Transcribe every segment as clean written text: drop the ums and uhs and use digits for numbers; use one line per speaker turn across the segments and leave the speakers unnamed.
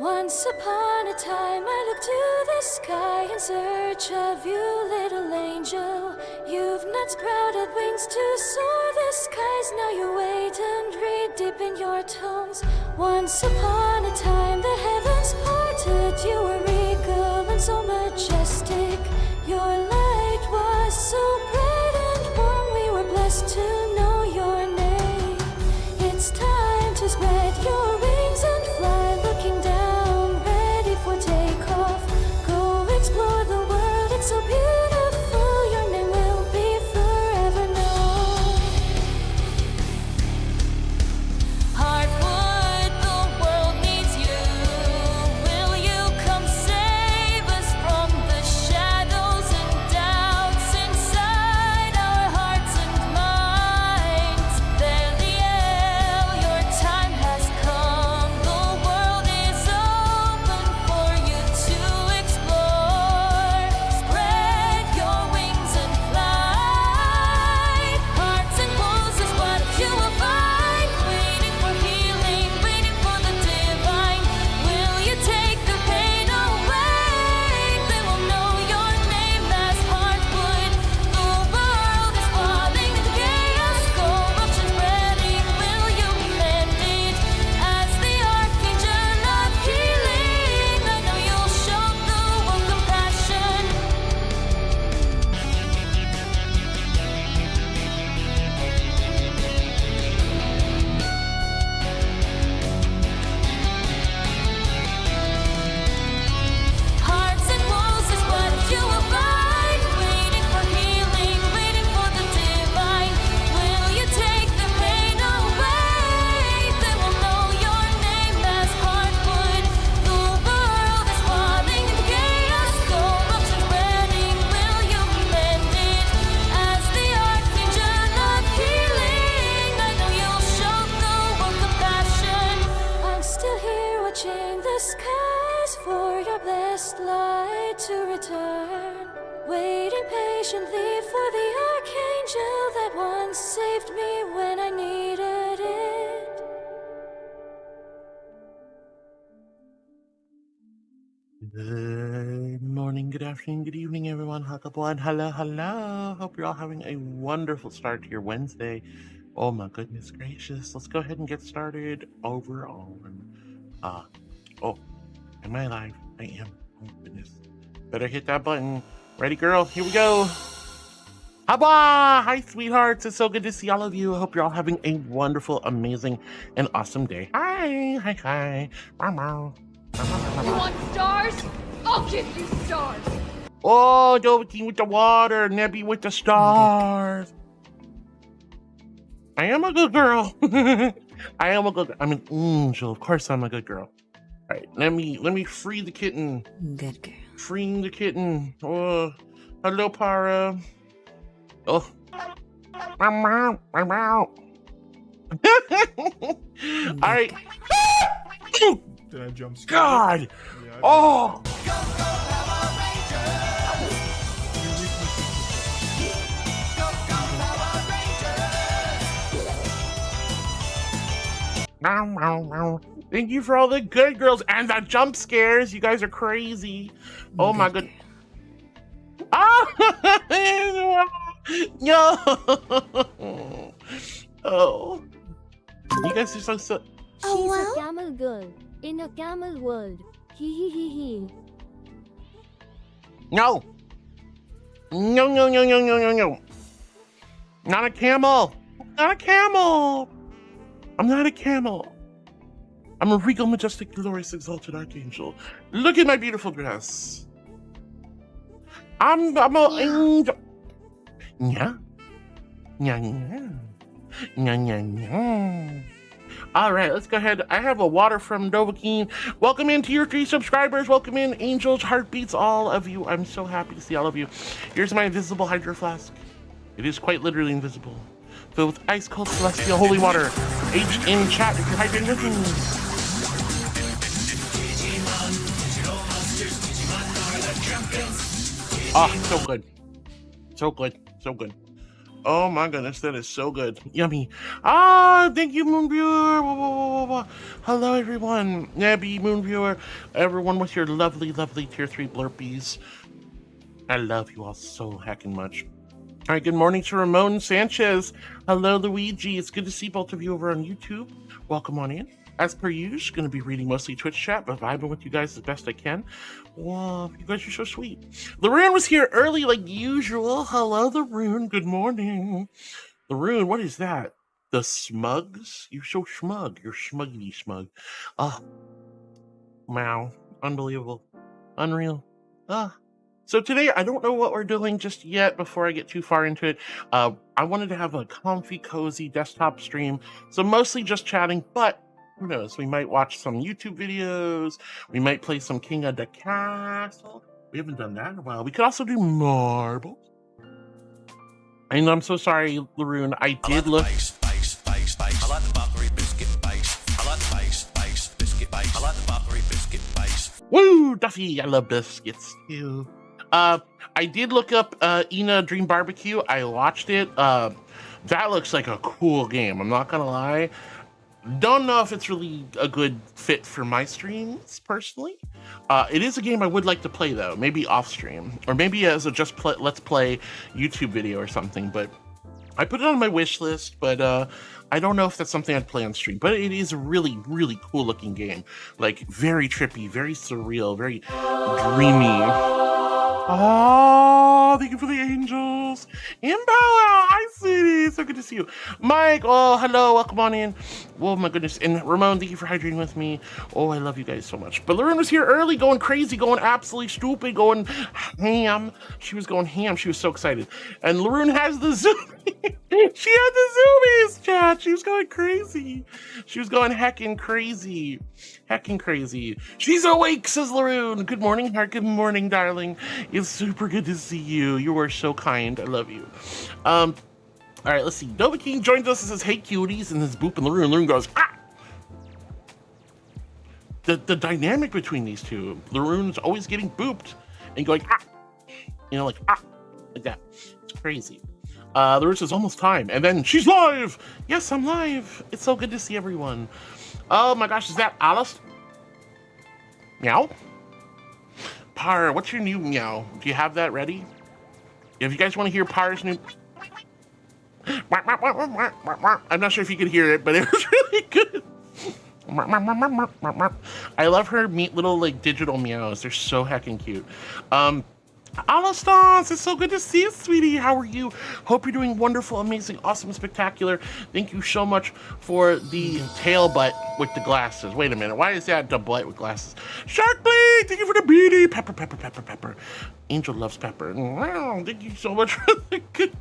Once upon a time I looked to the sky in search of you, little angel. You've not sprouted wings to soar the skies. Now you wait and read deep in your tomes. Once upon a time the heavens parted. You were regal and so majestic. Your light was so bright and warm. We were blessed to know your name. It's time to spread your wings and fly, looking down, ready for takeoff. Go explore the world, it's so beautiful. Your name will be forever known. Hardwood, the world needs you. Will you come save us from the shadows and doubts inside our hearts and minds? Veliel, your time has come. The world is open for you to explore. Spread your wings and fly. Hearts and wolves is what you will find. Waiting for healing, waiting for the divine. Will you take the pain away? They will know your name as Hardwood. The world is falling into chaos. Corruption spreading. Will you mend it? As the archangel of healing, I know you'll show the world compassion. Hearts and wolves is what you will find. Waiting for healing, waiting for the divine. Will you take the pain away? They will know your name as Hardwood. The world is falling into chaos. Corruption spreading. Will you mend it? As the archangel of healing, I know you'll show the world compassion. I'm still here watching the skies for your blessed light to return. Waiting patiently for the archangel that once saved me when I needed it.
Good morning, good afternoon, good evening, everyone. Hakabuan, hello, hello. Hope you're all having a wonderful start to your Wednesday. Oh my goodness gracious. Let's go ahead and get started over on. Oh, am I live? I am. Oh goodness. Better hit that button. Ready, girl? Here we go. Haba! Hi, sweethearts. It's so good to see all of you. I hope you're all having a wonderful, amazing, and awesome day. Hi, hi, hi. Meow, meow.
You want stars? I'll give you stars.
Oh, ᔕ데기기귿 with the water, Nebby with the stars. I am a good girl. I am a good. I'm an angel. Of course, I'm a good girl. All right, let me free the kitten.
Good girl.
Freeing the kitten. Oh, hello, Para. Oh, meow, meow, meow. All right.
Did I jump scare?
God.
Yeah, I
Oh. Meow, meow, meow. Thank you for all the good girls and the jump scares. You guys are crazy. Oh my good. Ah! No. Oh. You guys are so.
She's a camel girl in a camel world. Hee hee hee hee.
No. No, no, no, no, no, no, no. Not a camel. Not a camel. I'm not a camel. I'm a regal, majestic, glorious, exalted archangel. Look at my beautiful dress. I'm an angel. Yeah. Yeah, yeah. Yeah, yeah, yeah. All right, let's go ahead. I have a water from Novocaine. Welcome in Tier 3 subscribers. Welcome in angels, heartbeats, all of you. I'm so happy to see all of you. Here's my invisible hydro flask. It is quite literally invisible. Filled with ice cold celestial holy water. H in chat if you're hydrating with me. Oh, so good. So good. So good. Oh my goodness, that is so good. Yummy. Ah, thank you, Moonviewer. Whoa, whoa, whoa, whoa, whoa. Hello, everyone. Nebby, Moonviewer, everyone with your lovely, lovely tier 3 blurpees. I love you all so heckin' much. All right, good morning to Ramon Sanchez. Hello, Luigi. It's good to see both of you over on YouTube. Welcome on in. As per usual, going to be reading mostly Twitch chat, but vibing with you guys as best I can. Wow, you guys are so sweet. Laroon was here early like usual. Hello, Laroon. Good morning. Laroon, what is that? The smugs? You're so smug. You're smuggity smug. Oh, wow. Unbelievable. Unreal. So today, I don't know what we're doing just yet before I get too far into it. I wanted to have a comfy, cozy desktop stream. So mostly just chatting, but who knows? We might watch some YouTube videos. We might play some King of the Castle. We haven't done that in a while. We could also do marbles. And I'm so sorry, Laroon. I did look.
I like the buttery biscuit base. I like the base biscuit base. I like the buttery biscuit base.
Woo, Duffy! I love biscuits too. I did look up Ina Dream Barbecue. I watched it. That looks like a cool game. I'm not gonna lie. Don't know if it's really a good fit for my streams personally. It is a game I would like to play though, maybe off stream, or maybe as a let's play YouTube video or something. But I put it on my wish list, but I don't know if that's something I'd play on stream. But it is a really, really cool looking game, like very trippy, very surreal, very dreamy. Oh, thank you for the angels. Imbo, hi, sweetie. So good to see you. Mike, oh, hello. Welcome on in. Oh, my goodness. And Ramon, thank you for hydrating with me. Oh, I love you guys so much. But Lauren was here early, going crazy, going absolutely stupid, going ham. She was going ham. She was so excited. And Lauren has the zoomies. She had the zoomies, chat. She was going crazy. She was going heckin' crazy. Heckin' crazy. She's awake, says Laroon. Good morning, heart. Good morning, darling. It's super good to see you. You are so kind. I love you. All right, let's see. Nova King joins us and says, hey, cuties, and this boop and Laroon. Laroon goes, ah! The dynamic between these two. Laroon's always getting booped and going, ah! You know, like, ah! Like that. It's crazy. Laroon says, almost time. And then she's live! Yes, I'm live. It's so good to see everyone. Oh my gosh, is that Alice? Meow? Par, what's your new meow? Do you have that ready? If you guys want to hear Par's new... I'm not sure if you could hear it, but it was really good. I love her little like digital meows. They're so heckin' cute. Alastance, it's so good to see you, sweetie. How are you? Hope you're doing wonderful, amazing, awesome, spectacular. Thank you so much for the tail butt with the glasses. Wait a minute, why is that the butt with glasses? Sharkblade, thank you for the beanie. Pepper, pepper, pepper, pepper. Angel loves pepper. Wow, thank you so much for the good.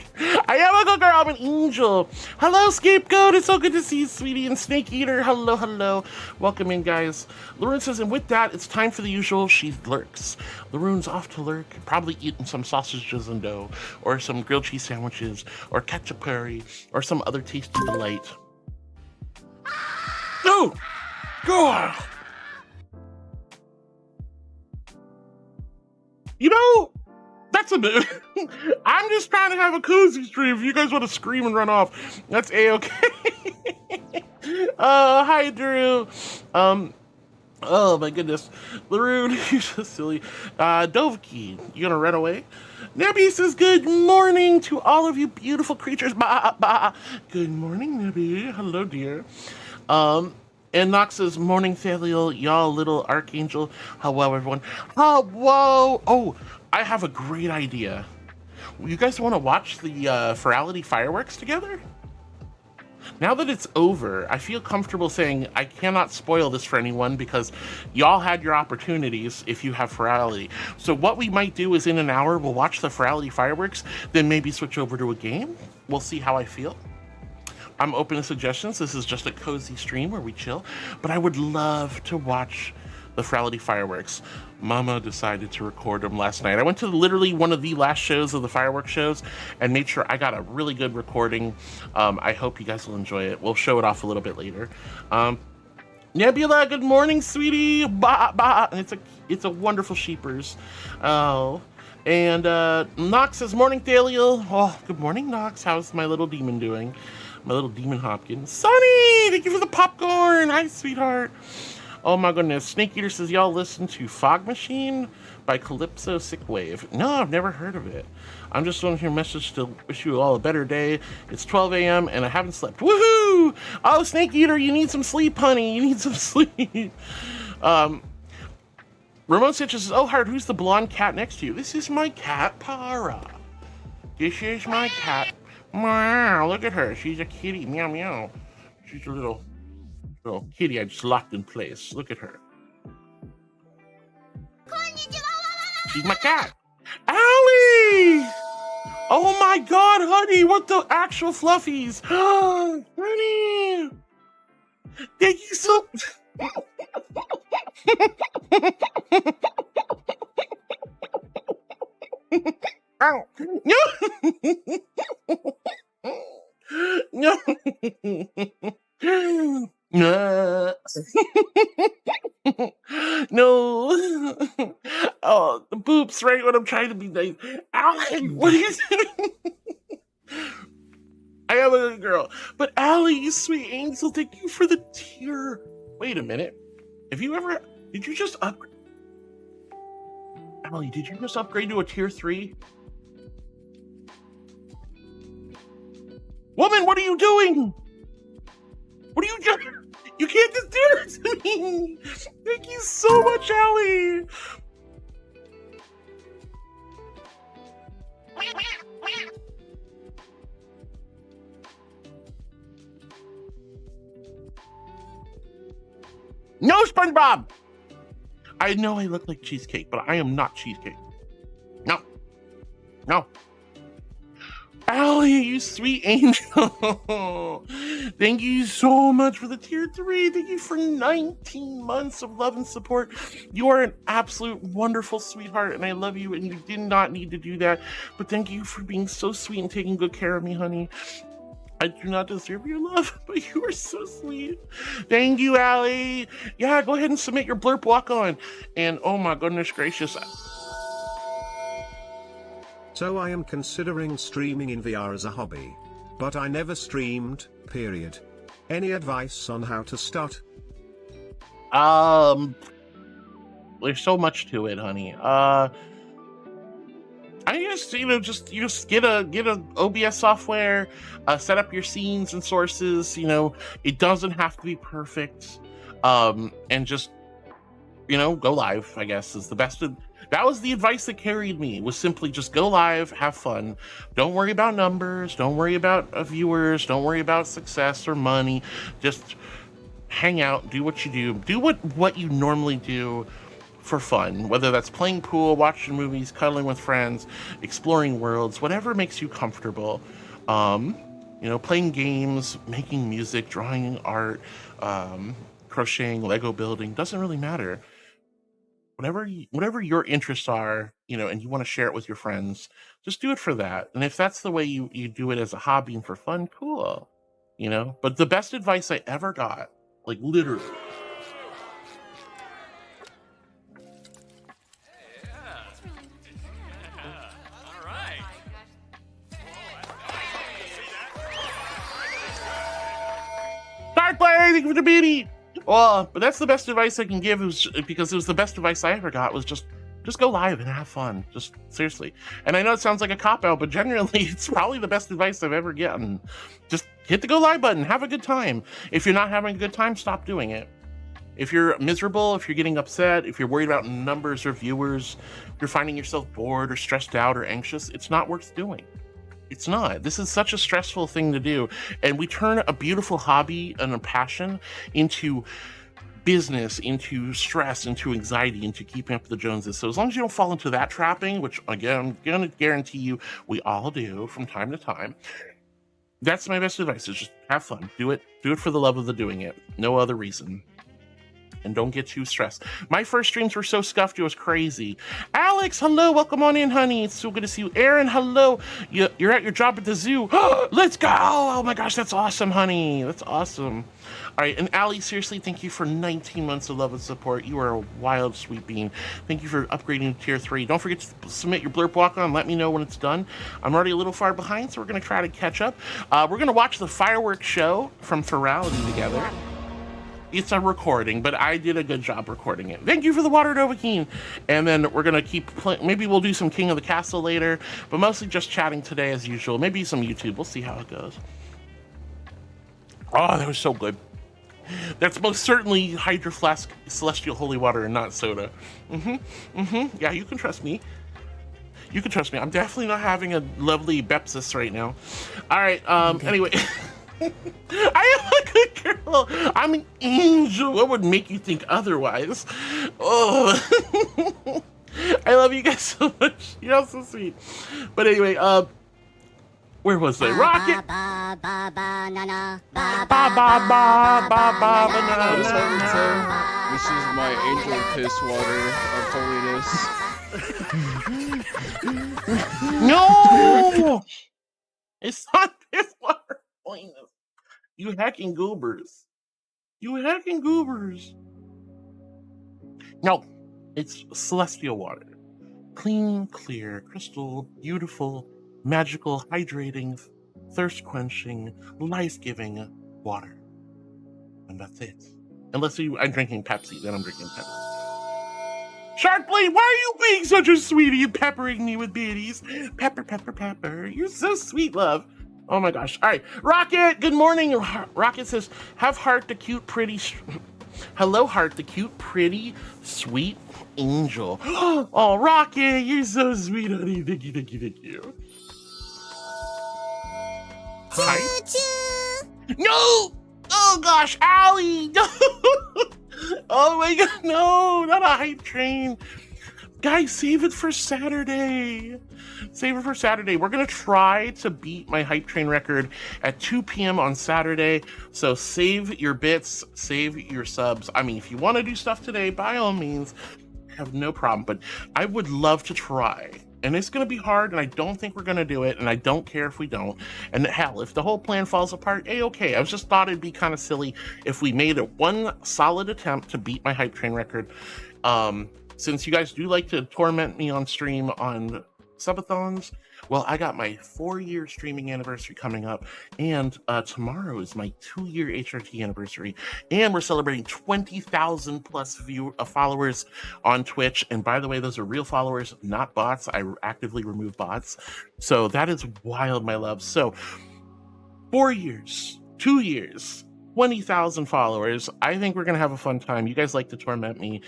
I am a good girl, I'm an angel. Hello, Scapegoat, it's so good to see you, sweetie. And Snake Eater, hello, hello. Welcome in, guys. Laroon says, and with that, it's time for the usual. She lurks. Laroon's off to lurk, probably eating some sausages and dough, or some grilled cheese sandwiches, or ketchup curry, or some other tasty delight. No! Go on! You know, that's a bit. I'm just trying to have a cozy stream. If you guys want to scream and run off, that's a-okay. Hi, Drew. Oh my goodness. Laroon, you're so silly. Doveki, you gonna run away? Nebby says, good morning to all of you beautiful creatures. Bah, bah. Good morning, Nebby. Hello, dear. And Nox says, morning, Thaliel, y'all little archangel. Hello, everyone. Oh, whoa. Oh, I have a great idea. You guys want to watch the Virality fireworks together? Now that it's over, I feel comfortable saying I cannot spoil this for anyone because y'all had your opportunities if you have Virality. So what we might do is in an hour, we'll watch the Virality fireworks, then maybe switch over to a game. We'll see how I feel. I'm open to suggestions. This is just a cozy stream where we chill, but I would love to watch the Virality fireworks. Mama decided to record them last night. I went to literally one of the last shows of the fireworks shows and made sure I got a really good recording. I hope you guys will enjoy it. We'll show it off a little bit later. Nebula, good morning, sweetie. Bah, bah. And it's a wonderful sheepers. Oh. And Nox says, morning, Thaliel. Oh, good morning, Nox. How's my little demon doing? My little demon Hopkins. Sunny, thank you for the popcorn. Hi, sweetheart. Oh my goodness. Snake Eater says, y'all listen to Fog Machine by Calypso Sick Wave. No, I've never heard of it. I'm just on your message to wish you all a better day. It's 12 a.m. and I haven't slept. Woohoo! Oh, Snake Eater, you need some sleep, honey. You need some sleep. Ramon Sanchez says, oh, Hard, who's the blonde cat next to you? This is my cat, Para. This is my cat. Meow, look at her. She's a kitty. Meow, meow. She's a little kitty I just locked in place. Look at her. She's my cat. Allie! Oh my god, honey, what the actual fluffies? Honey! Thank you so Ow. No. No. No. Oh, the boops right when I'm trying to be nice. Allie, what are you doing? I am a good girl. But Allie, you sweet angel, thank you for the tear. Wait a minute. Did you just upgrade? Allie, did you just upgrade to a tier 3? Woman, what are you doing? What are you doing? You can't just do it to me. Thank you so much, Allie. No, SpongeBob. I know I look like cheesecake, but I am not cheesecake. No. No. Allie, you sweet angel. Thank you so much for the tier 3. Thank you for 19 months of love and support. You are an absolute wonderful sweetheart, and I love you, and you did not need to do that. But thank you for being so sweet and taking good care of me, honey. I do not deserve your love, but you are so sweet. Thank you, Allie. Yeah, go ahead and submit your blurp walk on. And oh my goodness gracious.
So I am considering streaming in VR as a hobby. But I never streamed, period. Any advice on how to start?
There's so much to it, honey. I guess, you just get a OBS software, set up your scenes and sources, it doesn't have to be perfect. And just, go live, I guess, is the best. That was the advice that carried me, was simply just go live, have fun. Don't worry about numbers, don't worry about viewers, don't worry about success or money. Just hang out, do what you do what you normally do for fun, whether that's playing pool, watching movies, cuddling with friends, exploring worlds, whatever makes you comfortable. Playing games, making music, drawing art, crocheting, Lego building, doesn't really matter. Whatever your interests are, and you want to share it with your friends, just do it for that. And if that's the way you do it as a hobby and for fun, cool. But the best advice I ever got, like literally, Dark Blade, thank you for the beanie. Well, but that's the best advice I can give, because it was the best advice I ever got, was just go live and have fun. Just seriously. And I know it sounds like a cop-out, but generally it's probably the best advice I've ever gotten. Just hit the go live button, have a good time. If you're not having a good time, stop doing it. If you're miserable, if you're getting upset, if you're worried about numbers or viewers, if you're finding yourself bored or stressed out or anxious, it's not worth doing. It's not. This is such a stressful thing to do. And we turn a beautiful hobby and a passion into business, into stress, into anxiety, into keeping up with the Joneses. So as long as you don't fall into that trapping, which again, I'm going to guarantee you we all do from time to time, that's my best advice, is just have fun. Do it for the love of the doing it. No other reason. and don't get too stressed. My first streams were so scuffed, it was crazy. Alex, hello, welcome on in, honey. It's so good to see you. Aaron, hello. You're at your job at the zoo. Let's go. Oh my gosh, that's awesome, honey. That's awesome. All right, and Allie, seriously, thank you for 19 months of love and support. You are a wild, sweet bean. Thank you for upgrading to tier 3. Don't forget to submit your blurb walk on. Let me know when it's done. I'm already a little far behind, so we're going to try to catch up. We're going to watch the fireworks show from Virality together. It's a recording, but I did a good job recording it. Thank you for the water, ᷩtiGeᒪ. And then we're going to keep playing. Maybe we'll do some King of the Castle later, but mostly just chatting today as usual. Maybe some YouTube. We'll see how it goes. Oh, that was so good. That's most certainly Hydro Flask Celestial Holy Water and not soda. Yeah, you can trust me. You can trust me. I'm definitely not having a lovely Bepsis right now. All right, anyway. I am a good girl. I'm an angel. What would make you think otherwise? Oh. I love you guys so much. You're all so sweet. But anyway, where was I? Rocket!
This is my angel piss water of holiness.
No! It's not piss water. You hacking goobers. You hacking goobers. No, it's celestial water. Clean, clear, crystal, beautiful, magical, hydrating, thirst-quenching, life-giving water. And that's it. Unless I'm drinking Pepsi, then I'm drinking Pepsi. Sharkblade, why are you being such a sweetie and peppering me with biddies? Pepper, pepper, pepper. You're so sweet, love. Oh my gosh. All right. Rocket, good morning. Rocket says, have Heart the cute, pretty... Hello, Heart the cute, pretty, sweet angel. Oh, Rocket, you're so sweet, honey. Thank you, thank you, thank you. Hi. No! Oh gosh, Allie! No! Oh my god, no! Not a hype train. Guys, save it for Saturday. Save it for Saturday. We're gonna try to beat my hype train record at 2 p.m. on Saturday. So save your bits, save your subs. I mean, if you want to do stuff today, by all means, I have no problem. But I would love to try. And it's gonna be hard, and I don't think we're gonna do it, and I don't care if we don't. And hell, if the whole plan falls apart, okay. I just thought it'd be kind of silly if we made it one solid attempt to beat my hype train record. Since you guys do like to torment me on stream on subathons, well, I got my 4-year streaming anniversary coming up, and tomorrow is my 2-year HRT anniversary, and we're celebrating 20,000 plus followers on Twitch. And by the way, those are real followers, not bots. I actively remove bots, so that is wild, my love. So 4 years, 2 years, 20,000 followers. I think we're gonna have a fun time. You guys like to torment me,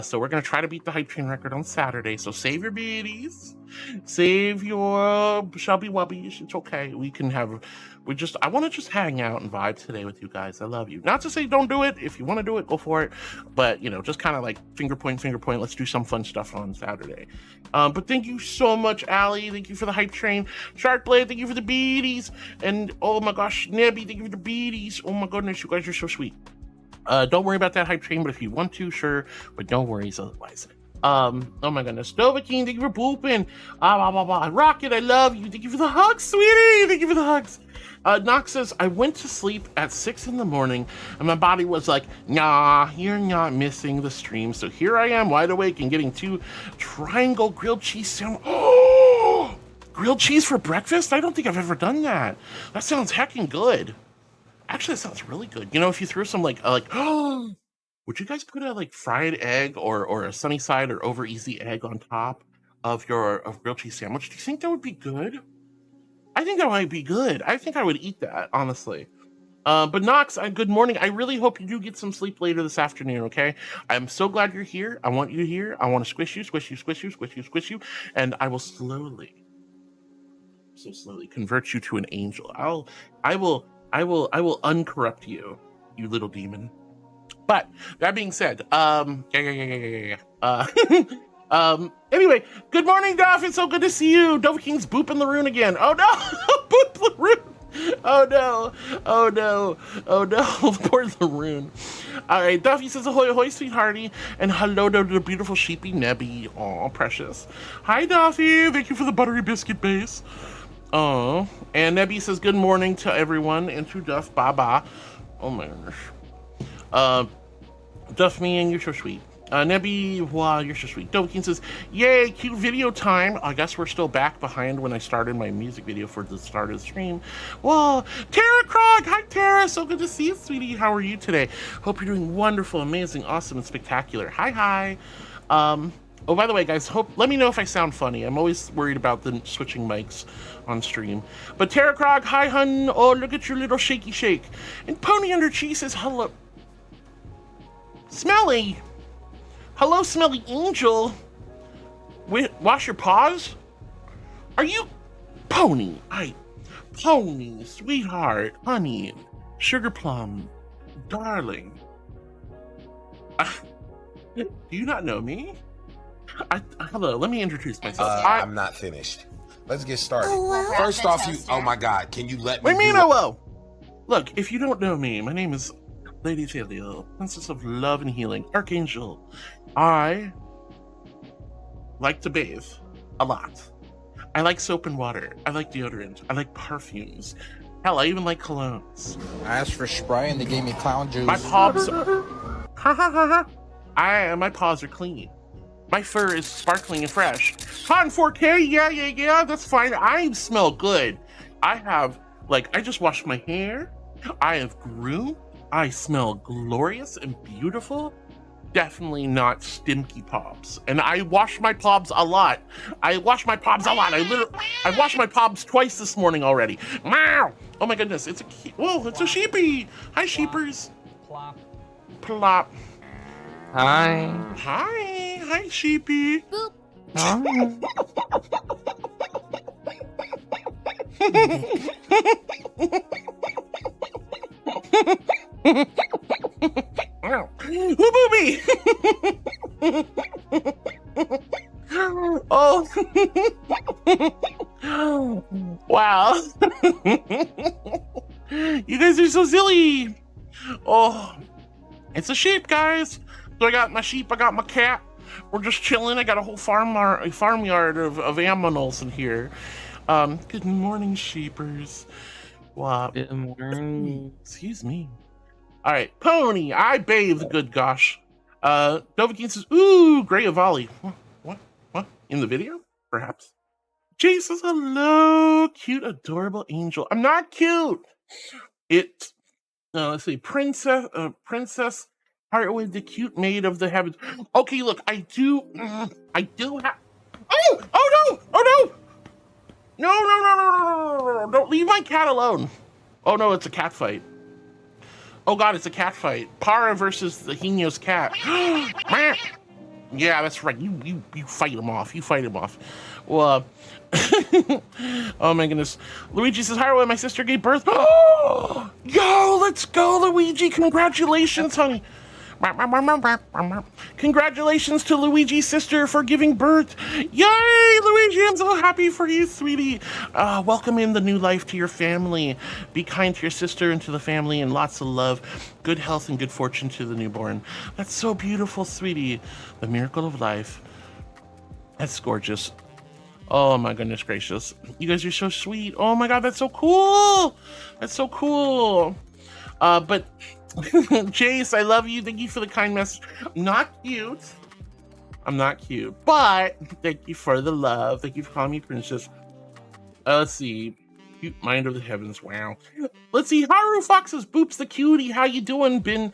so we're gonna try to beat the hype train record on Saturday. So save your biddies, save your shubby wubbies. It's okay. We can have. I want to just hang out and vibe today with you guys. I love you. Not to say don't do it. If you want to do it, go for it. But you know, just kind of like finger point. Let's do some fun stuff on Saturday. But thank you so much, Allie. Thank you for the hype train. Sharkblade, thank you for the beaties. And oh my gosh, Nebby, thank you for the beaties. Oh my goodness, you guys are so sweet. Don't worry about that hype train, but if you want to, sure. But no worries otherwise. Oh my goodness. ᷩtiGeᒪ, thank you for pooping. Rocket, I love you. Thank you for the hugs, sweetie. Thank you for the hugs. Nox says, I went to sleep at 6 in the morning and my body was like, nah, you're not missing the stream. So here I am, wide awake and getting 2 triangle grilled cheese sandwich. Oh, grilled cheese for breakfast? I don't think I've ever done that. That sounds heckin' good. Actually, that sounds really good. You know, if you threw some oh, would you guys put a fried egg or a sunny side or over easy egg on top of your grilled cheese sandwich? Do you think that would be good? I think that might be good. I think I would eat that, honestly. But Nox, good morning. I really hope you do get some sleep later this afternoon, okay? I'm so glad you're here. I want you here. I want to squish you, squish you, squish you, squish you, squish you, and I will slowly convert you to an angel. I will uncorrupt you, you little demon. But that being said, anyway, good morning, Duff. It's so good to see you. ᷩtiGeᒪ's booping the rune again. Oh no, boop the rune. Oh no! Oh no! Oh no! Poor Laroon. All right, Duffy says ahoy ahoy, sweethearty, and hello to the beautiful sheepy Nebby. Aw, precious. Hi Duffy, thank you for the buttery biscuit base. Oh, and Nebby says good morning to everyone and to Duff. Baba. Oh my gosh. Duff me and you're so sweet. Nebby, wow, you're so sweet. Dovekin says, yay, cute video time. I guess we're still back behind when I started my music video for the start of the stream. Whoa, Tara Krog, hi Tara, so good to see you, sweetie. How are you today? Hope you're doing wonderful, amazing, awesome, and spectacular. Hi. Oh, by the way, guys, let me know if I sound funny. I'm always worried about the switching mics on stream. But Tara Krog, hi, hun. Oh, look at your little shaky shake. And Pony Under Cheese says, hello. Smelly. Hello, Smelly Angel. Wait, wash your paws? Are you Pony? Pony, sweetheart, honey, sugar plum, darling. Do you not know me? Hello, let me introduce myself.
I'm not finished. Let's get started. First off, oh my God, can you let me?
What do you mean, hello? Look, if you don't know me, my name is Lady Thalia, Princess of Love and Healing, Archangel. I like to bathe a lot. I like soap and water. I like deodorant. I like perfumes. Hell, I even like colognes.
I asked for spray and they gave me clown juice.
My paws my paws are clean. My fur is sparkling and fresh. Hot in 4K? Yeah, that's fine. I smell good. I just washed my hair. I have groomed. I smell glorious and beautiful. Definitely not stinky pobs. And I wash my pobs a lot. I wash my pobs twice this morning already. Wow! Oh my goodness, it's a sheepy. Hi, sheepers. Plop. Hi, sheepy.
Boop.
Booby. Oh. Wow. You guys are so silly. Oh, it's a sheep, guys. So I got my sheep, I got my cat. We're just chilling. I got a whole farmyard of animals in here. Good morning, sheepers. Wow.
Good morning.
Excuse me. All right, Pony, I bathe, good gosh. Dovakin says, ooh, Grey Avali. What? In the video? Perhaps. Jay says, hello, cute, adorable angel. I'm not cute. Let's see, Princess Heartwood, the cute maid of the heavens. Okay, look, I do have, oh no! No, don't leave my cat alone. Oh no, it's a cat fight. Oh God, it's a cat fight. Para versus the Hino's cat. Yeah, that's right. You fight him off. Well, oh my goodness. Luigi says, hi, my sister gave birth. Yo, let's go, Luigi. Congratulations, honey. Congratulations to Luigi's sister for giving birth. Yay, Luigi, I'm so happy for you, sweetie. Welcome in the new life to your family. Be kind to your sister and to the family, and lots of love, good health, and good fortune to the newborn. That's so beautiful, sweetie. The miracle of life. That's gorgeous. Oh my goodness gracious. You guys are so sweet. Oh my God, that's so cool. But Jace, I love you. Thank you for the kind message. I'm not cute, but thank you for the love. Thank you for calling me princess. Let's see. Cute mind of the heavens. Wow. Let's see. Haru Fox says, Boops the cutie. How you doing, Bean?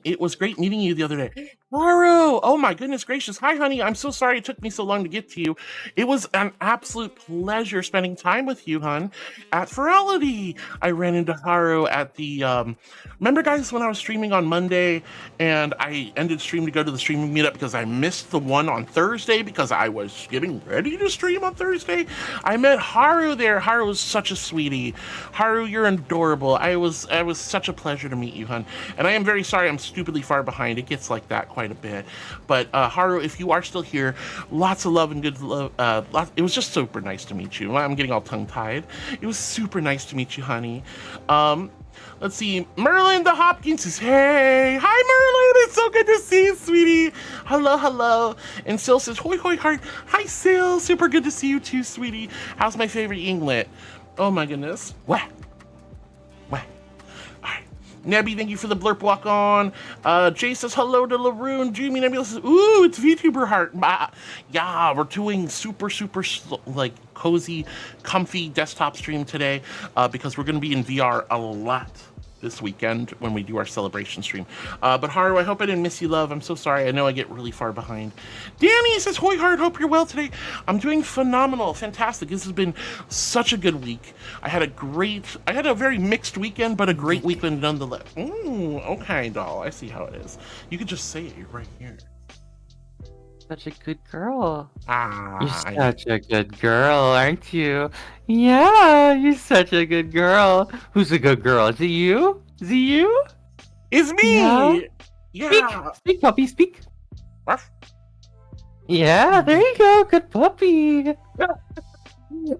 It was great meeting you the other day. Haru! Oh my goodness gracious. Hi, honey. I'm so sorry it took me so long to get to you. It was an absolute pleasure spending time with you, hon. At Ferality, I ran into Haru at the, remember guys when I was streaming on Monday and I ended stream to go to the streaming meetup because I missed the one on Thursday because I was getting ready to stream on Thursday? I met Haru there. Haru was such a sweetie. Haru, you're adorable. It was such a pleasure to meet you, hon. And I am very sorry I'm stupidly far behind. It gets like that quite quite a bit. But Haru, if you are still here, lots of love and good love. It was just super nice to meet you. I'm getting all tongue-tied. It was super nice to meet you, honey. Let's see. Merlin the Hopkins says, hey. Hi, Merlin. It's so good to see you, sweetie. Hello, hello. And Sil says, hoi, hoi, heart. Hi, Sil. Super good to see you too, sweetie. How's my favorite Englet? Oh, my goodness. Wah. Wah. All right. Nebby, thank you for the blurp walk on. Jay says hello to Laroon. Jimmy Nebula says, ooh, it's VTuber heart. Yeah, we're doing super, like cozy, comfy desktop stream today because we're going to be in VR a lot this weekend when we do our celebration stream. But Haru, I hope I didn't miss you, love. I'm so sorry. I know I get really far behind. Danny says, hoi heart, hope you're well today. I'm doing phenomenal, fantastic. This has been such a good week. I had a very mixed weekend, but a great weekend nonetheless. Ooh, okay, doll. I see how it is. You could just say it. You're right here.
Such a good girl.
You're
such a good girl, aren't you? Yeah, you're such a good girl. Who's a good girl? Is it you? Is it you?
It's me! Yeah.
Speak, puppy, speak.
Ruff.
Yeah, there you go. Good puppy.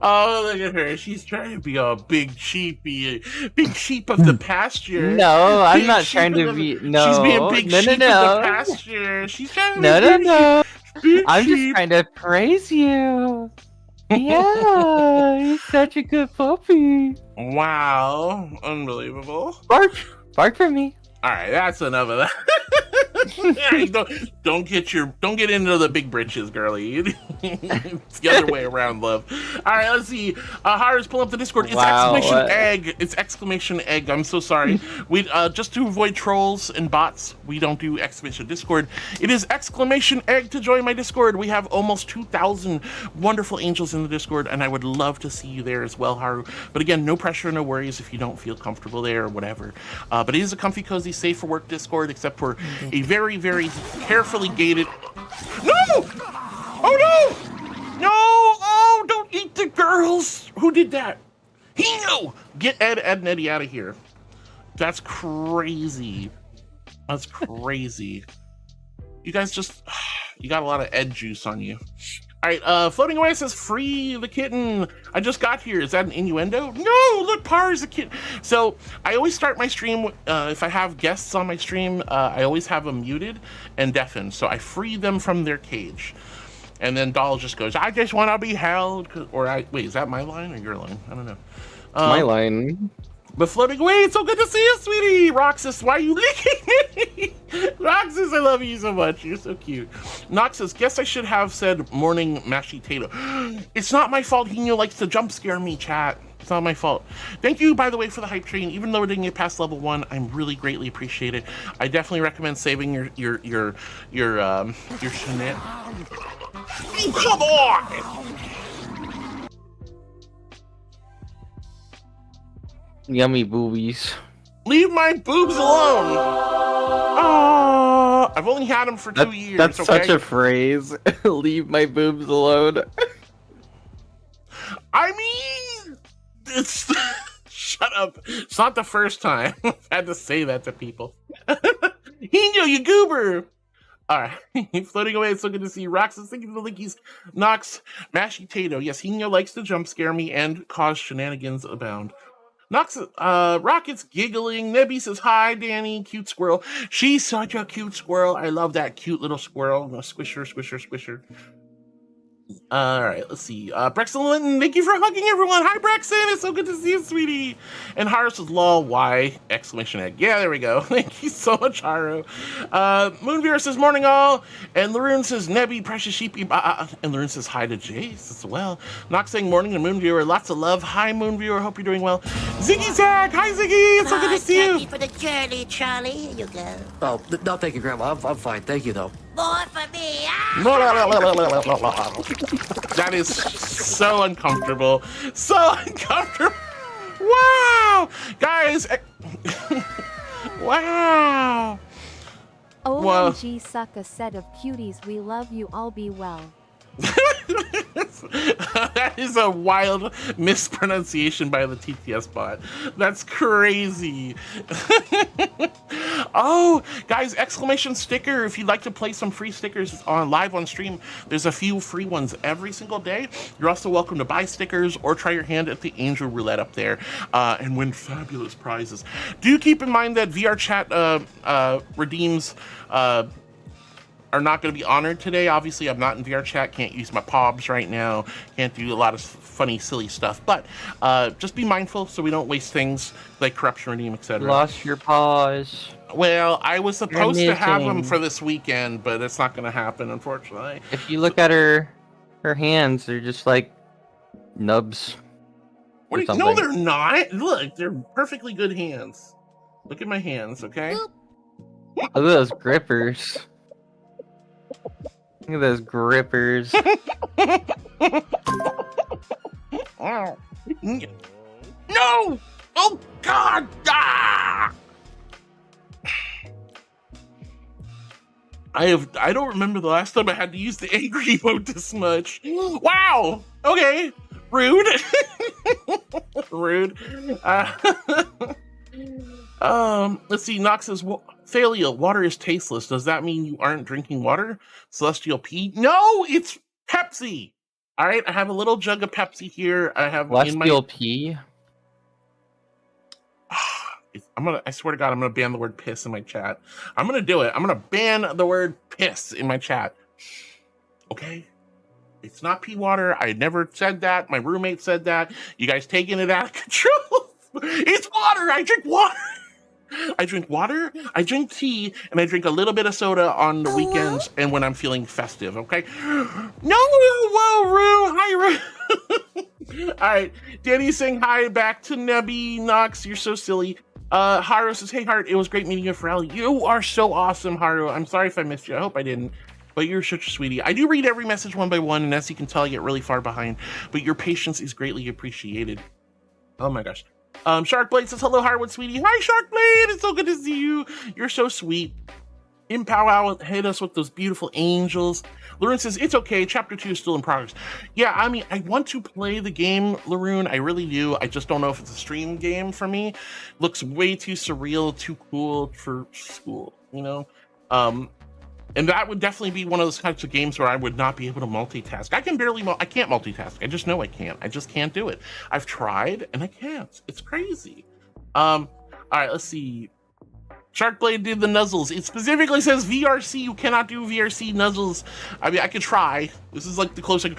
Oh, look at her. She's trying to be a big sheep of the pasture.
No, I'm not trying to be. No,
she's being a big sheep of the pasture. She's trying to be
no.
Big
I'm
sheep.
just trying to praise you. Yeah, you're such a good puppy.
Wow, unbelievable.
Bark for me.
All right, that's enough of that. don't get into the big britches, girly. It's the other way around, love. All right, let's see. Haru's pulling up the Discord. It's exclamation egg. It's exclamation egg. I'm so sorry. We just to avoid trolls and bots, we don't do exclamation Discord. It is exclamation egg to join my Discord. We have almost 2,000 wonderful angels in the Discord, and I would love to see you there as well, Haru. But again, no pressure, no worries if you don't feel comfortable there or whatever. But it is a comfy, cozy, safe for work Discord, except for a very, very carefully gated. No! Oh no! No! Oh, don't eat the girls! Who did that? Hino! Get Ed and Eddie out of here. That's crazy. That's crazy. You guys you got a lot of Ed juice on you. All right, Floating Away says, free the kitten. I just got here. Is that an innuendo? No, look, Par's a kitten. So I always start my stream, if I have guests on my stream, I always have them muted and deafened. So I free them from their cage. And then Doll just goes, I just want to be held. Wait, is that my line or your line? I don't know.
My line.
But Floating Away, it's so good to see you, sweetie. Roxas, why are you licking me? Roxas, I love you so much. You're so cute. Nox says, guess I should have said morning mashy tato. It's not my fault. Hino likes to jump scare me, chat. It's not my fault. Thank you, by the way, for the hype train. Even though it didn't get past level 1, I'm really greatly appreciate it. I definitely recommend saving your Shanette. Oh, come on!
Yummy boobies.
Leave my boobs alone. Oh, I've only had them for 2 years.
That's
okay?
such a phrase. Leave my boobs alone.
I mean, it's shut up. It's not the first time I've had to say that to people. Hino, you goober. All right, Floating Away. It's so good to see you. Roxas, thank you for the linkies. Nox, mashy tato. Yes, Hino likes to jump scare me and cause shenanigans abound. Nox, Rocket's giggling. Nebby says, hi, Danny, cute squirrel. She's such a cute squirrel. I love that cute little squirrel. Squisher, squisher, squisher. All right, let's see. Brexton Linton, thank you for hugging everyone. Hi, Brexton. It's so good to see you, sweetie. And Haru says, lol, why? Exclamation egg. Yeah, there we go. Thank you so much, Haru. Moonveer says, morning all. And Laroon says, Nebby, precious sheepy. And Laroon says, hi to Jace as well. Nox saying, morning to Moonviewer. Lots of love. Hi, Moonviewer. Hope you're doing well. Ziggy Zag. Hi, Ziggy. It's so good to see you.
Thank you for the journey, Charlie. Here you go.
Oh, no, thank you, Grandma. I'm fine. Thank you, though.
More for me.
That is so uncomfortable. So uncomfortable. Wow. Guys. Wow.
OMG, suck a set of cuties. We love you. All be well.
That is a wild mispronunciation by the TTS bot. That's crazy. Oh, guys, exclamation sticker. If you'd like to play some free stickers on live on stream, there's a few free ones every single day. You're also welcome to buy stickers or try your hand at the Angel Roulette up there and win fabulous prizes. Do keep in mind that VRchat redeems are not going to be honored today. Obviously, I'm not in VRchat, can't use my pobs right now, can't do a lot of funny, silly stuff, but just be mindful so we don't waste things like corruption redeem, etc.
Lost your paws.
Well, I was supposed to have them for this weekend, but it's not going to happen, unfortunately.
If you look at her hands, they're just like nubs.
No, they're not. Look, they're perfectly good hands. Look at my hands, okay?
Look at those grippers. Look at those grippers.
No! Oh, God! Ah! I don't remember the last time I had to use the angry emote this much. Wow! Okay. Rude. Rude. Let's see. Nox says, Thalia, water is tasteless. Does that mean you aren't drinking water? Celestial P? No, it's Pepsi. All right, I have a little jug of Pepsi here. I have
Celestial P.
I swear to God, I'm gonna ban the word piss in my chat. I'm gonna do it. I'm gonna ban the word piss in my chat. Okay? It's not pea water. I never said that. My roommate said that. You guys taking it out of control. It's water. I drink water. I drink water, I drink tea, and I drink a little bit of soda on the weekends and when I'm feeling festive, okay? No, whoa, Rue. Hi, Rue. All right, Danny's saying hi back to Nebby. Nox, you're so silly. Haru says, hey, Heart, it was great meeting you for Rally. You are so awesome, Haru. I'm sorry if I missed you. I hope I didn't. But you're such a sweetie. I do read every message one by one, and as you can tell, I get really far behind. But your patience is greatly appreciated. Oh my gosh. Sharkblade says, hello, Harwood, sweetie. Hi, Sharkblade. It's so good to see you. You're so sweet. Impowwow hit us with those beautiful angels. Laroon says, it's okay. Chapter 2 is still in progress. Yeah, I mean, I want to play the game, Laroon. I really do. I just don't know if it's a stream game for me. Looks way too surreal, too cool for school, you know? And that would definitely be one of those types of games where I would not be able to multitask. I can't multitask. I just know I can't. I just can't do it. I've tried and I can't. It's crazy. All right, let's see. Sharkblade did the nuzzles. It specifically says VRC. You cannot do VRC nuzzles. I mean, I could try. This is like the closest.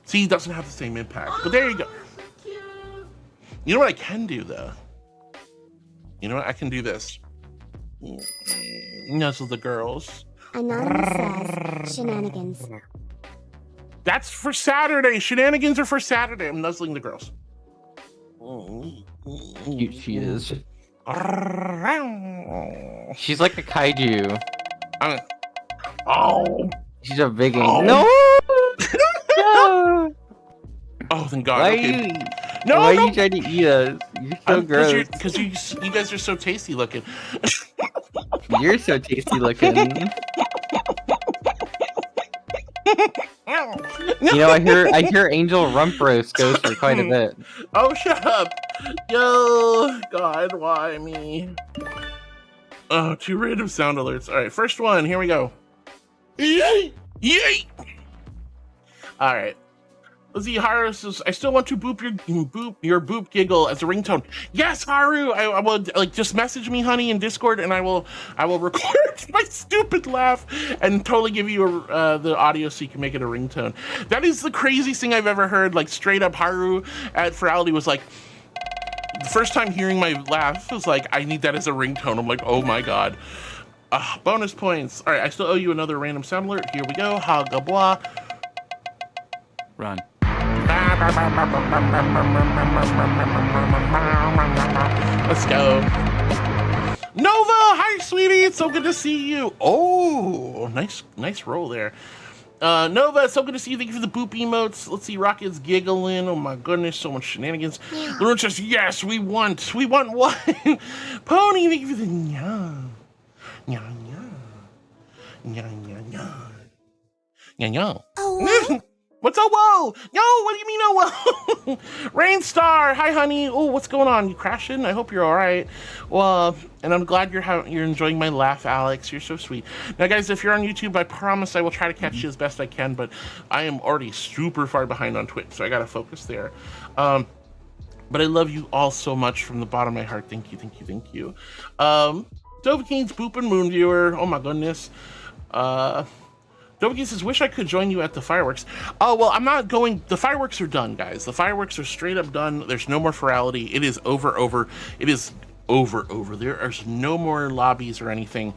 See, it doesn't have the same impact. But there you go. You know what I can do though? You know what? I can do this. Nuzzle the girls.
Anonymous says shenanigans.
That's for Saturday. Shenanigans are for Saturday. I'm nuzzling the girls.
Cute she is. She's like a kaiju.
Oh.
She's a big one.
Oh.
No! No!
Oh, thank God.
Why
okay.
are you?
No,
why
no.
are you trying to eat us? You're so gross.
Because you guys are so tasty looking.
You're so tasty looking. You know, I hear Angel Rump Roast goes for quite a bit.
Oh, shut up. Yo, God, why me? Oh, 2 random sound alerts. All right, first one. Here we go. Yay! Yay! All right. Let's see, Haru says, I still want to boop your boop giggle as a ringtone. Yes, Haru! I will, like, just message me, honey, in Discord, and I will record my stupid laugh and totally give you the audio so you can make it a ringtone. That is the craziest thing I've ever heard. Like, straight up, Haru at Ferality was like, the first time hearing my laugh was like, I need that as a ringtone. I'm like, oh my God. Bonus points. All right, I still owe you another random sound alert. Here we go. Ha gabois.
Run.
Let's go. Nova, hi sweetie, it's so good to see you. Oh, nice roll there. Nova, it's so good to see you. Thank you for the boop emotes. Let's see, Rocket's giggling. Oh my goodness, so much shenanigans. Lauren says, yes, we want one. Pony, thank you for the nya.
Oh,
What's up, whoa? No, what do you mean, oh, whoa? Rainstar, hi, honey. Oh, what's going on? You crashing? I hope you're all right. Well, and I'm glad you're enjoying my laugh, Alex. You're so sweet. Now, guys, if you're on YouTube, I promise I will try to catch you as best I can, but I am already super far behind on Twitch, so I got to focus there. But I love you all so much from the bottom of my heart. Thank you, thank you, thank you. Dovahkiin's Boop and Moon Viewer. Oh, my goodness. Dovahkiin says, wish I could join you at the fireworks. Oh, well, I'm not going. The fireworks are done, guys. The fireworks are straight up done. There's no more virality. It is over. It is over. There is no more lobbies or anything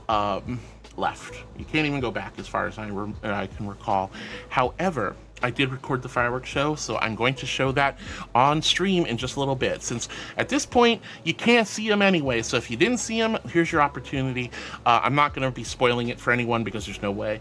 left. You can't even go back as far as I can recall. However, I did record the fireworks show, so I'm going to show that on stream in just a little bit, since at this point you can't see them anyway. So if you didn't see them, here's your opportunity. I'm not going to be spoiling it for anyone because there's no way.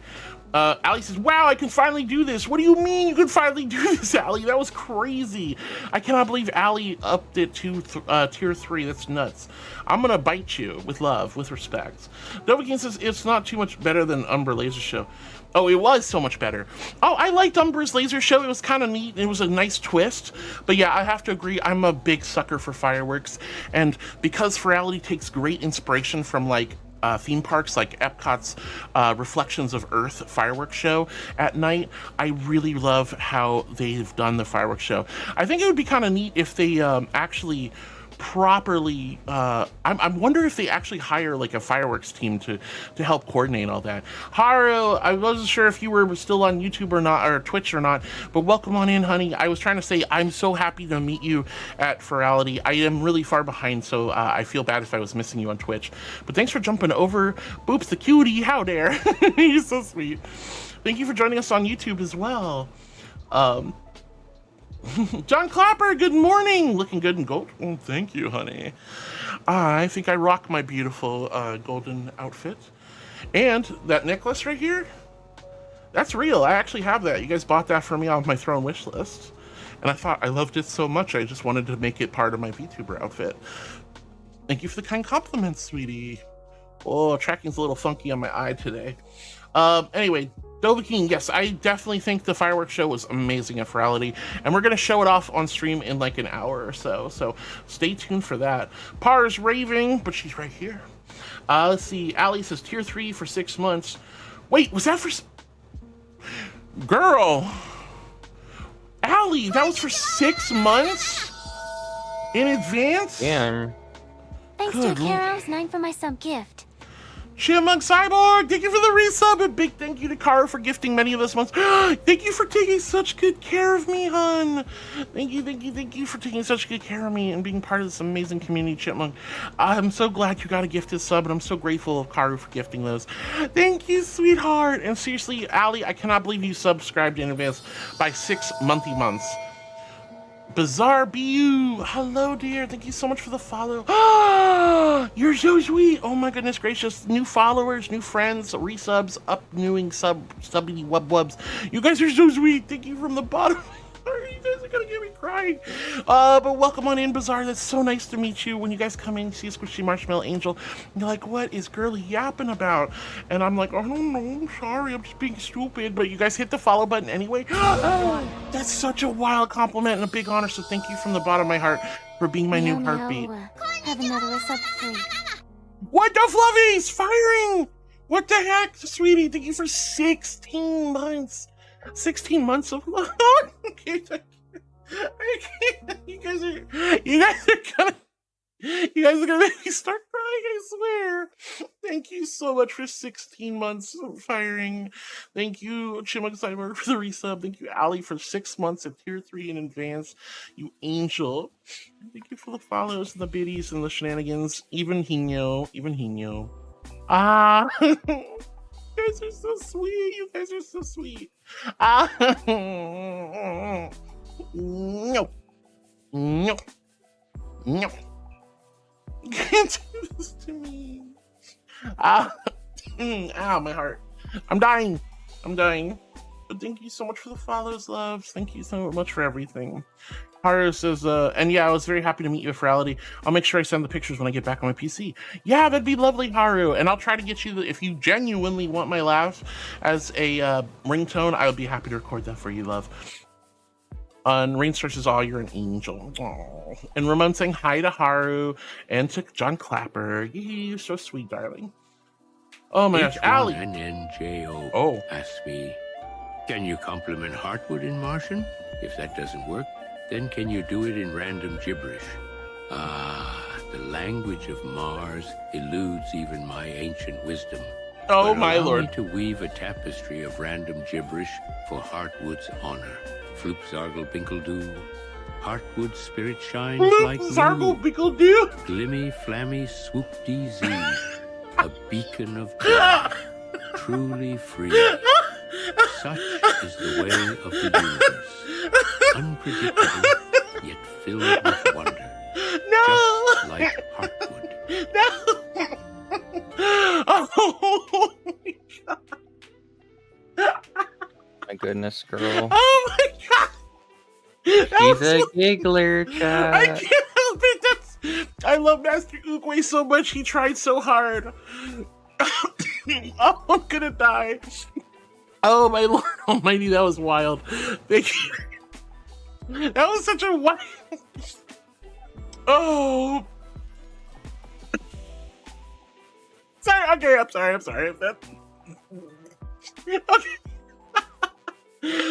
Ali says, wow, I can finally do this. What do you mean you can finally do this, Ali? That was crazy. I cannot believe Ali upped it to tier 3. That's nuts. I'm gonna bite you with love, with respect. Dovahkiin says, it's not too much better than Umber Laser Show. Oh, it was so much better. Oh, I liked Umber's Laser Show. It was kind of neat. It was a nice twist. But yeah, I have to agree, I'm a big sucker for fireworks. And because Virality takes great inspiration from like theme parks like Epcot's Reflections of Earth fireworks show at night, I really love how they've done the fireworks show. I think it would be kind of neat if they actually properly I wonder if they actually hire like a fireworks team to help coordinate all that. Haru, I wasn't sure if you were still on YouTube or not, or Twitch or not, but welcome on in, honey. I was trying to say I'm so happy to meet you at Virality. I am really far behind, so I feel bad if I was missing you on Twitch, but thanks for jumping over. Boops the cutie, how dare. You're so sweet. Thank you for joining us on YouTube as well. John Clapper, good morning. Looking good in gold. Oh, thank you, honey. I think I rock my beautiful golden outfit. And that necklace right here, that's real. I actually have that. You guys bought that for me on my throne wish list. And I thought I loved it so much, I just wanted to make it part of my Vtuber outfit. Thank you for the kind compliments, sweetie. Oh, tracking's a little funky on my eye today. Anyway, Dovahkiin, yes, I definitely think the fireworks show was amazing at Virality, and we're going to show it off on stream in like an hour or so, so stay tuned for that. Par's raving, but she's right here. Let's see, Ali says tier 3 for 6 months. Wait, was that for... Girl! Ali, that was for 6 months? In advance?
Yeah.
Thanks to Karo's 9 for my sub gift.
Chipmunk Cyborg, thank you for the resub, and big thank you to Kara for gifting many of us months. Thank you for taking such good care of me, hun. Thank you for taking such good care of me and being part of this amazing community, Chipmunk. I'm so glad you got a gifted sub, and I'm so grateful of Karu for gifting those. Thank you, sweetheart. And seriously, Ali, I cannot believe you subscribed in advance by 6 months. Bizarre BU, hello dear, thank you so much for the follow. You're so sweet. Oh my goodness gracious, new followers, new friends, resubs, up-newing subby wubs. You guys are so sweet. Thank you from the bottom of my heart. You guys are gonna get me crying. But welcome on in, Bizarre. That's so nice to meet you. When you guys come in, you see a squishy marshmallow angel, you're like, what is girly yapping about? And I'm like, I don't know, I'm sorry, I'm just being stupid. But you guys hit the follow button anyway. That's such a wild compliment and a big honor, so thank you from the bottom of my heart for being my new heartbeat.
Have another sub free.
What the fluffies? Firing! What the heck, sweetie? Thank you for 16 months. 16 months of love. Okay, I can't. You guys are gonna make me start crying, I swear. Thank you so much for 16 months of firing. Thank you, Chipmunk Cyber, for the resub. Thank you, Ali, for 6 months at tier 3 in advance. You angel. Thank you for the follows and the biddies and the shenanigans. Even Hino. You guys are so sweet. You guys are so sweet. No. You can't do this to me. Ow, my heart. I'm dying. But thank you so much for the follows, loves. Thank you so much for everything. Haru says, and yeah, I was very happy to meet you, Virality. I'll make sure I send the pictures when I get back on my PC. Yeah, that'd be lovely, Haru. And I'll try to get you, if you genuinely want my laugh as a ringtone, I would be happy to record that for you, love. And Rainstar says, oh, you're an angel. Aww. And Ramon saying hi to Haru and to John Clapper. Yee, you're so sweet, darling. Oh my gosh, Allie.
H1NNJO asked me, can you compliment Heartwood in Martian? If that doesn't work, then can you do it in random gibberish? Ah, the language of Mars eludes even my ancient wisdom.
Oh
but
my
allow
lord.
me to weave a tapestry of random gibberish for Heartwood's honor. Floop Zargle Binkledoo. Heartwood spirit shines like
Zargle Binkledoo.
Glimmy flammy swoop DZ. A beacon of God. Truly free. Such is the way of the universe. Unpredictable, yet filled with wonder.
No!
Just like Heartwood.
No! Oh my god.
My goodness, girl.
Oh my god.
She's a giggler, chat.
I can't help it. I love Master Oogway so much. He tried so hard. Oh, I'm gonna die. Oh my lord almighty, that was wild. Thank you. That was such a wild. Oh. Sorry, okay, I'm sorry. Okay.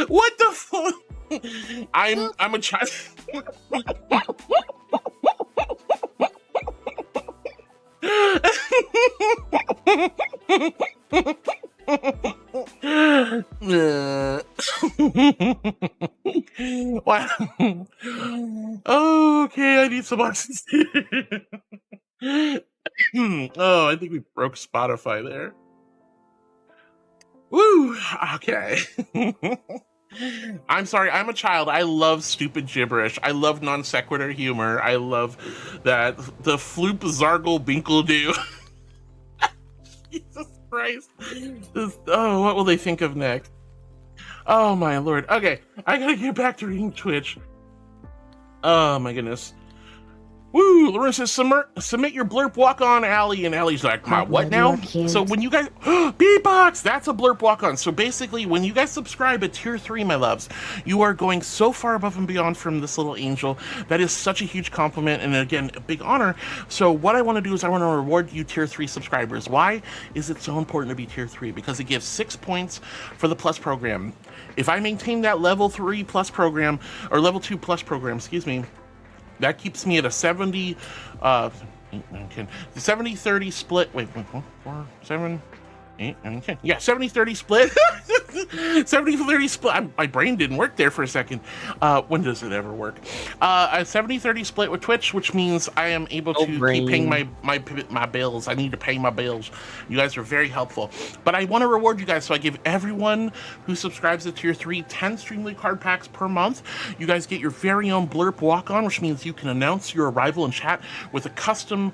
What the fuck? I'm a child. Wow. Okay, I need some oxygen. Oh, I think we broke Spotify there. Woo! Okay. I'm sorry, I'm a child. I love stupid gibberish. I love non sequitur humor. I love that the Floop Zargle Binkledoo. Jesus Christ. Oh, what will they think of next? Oh my lord. Okay, I gotta get back to reading Twitch. Oh my goodness. Woo! Lauren says, submit your blurp walk on, Allie. And Allie's like, my what now? So when you guys, beatbox, that's a blurp walk on. So basically, when you guys subscribe at tier 3, my loves, you are going so far above and beyond from this little angel. That is such a huge compliment. And again, a big honor. So what I want to do is I want to reward you tier 3 subscribers. Why is it so important to be tier 3? Because it gives 6 points for the plus program. If I maintain that level 3 plus program, or level 2 plus program, excuse me, that keeps me at a 70, 70-30 split. Wait, 4, 7, 8, 9, 10. Yeah, 70-30 split. 70-30 split. My brain didn't work there for a second. When does it ever work? A 70-30 split with Twitch, which means I am able to keep paying my bills. I need to pay my bills. You guys are very helpful. But I want to reward you guys, so I give everyone who subscribes to tier 3 10 Streamly card packs per month. You guys get your very own blurp walk-on, which means you can announce your arrival in chat with a custom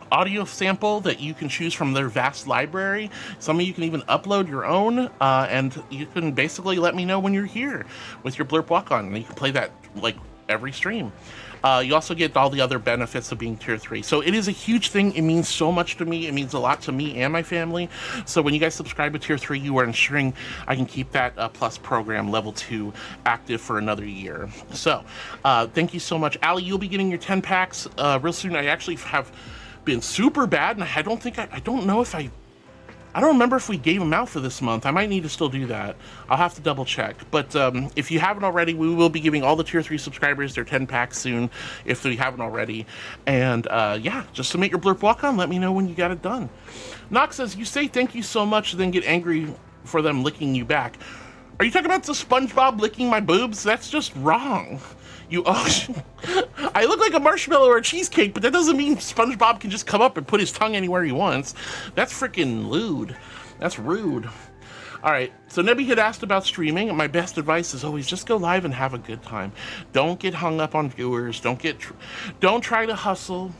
audio sample that you can choose from their vast library. Some of you can even upload your own, and you can basically let me know when you're here with your blurp walk-on, and you can play that like every stream. You also get all the other benefits of being tier 3. So it is a huge thing. It means so much to me. It means a lot to me and my family. So when you guys subscribe to tier 3, you are ensuring I can keep that plus program level 2 active for another year. So thank you so much. Allie, you'll be getting your 10 packs real soon. I actually have been super bad, and I don't remember if we gave them out for this month. I might need to still do that. I'll have to double check. But if you haven't already, we will be giving all the tier 3 subscribers their 10 packs soon, if we haven't already. And yeah, just submit your blurp walk on. Let me know when you got it done. Nox says, you say thank you so much, then get angry for them licking you back. Are you talking about the SpongeBob licking my boobs? That's just wrong. I look like a marshmallow or a cheesecake, but that doesn't mean SpongeBob can just come up and put his tongue anywhere he wants. That's freaking lewd. That's rude. All right, so Nebby had asked about streaming, and my best advice is always just go live and have a good time. Don't get hung up on viewers. Don't try to hustle.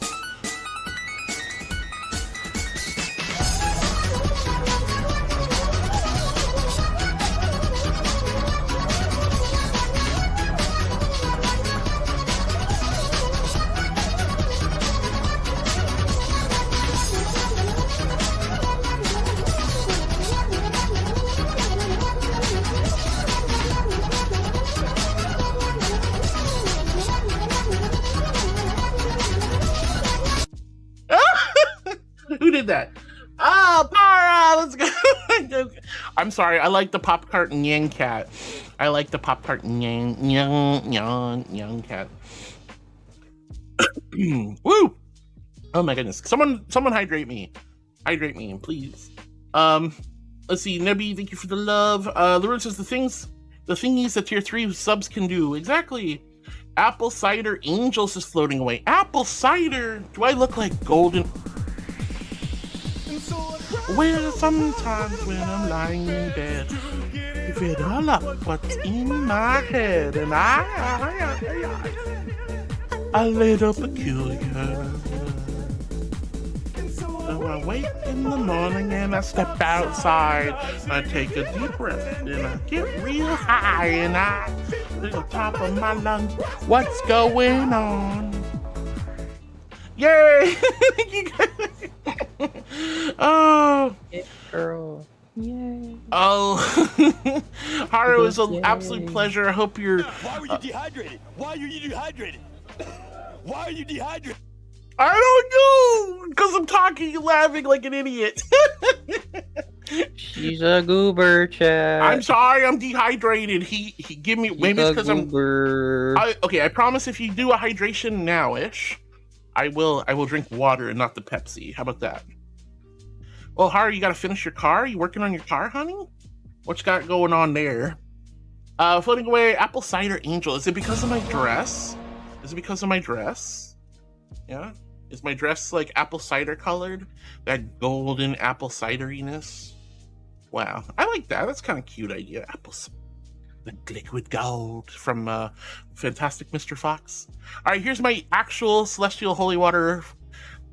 did that. Oh, Para, let's go. I'm sorry. I like the pop cart Nyang cat. I like the pop cart Nyang cat. Woo! Oh my goodness. Someone hydrate me. Hydrate me, please. Let's see. Nebby, thank you for the love. Lawrence says the thingies that tier 3 subs can do. Exactly. Apple Cider Angels is floating away. Apple Cider? Do I look like golden? Well, sometimes when I'm lying in bed, you feel all up what's in my head, and I a little peculiar. So I wake in the morning and I step outside. I take a deep breath and I get real high and I to the top of my lungs. What's going on? Yay! Oh,
girl. Yay.
Oh, Haru, is an absolute pleasure. I hope you're.
Why were you dehydrated? Why are you dehydrated? Why are you dehydrated?
I don't know, because I'm talking and laughing like an idiot.
She's a goober, Chad.
I'm sorry, I'm dehydrated. He give me maybe it's because I'm. Okay, I promise if you do a hydration now-ish, I will drink water and not the Pepsi. How about that? Well, Haru, you got to finish your car. You working on your car, honey? What you got going on there? Floating away, Apple Cider Angel. Is it because of my dress? Is it because of my dress? Yeah. Is my dress like apple cider colored? That golden apple cideriness? Wow, I like that. That's kind of cute idea. Apples, the liquid gold from Fantastic Mr. Fox. All right, here's my actual celestial holy water.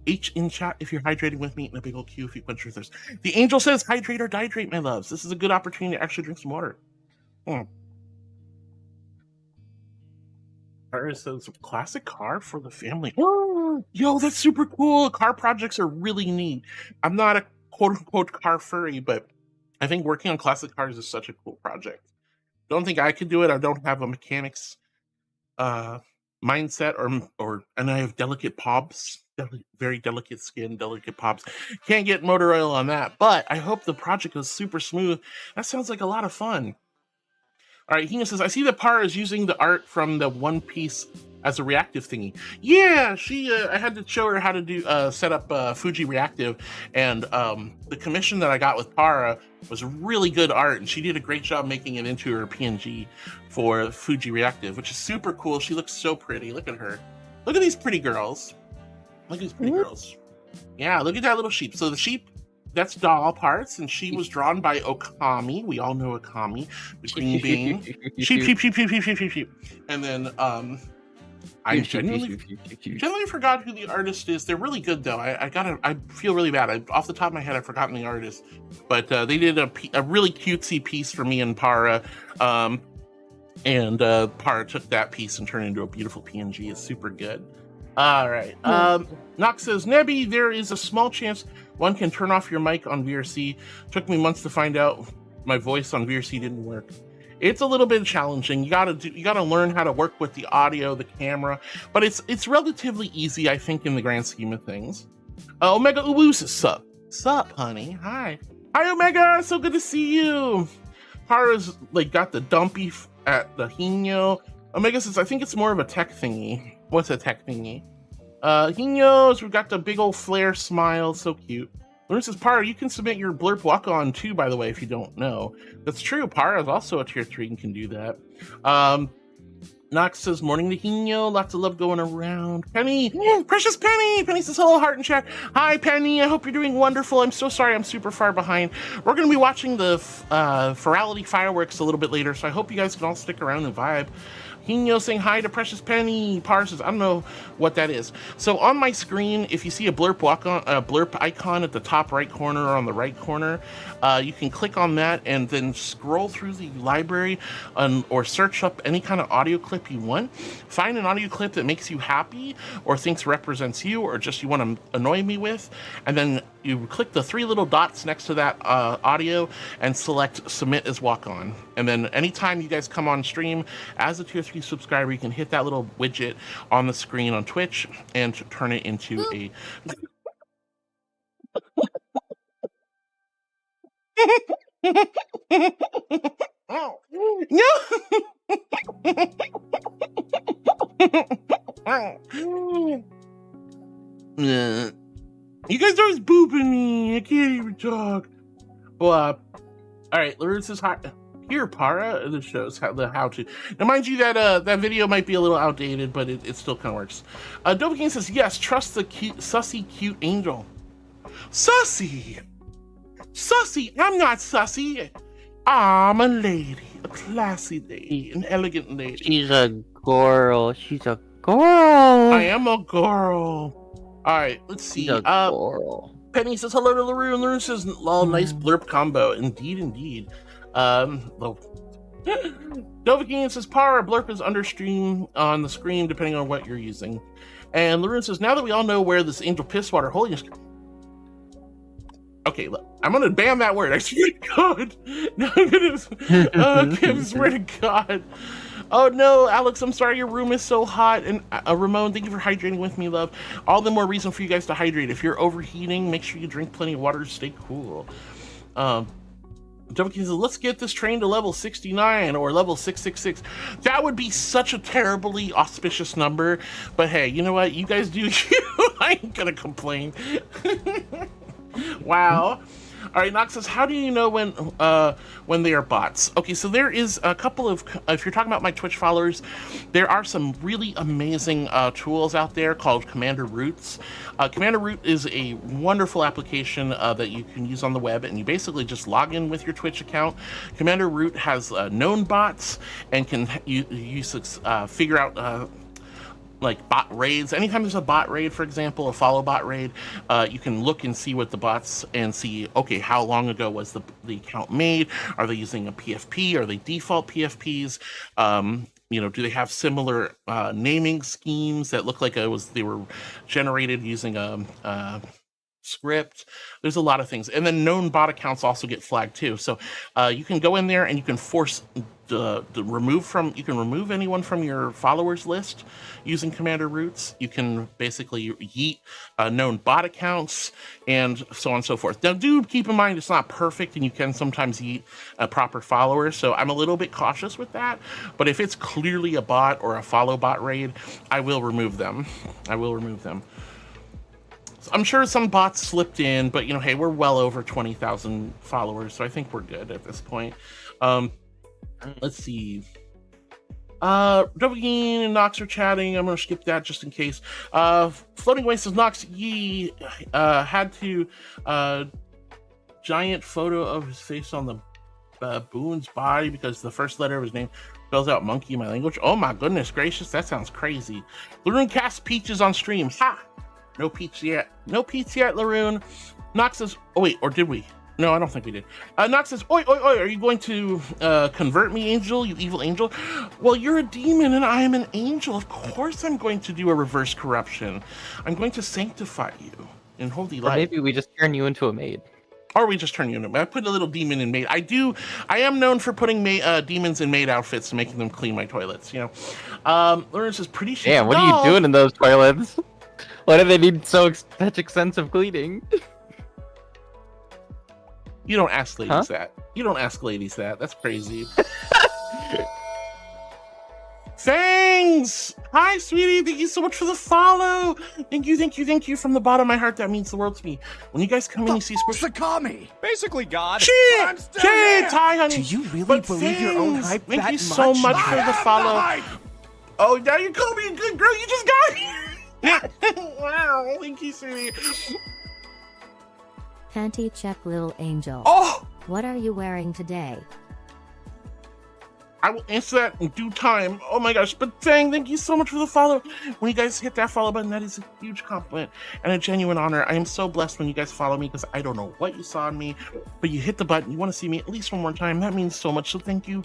H in chat if you're hydrating with me, and a big old Q if you quench your thirst. The angel says, hydrate or dihydrate, my loves. This is a good opportunity to actually drink some water. Says classic car for the family. Yo, that's super cool. Car projects are really neat. I'm not a quote-unquote car furry, but I think working on classic cars is such a cool project. Don't think I could do it. I don't have a mechanics mindset, and I have delicate pobs, very delicate skin, delicate pobs. Can't get motor oil on that, but I hope the project goes super smooth. That sounds like a lot of fun. All right, Hina says, I see that Para is using the art from the One Piece as a reactive thingy. Yeah, I had to show her how to do set up Fuji Reactive, and the commission that I got with Para was really good art, and she did a great job making it into her PNG for Fuji Reactive, which is super cool. She looks so pretty. Look at her. Look at these pretty girls. Look at these pretty girls. Yeah, look at that little sheep. So the sheep, that's doll parts, and she was drawn by Okami. We all know Okami, the green bean. Sheep. And then I genuinely forgot who the artist is. They're really good though. I feel really bad. Off the top of my head, I've forgotten the artist. But they did a really cutesy piece for me and Para. And Para took that piece and turned it into a beautiful PNG. It's super good. All right. Nox says, Nebby, there is a small chance one can turn off your mic on VRC. Took me months to find out my voice on VRC didn't work. It's a little bit challenging. You gotta learn how to work with the audio, the camera, but it's relatively easy, I think, in the grand scheme of things. Omega Uwu says, sup, honey. Hi, Omega. So good to see you. Hara's like got the dumpy at the Hino. Omega says, I think it's more of a tech thingy. What's a tech thingy? Hino's, we've got the big old flare smile, so cute. Luna says, Para, you can submit your blurp walk-on too, by the way, if you don't know. That's true, Para is also a tier 3 and can do that. Nox says, morning to Hino, lots of love going around. Penny, precious Penny! Penny says, hello, heart and chat. Hi, Penny, I hope you're doing wonderful. I'm so sorry I'm super far behind. We're going to be watching the Ferality fireworks a little bit later, so I hope you guys can all stick around and vibe. Hino saying hi to Precious Penny. Par says, I don't know what that is. So on my screen, if you see a blurp icon at the top right corner or on the right corner, you can click on that and then scroll through the library or search up any kind of audio clip you want. Find an audio clip that makes you happy or thinks represents you or just you want to annoy me with, and then you click the 3 little dots next to that audio and select submit as walk on. And then anytime you guys come on stream as a tier 3 subscriber, you can hit that little widget on the screen on Twitch and turn it into a No. You guys are always booping me. I can't even talk. Well, all right. Laroon says hi. Here, Para. This shows how to. Now, mind you, that video might be a little outdated, but it still kind of works. ᙩ says yes. Trust the sussy cute angel. Sussy. I'm not sussy. I'm a lady, a classy lady, an elegant lady.
She's a girl. I
am a girl. All right, let's see. Penny says hello to Laroon. Laroon says, "Lol, nice blurp combo." Indeed. Well, ᙩ says, "Para blurp is under stream on the screen depending on what you're using." And Laroon says, "Now that we all know where this angel pisswater holiness." Okay, look, I'm gonna ban that word. I swear to God. No, I'm gonna. I swear to God. Oh no, Alex, I'm sorry your room is so hot. And Ramon, thank you for hydrating with me, love. All the more reason for you guys to hydrate. If you're overheating, make sure you drink plenty of water to stay cool. ᙩ says, let's get this train to level 69 or level 666. That would be such a terribly auspicious number. But hey, you know what? You guys do you. I ain't gonna complain. Wow. All right, Nox says, how do you know when they are bots? Okay, so there is a couple of, if you're talking about my Twitch followers, there are some really amazing tools out there called Commander Roots. Commander Root is a wonderful application that you can use on the web, and you basically just log in with your Twitch account. Commander Root has known bots and can figure out like bot raids. Anytime there's a bot raid, for example, a follow bot raid, you can look and see what the bots and see, okay, how long ago was the account made? Are they using a PFP? Are they default PFPs? You know, do they have similar naming schemes that look like they were generated using a script? There's a lot of things. And then known bot accounts also get flagged too. So you can go in there and you can force remove anyone from your followers list using Commander Roots. You can basically yeet known bot accounts and so on and so forth. Now, do keep in mind it's not perfect and you can sometimes yeet a proper follower, so I'm a little bit cautious with that. But if it's clearly a bot or a follow bot raid, I will remove them. I'm sure some bots slipped in, but you know, hey, we're well over 20,000 followers, so I think we're good at this point. Let's see. ᙩand Nox are chatting. I'm gonna skip that just in case. Floating Away says, Nox, ye had to giant photo of his face on the baboon's body because the first letter of his name spells out monkey in my language. Oh my goodness gracious, that sounds crazy. Laroon casts peaches on stream. Ha! No peach yet. Laroon. Nox says, oh wait, or did we? No, I don't think we did. Nox says, oi, are you going to convert me, angel, you evil angel? Well, you're a demon and I am an angel. Of course I'm going to do a reverse corruption. I'm going to sanctify you in holy light.
Or maybe we just turn you into a maid.
Or we just turn you into a maid. I put a little demon in maid. I am known for putting demons in maid outfits and making them clean my toilets, you know. Lawrence is pretty sure.
Damn, what are you doing in those toilets? Why do they need such extensive cleaning?
You don't ask ladies that. You don't ask ladies that. That's crazy. Thanks! Hi, sweetie. Thank you so much for the follow. Thank you from the bottom of my heart. That means the world to me. When you guys come in, you see
Sakami! Basically God.
Shit! Hi, honey.
Do you really believe your own hype
Thank
that
you so much for the follow. Oh, now you call me a good girl. You just got here. Wow, thank you, sweetie.
Panty check, little angel.
Oh!
What are you wearing today?
I will answer that in due time. Oh my gosh, but thank you so much for the follow. When you guys hit that follow button, that is a huge compliment and a genuine honor. I am so blessed when you guys follow me because I don't know what you saw in me, but you hit the button, you want to see me at least one more time. That means so much, so thank you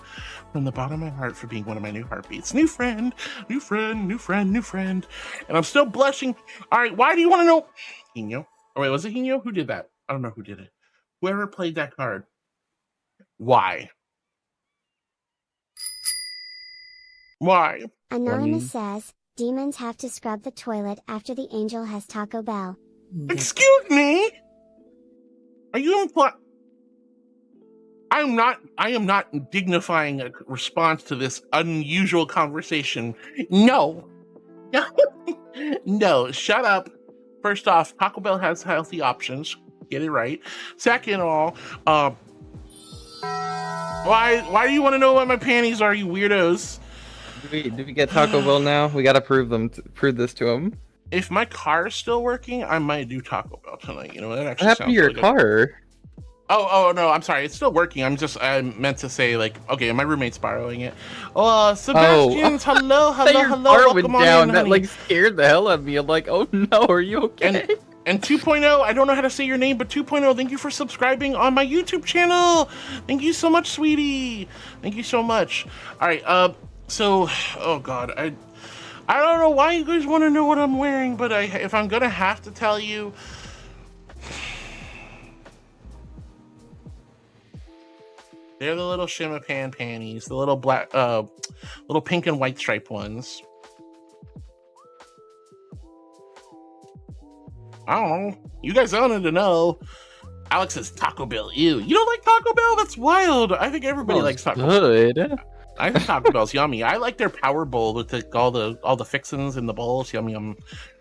from the bottom of my heart for being one of my new heartbeats. New friend. And I'm still blushing. All right, why do you want to know? Hino? Oh wait, was it Hino? Who did that? I don't know who did it. Whoever played that card. Why? Why?
Anonymous says, demons have to scrub the toilet after the angel has Taco Bell.
Excuse me? Are you implying? I am not dignifying a response to this unusual conversation. No. No, shut up. First off, Taco Bell has healthy options. Get it right. Second of all, why do you want to know what my panties are, you weirdos?
Do we get Taco Bell now? We gotta prove this to them.
If my car is still working, I might do Taco Bell tonight. You know, that actually
What happened to your car?
Oh no, I'm sorry. It's still working. I meant to say, like, okay, my roommate's borrowing it. Sebastian's, hello.
Car
Welcome
went down.
on in,
That
honey.
like scared the hell out of me. I'm like, oh no, are you okay?
And 2.0, I don't know how to say your name, but 2.0, thank you for subscribing on my YouTube channel. Thank you so much, sweetie. Thank you so much. All right, so, oh God, I don't know why you guys want to know what I'm wearing, but if I'm gonna have to tell you, they're the little Shimma Pan panties, the little black, little pink and white striped ones. I don't know. You guys wanted to know. Alex says Taco Bell. Ew. You don't like Taco Bell? That's wild. I think everybody likes Taco Bell. I think Taco Bell's yummy. I like their Power Bowl with all the fixins in the bowls. Yum yum.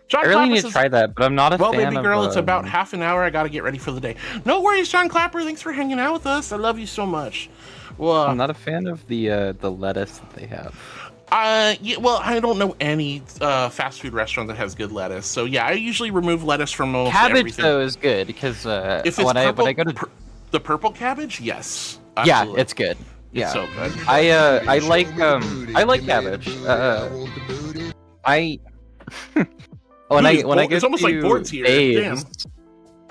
John
I really
Clapper
need to try that, but I'm not a fan of...
Well, baby girl, it's about half an hour. I got to get ready for the day. No worries, John Clapper. Thanks for hanging out with us. I love you so much. Well,
I'm not a fan of the lettuce that they have.
Yeah, well, I don't know any fast food restaurant that has good lettuce. So yeah, I usually remove lettuce from most
cabbage
everything.
Though is good because
if it's
when
purple,
I go to
the purple cabbage, yes, absolutely.
Yeah, it's good. Yeah,
it's so good.
I like cabbage. When I go
it's almost
to
like boards here.
Dave's,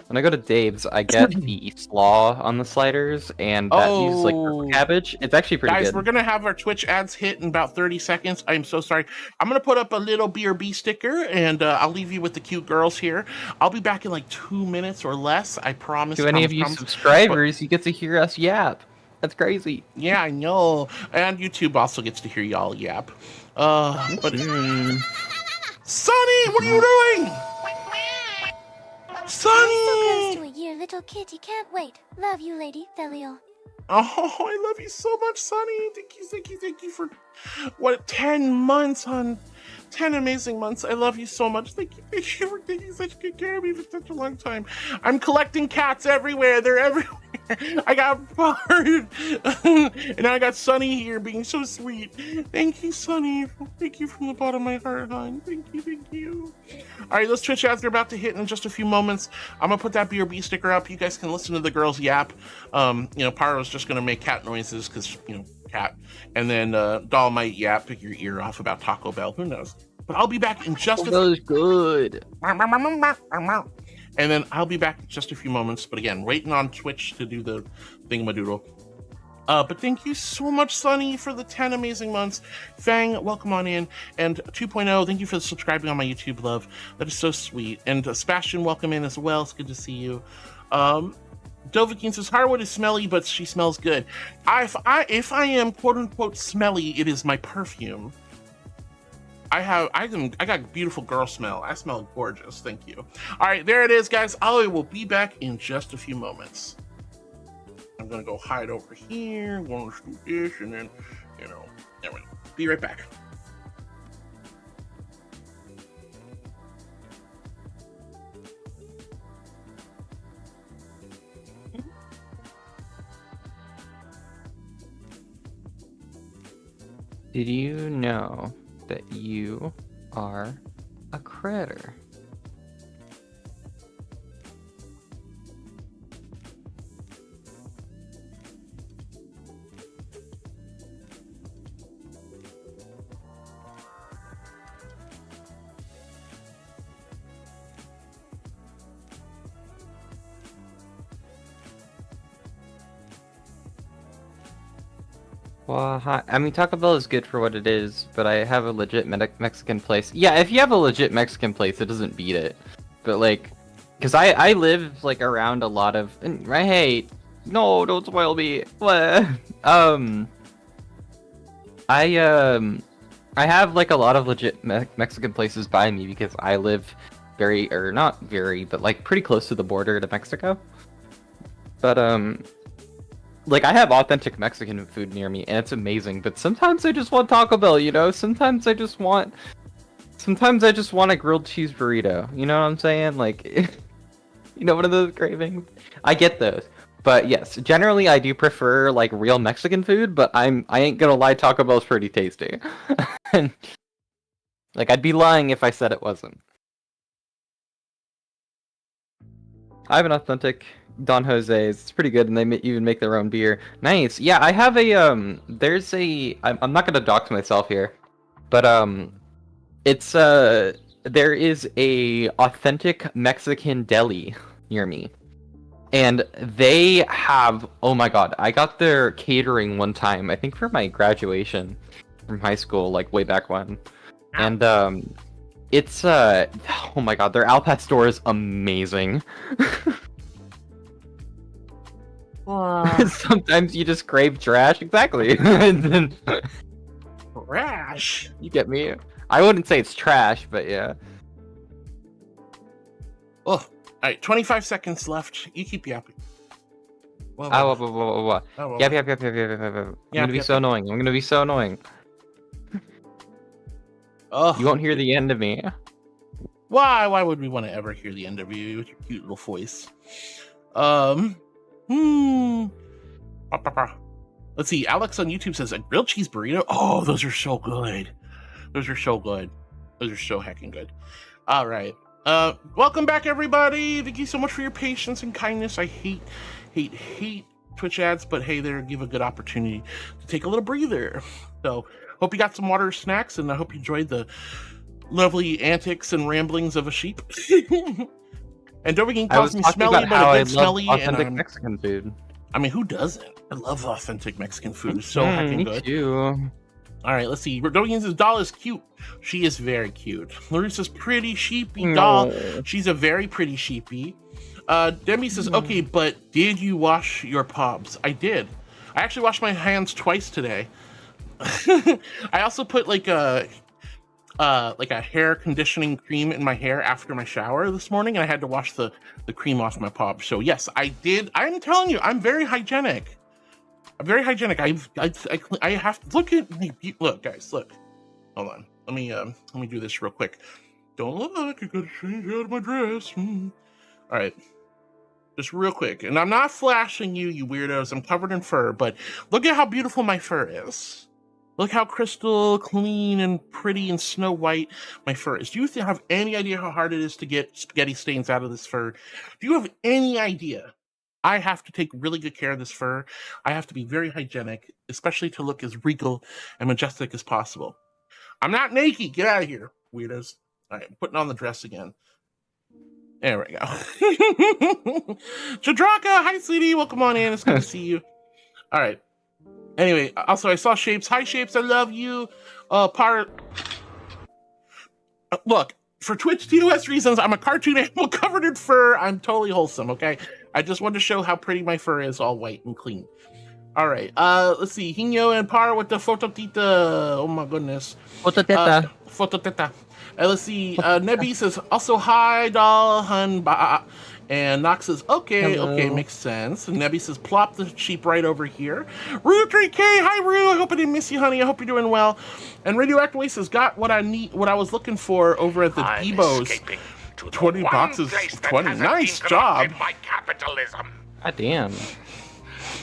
when I go to Dave's, I get the slaw on the sliders, and that uses like purple cabbage. It's actually pretty good.
Guys, we're gonna have our Twitch ads hit in about 30 seconds. I'm so sorry. I'm gonna put up a little BRB sticker, and I'll leave you with the cute girls here. I'll be back in like 2 minutes or less. I promise.
To any of you subscribers, you get to hear us yap. That's crazy.
Yeah, I know. And YouTube also gets to hear y'all yap. But Sonny, what are you doing? Sonny!
So close to a year, little kitty. Can't wait. Love you, Lady Felial.
Oh, I love you so much, Sonny. Thank you for, 10 months, hon. 10 amazing months. I love you so much. Thank you for taking such good care of me for such a long time. I'm collecting cats everywhere. They're everywhere. I got Bard. And now I got Sonny here being so sweet. Thank you, Sonny. Thank you from the bottom of my heart, hon. Thank you. All right, those Twitch ads are about to hit in just a few moments. I'm going to put that BRB sticker up. You guys can listen to the girls yap. Paro's just going to make cat noises because, cat. And then Doll might yap, pick your ear off about Taco Bell. Who knows? But I'll be back in just a...
That was good.
And then I'll be back in just a few moments. But again, waiting on Twitch to do the thingamadoodle. But thank you so much, Sonny, for the 10 amazing months. Fang, welcome on in. And 2.0, thank you for subscribing on my YouTube, love. That is so sweet. And Sebastian, welcome in as well. It's good to see you. Dovahkiin says, Harwood is smelly, but she smells good. If I am quote-unquote smelly, it is my perfume. I got beautiful girl smell. I smell gorgeous. Thank you. All right, there it is, guys. I will be back in just a few moments. I'm going to go hide over here. We'll do this, and then, there we go. Be right back.
Did you know that you are a critter? Well, I mean, Taco Bell is good for what it is, but I have a legit Mexican place. Yeah, if you have a legit Mexican place, it doesn't beat it. But, like, because I live, like, around a lot of... Hey, no, don't spoil me. I have, like, a lot of legit Mexican places by me because I live not very, but, like, pretty close to the border to Mexico. But like I have authentic Mexican food near me, and it's amazing. But sometimes I just want Taco Bell, you know. Sometimes I just want a grilled cheese burrito. You know what I'm saying? Like, you know, one of those cravings. I get those. But yes, generally I do prefer like real Mexican food. But I ain't gonna lie, Taco Bell's pretty tasty. And, like I'd be lying if I said it wasn't. I have an authentic Don Jose's. It's pretty good, and they even make their own beer. Nice. Yeah, I have a there's a. I'm not gonna dox myself here, but it's there is a authentic Mexican deli near me, and they have. Oh my god, I got their catering one time. I think for my graduation from high school, like way back when, and it's oh my god, their Al Pastor is amazing. Sometimes you just crave trash, exactly. And then
Trash.
you get me. I wouldn't say it's trash, but yeah.
Oh, all right. 25 seconds left. You keep yapping.
Yep. I'm gonna be so annoying. I'm gonna be so annoying.
Oh,
You won't hear the end of me.
why? Why would we want to ever hear the end of you with your cute little voice? Let's see. Alex on YouTube says a grilled cheese burrito. Oh, those are so good. Those are so good. Those are so heckin' good. All right. Welcome back, everybody. Thank you so much for your patience and kindness. I hate Twitch ads, but hey, they give a good opportunity to take a little breather. So, hope you got some water, snacks, and I hope you enjoyed the lovely antics and ramblings of a sheep. And don't begin calls me smelly, but I get smelly.
Authentic Mexican food.
I mean, who doesn't? I love authentic Mexican food. It's so heckin' good.
Me too.
All right, let's see. Dogan says doll is cute. She is very cute. Larissa's pretty sheepy doll. She's a very pretty sheepy. Demi says, okay, but did you wash your pobs? I did. I actually washed my hands twice today. I also put like a hair conditioning cream in my hair after my shower this morning, and I had to wash the cream off my pobs. So yes, I did. I'm telling you, I'm very hygienic. I'm very hygienic. I have to look at me. Look, guys, look. Hold on. Let me do this real quick. Don't look. I gotta change out my dress. All right. Just real quick. And I'm not flashing you, you weirdos. I'm covered in fur, but look at how beautiful my fur is. Look how crystal clean and pretty and snow white my fur is. Do you have any idea how hard it is to get spaghetti stains out of this fur? Do you have any idea? I have to take really good care of this fur. I have to be very hygienic, especially to look as regal and majestic as possible. I'm not naked. Get out of here, weirdos. All right, I'm putting on the dress again. There we go. Chadraka, hi, sweetie. Welcome on in. It's good to see you. All right. Anyway, also, I saw Shapes. Hi, Shapes. I love you. Look, for Twitch TOS reasons, I'm a cartoon animal covered in fur. I'm totally wholesome, okay? I just wanted to show how pretty my fur is, all white and clean. All right. Let's see. Hino and Par with the fototita. Oh, my goodness.
Fototita.
Fototita. Let's see. Nebi says, also, hi, doll, hun, ba. And Nox says, okay,
Hello.
Okay, makes sense. And Nebi says, plop the sheep right over here. Rue3K, hi, Rue. I hope I didn't miss you, honey. I hope you're doing well. And Radioactive Waste says, got what I need, what I was looking for over at the Debo's. 20 boxes, 20. Nice job.
My capitalism.
God damn.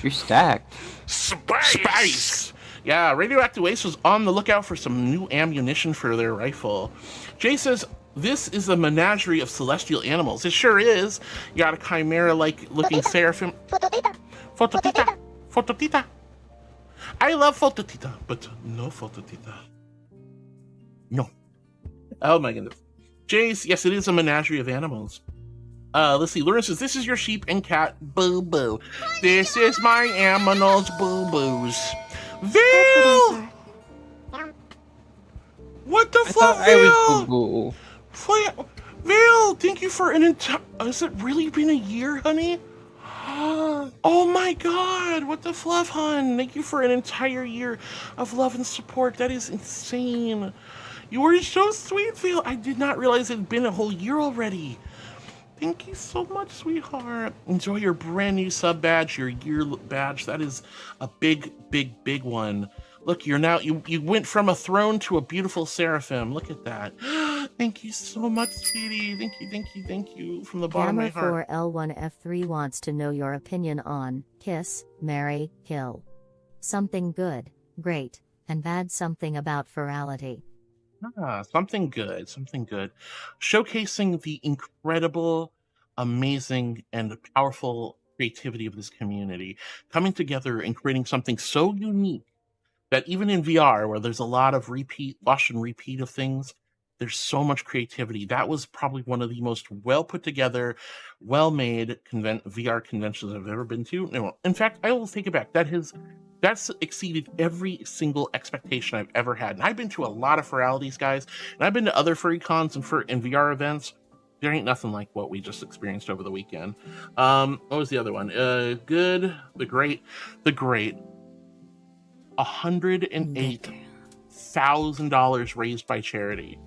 You're stacked.
Space. Yeah, Radioactive Waste was on the lookout for some new ammunition for their rifle. Jay says, this is a menagerie of celestial animals. It sure is. You got a chimera-like looking seraphim. Fototita. Fototita. I love Fototita, but no Fototita. No. Oh my goodness. Jace, yes, it is a menagerie of animals. Let's see. Lauren says, this is your sheep and cat. Boo boo. This is my aminals. Boo boos. Vil! What the fuck, Vil? Vil, thank you for an entire... Has it really been a year, honey? Oh my god, what the fluff, hun? Thank you for an entire year of love and support. That is insane. You were so sweet, Vil. I did not realize it had been a whole year already. Thank you so much, sweetheart. Enjoy your brand new sub badge, your year badge. That is a big, big, big one. Look, you're now, you went from a throne to a beautiful seraphim. Look at that. Thank you so much, sweetie. Thank you, thank you, thank you from the bottom of my heart.
Gamma4L1F3 wants to know your opinion on kiss, marry, kill. Something good, great, and bad, something about virality.
Something good, something good. Showcasing the incredible, amazing, and powerful creativity of this community. Coming together and creating something so unique that even in VR, where there's a lot of wash and repeat of things, there's so much creativity. That was probably one of the most well put together, well made VR conventions I've ever been to. No, in fact, I will take it back. That's exceeded every single expectation I've ever had. And I've been to a lot of furalities, guys, and I've been to other furry cons and VR events. There ain't nothing like what we just experienced over the weekend. What was the other one? Good, the great. $108,000 raised by charity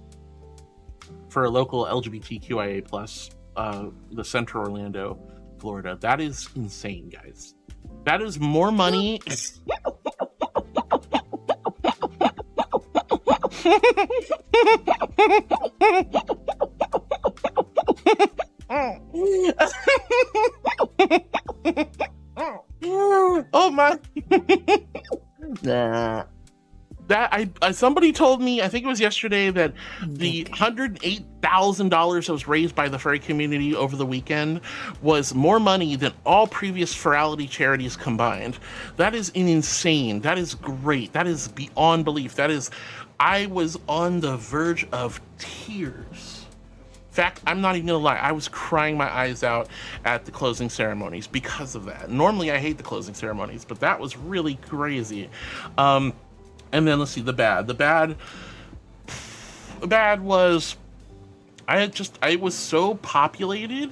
for a local LGBTQIA plus, the Central Orlando, Florida. That is insane, guys. That is more money. Oh my. That somebody told me, I think it was yesterday, that the $108,000 that was raised by the furry community over the weekend was more money than all previous furality charities combined. That is insane. That is great. That is beyond belief. I was on the verge of tears. In fact, I'm not even gonna lie, I was crying my eyes out at the closing ceremonies because of that. Normally I hate the closing ceremonies, but that was really crazy. And then let's see, the bad was, I was so populated,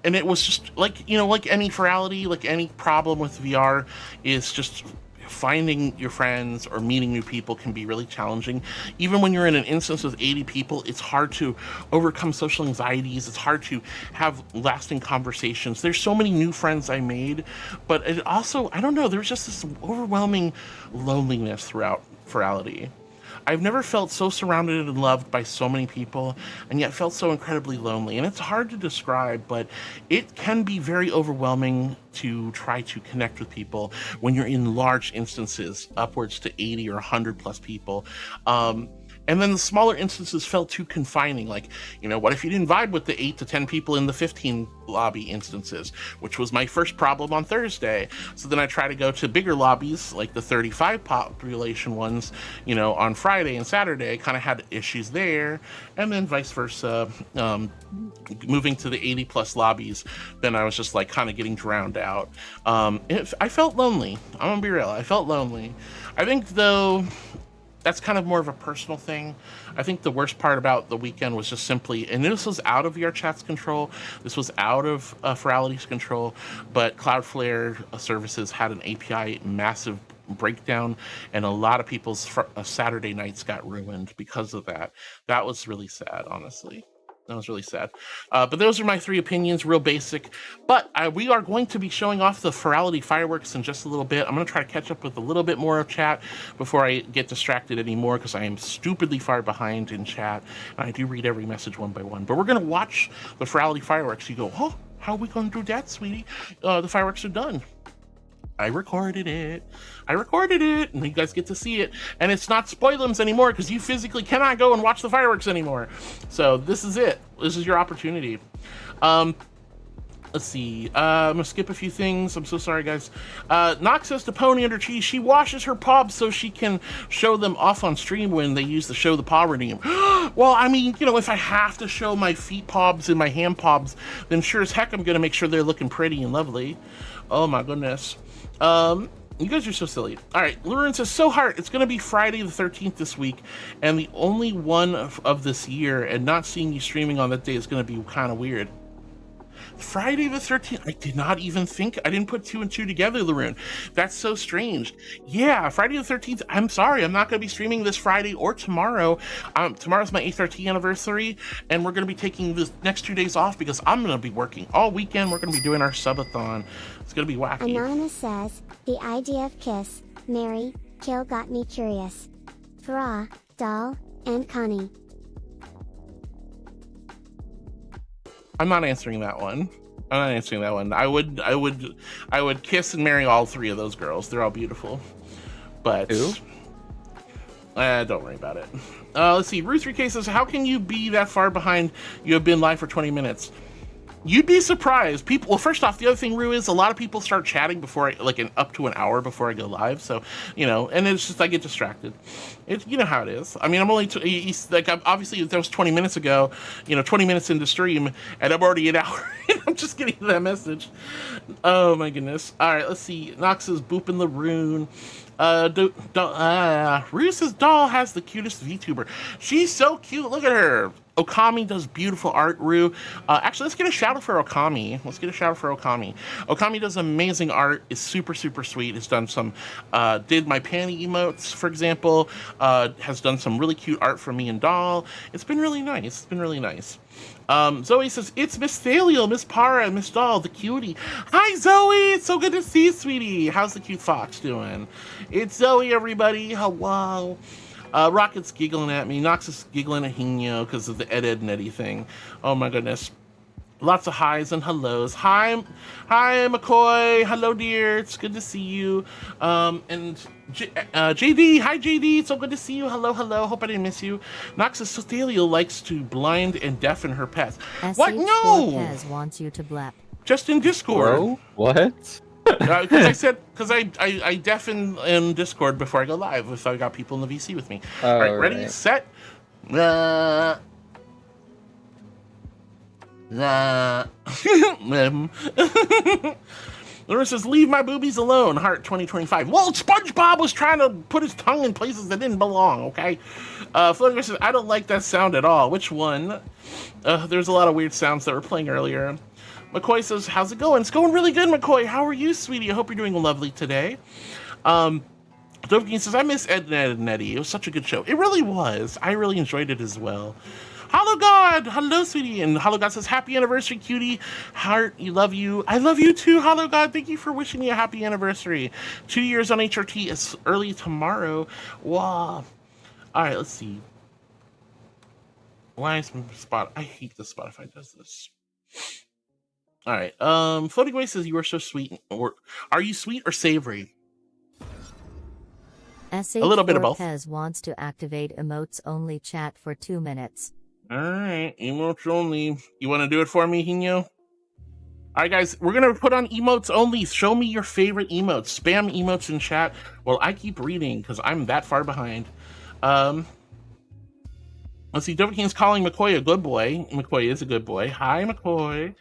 and it was just like, like any virality, like any problem with VR, is just finding your friends or meeting new people can be really challenging. Even when you're in an instance with 80 people, it's hard to overcome social anxieties. It's hard to have lasting conversations. There's so many new friends I made, but it also, I don't know, there was just this overwhelming loneliness throughout virality. I've never felt so surrounded and loved by so many people, and yet felt so incredibly lonely. And it's hard to describe, but it can be very overwhelming to try to connect with people when you're in large instances, upwards to 80 or 100 plus people. And then the smaller instances felt too confining. Like, what if you didn't vibe with the 8 to 10 people in the 15 lobby instances, which was my first problem on Thursday. So then I try to go to bigger lobbies, like the 35 population ones, on Friday and Saturday. Kind of had issues there. And then vice versa, moving to the 80 plus lobbies, then I was just like kind of getting drowned out. I felt lonely. I'm gonna be real. I felt lonely. I think though, that's kind of more of a personal thing. I think the worst part about the weekend was just simply, and this was out of Vrchat's control, this was out of Furality's control, but Cloudflare services had an API massive breakdown, and a lot of people's Saturday nights got ruined because of that. That was really sad, honestly. That was really sad. But those are my 3 opinions, real basic. But we are going to be showing off the Furality fireworks in just a little bit. I'm going to try to catch up with a little bit more of chat before I get distracted anymore, because I am stupidly far behind in chat. And I do read every message one by one. But we're going to watch the Furality fireworks. You go, oh, how are we going to do that, sweetie? The fireworks are done. I recorded it, and you guys get to see it. And it's not spoilums anymore, because you physically cannot go and watch the fireworks anymore. So this is it. This is your opportunity. Let's see. I'm gonna skip a few things. I'm so sorry, guys. Nox says to Pony Under Cheese, she washes her paws so she can show them off on stream when they use the Show the Paw redeem. Well, I mean, if I have to show my feet pobs and my hand pobs, then sure as heck I'm gonna make sure they're looking pretty and lovely. Oh my goodness. You guys are so silly. All right, Lurin says, so hard. It's going to be Friday the 13th this week, and the only one of this year, and not seeing you streaming on that day is going to be kind of weird. Friday the 13th. I did not even think. I didn't put 2 and 2 together, Laroon. That's so strange. Yeah, Friday the 13th. I'm sorry. I'm not going to be streaming this Friday or tomorrow. Tomorrow's my 8th anniversary, and we're going to be taking the next 2 days off because I'm going to be working all weekend. We're going to be doing our subathon. It's going to be wacky.
Anonymous says, the idea of kiss, marry, kill got me curious. Fra, doll, and Connie.
I'm not answering that one. I'm not answering that one. I would kiss and marry all 3 of those girls. They're all beautiful. But
who?
Don't worry about it. Let's see. Ruth 3K says, how can you be that far behind? You have been live for 20 minutes. You'd be surprised. People. Well, first off, the other thing, Rue, is a lot of people start chatting before, up to an hour before I go live. So, and it's just I get distracted. You know how it is. I mean, I'm only obviously that was 20 minutes ago. 20 minutes into stream, and I'm already an hour. I'm just getting to that message. Oh my goodness. All right, let's see. Nox is booping the rune. Roos's doll has the cutest VTuber. She's so cute. Look at her. Okami does beautiful art, Rue. Actually, let's get a shout out for Okami. Okami does amazing art. Is super, super sweet. Has done some, did my panty emotes, for example. Has done some really cute art for me and doll. It's been really nice. Zoe says, it's Miss Thaliel, Miss Para, Miss Doll, the cutie. Hi, Zoe. It's so good to see you, sweetie. How's the cute fox doing? It's Zoe, everybody. Hello. Rocket's giggling at me. Nox is giggling at Hino because of the Ed Netty thing. Oh my goodness. Lots of highs and hellos. Hi, McCoy. Hello, dear. It's good to see you. And JD. Hi, JD. It's so good to see you. Hello. Hope I didn't miss you. Nox's Sothelia likes to blind and deafen her pets. What? No.
Pez wants you to blap.
Just in Discord.
Bro, what?
Because I deafen in Discord before I go live, so I got people in the VC with me. All right, ready, set. Laura says, leave my boobies alone, Heart 2025. Well, SpongeBob was trying to put his tongue in places that didn't belong, okay? Floating says, I don't like that sound at all. Which one? There's a lot of weird sounds that were playing earlier. McCoy says, how's it going? It's going really good, McCoy. How are you, sweetie? I hope you're doing lovely today. Dovkin says, I miss Ed and Nettie. It was such a good show. It really was. I really enjoyed it as well. Hello, God. Hello, sweetie. And Hello, God says, happy anniversary, cutie. Heart, you love you. I love you too, Hello, God. Thank you for wishing me a happy anniversary. 2 years on HRT is early tomorrow. Wow. All right, let's see. Why is Spot? I hate that Spotify does this. All right. Floating Away says, you are so sweet. Or are you sweet or savory?
A
little bit of both.
Pez wants to activate emotes only chat for 2 minutes.
All right, emotes only. You want to do it for me, Hino? All right, guys, we're gonna put on emotes only. Show me your favorite emotes. Spam emotes in chat while I keep reading because I'm that far behind. Let's see. Dovahkian's calling McCoy a good boy. McCoy is a good boy. Hi, McCoy.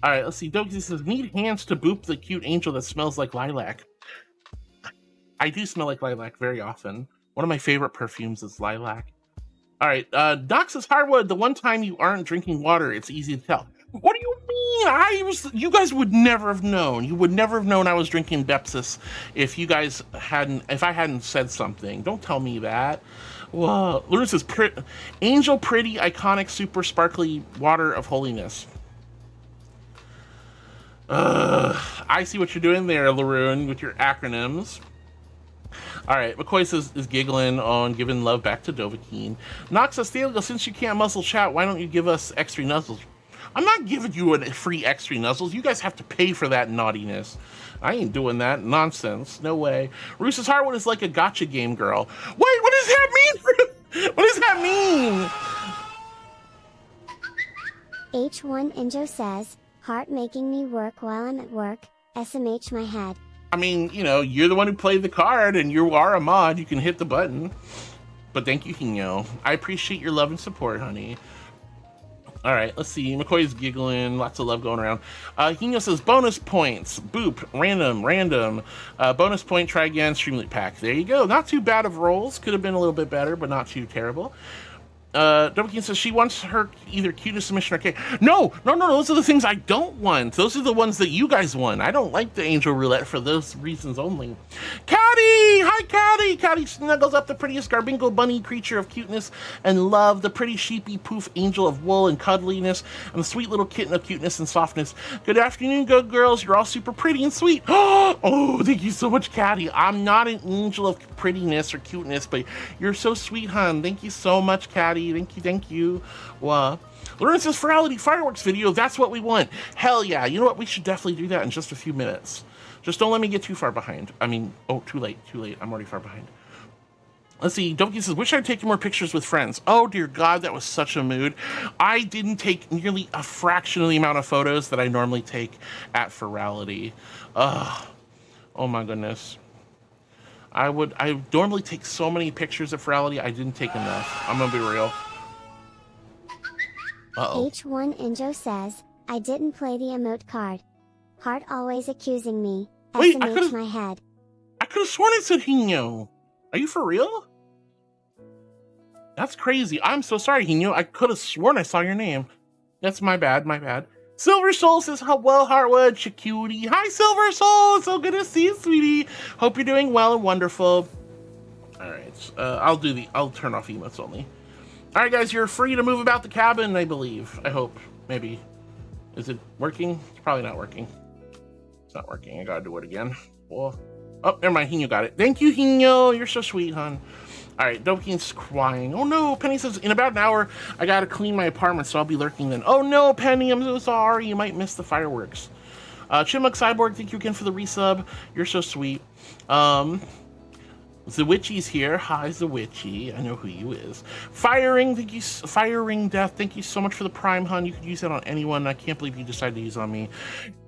All right, let's see. Dovahkian says, need hands to boop the cute angel that smells like lilac. I do smell like lilac very often. One of my favorite perfumes is lilac. All right, Doc says, Hardwood, the one time you aren't drinking water, it's easy to tell. What do you mean? You guys would never have known. You would never have known I was drinking Bepsis if I hadn't said something. Don't tell me that. Whoa. Luna says, angel pretty, iconic, super sparkly water of holiness. I see what you're doing there, Laroon, with your acronyms. All right, McCoy is giggling on giving love back to Dovahkian. Nox says, Thalio, since you can't muzzle chat, why don't you give us extra nuzzles? I'm not giving you a free extra nuzzles. You guys have to pay for that naughtiness. I ain't doing that nonsense. No way. Roos's Hardwood is like a gotcha game girl. Wait, what does that mean? What does that mean?
H1 Injo says, heart making me work while I'm at work. SMH my head.
I mean, you're the one who played the card and you are a mod. You can hit the button. But thank you, Hino. I appreciate your love and support, honey. All right, let's see. McCoy's giggling. Lots of love going around. Hino says, bonus points. Boop. Random. Bonus point, try again. Streamlit pack. There you go. Not too bad of rolls. Could have been a little bit better, but not too terrible. Doublekin says she wants her either cuteness submission or cake. No, those are the things I don't want. Those are the ones that you guys want. I don't like the angel roulette for those reasons only. Caddy! Hi, Caddy! Caddy snuggles up the prettiest Garbingo bunny creature of cuteness and love, the pretty sheepy poof angel of wool and cuddliness, and the sweet little kitten of cuteness and softness. Good afternoon, good girls. You're all super pretty and sweet. Oh, thank you so much, Caddy. I'm not an angel of prettiness or cuteness, but you're so sweet, hon. Thank you so much, Caddy. Thank you. Well, Lauren says, Virality fireworks video, that's what we want. Hell yeah. You know what? We should definitely do that in just a few minutes. Just don't let me get too far behind. I mean, oh, too late. I'm already far behind. Let's see. Donkey says, wish I'd taken more pictures with friends. Oh, dear God, that was such a mood. I didn't take nearly a fraction of the amount of photos that I normally take at Virality. Oh, my goodness. I normally take so many pictures of Virality, I didn't take enough. I'm gonna be real. Uh-oh.
H1 Injo says, I didn't play the emote card. Heart always accusing me.
Wait,
SMH my head.
I could have sworn it said Hino. Are you for real? That's crazy. I'm so sorry, Hino. I could have sworn I saw your name. That's my bad. Silver Soul says, hello, Heartwood, Shacutie. Hi, Silver Soul. So good to see you, sweetie. Hope you're doing well and wonderful. All right. I'll turn off emotes only. All right, guys, you're free to move about the cabin, I believe. I hope. Maybe. Is it working? It's probably not working. It's not working. I gotta do it again. Well, oh, never mind. Hino got it. Thank you, Hino. You're so sweet, hon. All right, Dopekin's crying. Oh no, Penny says, in about an hour, I gotta clean my apartment, so I'll be lurking then. Oh no, Penny, I'm so sorry. You might miss the fireworks. Chipmunk Cyborg, thank you again for the resub. You're so sweet. Zawitchy's here. Hi, Zawitchy. I know who you is. Firing Death, thank you so much for the Prime, hun. You could use that on anyone. I can't believe you decided to use it on me.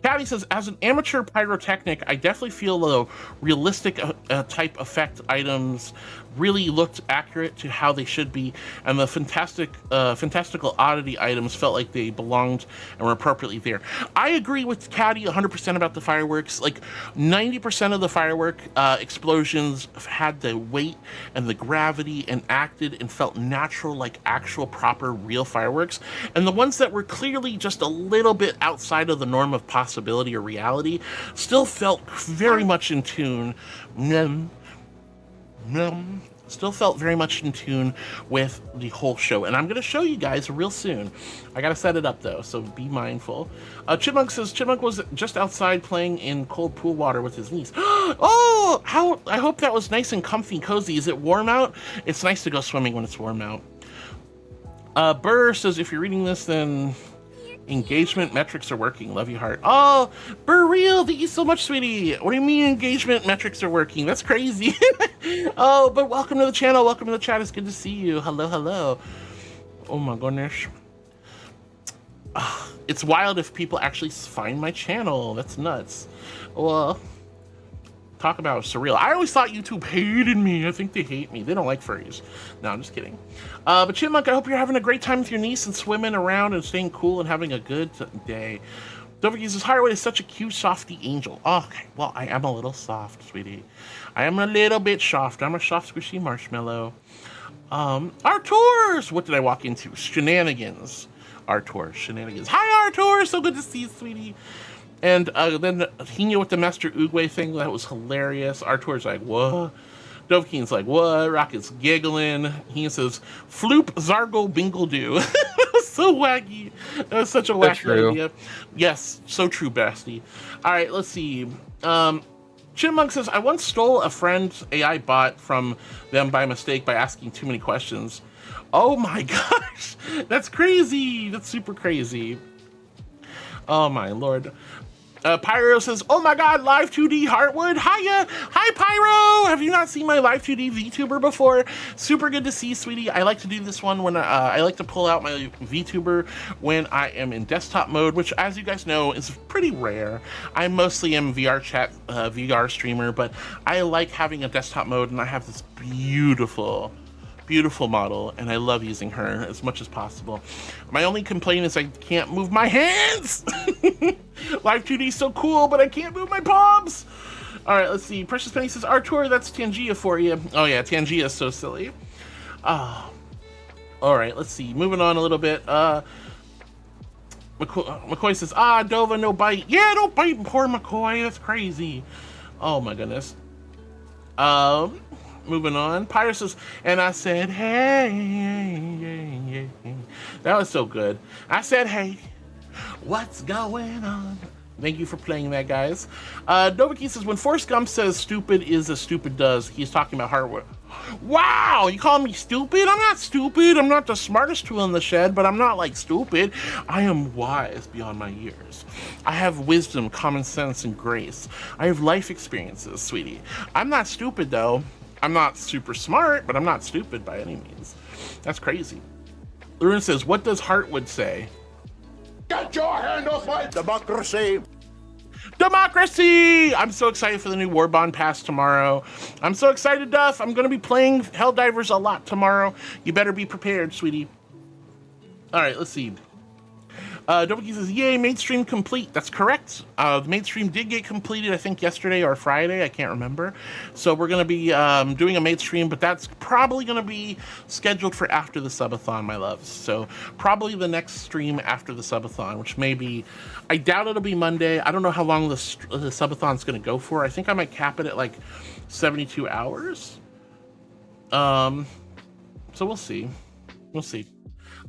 Caddy says, as an amateur pyrotechnic, I definitely feel the realistic type effect items really looked accurate to how they should be, and the fantastical oddity items felt like they belonged and were appropriately there. I agree with Caddy 100% about the fireworks. Like 90% of the firework explosions had the weight and the gravity and acted and felt natural, like actual proper real fireworks. And the ones that were clearly just a little bit outside of the norm of possibility or reality still felt very much in tune. Still felt very much in tune with the whole show, and I'm going to show you guys real soon. I got to set it up though, so be mindful. Chipmunk says Chipmunk was just outside playing in cold pool water with his niece. Oh, I hope that was nice and comfy, cozy. Is it warm out? It's nice to go swimming when it's warm out. Burr says, if you're reading this, then engagement metrics are working. Love you, heart. Oh, Burr Real, thank you so much, sweetie. What do you mean engagement metrics are working? That's crazy. Oh, but welcome to the channel. Welcome to the chat. It's good to see you. Hello. Oh my goodness. It's wild if people actually find my channel. That's nuts. Well, talk about surreal. I always thought YouTube hated me. I think they hate me. They don't like furries. No, I'm just kidding. But Chipmunk, I hope you're having a great time with your niece and swimming around and staying cool and having a good day. Don't forget, this Highway is such a cute, softy angel. Oh, okay, well, I am a little soft, sweetie. I am a little bit soft. I'm a soft, squishy marshmallow. Arturs! What did I walk into? Shenanigans. Arturs, shenanigans. Hi, Arturs! So good to see you, sweetie. And then Hino with the Master Oogway thing, that was hilarious. Artur's like, what? Dovekin's like, what? Rocket's giggling. He says, Floop Zargo Bingledoo. So wacky. That was such a wacky idea. Yes, so true, bestie. All right, let's see. Chipmunk says, I once stole a friend's AI bot from them by mistake by asking too many questions. Oh my gosh. That's crazy. That's super crazy. Oh my lord. Pyro says, oh my god, Live 2D Heartwood. Hiya! Hi, Pyro! Have you not seen my Live 2D VTuber before? Super good to see you, sweetie. I like to do this one when I like to pull out my VTuber when I am in desktop mode, which, as you guys know, is pretty rare. I mostly am Vrchat VR streamer, but I like having a desktop mode, and I have this beautiful model, and I love using her as much as possible. My only complaint is I can't move my hands. Live 2D is so cool, but I can't move my palms. All right, let's see. Precious Penny says, Artur, that's Tangia for you. Oh yeah, Tangia is so silly. Oh. All right, let's see. Moving on a little bit. McCoy says, Dova, no bite. Yeah, don't bite poor McCoy. That's crazy. Oh my goodness. Moving on. Pyre says, and I said, hey. That was so good. I said, hey, what's going on? Thank you for playing that, guys. Dovaki says, when Forrest Gump says stupid is as stupid does, he's talking about hardware. Wow, you call me stupid? I'm not stupid. I'm not the smartest tool in the shed, but I'm not like stupid. I am wise beyond my years. I have wisdom, common sense, and grace. I have life experiences, sweetie. I'm not stupid, though. I'm not super smart, but I'm not stupid by any means. That's crazy. Lurun says, what does Heartwood say?
Get your hand off my democracy!
Democracy! I'm so excited for the new War Bond Pass tomorrow. I'm so excited, Duff. I'm going to be playing Helldivers a lot tomorrow. You better be prepared, sweetie. All right, let's see. Dovaki says, yay, mainstream complete. That's correct. The mainstream did get completed, I think, yesterday or Friday. I can't remember. So we're going to be doing a mainstream, but that's probably going to be scheduled for after the subathon, my loves. So probably the next stream after the subathon, which may be, I doubt it'll be Monday. I don't know how long the subathon's going to go for. I think I might cap it at like 72 hours. So we'll see. We'll see.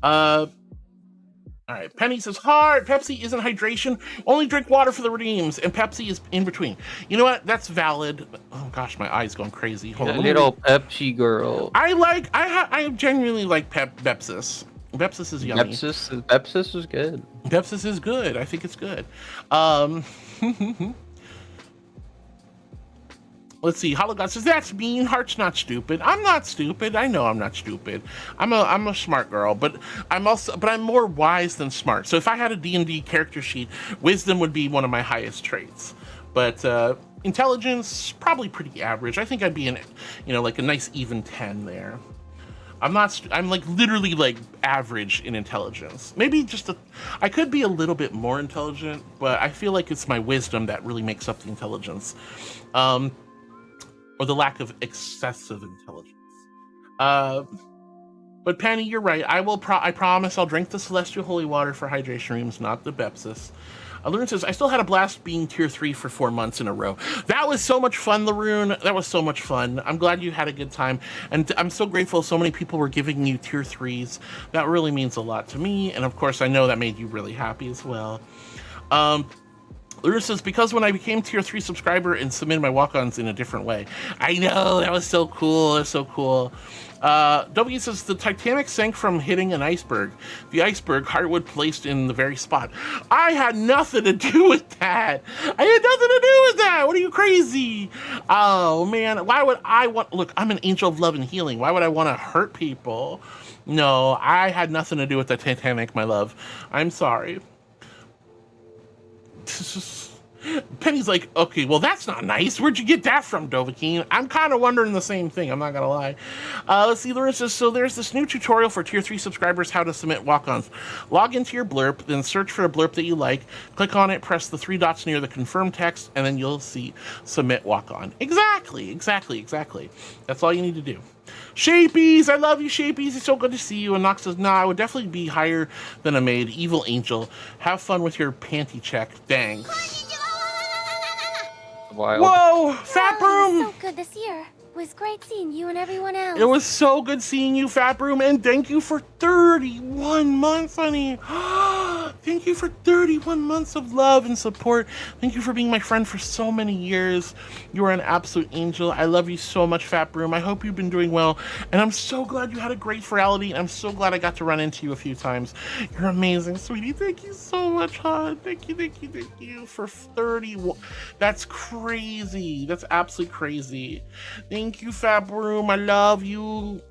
All right, Penny says, hard. Pepsi isn't hydration. Only drink water for the redeems, and Pepsi is in between. You know what? That's valid. Oh gosh, my eye's going crazy. Hold on.
Little Pepsi girl.
I genuinely like Bepsis. Bepsis is yummy.
Bepsis is good.
Bepsis is good. I think it's good. Let's see. Hologod says, that's mean. Heart's not stupid. I'm not stupid. I know I'm not stupid. I'm a smart girl, but I'm more wise than smart. So if I had a D&D character sheet, wisdom would be one of my highest traits. But intelligence, probably pretty average. I think I'd be like a nice even 10 there. I'm like literally like average in intelligence. Maybe I could be a little bit more intelligent, but I feel like it's my wisdom that really makes up the intelligence. Or the lack of excessive intelligence. But Penny, you're right. I promise I'll drink the Celestial Holy Water for hydration reams, not the Bepsis. Laroon says, I still had a blast being tier 3 for 4 months in a row. That was so much fun, Laroon. That was so much fun. I'm glad you had a good time. And I'm so grateful so many people were giving you tier 3s. That really means a lot to me. And of course, I know that made you really happy as well. Lura says, because when I became tier 3 subscriber and submitted my walk-ons in a different way. I know, that was so cool. That's so cool. W says, the Titanic sank from hitting an iceberg. The iceberg, Heartwood placed in the very spot. I had nothing to do with that. What are you, crazy? Oh, man. Why would I look, I'm an angel of love and healing. Why would I want to hurt people? No, I had nothing to do with the Titanic, my love. I'm sorry. Penny's like, okay, well, that's not nice. Where'd you get that from, Dovahkiin? I'm kind of wondering the same thing. I'm not going to lie. Let's see, Larissa says, so there's this new tutorial for tier 3 subscribers, how to submit walk-ons. Log into your blurb, then search for a blurb that you like. Click on it, press the 3 dots near the confirm text, and then you'll see submit walk-on. Exactly. That's all you need to do. Shapies, I love you, Shapies. It's so good to see you. And Nox says, nah, I would definitely be higher than a maid. Evil angel. Have fun with your panty check. Thanks.
Wild.
Whoa, Fat Broom.
So good this year. It was great seeing you and everyone else.
It was so good seeing you, Fat Broom, and thank you for 31 months, honey. Thank you for 31 months of love and support. Thank you for being my friend for so many years. You are an absolute angel. I love you so much, Fat Broom. I hope you've been doing well, and I'm so glad you had a great virality, and I'm so glad I got to run into you a few times. You're amazing, sweetie. Thank you so much, hon. Thank you for 31. That's crazy. That's absolutely crazy. Thank you, Fat Broom. I love you.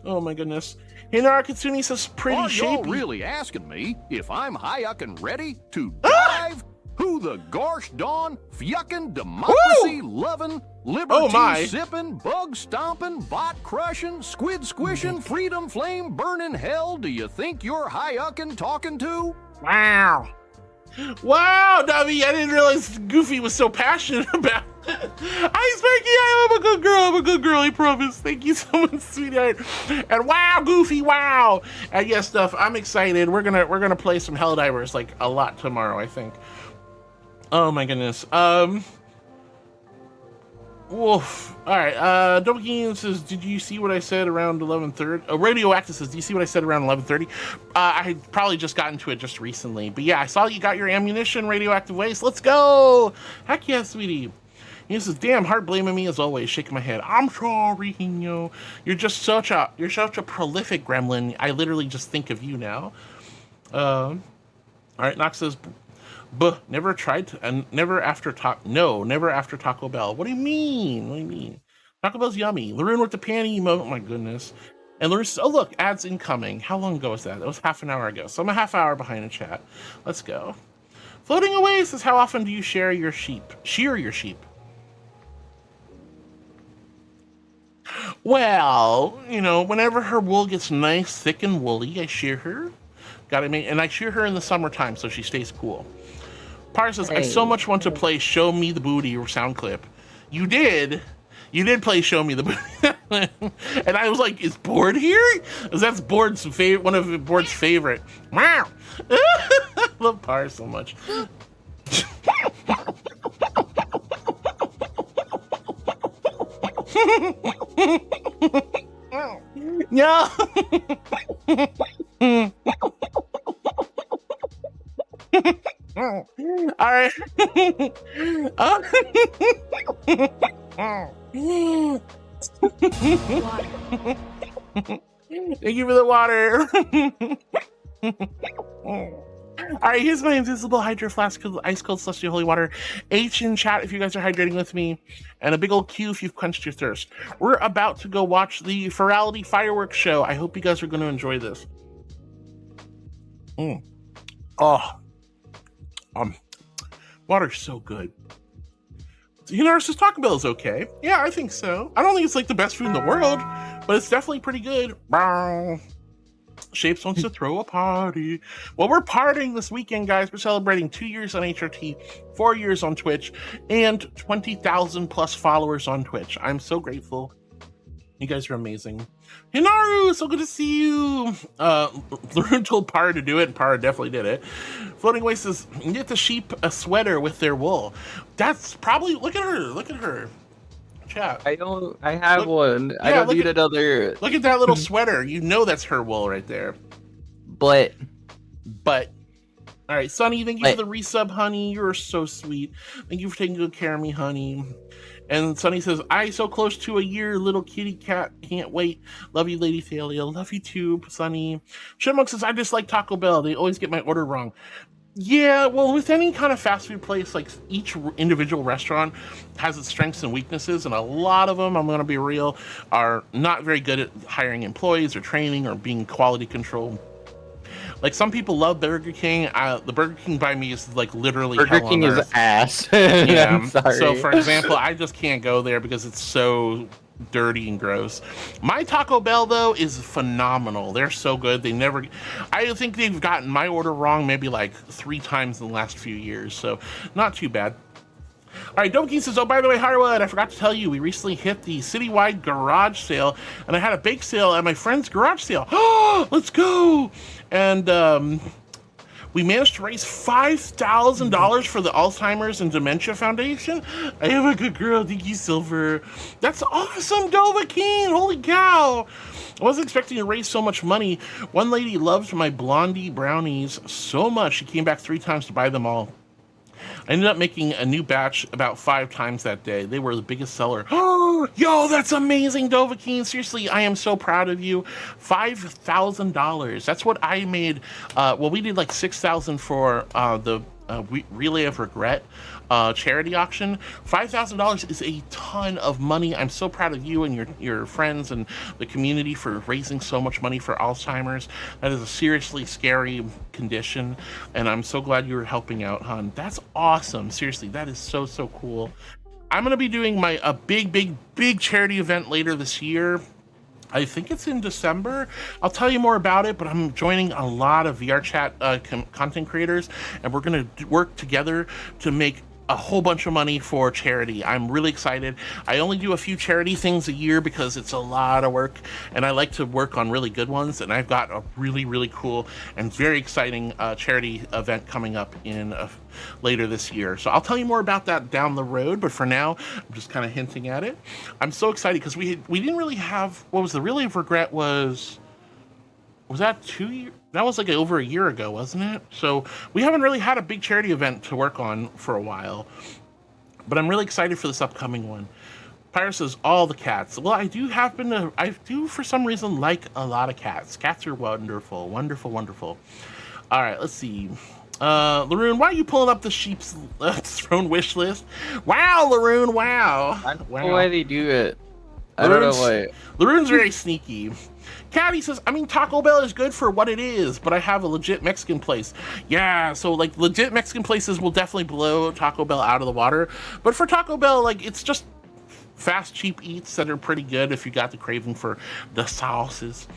Oh my goodness. Hinara Katsuni says pretty shapy.
Are y'all really asking me if I'm high-uck and ready to dive? Who the gosh darn fucking democracy-loving, liberty-sipping, bug-stomping, bot-crushing, squid-squishing, freedom-flame-burning hell do you think you're high-ucking talking to?
Wow, Davi, I didn't realize Goofy was so passionate about Spanky, I'm a good girl. I'm a good girl, I promise. Thank you so much, sweetheart. And wow, Goofy, wow. And yes, stuff. I'm excited. We're gonna play some Helldivers like a lot tomorrow, I think. Oh my goodness. Woof. All right. Doublegeen says, "Did you see what I said around 11:30?" Radioactive says, "Do you see what I said around 11:30?" I had probably just gotten to it just recently, but yeah, I saw you got your ammunition. Radioactive waste. Let's go. Heck yeah, sweetie. He says, "Damn, hard blaming me as always." Shaking my head. I'm sorry, Hino. You're such a prolific gremlin. I literally just think of you now. All right. Nox says, never tried to, and never after Taco Bell. What do you mean? What do you mean? Taco Bell's yummy. Laroon with the panty emote. Oh my goodness. And Laroon says, "Oh look, ads incoming." How long ago was that? That was half an hour ago. So I'm a half hour behind in chat. Let's go. Floating away says, "How often do you shear your sheep?" Well, you know, whenever her wool gets nice, thick, and woolly, I shear her. And I shear her in the summertime so she stays cool. Par says, "I so much want to play Show Me the Booty" or sound clip. You did play Show Me the Booty. And I was like, is Board here? Because that's Board's favorite, one of Board's favorite. Wow. I love Par so much. No. All right. Thank you for the water. All right, here's my invisible hydro flask of ice cold slushy holy water. H in chat if you guys are hydrating with me, and a big old Q if you've quenched your thirst. We're about to go watch the Virality fireworks show. I hope you guys are going to enjoy this. Water's so good. You know, says Taco Bell is okay. Yeah, I think so. I don't think it's like the best food in the world, but it's definitely pretty good. Shapes wants to throw a party. Well, we're partying this weekend, guys. We're celebrating 2 years on HRT, 4 years on Twitch, and 20,000 plus followers on Twitch. I'm so grateful. You guys are amazing. Hinaru, so good to see you. Laroon told Par to do it, and Par definitely did it. Floating Away says, "Get the sheep a sweater with their wool." That's probably, look at her. Chat. I have one. I don't need another. Look at that little sweater. You know that's her wool right there. But. All right, Sunny, thank you for the resub, honey. You're so sweet. Thank you for taking good care of me, honey. And Sunny says, "I so close to a year, little kitty cat. Can't wait. Love you, Lady Thalia. Love you too, Sunny." Chipmunk says, "I just like Taco Bell. They always get my order wrong." Yeah, well, with any kind of fast food place, like each individual restaurant has its strengths and weaknesses, and a lot of them, I'm going to be real, are not very good at hiring employees or training or being quality control. Like, some people love Burger King. The Burger King by me is like literally
Burger
hell
King
on
is
earth.
ass.
Yeah.
I'm sorry.
So, for example, I just can't go there because it's so dirty and gross. My Taco Bell, though, is phenomenal. They're so good. I think they've gotten my order wrong maybe like 3 times in the last few years. So, not too bad. All right, Donkey says, "Oh, by the way, Harwood, I forgot to tell you, we recently hit the citywide garage sale, and I had a bake sale at my friend's garage sale. Oh, let's go!" And we managed to raise $5,000 for the Alzheimer's and Dementia Foundation. I am a good girl, Dinky Silver. That's awesome, Dovahkiin! Holy cow! I wasn't expecting to raise so much money. One lady loved my blondie brownies so much, she came back 3 times to buy them all. I ended up making a new batch about 5 times that day. They were the biggest seller. Oh, yo, that's amazing, Dovahkiin. Seriously, I am so proud of you. $5,000. That's what I made. Well, we did like 6,000 for the Relay of Regret charity auction. $5,000 is a ton of money. I'm so proud of you and your friends and the community for raising so much money for Alzheimer's. That is a seriously scary condition, and I'm so glad you were helping out, hon. That's awesome. Seriously, that is so cool. I'm gonna be doing a big charity event later this year. I think it's in December. I'll tell you more about it, but I'm joining a lot of Vrchat content creators, and we're going to work together to make a whole bunch of money for charity. I'm really excited. I only do a few charity things a year because it's a lot of work, and I like to work on really good ones. And I've got a really, really cool and very exciting charity event coming up in later this year. So I'll tell you more about that down the road. But for now, I'm just kind of hinting at it. I'm so excited because we didn't really have, what was the really regret was that 2 years? That was like over a year ago, wasn't it? So we haven't really had a big charity event to work on for a while, but I'm really excited for this upcoming one. Pyro says, all the cats. Well, I do for some reason like a lot of cats. Cats are wonderful, wonderful, wonderful. All right, let's see. Laroon, why are you pulling up the sheep's throne wish list? Wow, Laroon, wow.
I don't know why they do it. I don't know why.
Laroon's very sneaky. Caddy says, I mean, Taco Bell is good for what it is, but I have a legit Mexican place. Yeah, so like legit Mexican places will definitely blow Taco Bell out of the water. But for Taco Bell, like it's just fast, cheap eats that are pretty good if you got the craving for the sauces.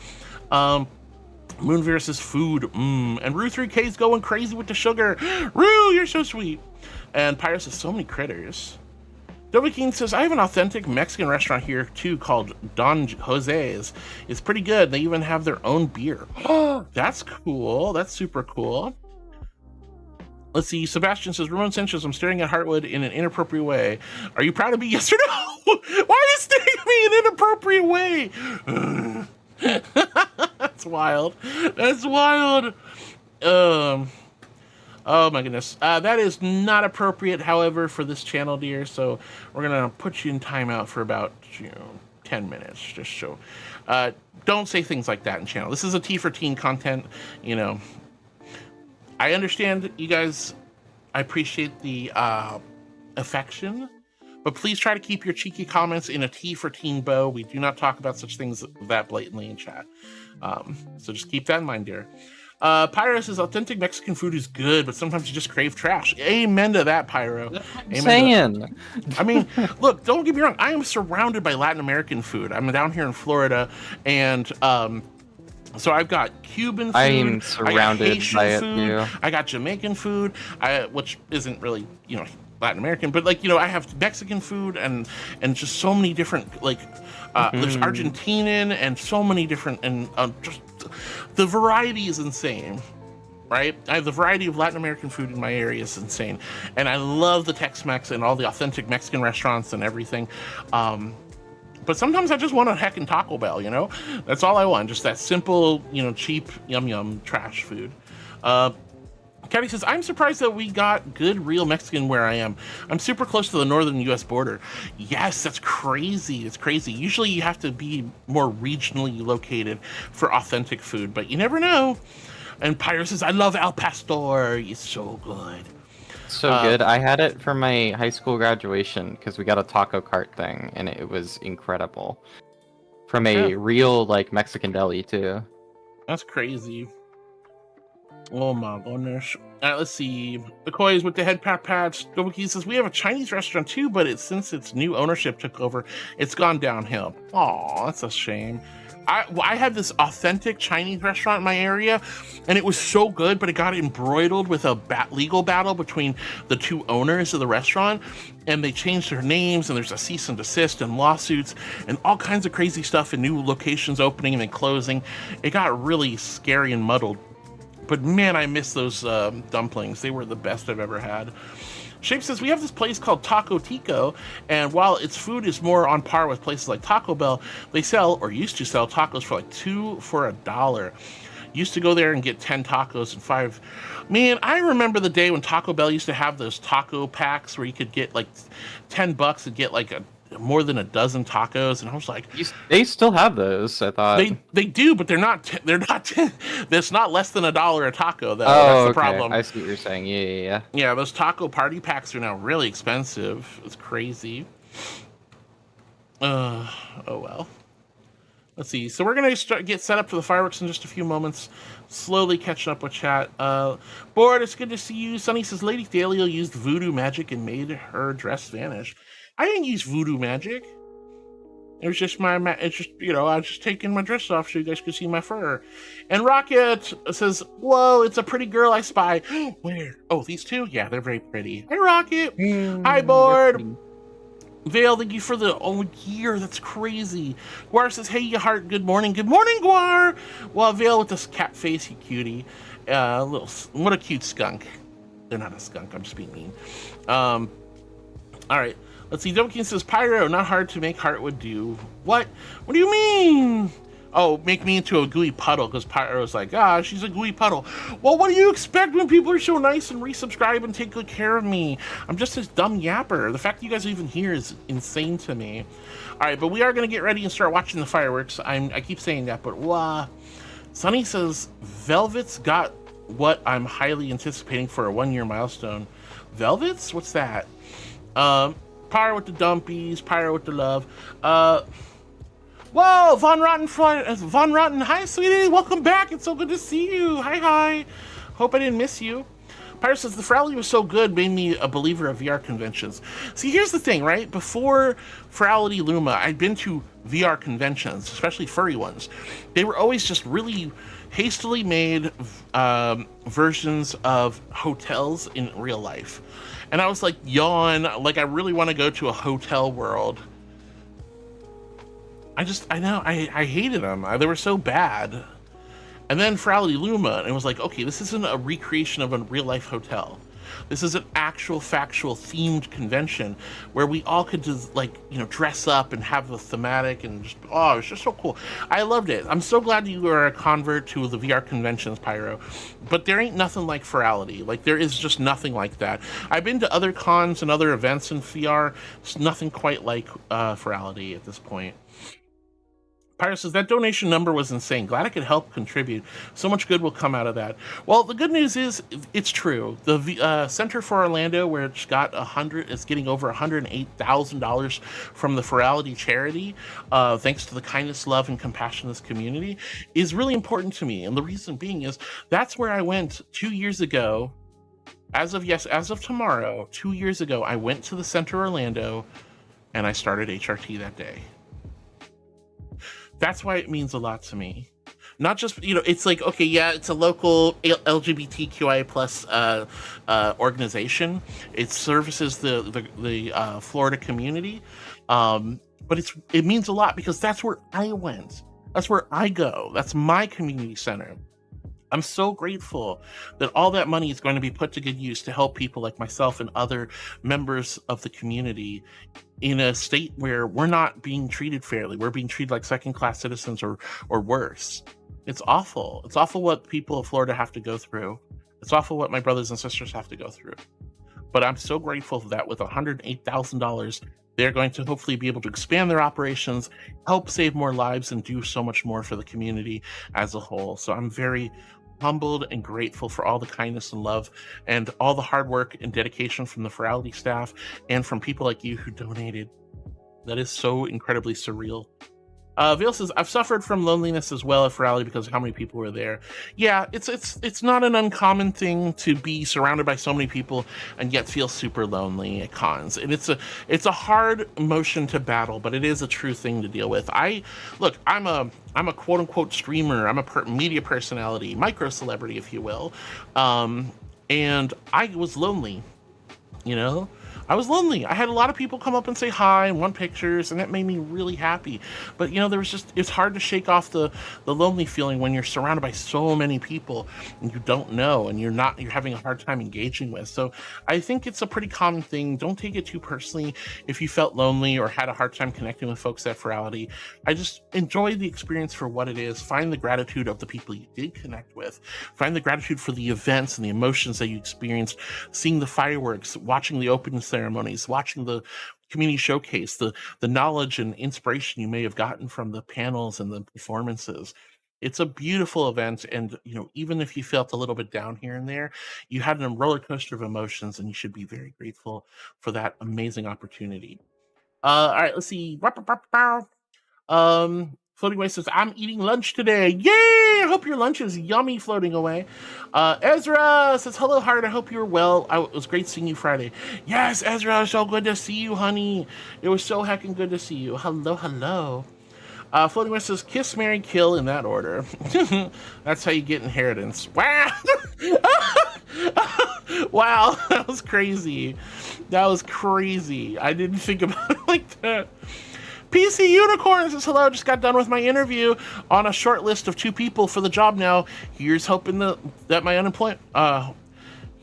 Moonveer says food. And Rue 3K is going crazy with the sugar. Rue, you're so sweet. And Pyro says, so many critters. Dobikin says, I have an authentic Mexican restaurant here too called Don Jose's. It's pretty good. They even have their own beer. That's cool. That's super cool. Let's see. Sebastian says, Ramon Sanchez, I'm staring at Heartwood in an inappropriate way. Are you proud of me? Yes or no? Why are you staring at me in an inappropriate way? That's wild. That's wild. Oh my goodness. That is not appropriate, however, for this channel, dear. So we're going to put you in timeout for about 10 minutes. Just so. Don't say things like that in channel. This is a T for teen content. You know, I understand you guys. I appreciate the affection. But please try to keep your cheeky comments in a T for teen bow. We do not talk about such things that blatantly in chat. So just keep that in mind, dear. Pyro says authentic Mexican food is good, but sometimes you just crave trash. Amen to that, Pyro.
Saying.
I mean, look, don't get me wrong. I am surrounded by Latin American food. I'm down here in Florida, and so I've got Cuban food.
I'm surrounded by it too.
I got Jamaican food, which isn't really, you know, Latin American, but like, you know, I have Mexican food and just so many different, like, there's Argentinian and so many different, and just the variety is insane, right? I have the variety of Latin American food in my area is insane, and I love the Tex-Mex and all the authentic Mexican restaurants and everything. But sometimes I just want a heckin' Taco Bell, you know? That's all I want, just that simple, you know, cheap, yum trash food. Caddy says, I'm surprised that we got good real Mexican where I am. I'm super close to the northern US border. Yes, that's crazy. It's crazy. Usually you have to be more regionally located for authentic food, but you never know. And Pyro says, I love Al Pastor. It's so good.
So good. I had it for my high school graduation because we got a taco cart thing, and it was incredible. From a real, like, Mexican deli, too.
That's crazy. Oh my goodness. Let's see. McCoy's with the head patch. Dobuki says, we have a Chinese restaurant too, but since its new ownership took over, it's gone downhill. Oh, that's a shame. I had this authentic Chinese restaurant in my area, and it was so good, but it got embroiled with a legal battle between the two owners of the restaurant, and they changed their names, and there's a cease and desist and lawsuits and all kinds of crazy stuff, and new locations opening and then closing. It got really scary and muddled. But man, I miss those dumplings. They were the best I've ever had. Shape says, we have this place called Taco Tico, and while its food is more on par with places like Taco Bell, they sell, or used to sell, tacos for like $2 for $1. Used to go there and get 10 tacos and 5. Man, I remember the day when Taco Bell used to have those taco packs where you could get like $10 and get like more than a dozen tacos, and I was like,
they still have those. I thought
they do, but they're not. That's not less than $1 a taco, though.
Oh,
that's the problem.
I see what you're saying. Yeah.
Yeah, those taco party packs are now really expensive. It's crazy. Oh well. Let's see. So we're gonna get set up for the fireworks in just a few moments. Slowly catching up with chat. Board, it's good to see you. Sunny says, Lady Thalio used voodoo magic and made her dress vanish. I didn't use voodoo magic. It was just it's just, you know, I was just taking my dress off so you guys could see my fur. And Rocket says, whoa, it's a pretty girl I spy. Where? Oh, these two? Yeah, they're very pretty. Hi, Rocket. Hi, Board. Vale, thank you for the year. That's crazy. Guar says, hey, you heart. Good morning. Good morning, Guar. Well, Vale with this cat face, you cutie. What a cute skunk. They're not a skunk. I'm just being mean. All right. Let's see. Dokin says, Pyro, not hard to make, heart would do. What? What do you mean? Oh, make me into a gooey puddle, because Pyro's like, she's a gooey puddle. Well, what do you expect when people are so nice and resubscribe and take good care of me? I'm just this dumb yapper. The fact that you guys are even here is insane to me. All right, but we are going to get ready and start watching the fireworks. I keep saying that, but Sunny says, Velvet's got what I'm highly anticipating for a 1-year milestone. Velvet's? What's that? Pyro with the dumpies, Pyro with the love. Whoa, Von Rotten, hi sweetie, welcome back. It's so good to see you. Hi. Hope I didn't miss you. Pyro says, the Frowley was so good, made me a believer of VR conventions. See, here's the thing, right? Before ┬ I'd been to VR conventions, especially furry ones. They were always just really hastily made versions of hotels in real life. And I was like, yawn, like I really want to go to a hotel world. I hated them. They were so bad. And then ┬Luma, and it was like, okay, this isn't a recreation of a real life hotel. This is an actual factual themed convention where we all could just, like, you know, dress up and have a thematic and just, it was just so cool. I loved it. I'm so glad you are a convert to the VR conventions, Pyro. But there ain't nothing like Virality. Like, there is just nothing like that. I've been to other cons and other events in VR. It's nothing quite like Virality at this point. Pyro says, that donation number was insane. Glad I could help contribute. So much good will come out of that. Well, the good news is it's true. The Center for Orlando, where it's got it's getting over $108,000 from the Virality charity, thanks to the kindness, love, and compassion of this community, is really important to me. And the reason being is that's where I went 2 years ago. As of tomorrow, 2 years ago, I went to the Center Orlando and I started HRT that day. That's why it means a lot to me. Not just, you know, it's like, okay, yeah, it's a local LGBTQIA plus organization. It services the Florida community, but it means a lot because that's where I went. That's where I go. That's my community center. I'm so grateful that all that money is going to be put to good use to help people like myself and other members of the community in a state where we're not being treated fairly. We're being treated like second-class citizens or worse. It's awful. It's awful what people of Florida have to go through. It's awful what my brothers and sisters have to go through. But I'm so grateful that with $108,000, they're going to hopefully be able to expand their operations, help save more lives, and do so much more for the community as a whole. So I'm very humbled and grateful for all the kindness and love and all the hard work and dedication from the Virality staff and from people like you who donated. That is so incredibly surreal. Vale says, I've suffered from loneliness as well at Virality because of how many people were there. Yeah, it's not an uncommon thing to be surrounded by so many people and yet feel super lonely at cons. And it's a hard emotion to battle, but it is a true thing to deal with. I'm a quote unquote streamer. I'm a media personality, micro celebrity, if you will. And I was lonely, you know? I was lonely. I had a lot of people come up and say hi and want pictures, and that made me really happy. But, you know, it's hard to shake off the lonely feeling when you're surrounded by so many people and you don't know and you're having a hard time engaging with. So I think it's a pretty common thing. Don't take it too personally if you felt lonely or had a hard time connecting with folks at Virality. I just enjoy the experience for what it is. Find the gratitude of the people you did connect with. Find the gratitude for the events and the emotions that you experienced, seeing the fireworks, watching the opening ceremonies, watching the community showcase, the knowledge and inspiration you may have gotten from the panels and the performances. It's a beautiful event, and you know, even if you felt a little bit down here and there, you had a roller coaster of emotions, and you should be very grateful for that amazing opportunity. All right, let's see. Floating Way says, I'm eating lunch today. Yay! I hope your lunch is yummy floating away. Ezra says, hello, Heart. I hope you're well. It was great seeing you Friday. Yes, Ezra, so good to see you, honey. It was so heckin' good to see you. Hello, hello. Floating West says, kiss, marry, kill in that order. That's how you get inheritance. Wow. Wow, that was crazy. That was crazy. I didn't think about it like that. PC Unicorn says, hello, just got done with my interview on a short list of 2 people for the job now. Here's hoping that my unemployment...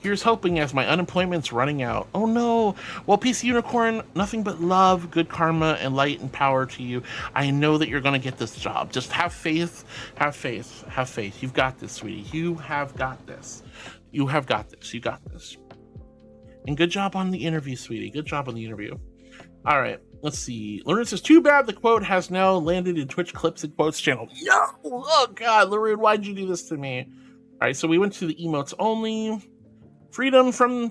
Here's hoping as my unemployment's running out. Oh no. Well, PC Unicorn, nothing but love, good karma, and light and power to you. I know that you're going to get this job. Just have faith, have faith, have faith. You've got this, sweetie. You have got this. You have got this. You got this. And good job on the interview, sweetie. Good job on the interview. All right. Let's see. Laroon says, too bad the quote has now landed in Twitch Clips and Quotes channel. No! Oh God, Laroon, why'd you do this to me? All right, so we went to the emotes only. Freedom from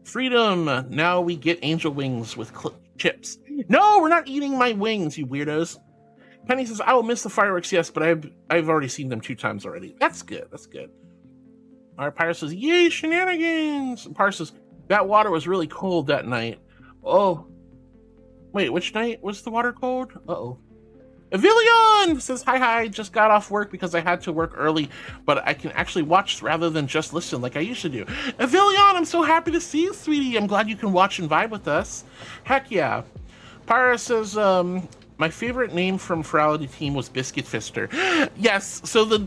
freedom. Now we get angel wings with chips. No, we're not eating my wings, you weirdos. Penny says, I will miss the fireworks, yes, but I've already seen them 2 times already. That's good. That's good. All right, Pyre says, yay, shenanigans. And Pyre says, that water was really cold that night. Oh. Wait, which night was the water cold? Uh-oh. Avilion says, hi, just got off work because I had to work early, but I can actually watch rather than just listen like I used to do. Avilion, I'm so happy to see you, sweetie. I'm glad you can watch and vibe with us. Heck yeah. Pyra says, my favorite name from Ferality Team was Biscuit Fister. Yes, so the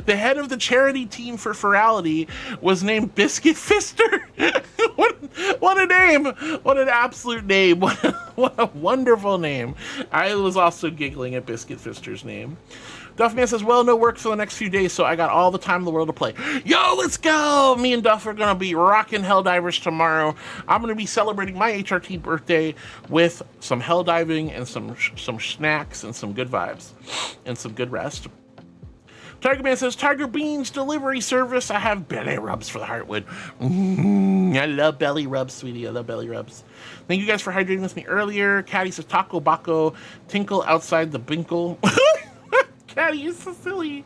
the head of the charity team for Ferality was named Biscuit Fister. What a name! What an absolute name! What a wonderful name! I was also giggling at Biscuit Fister's name. Duffman says, well, no work for the next few days, so I got all the time in the world to play. Yo, let's go! Me and Duff are going to be rocking Helldivers tomorrow. I'm going to be celebrating my HRT birthday with some Helldiving and some snacks and some good vibes and some good rest. Tiger Man says, Tiger Beans delivery service. I have belly rubs for the Heartwood. I love belly rubs, sweetie. I love belly rubs. Thank you guys for hydrating with me earlier. Caddy says, Taco Baco, tinkle outside the binkle. Caddy, you're so silly.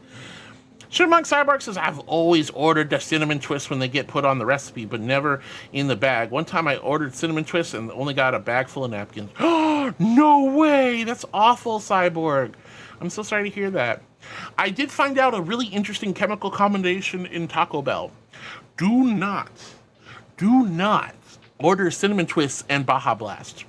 Chipmunk Cyborg says, I've always ordered the cinnamon twist when they get put on the recipe, but never in the bag. One time I ordered cinnamon twists and only got a bag full of napkins. Oh, no way. That's awful, Cyborg. I'm so sorry to hear that. I did find out a really interesting chemical combination in Taco Bell. Do not order cinnamon twists and Baja Blast.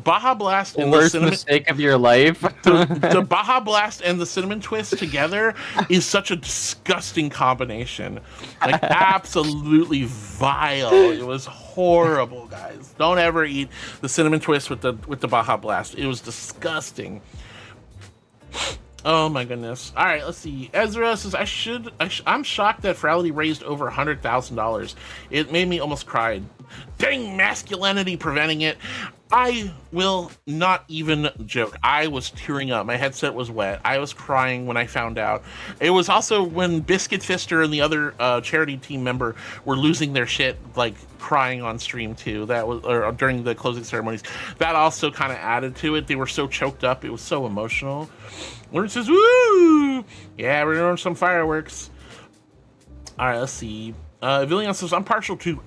Baja Blast and
worst
the cinnamon
mistake of your life.
the Baja Blast and the cinnamon twist together is such a disgusting combination. Like absolutely vile. It was horrible, guys. Don't ever eat the cinnamon twist with the Baja Blast. It was disgusting. Oh my goodness. All right, let's see. Ezra says, I'm shocked that Ferality raised over $100,000. It made me almost cry. Dang masculinity preventing it. I will not even joke. I was tearing up. My headset was wet. I was crying when I found out. It was also when Biscuit Fister and the other charity team member were losing their shit, like crying on stream too. That was or during the closing ceremonies. That also kind of added to it. They were so choked up. It was so emotional. Lauren says, "Woo! Yeah, we're doing some fireworks." All right, let's see. Villian says, "I'm partial to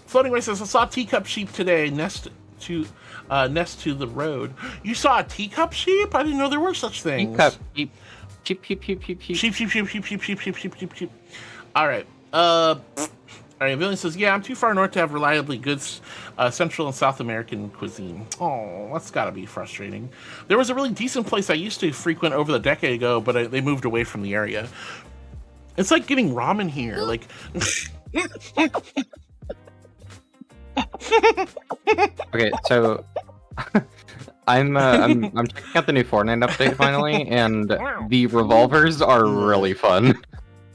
Floating Away says, I saw teacup sheep today, nest to the road. You saw a teacup sheep? I didn't know there were such things.
Teacup sheep. Sheep.
All right. Villian says, yeah, I'm too far north to have reliably good Central and South American cuisine. Oh, that's gotta be frustrating. There was a really decent place I used to frequent over a decade ago, but they moved away from the area. It's like getting ramen here. Like...
Okay, so I'm checking out the new Fortnite update finally, and the revolvers are really fun.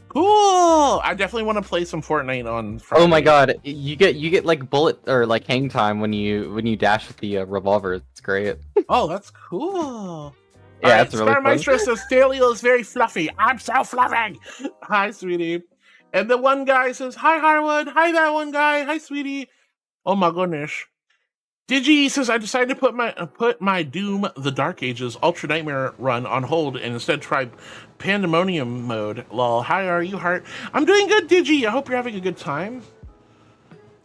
Cool! I definitely want to play some Fortnite on Friday.
Oh my god, you get like bullet or like hang time when you dash with the revolver. It's great.
Oh, that's cool.
Yeah, it's really
fun. Maestro says Stalio is very fluffy. I'm so fluffy. Hi, sweetie. And the one guy says, hi, Harwood. Hi, that one guy. Hi, sweetie. Oh my goodness. Digi says, I decided to put my Doom the Dark Ages Ultra Nightmare run on hold and instead try Pandemonium mode. Lol. How are you, Heart? I'm doing good, Digi. I hope you're having a good time.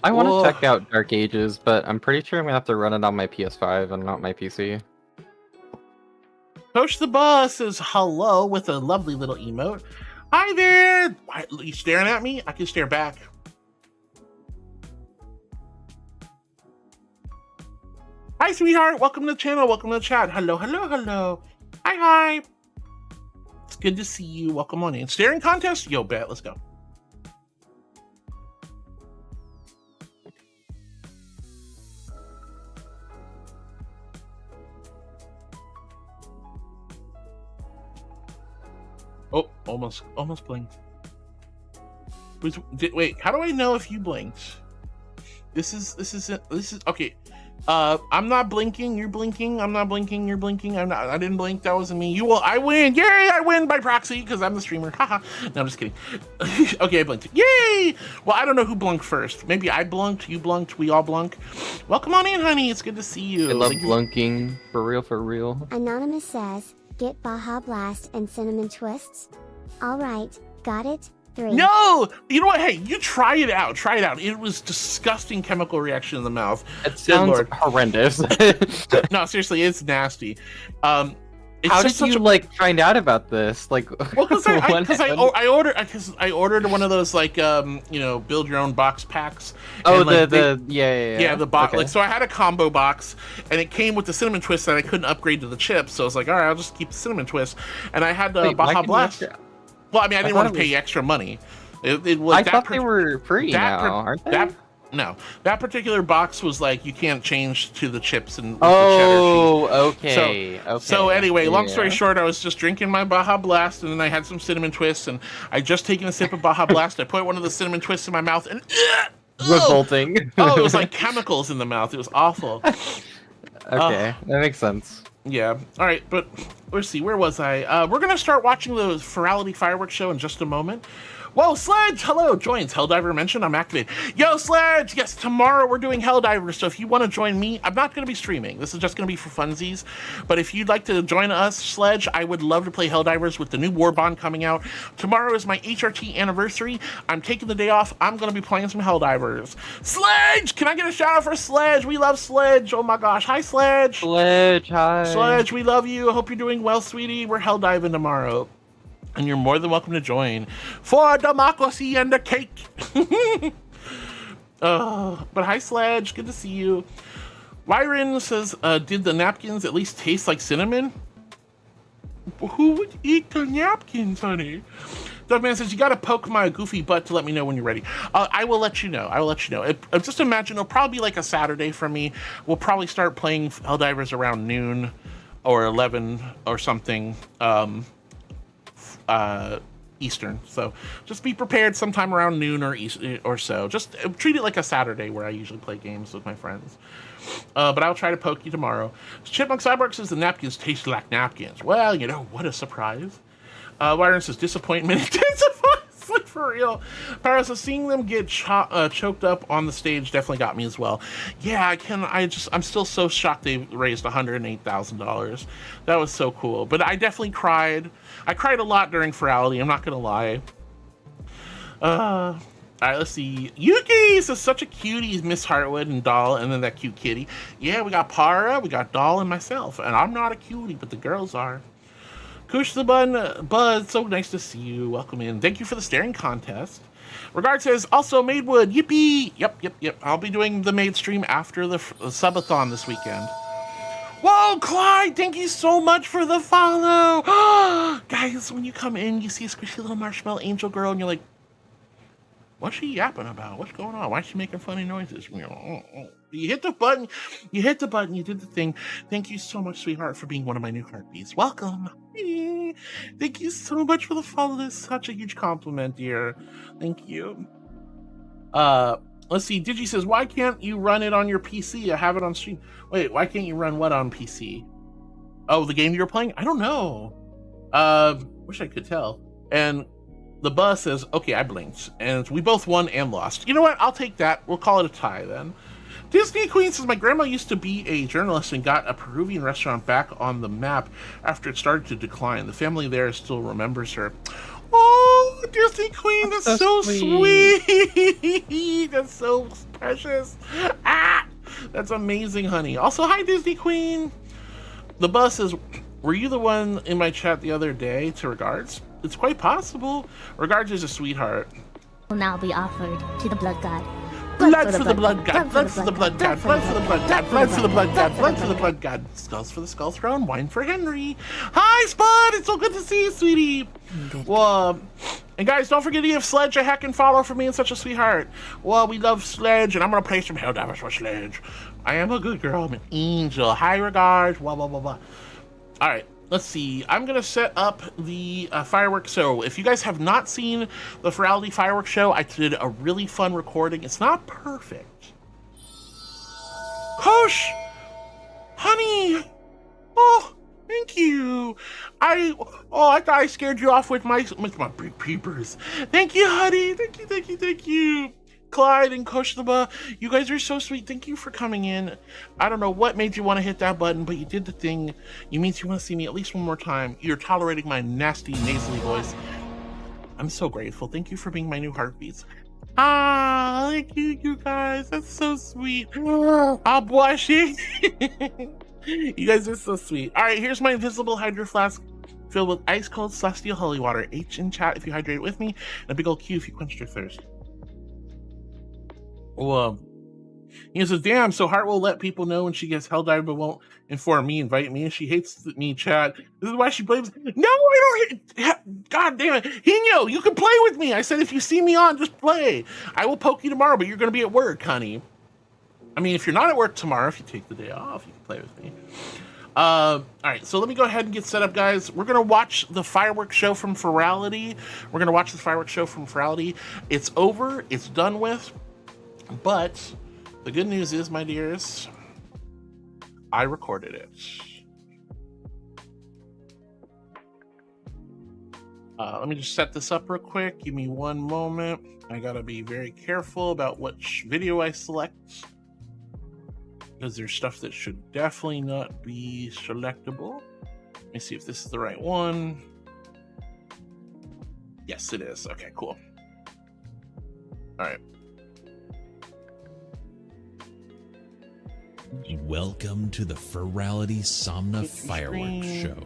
I want to check out Dark Ages, but I'm pretty sure I'm gonna have to run it on my PS5 and not my PC.
Coach the Bus says hello with a lovely little emote. Hi there. Are you staring at me? I can stare back. Hi, sweetheart. Welcome to the channel. Welcome to the chat. Hello, hello, hello. Hi, hi. It's good to see you. Welcome on in. Staring contest? Yo, bet. Let's go. Oh, almost blinked. Wait, how do I know if you blinked? This is okay. I'm not blinking, you're blinking, I'm not blinking, you're blinking, I didn't blink, that wasn't me. I win, yay, I win by proxy, because I'm the streamer, haha. No, I'm just kidding. Okay, I blinked, yay! Well, I don't know who blunked first. Maybe I blunked, you blunked, we all blunk. Welcome on in, honey, it's good to see you.
I love blunking, for real, for real.
Anonymous says, get Baja Blast and Cinnamon Twists. Alright, got it. 3.
No! You know what? Hey, you try it out. Try it out. It was disgusting chemical reaction in the mouth.
It sounds horrendous.
No, seriously, it's nasty.
How did you find out about this? Well,
because I ordered one of those build your own box packs.
Oh,
and,
the
box.
Okay.
So I had a combo box, and it came with the cinnamon twist that I couldn't upgrade to the chips. So I was like, all right, I'll just keep the cinnamon twist. And I had the Baja Blast. Well, I mean, I didn't want to pay extra money.
I thought they were free now, aren't they?
No, that particular box was like you can't change to the chips and
the cheddar cheese. Okay.
So anyway, long story short, I was just drinking my Baja Blast, and then I had some cinnamon twists, and I just taken a sip of Baja Blast. I put one of the cinnamon twists in my mouth, and
revolting.
It was like chemicals in the mouth. It was awful.
Okay, that makes sense.
Yeah. All right, but let's see. Where was I? We're gonna start watching the Ferality Fireworks Show in just a moment. Whoa, Sledge! Hello, joins. Helldiver mentioned, I'm activated. Yo, Sledge! Yes, tomorrow we're doing Helldiver, so if you want to join me, I'm not going to be streaming. This is just going to be for funsies. But if you'd like to join us, Sledge, I would love to play Helldivers with the new War Bond coming out. Tomorrow is my HRT anniversary. I'm taking the day off. I'm going to be playing some Helldivers. Sledge! Can I get a shout out for Sledge? We love Sledge. Oh my gosh. Hi, Sledge.
Sledge, hi.
Sledge, we love you. I hope you're doing well, sweetie. We're Helldiving tomorrow. And you're more than welcome to join for democracy and the cake. But hi, Sledge. Good to see you. Wyron says, did the napkins at least taste like cinnamon? Who would eat the napkins, honey? Dogman says, you got to poke my goofy butt to let me know when you're ready. I will let you know. I will let you know. Just imagine it'll probably be like a Saturday for me. We'll probably start playing Helldivers around noon or 11 or something. Eastern, so just be prepared sometime around noon or so. Just treat it like a Saturday where I usually play games with my friends. But I'll try to poke you tomorrow. Chipmunk Cyborg says the napkins taste like napkins. Well, you know, what a surprise. Wyron says disappointment intensifies. Like for real. Paris says seeing them get choked up on the stage definitely got me as well. Yeah, I'm still so shocked they raised $108,000. That was so cool. But I definitely cried. I cried a lot during Ferality, I'm not gonna lie. All right, let's see. Yuki says such a cutie, Miss Hartwood and Doll, and then that cute kitty. Yeah, we got Para, we got Doll, and myself. And I'm not a cutie, but the girls are. Kush the Buzz, so nice to see you. Welcome in. Thank you for the staring contest. Regard says, also Maidwood, yippee! Yep. I'll be doing the Maid stream after the subathon this weekend. Whoa, Clyde, thank you so much for the follow! Guys, when you come in, you see a squishy little marshmallow angel girl, and you're like, what's she yapping about? What's going on? Why is she making funny noises? You hit the button, you did the thing. Thank you so much, sweetheart, for being one of my new heartbeats. Welcome. Thank you so much for the follow. That's such a huge compliment, dear. Thank you. Let's see. Digi says, why can't you run it on your PC? I have it on stream. Wait, why can't you run what on PC? Oh, the game you're playing? I don't know. Wish I could tell. And the buzz says, okay, I blinked. And we both won and lost. You know what? I'll take that. We'll call it a tie then. Disney Queen says, my grandma used to be a journalist and got a Peruvian restaurant back on the map after it started to decline. The family there still remembers her. Oh, Disney Queen, that's so sweet. That's so precious. Ah, that's amazing, honey. Also, hi, Disney Queen. The bus says, were you the one in my chat the other day to Regards? It's quite possible. Regards is a sweetheart.
Will now be offered to the blood god.
Blood for the blood god, blood for the blood god, blood for the blood god, blood for the blood god, blood for the blood god. Skulls for the skull throne, wine for Henry. Hi, Spud! It's so good to see you, sweetie. Well, and guys, don't forget to give Sledge a heckin' follow for being such a sweetheart. Well, we love Sledge, and I'm gonna play some Helldivers for Sledge. I am a good girl, I'm an angel. High regards, blah, blah, blah, blah. All right. Let's see, I'm going to set up the fireworks. So if you guys have not seen the Virality fireworks show, I did a really fun recording. It's not perfect. Kosh! Honey! Oh, thank you. I thought I scared you off with my big peepers. Thank you, honey. Thank you, thank you, thank you. Clyde and ᔕ데기기Oᖠ, you guys are so sweet. Thank you for coming in. I don't know what made you want to hit that button, but you did the thing. You means you want to see me at least one more time. You're tolerating my nasty, nasally voice. I'm so grateful. Thank you for being my new heartbeats. Ah, thank you, you guys. That's so sweet. I'm blushing. You guys are so sweet. All right, here's my invisible hydro flask filled with ice cold celestial holy water. H in chat if you hydrate with me, and a big old Q if you quenched your thirst. Well, he says, damn, so Heart will let people know when she gets Helldive but won't inform me, invite me, and she hates me, chat. This is why she blames. No, I don't. God damn it. Hino, you can play with me. I said if you see me on, just play. I will poke you tomorrow, but you're going to be at work, honey. I mean, if you're not at work tomorrow, if you take the day off, you can play with me. All right, so let me go ahead and get set up, guys. We're going to watch the fireworks show from Virality. We're going to watch the fireworks show from Virality. It's over. It's done with. But the good news is, my dears, I recorded it. Let me just set this up real quick. Give me one moment. I gotta be very careful about which video I select, because there's stuff that should definitely not be selectable. Let me see if this is the right one. Yes, it is. Okay, cool. All right.
Welcome to the Virality Somna Fireworks Show.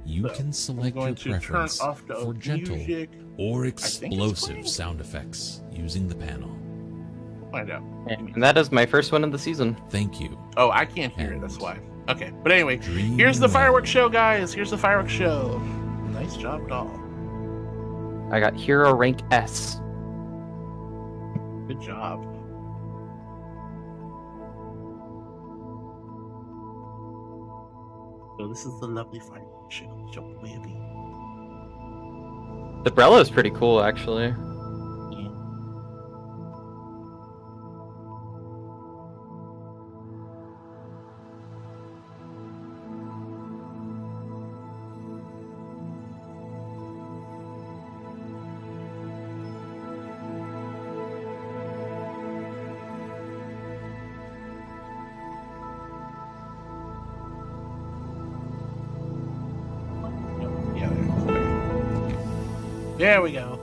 You can select your preference for gentle or explosive sound effects using the panel.
Find out.
And that is my first one of the season.
Thank you.
Oh, I can't hear it, that's why. Okay, but anyway, here's the fireworks show, guys. Here's the fireworks show. Nice job, doll.
I got hero rank S.
Good job. So this is the lovely fireworks show, baby.
The Brella is pretty cool, actually.
Yeah. There we go.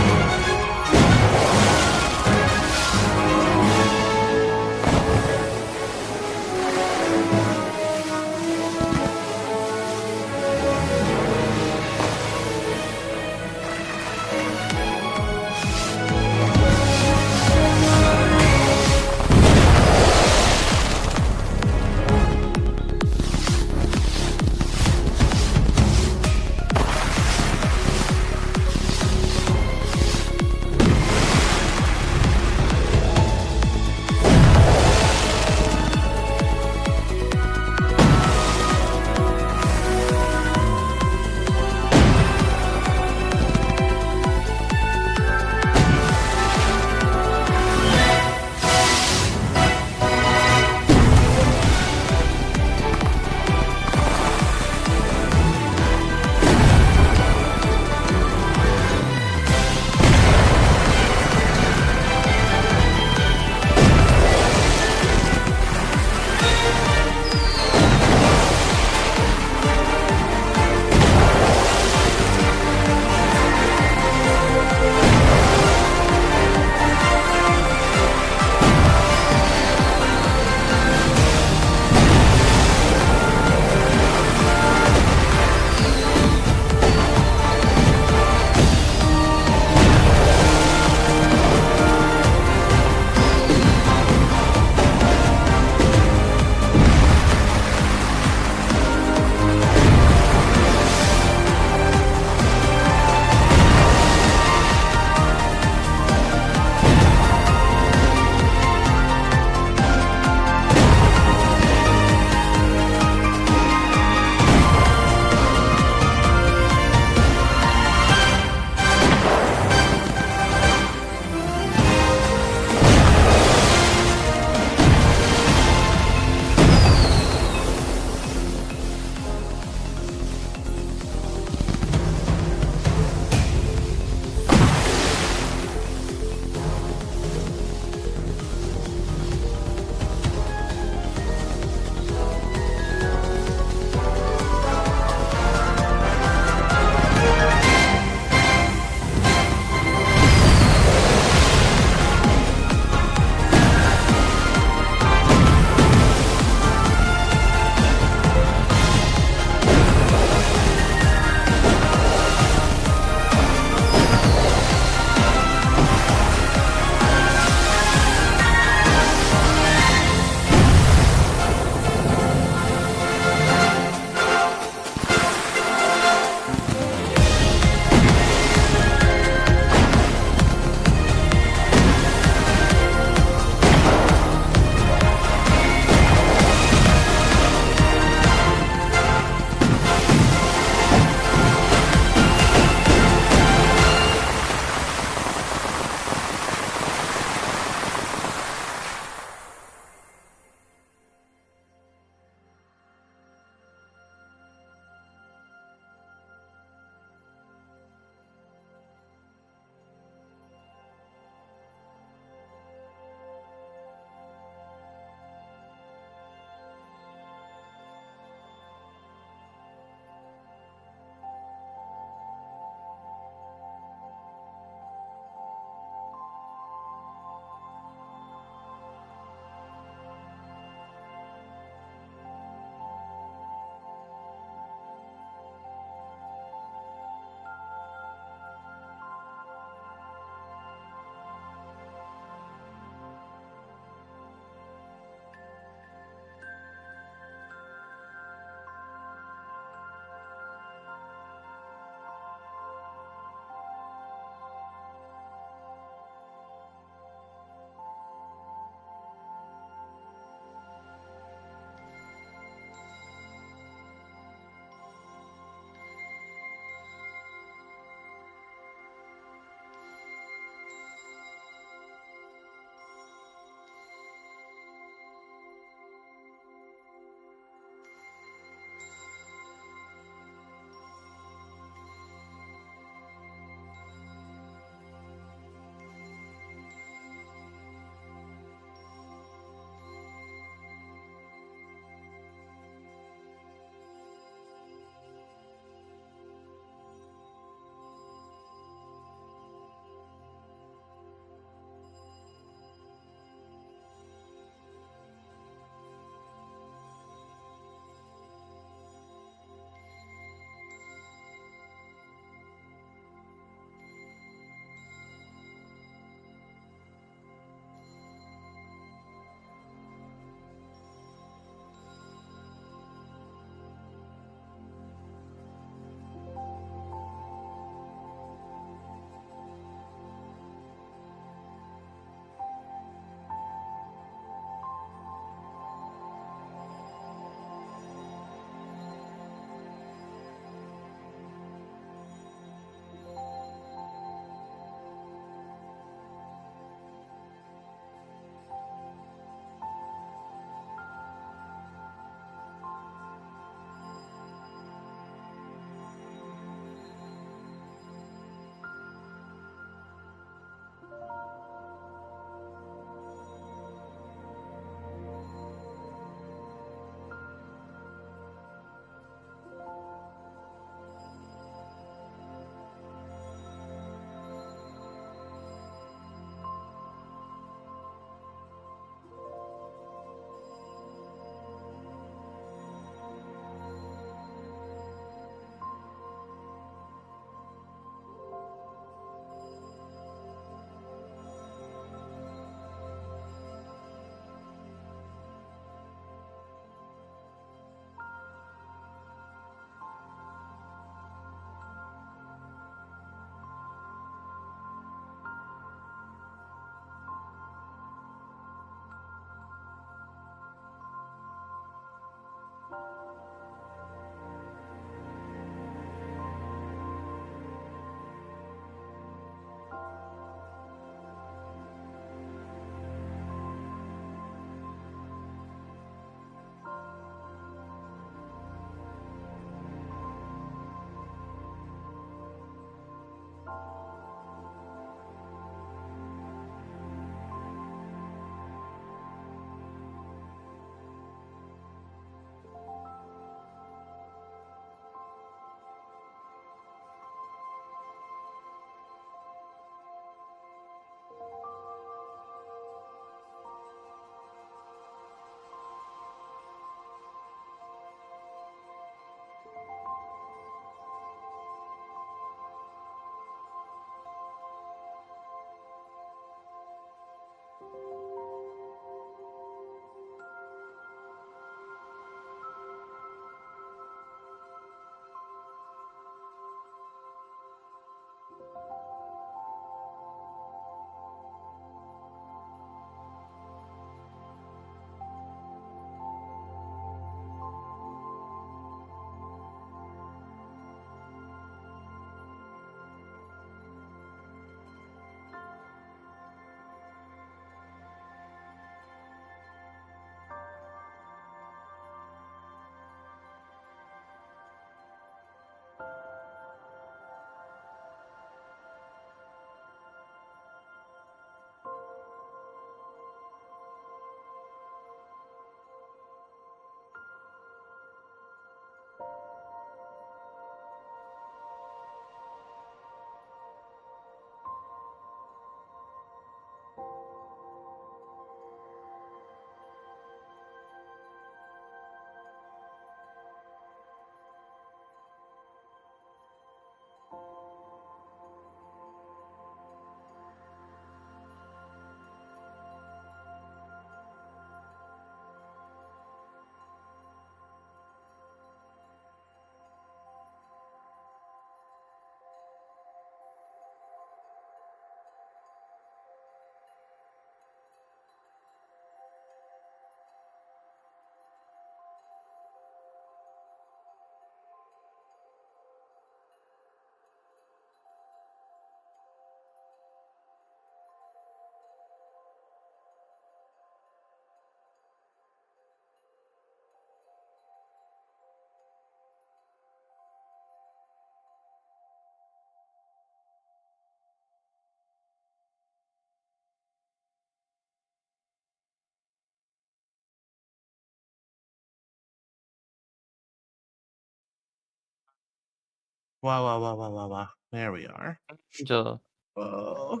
Wow. There we are.
Angel.
Oh,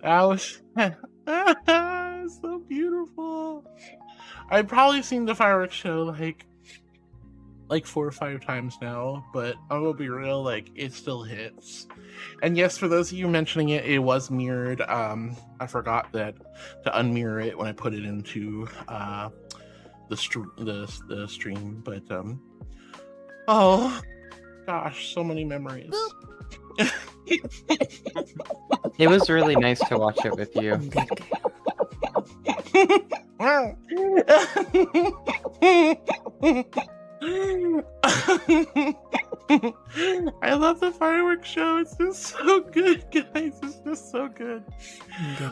that was so beautiful. I've probably seen the fireworks show like 4 or 5 times now, but I'm gonna be real, like it still hits. And yes, for those of you mentioning it, it was mirrored. I forgot that to unmirror it when I put it into the stream, but oh gosh, so many memories.
It was really nice to watch it with you.
I love the fireworks show. It's just so good, guys. It's just so good.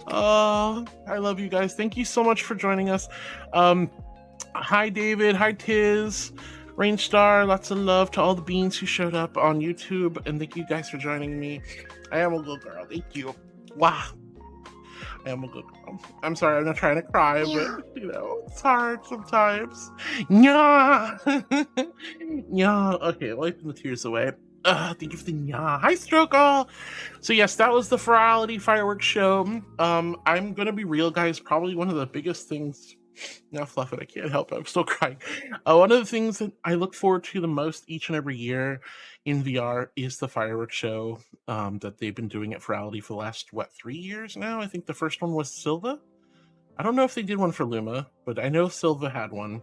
Oh, I love you guys. Thank you so much for joining us. Hi, David. Hi, Tiz. Rainstar. Lots of love to all the beans who showed up on YouTube. And thank you guys for joining me. I am a good girl. Thank you. Wow. I am a good girl. I'm sorry, I'm not trying to cry, but it's hard sometimes. Yeah. Yeah. Okay, wiping the tears away. Thank you for the yeah. Hi, Strokall. So yes, that was the Virality fireworks show. I'm gonna be real, guys. Probably one of the biggest things. Now, Fluff it. I can't help it. I'm still crying. One of the things that I look forward to the most each and every year in VR is the fireworks show that they've been doing at Virality for the last 3 years now. I think the first one was Silva. I don't know if they did one for Luma, but I know Silva had one.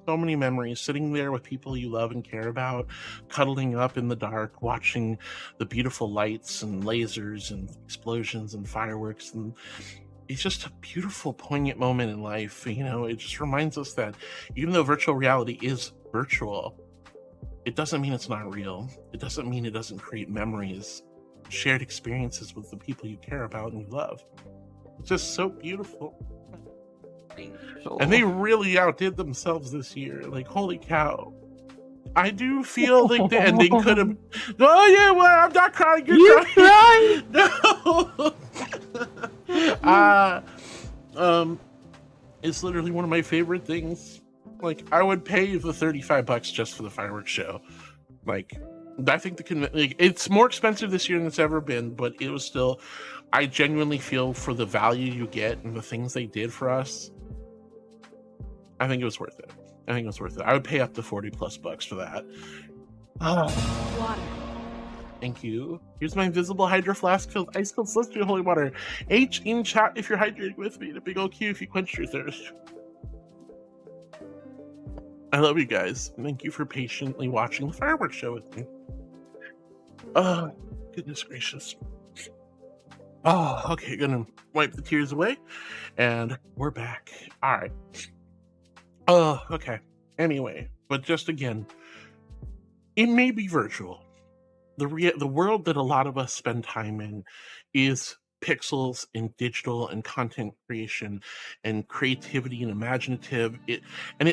So many memories, sitting there with people you love and care about, cuddling up in the dark, watching the beautiful lights and lasers and explosions and fireworks. And it's just a beautiful, poignant moment in life. You know, it just reminds us that even though virtual reality is virtual, it doesn't mean it's not real. It doesn't mean it doesn't create memories, shared experiences with the people you care about and you love. It's just so beautiful. And they really outdid themselves this year. Like, holy cow. I do feel like the ending could have... Oh, yeah, well, I'm not crying. You're crying. No. It's literally one of my favorite things. Like, I would pay the $35 just for the fireworks show. Like, I think it's more expensive this year than it's ever been, but it was still... I genuinely feel for the value you get and the things they did for us. I think it was worth it. I would pay up to $40+ for that. Water. Thank you. Here's my invisible hydro flask filled ice cold celestial holy water. H in chat if you're hydrating with me. The big old Q if you quench your thirst. I love you guys. Thank you for patiently watching the fireworks show with me. Oh, goodness gracious. Oh, okay, gonna wipe the tears away. And we're back. All right. Oh, okay. Anyway, but just again, it may be virtual. The world that a lot of us spend time in is pixels and digital and content creation and creativity and imaginative. It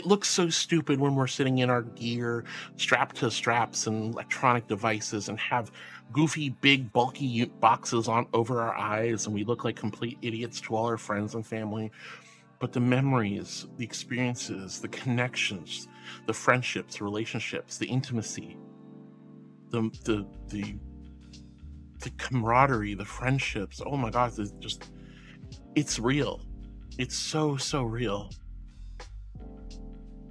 looks so stupid when we're sitting in our gear strapped to straps and electronic devices and have goofy, big, bulky boxes on over our eyes, and we look like complete idiots to all our friends and family. But the memories, the experiences, the connections, the friendships, the relationships, the intimacy, the camaraderie, the friendships, oh my God, it's real. It's so real.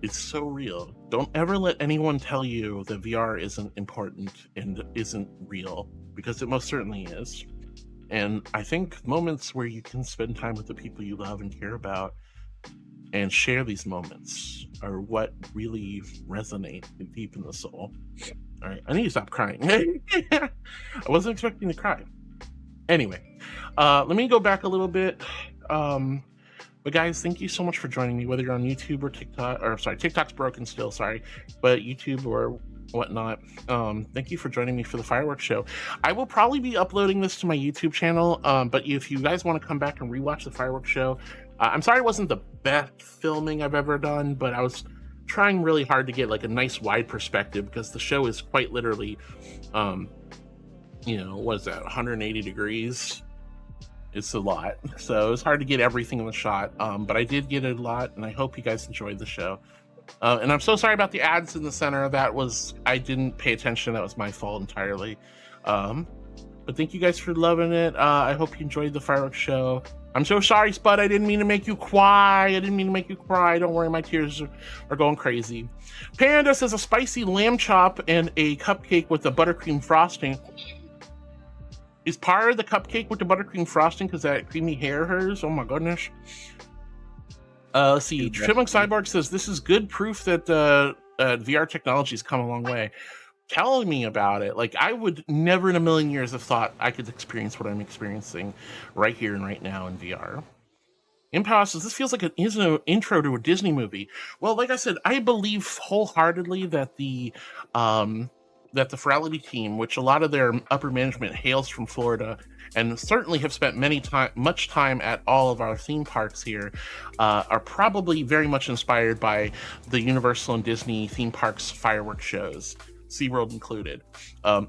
It's so real. Don't ever let anyone tell you that VR isn't important and isn't real, because it most certainly is. And I think moments where you can spend time with the people you love and care about and share these moments are what really resonate deep in the soul. All right, I need to stop crying. I wasn't expecting to cry. Anyway, let me go back a little bit. But guys, thank you so much for joining me, whether you're on YouTube or TikTok, or sorry, TikTok's broken still, sorry, but YouTube or whatnot. Thank you for joining me for the fireworks show. I will probably be uploading this to my YouTube channel, but if you guys want to come back and rewatch the fireworks show, I'm sorry it wasn't the best filming I've ever done, but I was trying really hard to get like a nice wide perspective, because the show is quite literally, you know, what is that, 180 degrees? It's a lot, so it was hard to get everything in the shot, but I did get a lot, and I hope you guys enjoyed the show. And I'm so sorry about the ads in the center. I didn't pay attention. That was my fault entirely. But thank you guys for loving it. I hope you enjoyed the fireworks show. I'm so sorry, Spud. I didn't mean to make you cry. Don't worry, my tears are going crazy. Panda says a spicy lamb chop and a cupcake with a buttercream frosting. Is part of the cupcake with the buttercream frosting because that creamy hair of hers? Oh my goodness. Let's see. Chipmunk Cyborg says this is good proof that VR technology has come a long way. Tell me about it. Like, I would never in a million years have thought I could experience what I'm experiencing right here and right now in VR. Impal says this feels like an intro to a Disney movie. Well, like I said, I believe wholeheartedly that the Virality team, which a lot of their upper management hails from Florida, and certainly have spent much time at all of our theme parks here, are probably very much inspired by the Universal and Disney theme parks fireworks shows, SeaWorld included.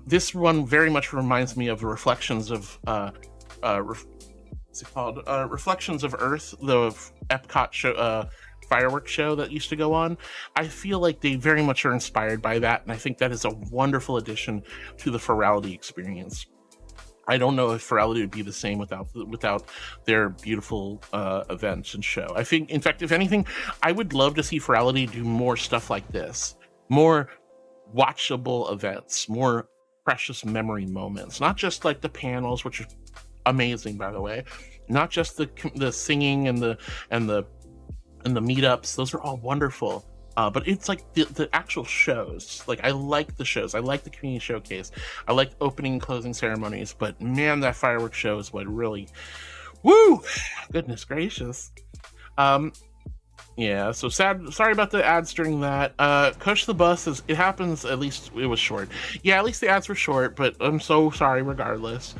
This one very much reminds me of Reflections of Reflections of Earth, the Epcot show, fireworks show that used to go on. I feel like they very much are inspired by that, and I think that is a wonderful addition to the Virality experience. I don't know if Virality would be the same without their beautiful events and show. I think, in fact, if anything, I would love to see Virality do more stuff like this, more watchable events, more precious memory moments, not just like the panels, which are amazing, by the way, not just the singing and the meetups. Those are all wonderful. But it's like the actual shows. Like, I like the shows. I like the community showcase. I like opening and closing ceremonies. But man, that fireworks show is what really, woo! Goodness gracious. Yeah, so sorry about the ads during that. Coach the Bus says, it happens, at least it was short. Yeah, at least the ads were short, but I'm so sorry regardless.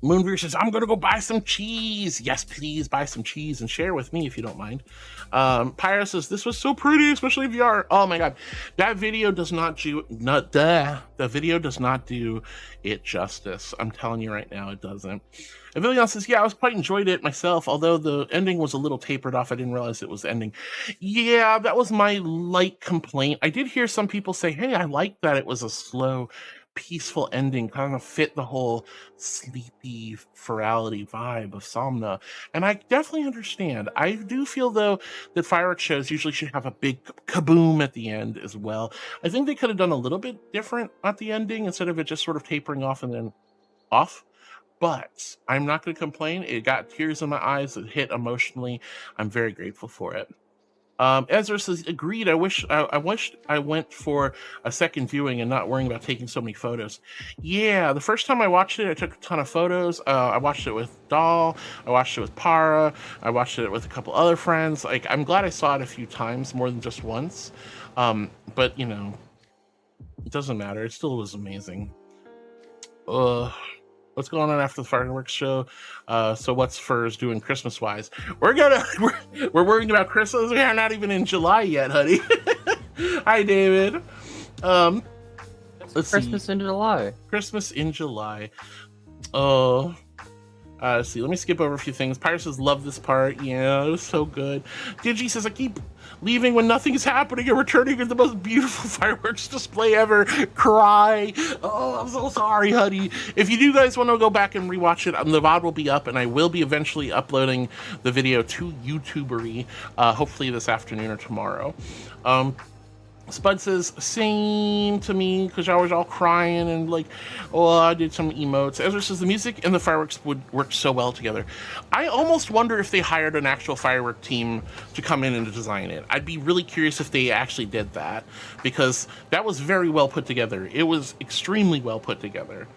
Moonveer says, I'm gonna go buy some cheese. Yes, please buy some cheese and share with me if you don't mind. Pyro says, this was so pretty, especially VR. Oh my god, that video does not do it justice. I'm telling you right now, it doesn't. Avilion says, yeah, I quite enjoyed it myself, although the ending was a little tapered off. I didn't realize it was ending. Yeah, that was my light complaint. I did hear some people say, hey, I like that it was a slow, peaceful ending, kind of fit the whole sleepy Virality vibe of Somna, and I definitely understand. I do feel, though, that fireworks shows usually should have a big kaboom at the end as well. I think they could have done a little bit different at the ending instead of it just sort of tapering off and then off. But I'm not going to complain. It got tears in my eyes. It hit emotionally. I'm very grateful for it. Ezra says, agreed. I wish I went for a second viewing and not worrying about taking so many photos. Yeah, the first time I watched it, I took a ton of photos. I watched it with Doll. I watched it with Para. I watched it with a couple other friends. Like, I'm glad I saw it a few times, more than just once. But, you know, it doesn't matter. It still was amazing. What's going on after the fireworks show? So what's Furs doing Christmas wise? We're worrying about Christmas. We are not even in July yet, honey. Hi, David. Let's
Christmas in July.
Christmas in July. Let's see. Let me skip over a few things. Pyre says, love this part. Yeah, it was so good. Digi says, I keep leaving when nothing is happening and returning with the most beautiful fireworks display ever. Cry. Oh, I'm so sorry, honey. If you do guys want to go back and rewatch it, the VOD will be up, and I will be eventually uploading the video to YouTubery, hopefully this afternoon or tomorrow. Spud says, same to me, because I was all crying and like, oh, I did some emotes. Ezra says, the music and the fireworks would work so well together. I almost wonder if they hired an actual firework team to come in and design it. I'd be really curious if they actually did that, because that was very well put together. It was extremely well put together.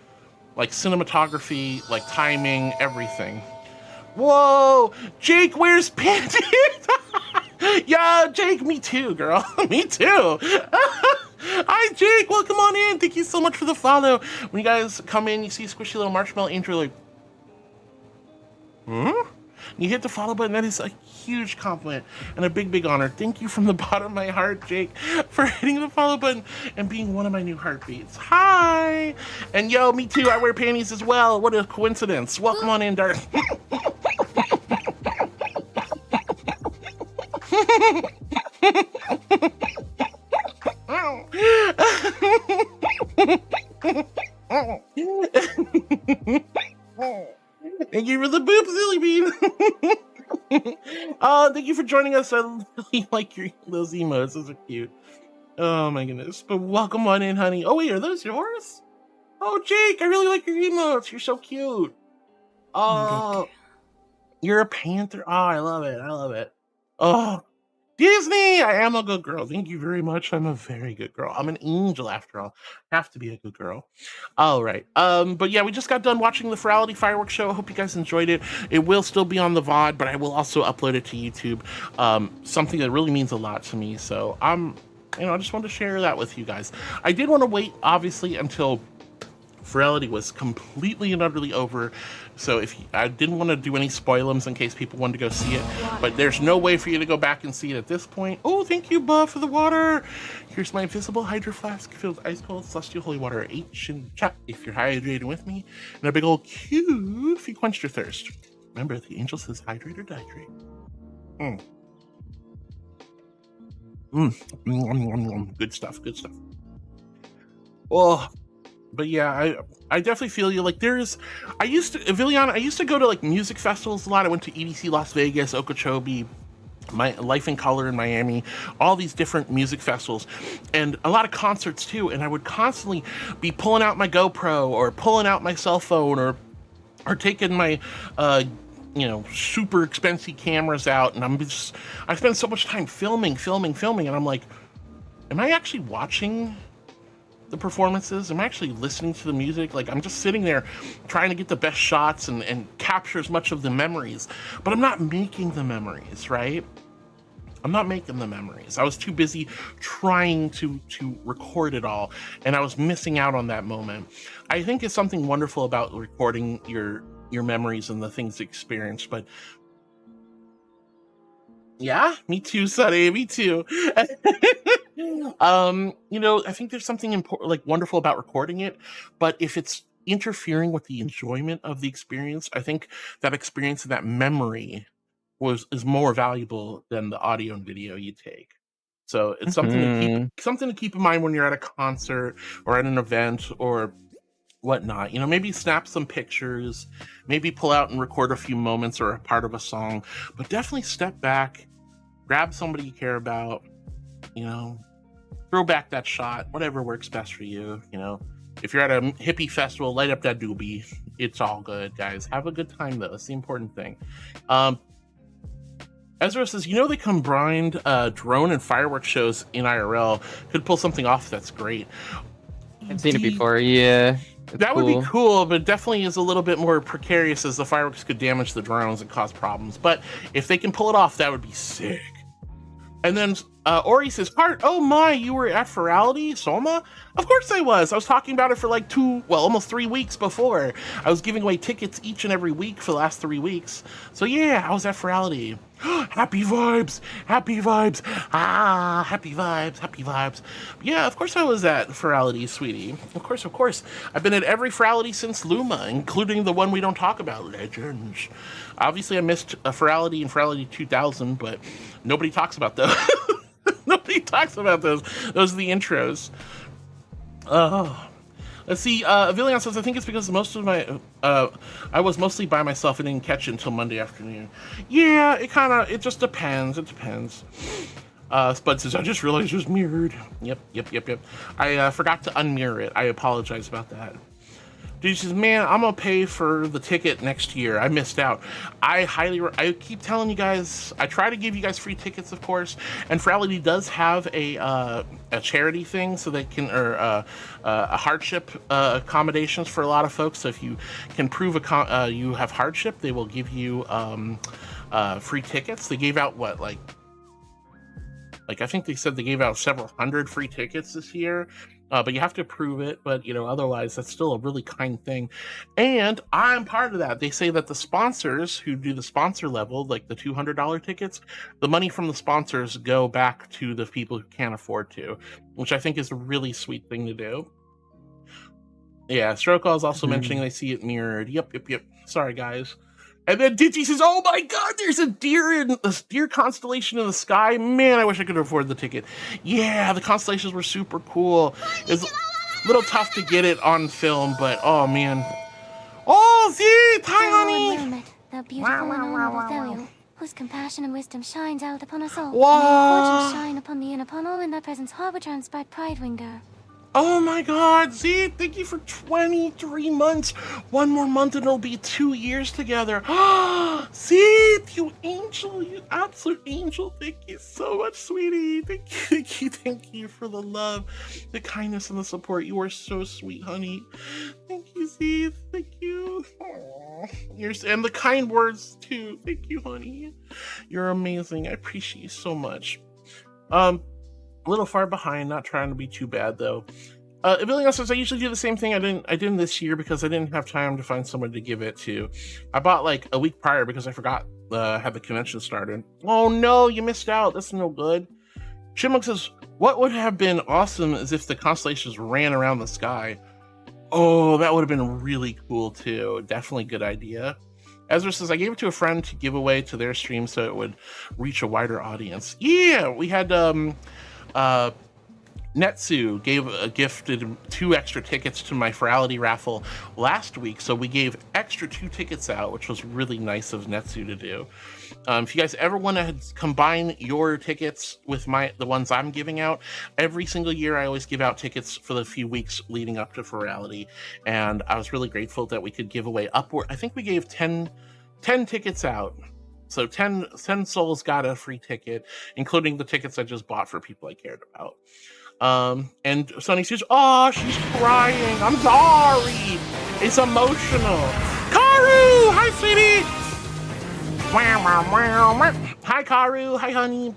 Like cinematography, like timing, everything. Whoa, Jake wears panties. Yeah, Jake, me too, girl. Me too. Hi, Jake. Welcome on in. Thank you so much for the follow. When you guys come in, you see a squishy little marshmallow angel, like, you hit the follow button. That is a huge compliment and a big, big honor. Thank you from the bottom of my heart, Jake, for hitting the follow button and being one of my new heartbeats. Hi. And yo, me too. I wear panties as well. What a coincidence. Welcome on in, Darth. Thank you for the boop, Silly Bean. Thank you for joining us. I really like those emotes. Those are cute. Oh my goodness. But welcome on in, honey. Oh wait, are those yours? Oh, Jake, I really like your emotes. You're so cute. Oh, you're a panther. Oh, I love it. I love it. Oh, Disney, I am a good girl. Thank you very much. I'm a very good girl. I'm an angel after all. Have to be a good girl. All right. But yeah, we just got done watching the Virality Fireworks Show. I hope you guys enjoyed it. It will still be on the VOD, but I will also upload it to YouTube. Something that really means a lot to me. So I just wanted to share that with you guys. I did want to wait, obviously, until Virality was completely and utterly over, so I didn't want to do any spoilers in case people wanted to go see it, but there's no way for you to go back and see it at this point. Oh, thank you, Buff, for the water. Here's my invisible hydro flask filled with ice cold celestial holy water H and chat if you're hydrated with me, and a big old Q if you quenched your thirst. Remember, the angel says hydrate or dihydrate. Good stuff, good stuff. Oh, but yeah, I definitely feel you. Like I used to go to like music festivals a lot. I went to EDC Las Vegas, Okeechobee, my Life in Color in Miami, all these different music festivals, and a lot of concerts too. And I would constantly be pulling out my GoPro or pulling out my cell phone or taking my super expensive cameras out, and I spend so much time filming, and I'm like, am I actually watching the performances? Am I actually listening to the music? Like, I'm just sitting there trying to get the best shots and capture as much of the memories, but I'm not making the memories, right? I'm not making the memories. I was too busy trying to record it all, and I was missing out on that moment. I think it's something wonderful about recording your memories and the things experienced, but yeah, me too, Sonny, me too. I think there's something important, like wonderful about recording it, but if it's interfering with the enjoyment of the experience, I think that experience and that memory is more valuable than the audio and video you take. So it's something to keep in mind when you're at a concert or at an event or whatnot. Maybe snap some pictures, maybe pull out and record a few moments or a part of a song, but definitely step back, grab somebody you care about, throw back that shot, whatever works best for you. If you're at a hippie festival, light up that doobie. It's all good, guys. Have a good time, though. That's the important thing. Ezra says, they combined drone and fireworks shows in IRL. Could pull something off that's great.
I've seen it before, yeah.
That would be cool, but definitely is a little bit more precarious as the fireworks could damage the drones and cause problems. But if they can pull it off, that would be sick. And then Ori says, oh my, you were at Virality, Soma? Of course I was. I was talking about it for like almost 3 weeks before. I was giving away tickets each and every week for the last 3 weeks. So yeah, I was at Virality. Happy vibes, happy vibes. Happy vibes, happy vibes. Yeah, of course I was at Virality, sweetie. Of course. I've been at every Virality since Luma, including the one we don't talk about, Legends. Obviously, I missed Virality and Virality 2000, but nobody talks about those. Nobody talks about those. Those are the intros. Let's see. Villian says, I think it's because most of my I was mostly by myself and didn't catch it until Monday afternoon. Yeah, it just depends. It depends. Spud says, I just realized it was mirrored. Yep. I forgot to unmirror it. I apologize about that. Dude says, man, I'm gonna pay for the ticket next year. I missed out. I keep telling you guys, I try to give you guys free tickets, of course, and Virality does have a charity thing, so they can, or a hardship accommodations for a lot of folks. So if you can prove you have hardship, they will give you free tickets. They gave out I think they said they gave out several hundred free tickets this year. But you have to prove it, but otherwise that's still a really kind thing. And I'm part of that. They say that the sponsors who do the sponsor level, like the $200 tickets, the money from the sponsors go back to the people who can't afford to, which I think is a really sweet thing to do. Yeah, Strokall is also mentioning they see it mirrored. Yep. Sorry, guys. And then Digi says, "Oh my God, there's a deer constellation in the sky. Man, I wish I could afford the ticket." Yeah, the constellations were super cool. It's a little tough to get it on film, but oh man. Oh, see, hi, honey.
The beautiful and honorable Therial, whose compassion and wisdom shines out upon us all.
Wow.
May fortune shine upon thee and upon all in thy presence, harbor transport pride winger.
Oh my God, Z, thank you for 23 months. One more month and it'll be 2 years together. Z, you angel, you absolute angel. Thank you so much, sweetie. Thank you for the love, the kindness, and the support. You are so sweet, honey. Thank you, Z. Thank you. And the kind words, too. Thank you, honey. You're amazing. I appreciate you so much. A little far behind, not trying to be too bad though. EᗰOtioutiᗪᒪ says I usually do the same thing. I didn't this year because I didn't have time to find someone to give it to. I bought like a week prior because I forgot had the convention started. Oh no, you missed out. That's no good. Chipmunk says, what would have been awesome is if the constellations ran around the sky. Oh, that would have been really cool too. Definitely good idea. Ezra says, I gave it to a friend to give away to their stream so it would reach a wider audience. Yeah, we had Netsu gifted 2 extra tickets to my Virality raffle last week, so we gave extra 2 tickets out, which was really nice of Netsu to do. If you guys ever want to combine your tickets with the ones I'm giving out, every single year I always give out tickets for the few weeks leading up to Virality, and I was really grateful that we could give away upward. I think we gave 10 tickets out. So 10 souls got a free ticket, including the tickets I just bought for people I cared about. And Sunny says, oh, she's crying. I'm sorry. It's emotional. Karu! Hi, sweetie! Hi, Karu. Hi, honey.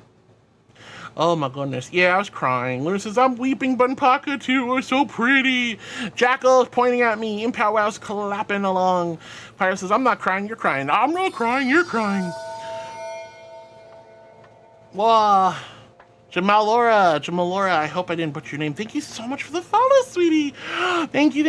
Oh my goodness. Yeah, I was crying. Luna says, I'm weeping, Bunpaka too. It's so pretty. Jackal is pointing at me. Impowwow's clapping along. Pyro says, I'm not crying, you're crying. I'm not crying, you're crying. Wow. Jamalora, I hope I didn't butcher your name. Thank you so much for the follow, sweetie. Thank you.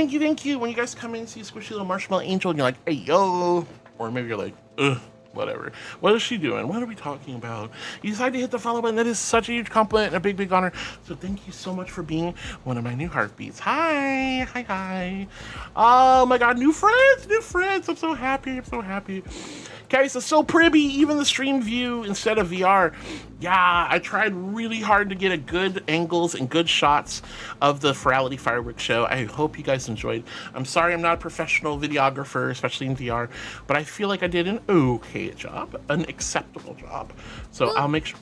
When you guys come in and see a squishy little marshmallow angel and you're like, hey, yo. Or maybe you're like, ugh. Whatever. What is she doing? What are we talking about? You decide to hit the follow button. That is such a huge compliment and a big, big honor. So thank you so much for being one of my new heartbeats. Hi. Oh my God, new friends. I'm so happy. Guys, it's so pretty. Even the stream view instead of VR. Yeah, I tried really hard to get a good angles and good shots of the Virality Fireworks show. I hope you guys enjoyed. I'm sorry I'm not a professional videographer, especially in VR, but I feel like I did an okay job, an acceptable job. So I'll make sure.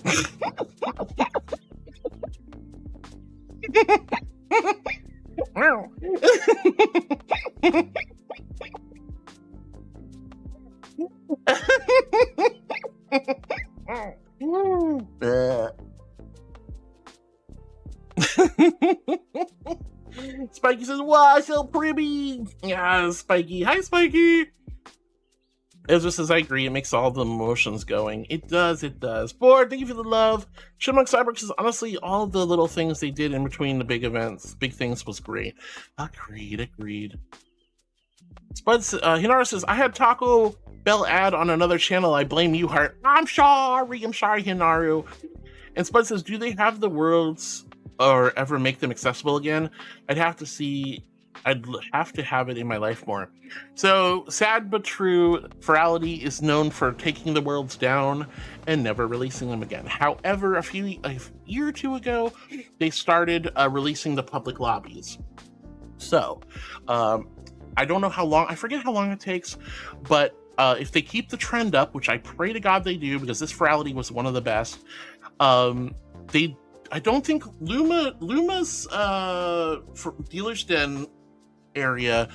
Spiky says, wow, so pretty. Yeah, Spiky. Hi, Spiky. Ezra says, I agree. It makes all the emotions going. It does. Board, thank you for the love. Chipmunk Cyberx says, honestly, all the little things they did in between the big events, big things was great. Agreed. Spuds, Hinara says, I had Taco Bell ad on another channel. I blame you, Heart. I'm sorry, Hinaru. And Spud says, do they have the worlds or ever make them accessible again? I'd have to have it in my life more. So, sad but true, Virality is known for taking the worlds down and never releasing them again. However, a year or two ago, they started releasing the public lobbies. So, I don't know how long, I forget how long it takes, but if they keep the trend up, which I pray to God they do, because this Virality was one of the best, I don't think Luma's Dealer's Den area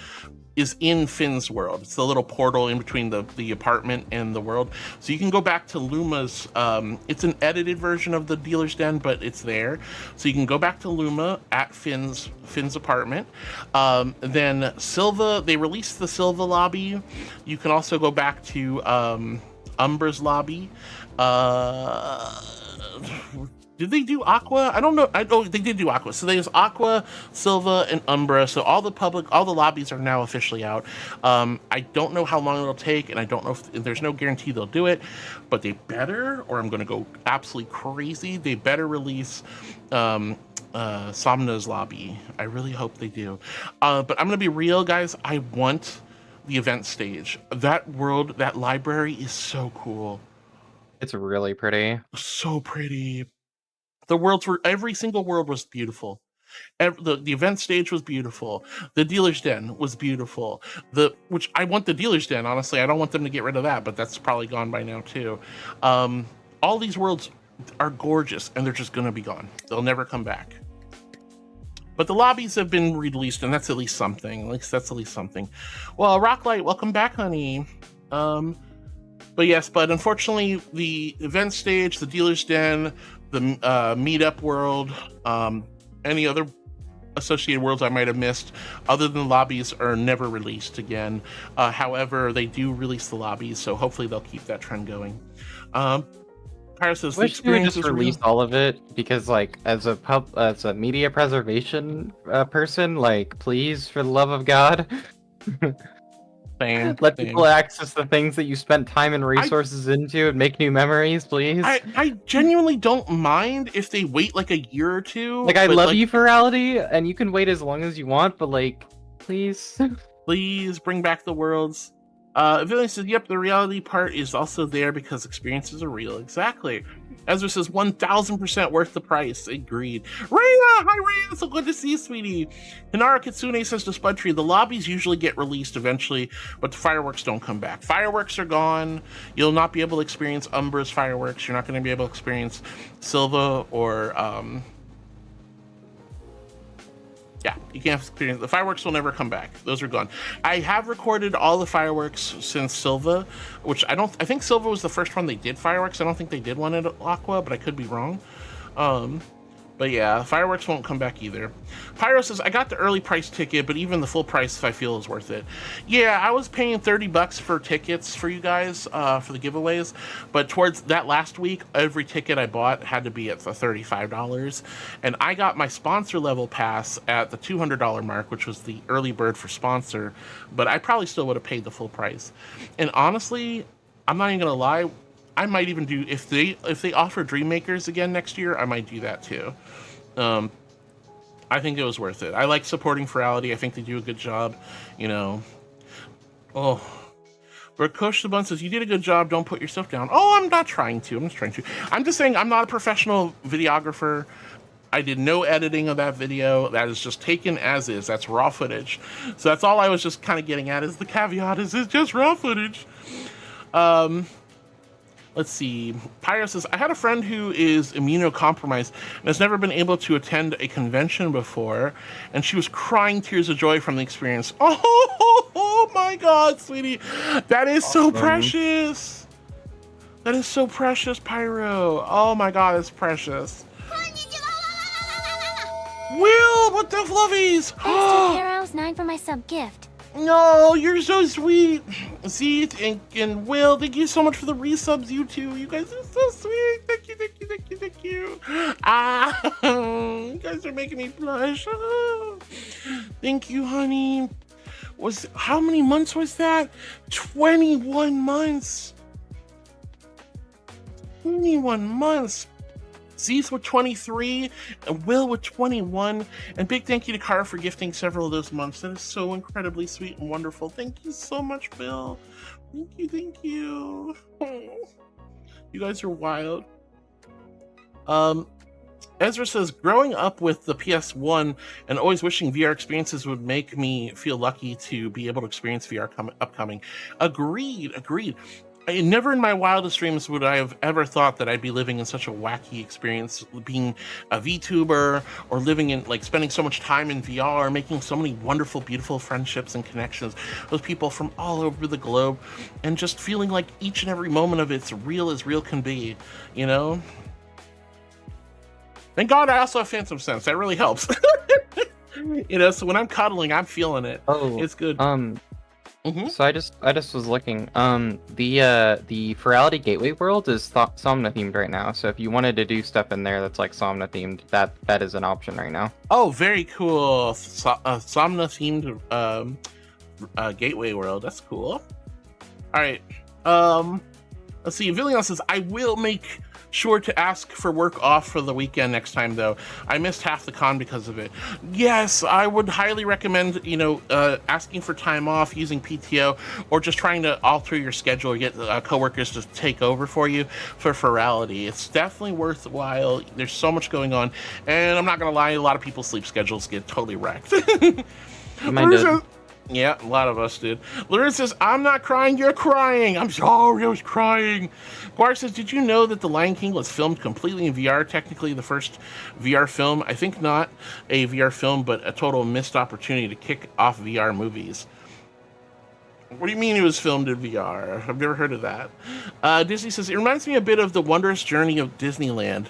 is in Finn's world. It's the little portal in between the apartment and the world. So you can go back to Luma's, it's an edited version of the Dealer's Den, but it's there. So you can go back to Luma at Finn's apartment. Then Silva, they released the Silva lobby. You can also go back to Umbra's lobby. Did they do Aqua? I don't know. They did do Aqua. So there's Aqua, Silva, and Umbra. So all the lobbies are now officially out. I don't know how long it'll take, and I don't know if there's no guarantee they'll do it, but they better, or I'm going to go absolutely crazy. They better release Somna's lobby. I really hope they do. But I'm going to be real, guys. I want the event stage. That world, that library is so cool.
It's really pretty.
So pretty. The worlds were, every single world was beautiful. The event stage was beautiful. The dealer's den was beautiful. Which I want the dealer's den, honestly. I don't want them to get rid of that, but that's probably gone by now too. All these worlds are gorgeous, and they're just gonna be gone. They'll never come back. But the lobbies have been released, and that's at least something. That's at least something. Well, Rocklight, welcome back, honey. But unfortunately, the event stage, the dealer's den, the meetup world, any other associated worlds I might have missed, other than the lobbies, are never released again. However, they do release the lobbies, so hopefully they'll keep that trend going. Pyro says,
wish we would just release all of it, because like as a media preservation person, like please, for the love of God. Let people access the things that you spent time and resources into and make new memories, please.
I genuinely don't mind if they wait like a year or two.
Like, I love you, Virality, and you can wait as long as you want, but like, please.
Please bring back the worlds. Villain says, yep, the reality part is also there because experiences are real. Exactly. Ezra says, 1000% worth the price. Agreed. Rhea! Hi, Rhea! So good to see you, sweetie. Hinara Kitsune says to Spudtree, the lobbies usually get released eventually, but the fireworks don't come back. Fireworks are gone. You'll not be able to experience Umbra's fireworks. You're not going to be able to experience Silva or, yeah, you can't experience the fireworks. Will never come back. Those are gone. I have recorded all the fireworks since Silva, which I think Silva was the first one they did fireworks. I don't think they did one at Aqua, but I could be wrong. But yeah, fireworks won't come back either. Pyro says, I got the early price ticket, but even the full price I feel is worth it. Yeah, I was paying $30 for tickets for you guys, for the giveaways, but towards that last week, every ticket I bought had to be at the $35. And I got my sponsor level pass at the $200 mark, which was the early bird for sponsor, but I probably still would have paid the full price. And honestly, I'm not even gonna lie, I might even do, if they offer Dream Makers again next year, I might do that too. I think it was worth it. I like supporting Virality. I think they do a good job, you know. Oh, but Coach the Bun says, you did a good job. Don't put yourself down. Oh, I'm not trying to. I'm just saying I'm not a professional videographer. I did no editing of that video. That is just taken as is. That's raw footage. So that's all I was just kind of getting at, is the caveat is it's just raw footage. Let's see. Pyro says, I had a friend who is immunocompromised and has never been able to attend a convention before, and she was crying tears of joy from the experience. Oh my God, sweetie. That is so precious. That is so precious, Pyro. Oh my God, it's precious. Will, what the fluffies?
Thanks to Heroes9 for my sub gift.
No, you're so sweet. Zeke and Will, thank you so much for the resubs, you two. You guys are so sweet. Thank you. You guys are making me blush. Thank you, honey. How many months was that? 21 months. 21 months. Zeeth with 23, and Will with 21, and big thank you to Kara for gifting several of those months. That is so incredibly sweet and wonderful. Thank you so much, Bill. Thank you. You guys are wild. Ezra says, growing up with the PS1 and always wishing VR experiences would make me feel lucky to be able to experience VR upcoming. Agreed. Never in my wildest dreams would I have ever thought that I'd be living in such a wacky experience, being a VTuber, or living in, like, spending so much time in VR, making so many wonderful, beautiful friendships and connections with people from all over the globe, and just feeling like each and every moment of it's real as real can be, you know? Thank God I also have Phantom Sense. That really helps. You know, so when I'm cuddling, I'm feeling it.
Oh,
it's good.
So I just was looking. The Virality Gateway world is Somna themed right now. So if you wanted to do stuff in there that's like Somna themed, that is an option right now.
Oh, very cool. Somna themed Gateway world. That's cool. All right. Let's see. Villian says, I will make sure to ask for work off for the weekend next time, though. I missed half the con because of it. Yes, I would highly recommend, asking for time off, using PTO, or just trying to alter your schedule or get coworkers to take over for you for Virality. It's definitely worthwhile. There's so much going on, and I'm not gonna lie, a lot of people's sleep schedules get totally wrecked.
Mine did.
Yeah, a lot of us did. Larissa says, I'm not crying, you're crying. I'm sorry, I was crying. Guar says, did you know that The Lion King was filmed completely in VR? Technically the first VR film. I think not a VR film, but a total missed opportunity to kick off VR movies. What do you mean it was filmed in VR? I've never heard of that. Disney says, it reminds me a bit of The Wondrous Journey of Disneyland.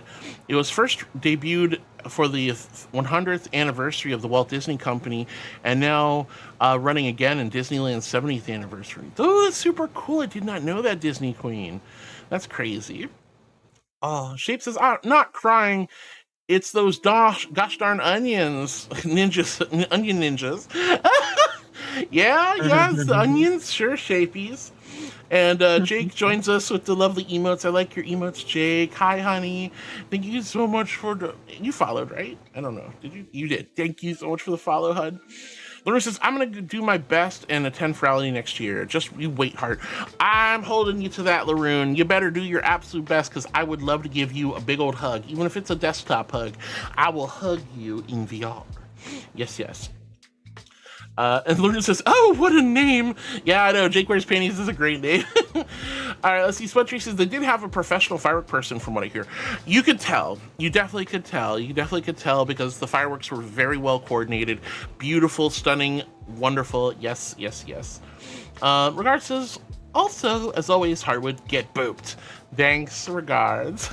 It was first debuted for the 100th anniversary of the Walt Disney Company, and now running again in Disneyland's 70th anniversary. Oh, that's super cool. I did not know that, Disney Queen. That's crazy. Oh, Shape says, not crying. It's those gosh darn onions. Onion ninjas. Yeah, it's the onions. Sure, Shapies. And Jake joins us with the lovely emotes. I like your emotes, Jake. Hi, honey. Thank you so much for you followed, right? I don't know. Did you? You did. Thank you so much for the follow, HUD. Larissa says, I'm going to do my best and attend Virality next year. Just you wait hard. I'm holding you to that, Laroon. You better do your absolute best, because I would love to give you a big old hug. Even if it's a desktop hug, I will hug you in VR. Yes, yes. And Luna says, oh, what a name. Yeah, I know. Jake Wears Panties is a great name. All right, let's see. Spudtree says, they did have a professional firework person from what I hear. You could tell. You definitely could tell. You definitely could tell because the fireworks were very well coordinated. Beautiful, stunning, wonderful. Yes, yes, yes. Regards says, also, as always, Hardwood, get booped. Thanks, regards.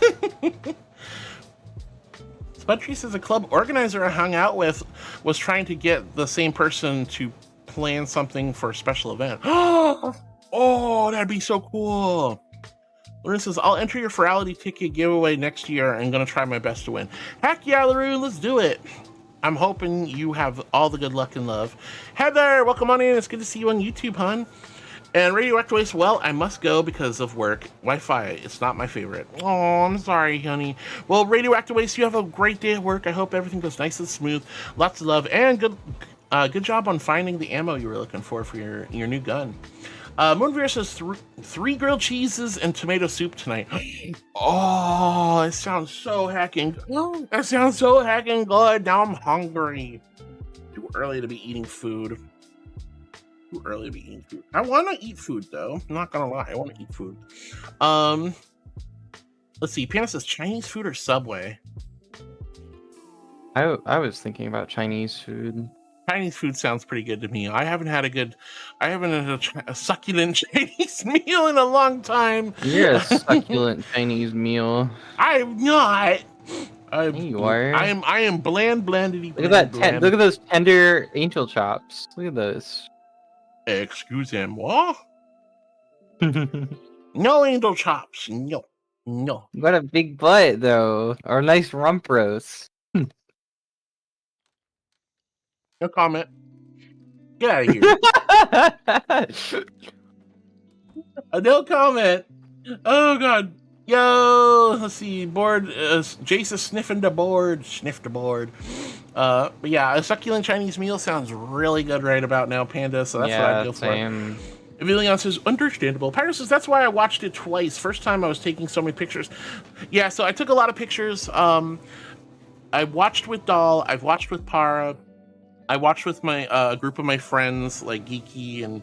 Spudtree says a club organizer I hung out with was trying to get the same person to plan something for a special event. Oh, that'd be so cool. Lauren says, I'll enter your Virality ticket giveaway next year and gonna try my best to win. Heck yeah, Laroon, let's do it. I'm hoping you have all the good luck and love. Heather, welcome on in. It's good to see you on YouTube, hon. And Radioactive Waste, well, I must go because of work. Wi-Fi, it's not my favorite. Oh, I'm sorry, honey. Well, Radioactive Waste, you have a great day at work. I hope everything goes nice and smooth. Lots of love, and good job on finding the ammo you were looking for your new gun. Moonveer says, three grilled cheeses and tomato soup tonight. Oh, it sounds so hacking. That sounds so hacking good. Now I'm hungry. Too early to be eating food. Too early to be eating food. I want to eat food, though. I'm not gonna lie. I want to eat food. Let's see. Panda says Chinese food or Subway.
I was thinking about Chinese food.
Chinese food sounds pretty good to me. I haven't had a succulent Chinese meal in a long time.
You're a succulent Chinese meal.
I'm not.
You are.
I am bland. Look
at that. Look at those tender angel chops. Look at those.
Excusez-moi. No angel chops. No.
You got a big butt, though. Or a nice rump roast.
No comment. Get out of here. No comment. Oh, God. Yo, let's see. Board. Jace is sniffing the board. Sniffed the board. But yeah, a succulent Chinese meal sounds really good right about now, Panda. So that's what I'd go for. Evilion says, understandable. Pyro says, that's why I watched it twice. First time I was taking so many pictures. Yeah, so I took a lot of pictures. I watched with Doll. I've watched with Para. I watched with my a group of my friends like Geeky and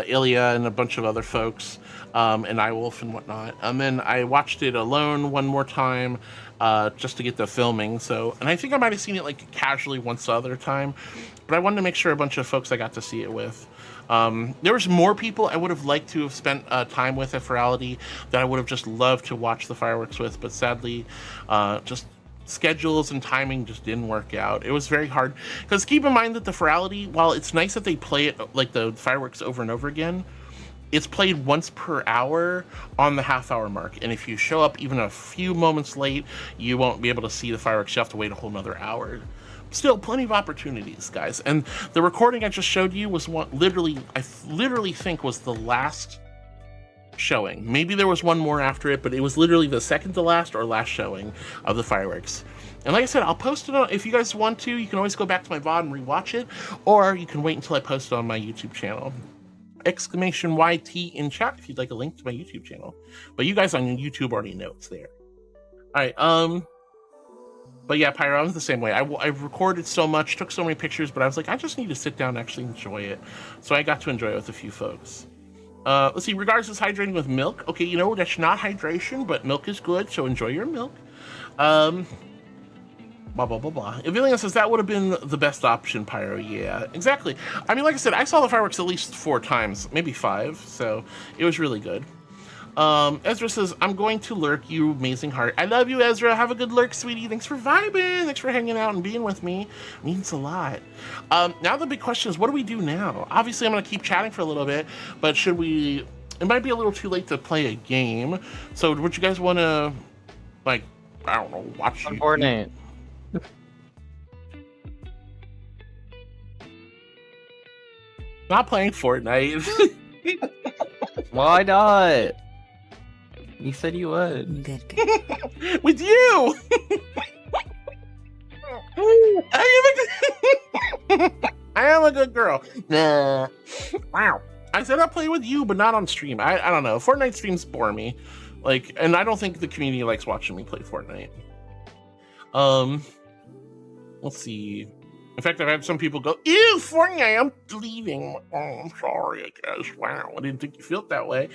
Ilya and a bunch of other folks, and iWolf and whatnot. And then I watched it alone one more time just to get the filming. And I think I might have seen it like casually once the other time, but I wanted to make sure a bunch of folks I got to see it with. There was more people I would have liked to have spent time with at Virality that I would have just loved to watch the fireworks with, but sadly, just schedules and timing just didn't work out. It was very hard because keep in mind that the Virality, while it's nice that they play it like the fireworks over and over again, it's played once per hour on the half-hour mark, and if you show up even a few moments late, you won't be able to see the fireworks. You have to wait a whole nother hour. Still, plenty of opportunities, guys. And the recording I just showed you was one, I literally think was the last showing. Maybe there was one more after it, but it was literally the second to last or last showing of the fireworks. And like I said, I'll post it on, if you guys want to, you can always go back to my VOD and rewatch it, or you can wait until I post it on my YouTube channel. Exclamation YT in chat if you'd like a link to my YouTube channel. But you guys on YouTube already know it's there. Alright, but yeah, Pyro, I was the same way. I recorded so much, took so many pictures, but I was like, I just need to sit down and actually enjoy it. So I got to enjoy it with a few folks. Let's see, regards is hydrating with milk. Okay, you know, that's not hydration, but milk is good, so enjoy your milk. Blah, blah, blah, blah. Evillian says that would have been the best option, Pyro. Yeah, exactly. I mean, like I said, I saw the fireworks at least 4 times, maybe 5, so it was really good. Ezra says, I'm going to lurk, you amazing heart. I love you, Ezra. Have a good lurk, sweetie. Thanks for vibing. Thanks for hanging out and being with me. It means a lot. Now the big question is, what do we do now? Obviously, I'm going to keep chatting for a little bit, but should we... It might be a little too late to play a game. So would you guys want to, like, I don't know, watch
Fortnite.
Not playing Fortnite.
Why not? You said you would.
Good.
With you! I am a good girl. Nah. Wow. I said I'll play with you, but not on stream. I don't know. Fortnite streams bore me. Like, and I don't think the community likes watching me play Fortnite. Let's see. In fact, I've had some people go, ew, Fortnite, I'm leaving. Oh, I'm sorry, I guess. Wow, I didn't think you felt that way.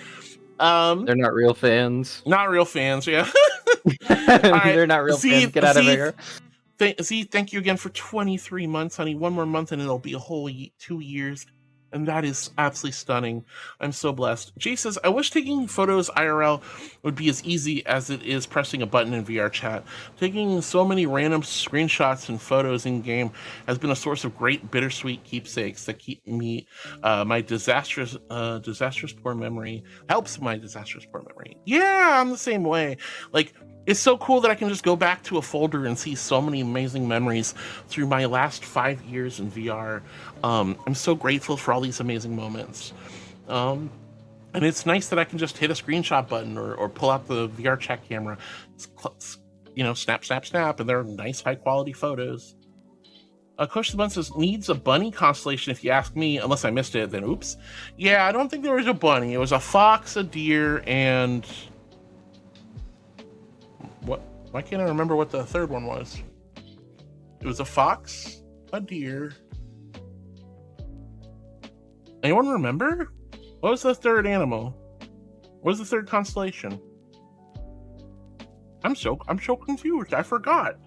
They're not real fans.
Not real fans, yeah.
They're not real fans. Get out of here.
Thank you again for 23 months, honey. One more month and it'll be a whole 2 years. And that is absolutely stunning. I'm so blessed. Jay says, I wish taking photos IRL would be as easy as it is pressing a button in Vrchat. Taking so many random screenshots and photos in game has been a source of great bittersweet keepsakes that keep me my disastrous poor memory. Helps my disastrous poor memory. Yeah, I'm the same way. Like, it's so cool that I can just go back to a folder and see so many amazing memories through my last 5 years in VR. I'm so grateful for all these amazing moments. And it's nice that I can just hit a screenshot button or pull out the Vrchat camera. You know, snap, snap, snap, and they're nice, high-quality photos. Coach the Bun says, needs a bunny constellation if you ask me. Unless I missed it, then oops. Yeah, I don't think there was a bunny. It was a fox, a deer, and... What? Why can't I remember what the third one was? It was a fox, a deer. Anyone remember? What was the third animal? What was the third constellation? I'm so confused. I forgot.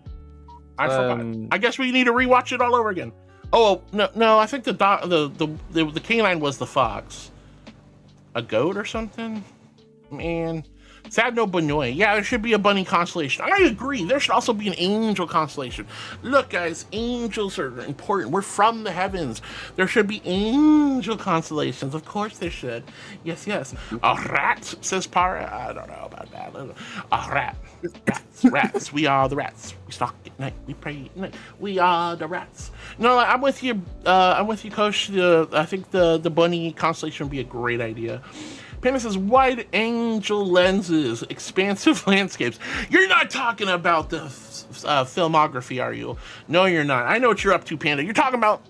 I forgot. I guess we need to rewatch it all over again. Oh no! I think the canine was the fox. A goat or something? Man. Sad no Benoy. Yeah, there should be a bunny constellation. I agree. There should also be an angel constellation. Look, guys, angels are important. We're from the heavens. There should be angel constellations. Of course there should. Yes, yes. A rat, says Para. I don't know about that. A rat. Rats. We are the rats. We stalk at night. We pray at night. We are the rats. No, I'm with you. I'm with you, Coach. I think the bunny constellation would be a great idea. Panda says, wide angel lenses, expansive landscapes. You're not talking about the filmography, are you? No, you're not. I know what you're up to, Panda. You're talking about...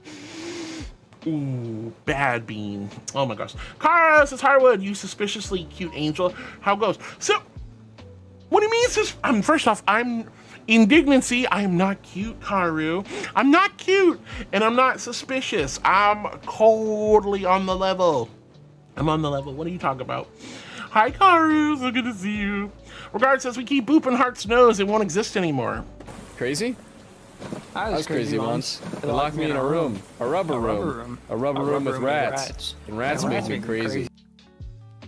Ooh, bad bean. Oh my gosh. Kara says, Harwood, you suspiciously cute angel. How it goes? So, what do you mean? First off, I'm... Indignancy, I am not cute, Karu. I'm not cute, and I'm not suspicious. I'm totally on the level. I'm on the level. What are you talking about? Hi, Karu. So good to see you. Regard says we keep booping Heart's nose. It won't exist anymore.
Crazy? I was crazy once. They locked me in a room. A rubber room. A rubber room with rats. And rats make me crazy.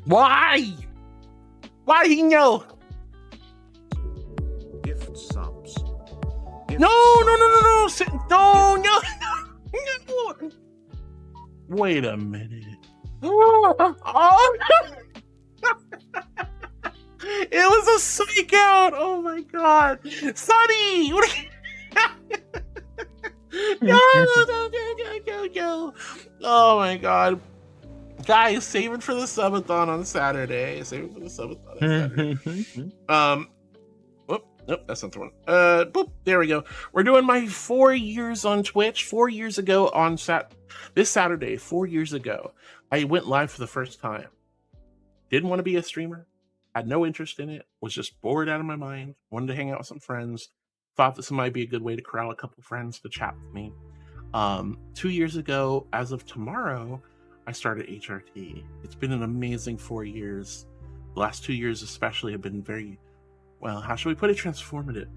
Why? Why he know?
Gift subs.
No. No. Wait a minute. Oh. It was a psych out. Oh my god. Sonny! No. Oh my god. Guys, save it for the subathon on Saturday. Nope, that's not the one. Boop, there we go. We're doing my 4 years on Twitch. 4 years ago on this Saturday, 4 years ago, I went live for the first time. Didn't want to be a streamer. Had no interest in it. Was just bored out of my mind. Wanted to hang out with some friends. Thought this might be a good way to corral a couple friends to chat with me. 2 years ago, as of tomorrow, I started HRT. It's been an amazing 4 years. The last 2 years especially have been very, well, how should we put it, transformative.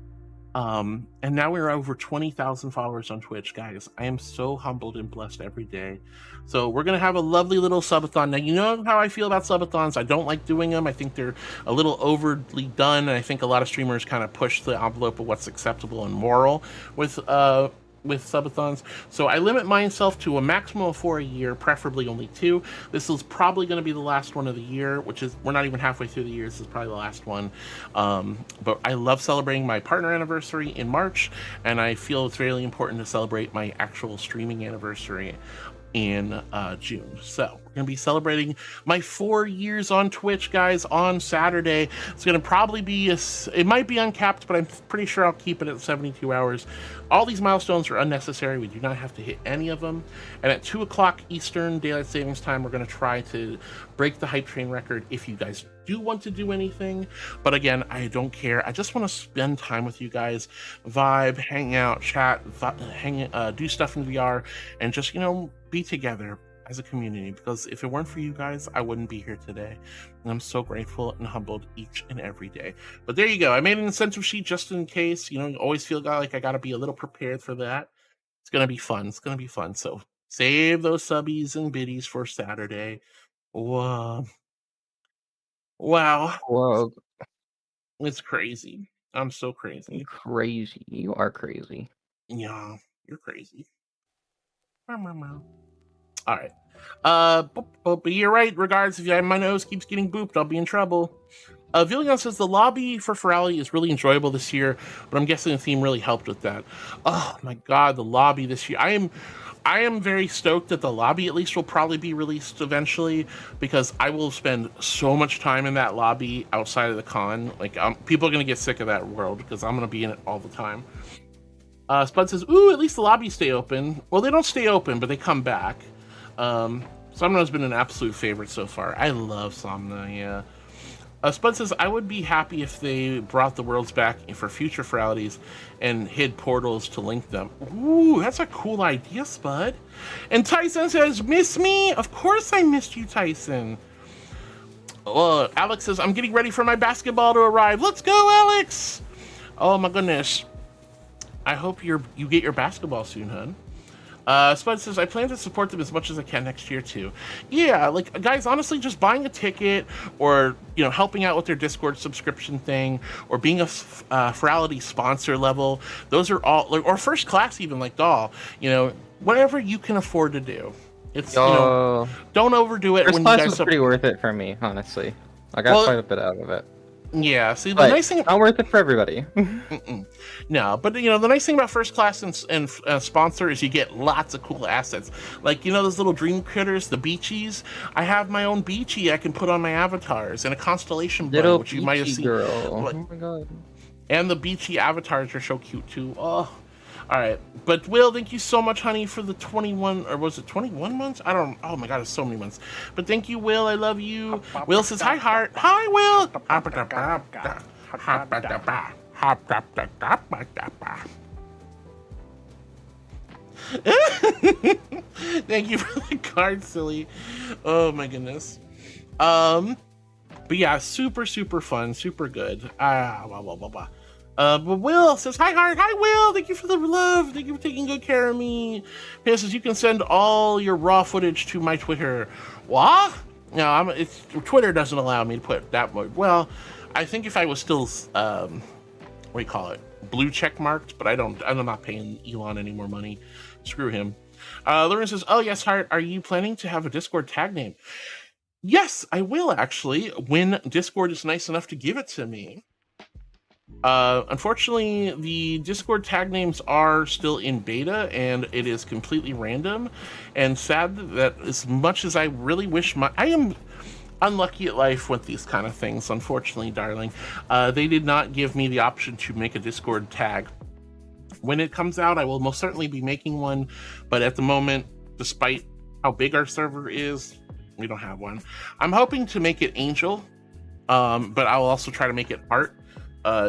And now we're over 20,000 followers on Twitch, guys. I am so humbled and blessed every day. So we're going to have a lovely little subathon. Now, you know how I feel about subathons. I don't like doing them. I think they're a little overly done. And I think a lot of streamers kind of push the envelope of what's acceptable and moral with subathons. So I limit myself to a maximum of 4 a year, preferably only 2. This is probably going to be the last one of the year, which is, we're not even halfway through the year. This is probably the last one. But I love celebrating my partner anniversary in March, and I feel it's really important to celebrate my actual streaming anniversary in June. So we're gonna be celebrating my 4 years on Twitch, guys, on Saturday. It's gonna probably be it might be uncapped, but I'm pretty sure I'll keep it at 72 hours. All these milestones are unnecessary. We do not have to hit any of them. And at 2 o'clock Eastern Daylight Savings Time, we're gonna try to break the hype train record if you guys do want to do anything. But again, I don't care. I just want to spend time with you guys, vibe, hang out, chat, do stuff in VR, and just, you know, be together as a community, because if it weren't for you guys, I wouldn't be here today. And I'm so grateful and humbled each and every day. But there you go. I made an incentive sheet just in case. You know, you always feel like I got to be a little prepared for that. It's going to be fun. It's going to be fun. So save those subbies and biddies for Saturday. Whoa. Wow.
Whoa.
It's crazy. I'm so crazy.
Crazy. You are crazy.
Yeah, you're crazy. All right. But you're right. Regards, if my nose keeps getting booped, I'll be in trouble. Villian says the lobby for Ferrari is really enjoyable this year, but I'm guessing the theme really helped with that. Oh my god, the lobby this year. I am very stoked that the lobby at least will probably be released eventually, because I will spend so much time in that lobby outside of the con. Like, people are going to get sick of that world because I'm going to be in it all the time. Spud says, ooh, at least the lobbies stay open. Well, they don't stay open, but they come back. Somna has been an absolute favorite so far. I love Somna, yeah. Spud says, I would be happy if they brought the worlds back for future Feralities and hid portals to link them. Ooh, that's a cool idea, Spud. And Tyson says, miss me? Of course I missed you, Tyson. Alex says, I'm getting ready for my basketball to arrive. Let's go, Alex! Oh my goodness. I hope you get your basketball soon, hun. Spud says, I plan to support them as much as I can next year, too. Yeah, like, guys, honestly, just buying a ticket or, you know, helping out with their Discord subscription thing or being a Ferality sponsor level, those are all, like, or first class even, like Doll, you know, whatever you can afford to do. It's, you know, don't overdo it.
First class was pretty worth it for me, honestly. I got quite a bit out of it.
Yeah, see, the nice thing...
Not worth it for everybody.
No, but, you know, the nice thing about First Class and Sponsor is you get lots of cool assets. Like, you know those little dream critters, the Beachies? I have my own Beachie I can put on my avatars, and a Constellation Bug, which you might have seen.
Girl. Like, oh my god.
And the Beachy avatars are so cute, too. Oh... All right, but Will, thank you so much, honey, for the 21, or was it 21 months? I don't, oh my god, it's so many months. But thank you, Will, I love you. Will says, hi, Heart. Hi, Will. Thank you for the card, silly. Oh my goodness. But yeah, super, super fun, super good. But Will says, hi, Heart. Hi, Will. Thank you for the love. Thank you for taking good care of me. He says, you can send all your raw footage to my Twitter. What? No, Twitter doesn't allow me to put that much. Well, I think if I was still, what do you call it? blue check marked, but I'm not paying Elon any more money. Screw him. Lauren says, oh yes, Hart, are you planning to have a Discord tag name? Yes, I will actually, when Discord is nice enough to give it to me. Unfortunately, the Discord tag names are still in beta, and it is completely random. And sad that as much as I really wish I am unlucky at life with these kind of things, unfortunately, darling. They did not give me the option to make a Discord tag. When it comes out, I will most certainly be making one, but at the moment, despite how big our server is, we don't have one. I'm hoping to make it Angel, but I will also try to make it Art.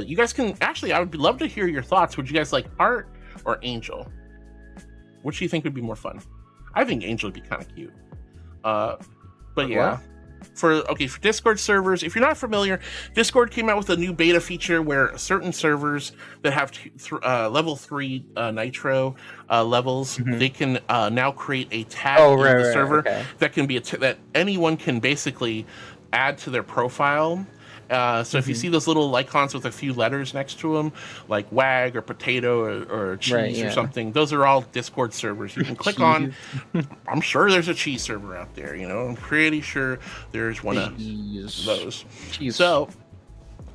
You guys can, actually, I would love to hear your thoughts. Would you guys like Art or Angel? Which do you think would be more fun? I think Angel would be kind of cute. But yeah. For Discord servers, if you're not familiar, Discord came out with a new beta feature where certain servers that have level 3 Nitro levels, they can now create a tag in the server that can be that anyone can basically add to their profile. So if you see those little icons with a few letters next to them, like WAG or potato or cheese or something, those are all Discord servers you can click on. I'm sure there's a cheese server out there, you know. I'm pretty sure there's one of those. Cheese. So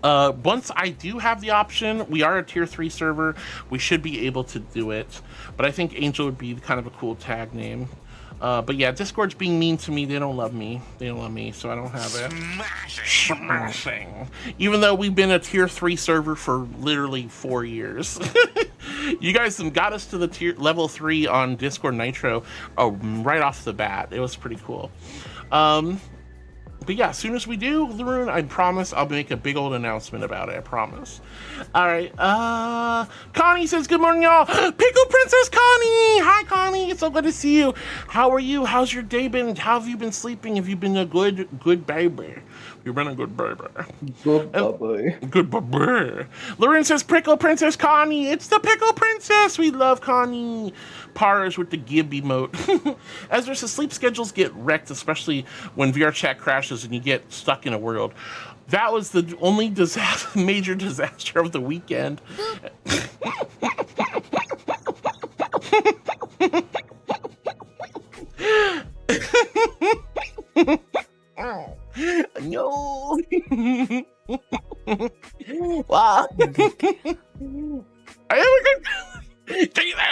once I do have the option, we are a tier 3 server. We should be able to do it. But I think Angel would be kind of a cool tag name. But yeah, Discord's being mean to me. They don't love me. They don't love me, so I don't have it. Smashing. Even though we've been a tier 3 server for literally 4 years. You guys got us to the level 3 on Discord Nitro right off the bat. It was pretty cool. But yeah, as soon as we do, Laroon, I promise I'll make a big old announcement about it. I promise. All right. Connie says, good morning, y'all. Pickle Princess Connie. Hi, Connie. It's so good to see you. How are you? How's your day been? How have you been sleeping? Have you been a good baby? You've been a good baby. Good baby. Good baby. Laroon says, Pickle Princess Connie. It's the Pickle Princess. We love Connie. Pars with the Gib emote. As there's sleep schedules get wrecked, especially when Vrchat crashes and you get stuck in a world. That was the only major disaster of the weekend. No. Wow. I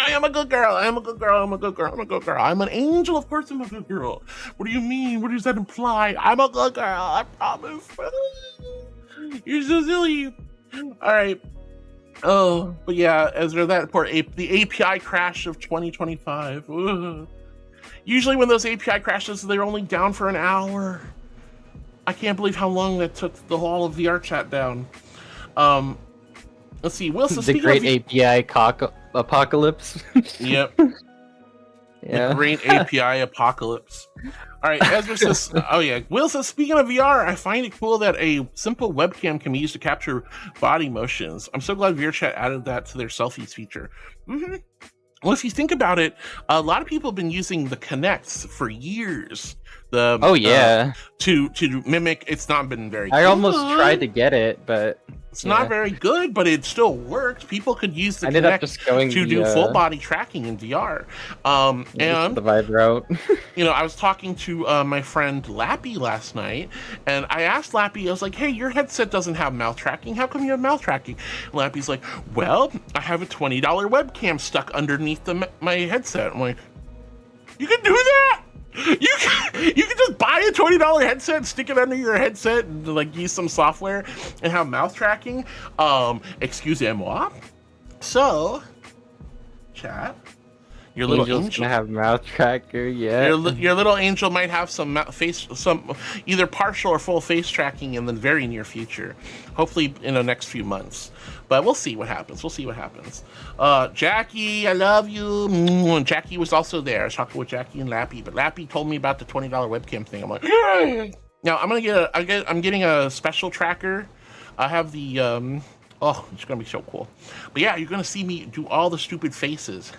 am a good girl. I am a good girl. I'm a good girl. I'm a good girl. I'm an angel. Of course I'm a good girl. What do you mean? What does that imply? I'm a good girl. I promise. You're so silly. All right. Oh, but yeah, Ezra, that poor the API crash of 2025. Ugh. Usually when those API crashes, they're only down for an hour. I can't believe how long that took the whole of Vrchat down. Let's see. Wilson,
the great API apocalypse.
Yep. Yeah. The great API apocalypse. All right, Ezra says, oh yeah. Will says, speaking of VR, I find it cool that a simple webcam can be used to capture body motions. I'm so glad Vrchat added that to their selfies feature. Mm-hmm. Well, if you think about it, a lot of people have been using the Kinects for years. To mimic. It's not been very good.
I almost tried to get it, but
it's not very good, but it still worked. People could use the Kinect to do full body tracking in VR. And
the vibe route.
You know, I was talking to my friend Lappy last night, and I asked Lappy, I was like, hey, your headset doesn't have mouth tracking. How come you have mouth tracking? And Lappy's like, well, I have a $20 webcam stuck underneath my headset. I'm like, you can do that? You can just buy a $20 headset, stick it under your headset, and like use some software and have mouth tracking. Excusez-moi. So, chat. Your little
Angel's gonna have mouth tracker, yeah.
Your little angel might have some either partial or full face tracking in the very near future. Hopefully in the next few months. But we'll see what happens. We'll see what happens. Jackie, I love you. And Jackie was also there. I was talking with Jackie and Lappy, but Lappy told me about the $20 webcam thing. I'm like, yay! Now I'm getting a special tracker. I have the it's gonna be so cool. But yeah, you're gonna see me do all the stupid faces.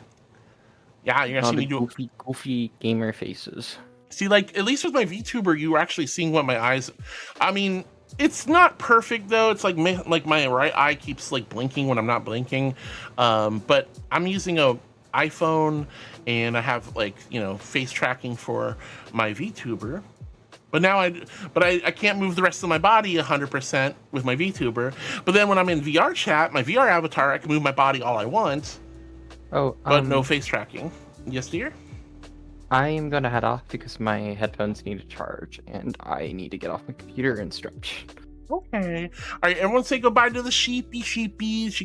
Yeah, you're gonna see me do
goofy gamer faces.
See, like, at least with my VTuber, you were actually seeing what my eyes... I mean, It's not perfect though. It's like my right eye keeps like blinking when I'm not blinking. But I'm using a iPhone and I have like, you know, face tracking for my Vtuber. But now I can't move the rest of my body 100% with my Vtuber. But then when I'm in Vrchat, my VR avatar, I can move my body all I want.
Oh,
but no face tracking. Yes, dear?
I'm gonna head off because my headphones need a charge and I need to get off my computer and stretch.
Okay. All right, everyone say goodbye to the sheepy. She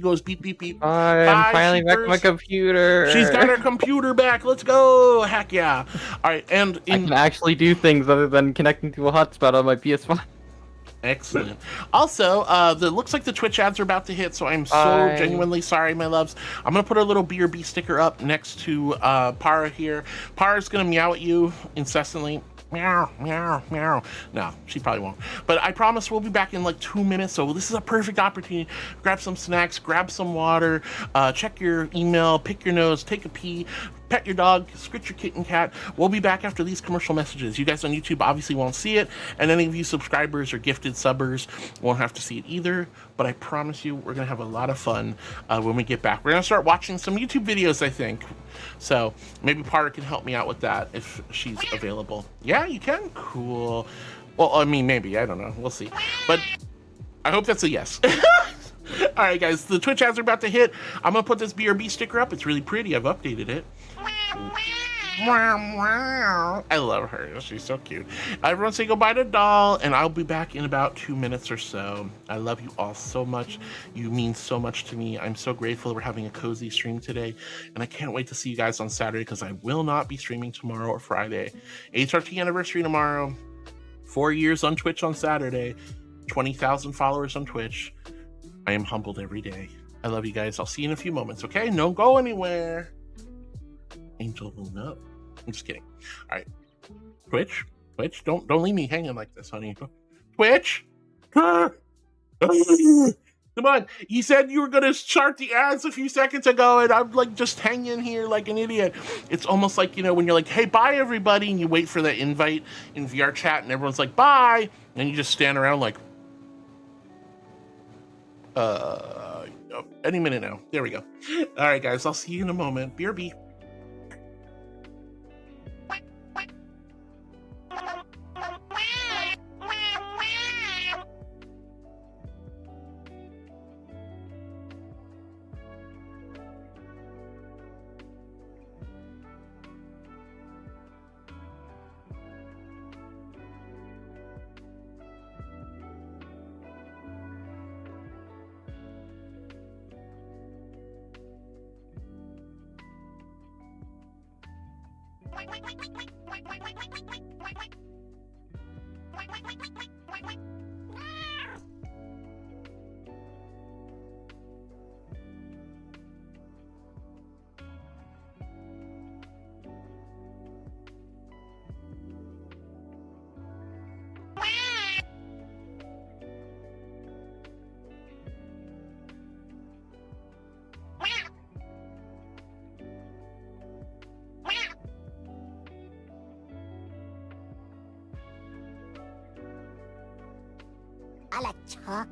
goes beep, beep, beep.
I'm finally back to my computer.
She's got her computer back. Let's go. Heck yeah. All right, and
I can actually do things other than connecting to a hotspot on my PS5.
Excellent. Also, looks like the Twitch ads are about to hit, so I'm so genuinely sorry, my loves. I'm going to put a little BRB sticker up next to Para here. Para's going to meow at you incessantly. Meow, meow, meow. No, she probably won't. But I promise we'll be back in like 2 minutes, so this is a perfect opportunity. Grab some snacks, grab some water, check your email, pick your nose, take a pee, pet your dog, scritch your kitten cat. We'll be back after these commercial messages. You guys on YouTube obviously won't see it, and any of you subscribers or gifted subbers won't have to see it either, but I promise you we're going to have a lot of fun when we get back. We're going to start watching some YouTube videos, I think. So maybe Parter can help me out with that if she's available. Yeah, you can? Cool. Well, I mean, maybe. I don't know. We'll see. But I hope that's a yes. All right, guys. The Twitch ads are about to hit. I'm going to put this BRB sticker up. It's really pretty. I've updated it. I love her. She's so cute. Everyone say goodbye to Doll, and I'll be back in about 2 minutes or so. I love you all so much. You mean so much to me. I'm so grateful we're having a cozy stream today, and I can't wait to see you guys on Saturday because I will not be streaming tomorrow or Friday. HRT anniversary tomorrow. 4 years on Twitch on Saturday. 20,000 followers on Twitch. I am humbled every day. I love you guys. I'll see you in a few moments, okay? Don't go anywhere. Angel will know. I'm just kidding. All right. Twitch, don't leave me hanging like this, honey. Twitch. Come on. You said you were gonna start the ads a few seconds ago, and I'm like just hanging here like an idiot. It's almost like, you know, when you're like, hey, bye everybody, and you wait for the invite in Vrchat, and everyone's like, bye, and you just stand around like, any minute now. There we go. All right, guys. I'll see you in a moment. BRB.
I like chocolate.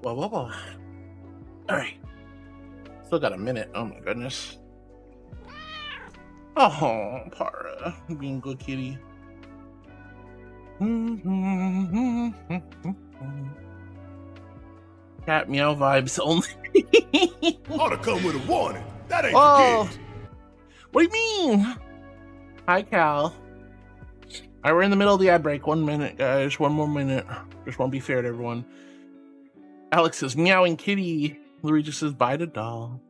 Whoa. All right. Still got a minute. Oh my goodness. Oh, Para. Being good kitty. Cat meow vibes only.
Ought to come with a warning. That ain't
Whoa.
the kid.
What do you mean? Hi, Cal. All right, we're in the middle of the ad break. 1 minute, guys. 1 more minute. Just want to be fair to everyone. Alex says, meowing kitty. Luigi says, bye to doll.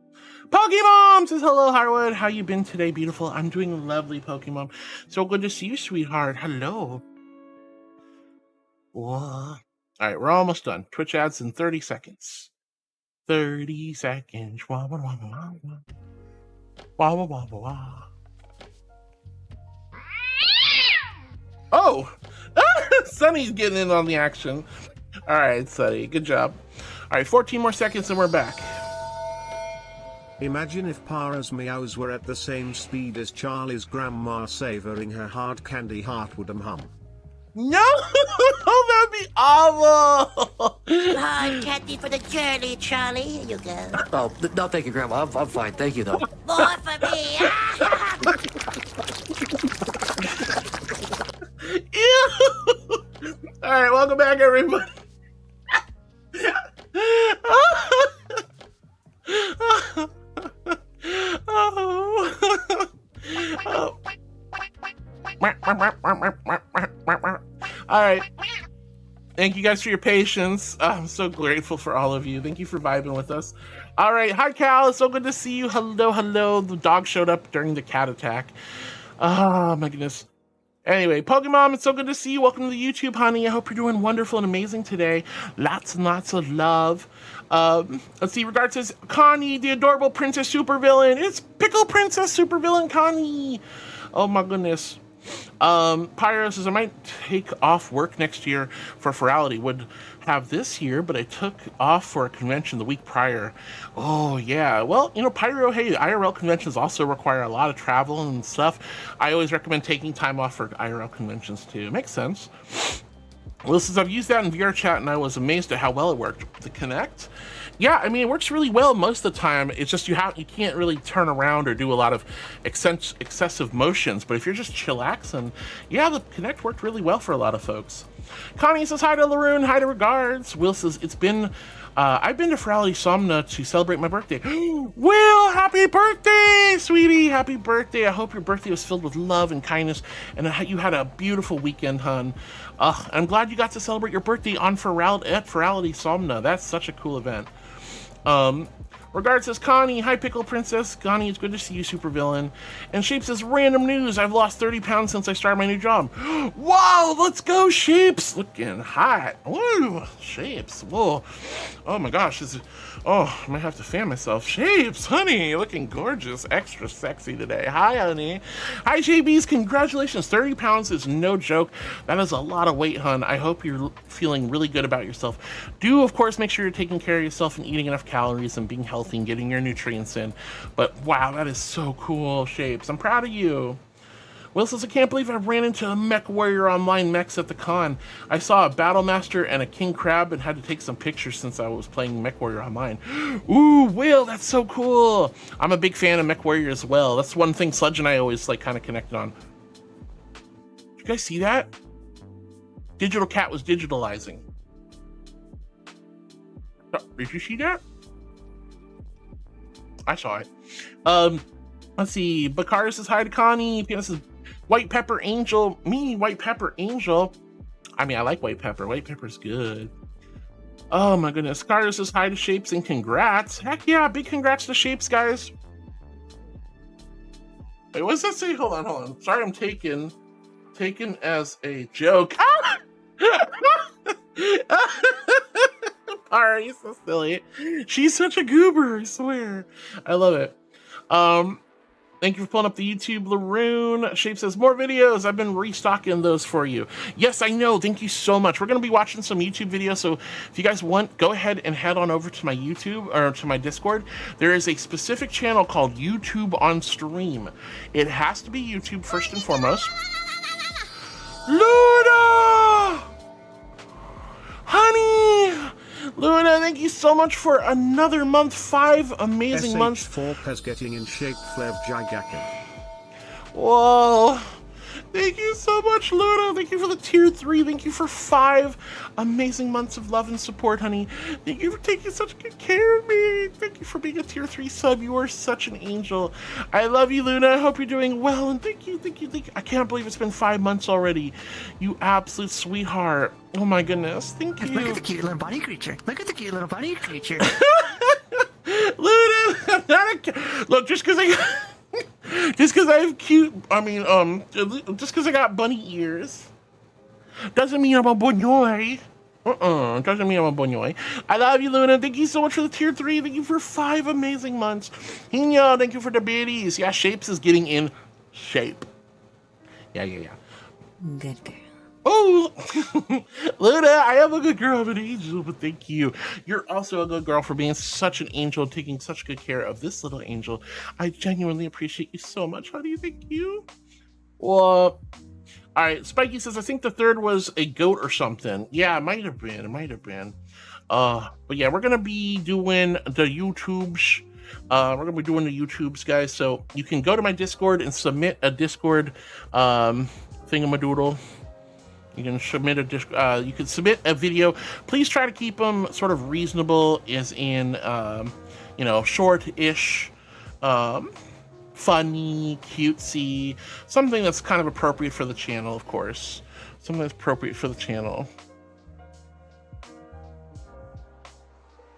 Pokemon says, hello, Harwood. How you been today, beautiful? I'm doing lovely, Pokemon. So good to see you, sweetheart. Hello. What? All right, we're almost done. Twitch ads in 30 seconds. 30 seconds. Wah, wah, wah, wah, wah. Wah, wah, wah, wah, wah. Oh! Sunny's getting in on the action. All right, Sunny, good job. All right, 14 more seconds and we're back.
Imagine if Para's meows were at the same speed as Charlie's grandma savoring her hard candy heartwood'em hum.
No! That'd be awful!
Hard candy for the journey, Charlie. Here you go.
Oh, no, thank you, Grandma. I'm fine. Thank you, though.
More for me.
Ew! All right, welcome back, everybody. All right. Thank you guys for your patience. I'm so grateful for all of you. Thank you for vibing with us. All right. Hi, Cal. It's so good to see you. Hello, hello. The dog showed up during the cat attack. Oh, my goodness. Anyway, Pokemon, it's so good to see you. Welcome to the YouTube, honey. I hope you're doing wonderful and amazing today. Lots and lots of love. Let's see, regards says, Connie, the adorable princess supervillain. It's Pickle Princess supervillain Connie. Oh my goodness. Pyro says, I might take off work next year for Virality. Would have this year, but I took off for a convention the week prior. Oh yeah, well, you know, Pyro, hey, IRL conventions also require a lot of travel and stuff. I always recommend taking time off for IRL conventions too. Makes sense. Well, since I've used that in Vrchat and I was amazed at how well it worked. The Connect, yeah, I mean, it works really well most of the time. It's just you can't really turn around or do a lot of excessive motions. But if you're just chillaxing, yeah, the Connect worked really well for a lot of folks. Connie says hi to Laroon, hi to regards. Will says I've been to Virality Somna to celebrate my birthday. Will, happy birthday, sweetie, happy birthday. I hope your birthday was filled with love and kindness and you had a beautiful weekend, hun. I'm glad you got to celebrate your birthday on Virality Somna. That's such a cool event. Regards says Connie, hi Pickle Princess. Connie, it's good to see you, supervillain. And Shape says, random news, I've lost 30 pounds since I started my new job. Wow, let's go, Shapes. Looking hot. Woo, Shapes. Whoa. Oh my gosh, I might have to fan myself. Shapes, honey, looking gorgeous, extra sexy today. Hi, honey. Hi, JBs, congratulations. 30 pounds is no joke. That is a lot of weight, hun. I hope you're feeling really good about yourself. Do, of course, make sure you're taking care of yourself and eating enough calories and being healthy and getting your nutrients in. But wow, that is so cool, Shapes. I'm proud of you. Will says, I can't believe I ran into a Mech Warrior Online mechs at the con. I saw a Battle Master and a King Crab and had to take some pictures since I was playing Mech Warrior Online. Ooh, Will, that's so cool. I'm a big fan of Mech Warrior as well. That's one thing Sludge and I always like kind of connected on. Did you guys see that? Digital Cat was digitalizing. Did you see that? I saw it. Let's see. Bakara says hi to Connie. Piano says White Pepper Angel. Me, White Pepper Angel. I mean, I like white pepper. White pepper's good. Oh my goodness. Carter says hi to Shapes and congrats. Heck yeah, big congrats to Shapes, guys. Wait, what's that say? Hold on. Sorry, I'm taken as a joke. Alright, you're so silly. She's such a goober, I swear. I love it. Thank you for pulling up the YouTube, Laroon. Shape says, more videos. I've been restocking those for you. Yes, I know. Thank you so much. We're going to be watching some YouTube videos, so if you guys want, go ahead and head on over to my YouTube, or to my Discord. There is a specific channel called YouTube on Stream. It has to be YouTube first and foremost. Luna! Honey! Luna, thank you so much for another month. 5 amazing months.
SH4 is getting in shape, Flev Jagakin.
Whoa. Thank you so much, Luna. Thank you for the tier 3. Thank you for 5 amazing months of love and support, honey. Thank you for taking such good care of me. Thank you for being a tier 3 sub. You are such an angel. I love you, Luna. I hope you're doing well. And thank you. I can't believe it's been 5 months already. You absolute sweetheart. Oh my goodness. Thank you.
Look at the cute little bunny creature. Look at the cute little bunny creature.
Luna, I'm not a... Look, just because I have cute, just because I got bunny ears, Doesn't mean I'm a bonoy. Doesn't mean I'm a bonoy. I love you, Luna. Thank you so much for the tier 3. Thank you for 5 amazing months. Hino, thank you for the biddies. Yeah, Shapes is getting in shape. Yeah.
Good girl.
Oh, Luna, I am a good girl. I'm an angel, but thank you. You're also a good girl for being such an angel, taking such good care of this little angel. I genuinely appreciate you so much, honey. Thank you. Well, all right, Spiky says, I think the third was a goat or something. Yeah, it might have been. But yeah, we're going to be doing the YouTubes. Guys. So you can go to my Discord and submit a Discord thingamadoodle. You can submit a video. Please try to keep them sort of reasonable, as in, short-ish, funny, cutesy, something that's kind of appropriate for the channel, of course. Something that's appropriate for the channel.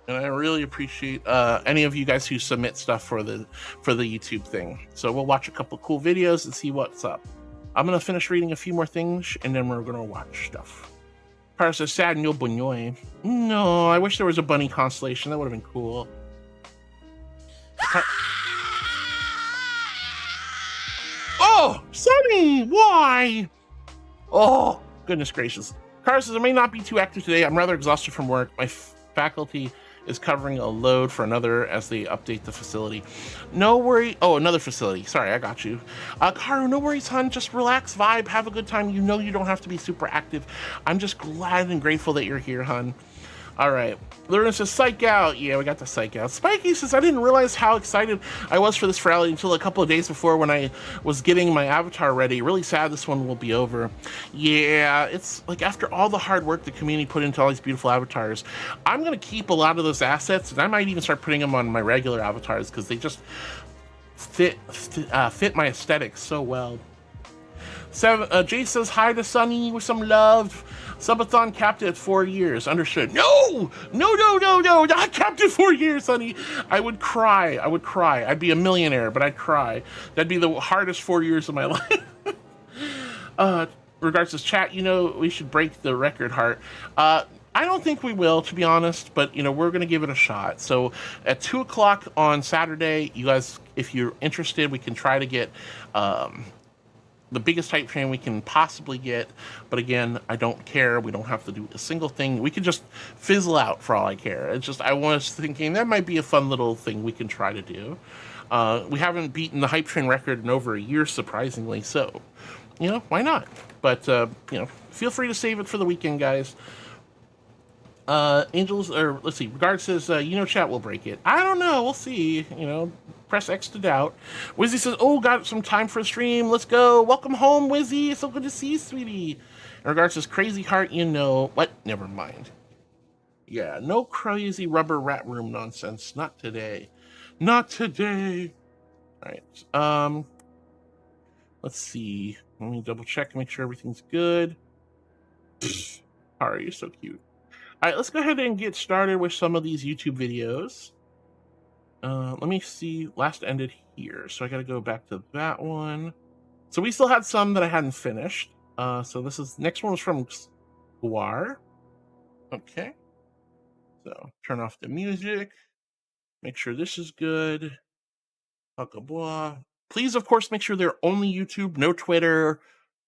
And I really appreciate any of you guys who submit stuff for the YouTube thing. So we'll watch a couple cool videos and see what's up. I'm gonna finish reading a few more things and then we're gonna watch stuff. Cara says, sad no bonoy. No, I wish there was a bunny constellation. That would have been cool. Oh, Sunny, why? Oh, goodness gracious. Cara says, I may not be too active today. I'm rather exhausted from work. My faculty is covering a load for another as they update the facility. No worry. Oh, another facility. Sorry, I got you. Karu, no worries, hon. Just relax, vibe, have a good time. You know you don't have to be super active. I'm just glad and grateful that you're here, hon. All right. Luna says, psych out. Yeah, we got the psych out. Spiky says, I didn't realize how excited I was for this rally until a couple of days before when I was getting my avatar ready. Really sad this one will be over. Yeah, it's like after all the hard work the community put into all these beautiful avatars, I'm going to keep a lot of those assets, and I might even start putting them on my regular avatars because they just fit my aesthetics so well. Jay says, hi to Sunny with some love. Subathon capped at 4 years. Understood. No, not capped at 4 years, Sunny. I would cry. I'd be a millionaire, but I'd cry. That'd be the hardest 4 years of my life. Regards to chat, we should break the record heart. I don't think we will, to be honest, but we're gonna give it a shot. So at 2 o'clock on Saturday, you guys, if you're interested, we can try to get the biggest hype train we can possibly get. But again, I don't care. We don't have to do a single thing. We could just fizzle out for all I care. It's just, I was thinking that might be a fun little thing we can try to do. We haven't beaten the hype train record in over a year, surprisingly. So, why not? But, feel free to save it for the weekend, guys. Regard says, chat will break it. I don't know. We'll see. Press X to doubt. Wizzy says, oh, got some time for a stream. Let's go. Welcome home, Wizzy. So good to see you, sweetie. In regards to this crazy heart, what? Never mind. Yeah, no crazy rubber rat room nonsense. Not today. Not today. All right. Let's see. Let me double check, make sure everything's good. All right, you're so cute. All right, let's go ahead and get started with some of these YouTube videos. Let me see. Last ended here, so I got to go back to that one. So we still had some that I hadn't finished. So next one was from Guar. Okay. So turn off the music. Make sure this is good. Blah. Please, of course, make sure they're only YouTube, no Twitter,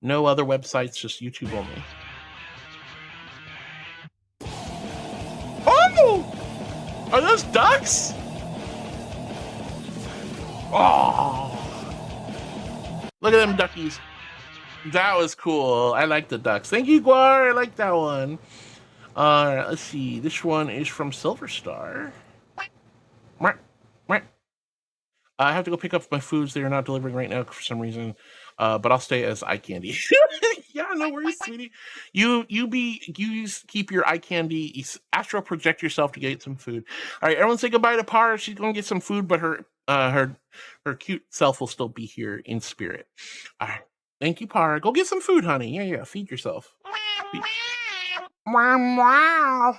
no other websites, just YouTube only. Oh! Are those ducks? Oh! Look at them duckies. That was cool. I like the ducks. Thank you, Guar. I like that one. Alright, let's see. This one is from Silver Star. I have to go pick up my foods. They are not delivering right now for some reason. But I'll stay as eye candy. Yeah, no worries, sweetie. You keep your eye candy. Astral project yourself to get some food. All right, everyone say goodbye to Par. She's gonna get some food, but her cute self will still be here in spirit. All right, thank you, Par. Go get some food, honey. Yeah, feed yourself. Wow.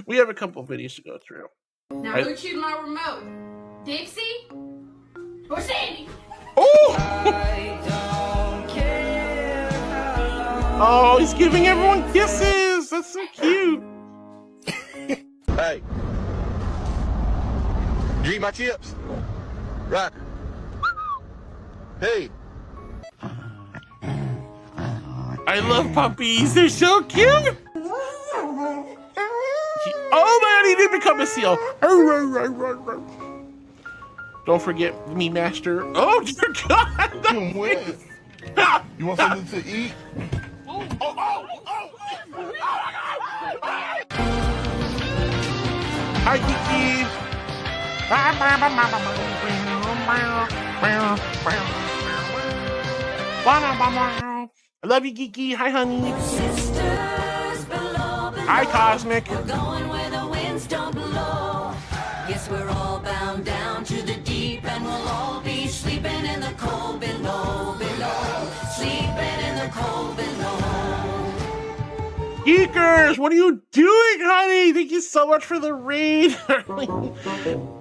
We have a couple of videos to go through.
Now who chewed my remote? Dixie or Sandy?
Oh!
I don't care how long
Oh, he's giving everyone kisses. That's so cute.
Hey. You eat my chips? Right. Hey.
I love puppies. They're so cute. Oh man, he did become a seal. Don't forget me, master. Oh dear God.
You want something to eat?
Hi, Kiki. I love you, Kiki. Hi, honey. Hi, Cosmic.
We're going where the winds don't blow. Yes, we're all bound down to the deep, and we'll all be sleeping in the cold below, sleeping in the cold below.
Geekers, what are you doing, honey? Thank you so much for the raid.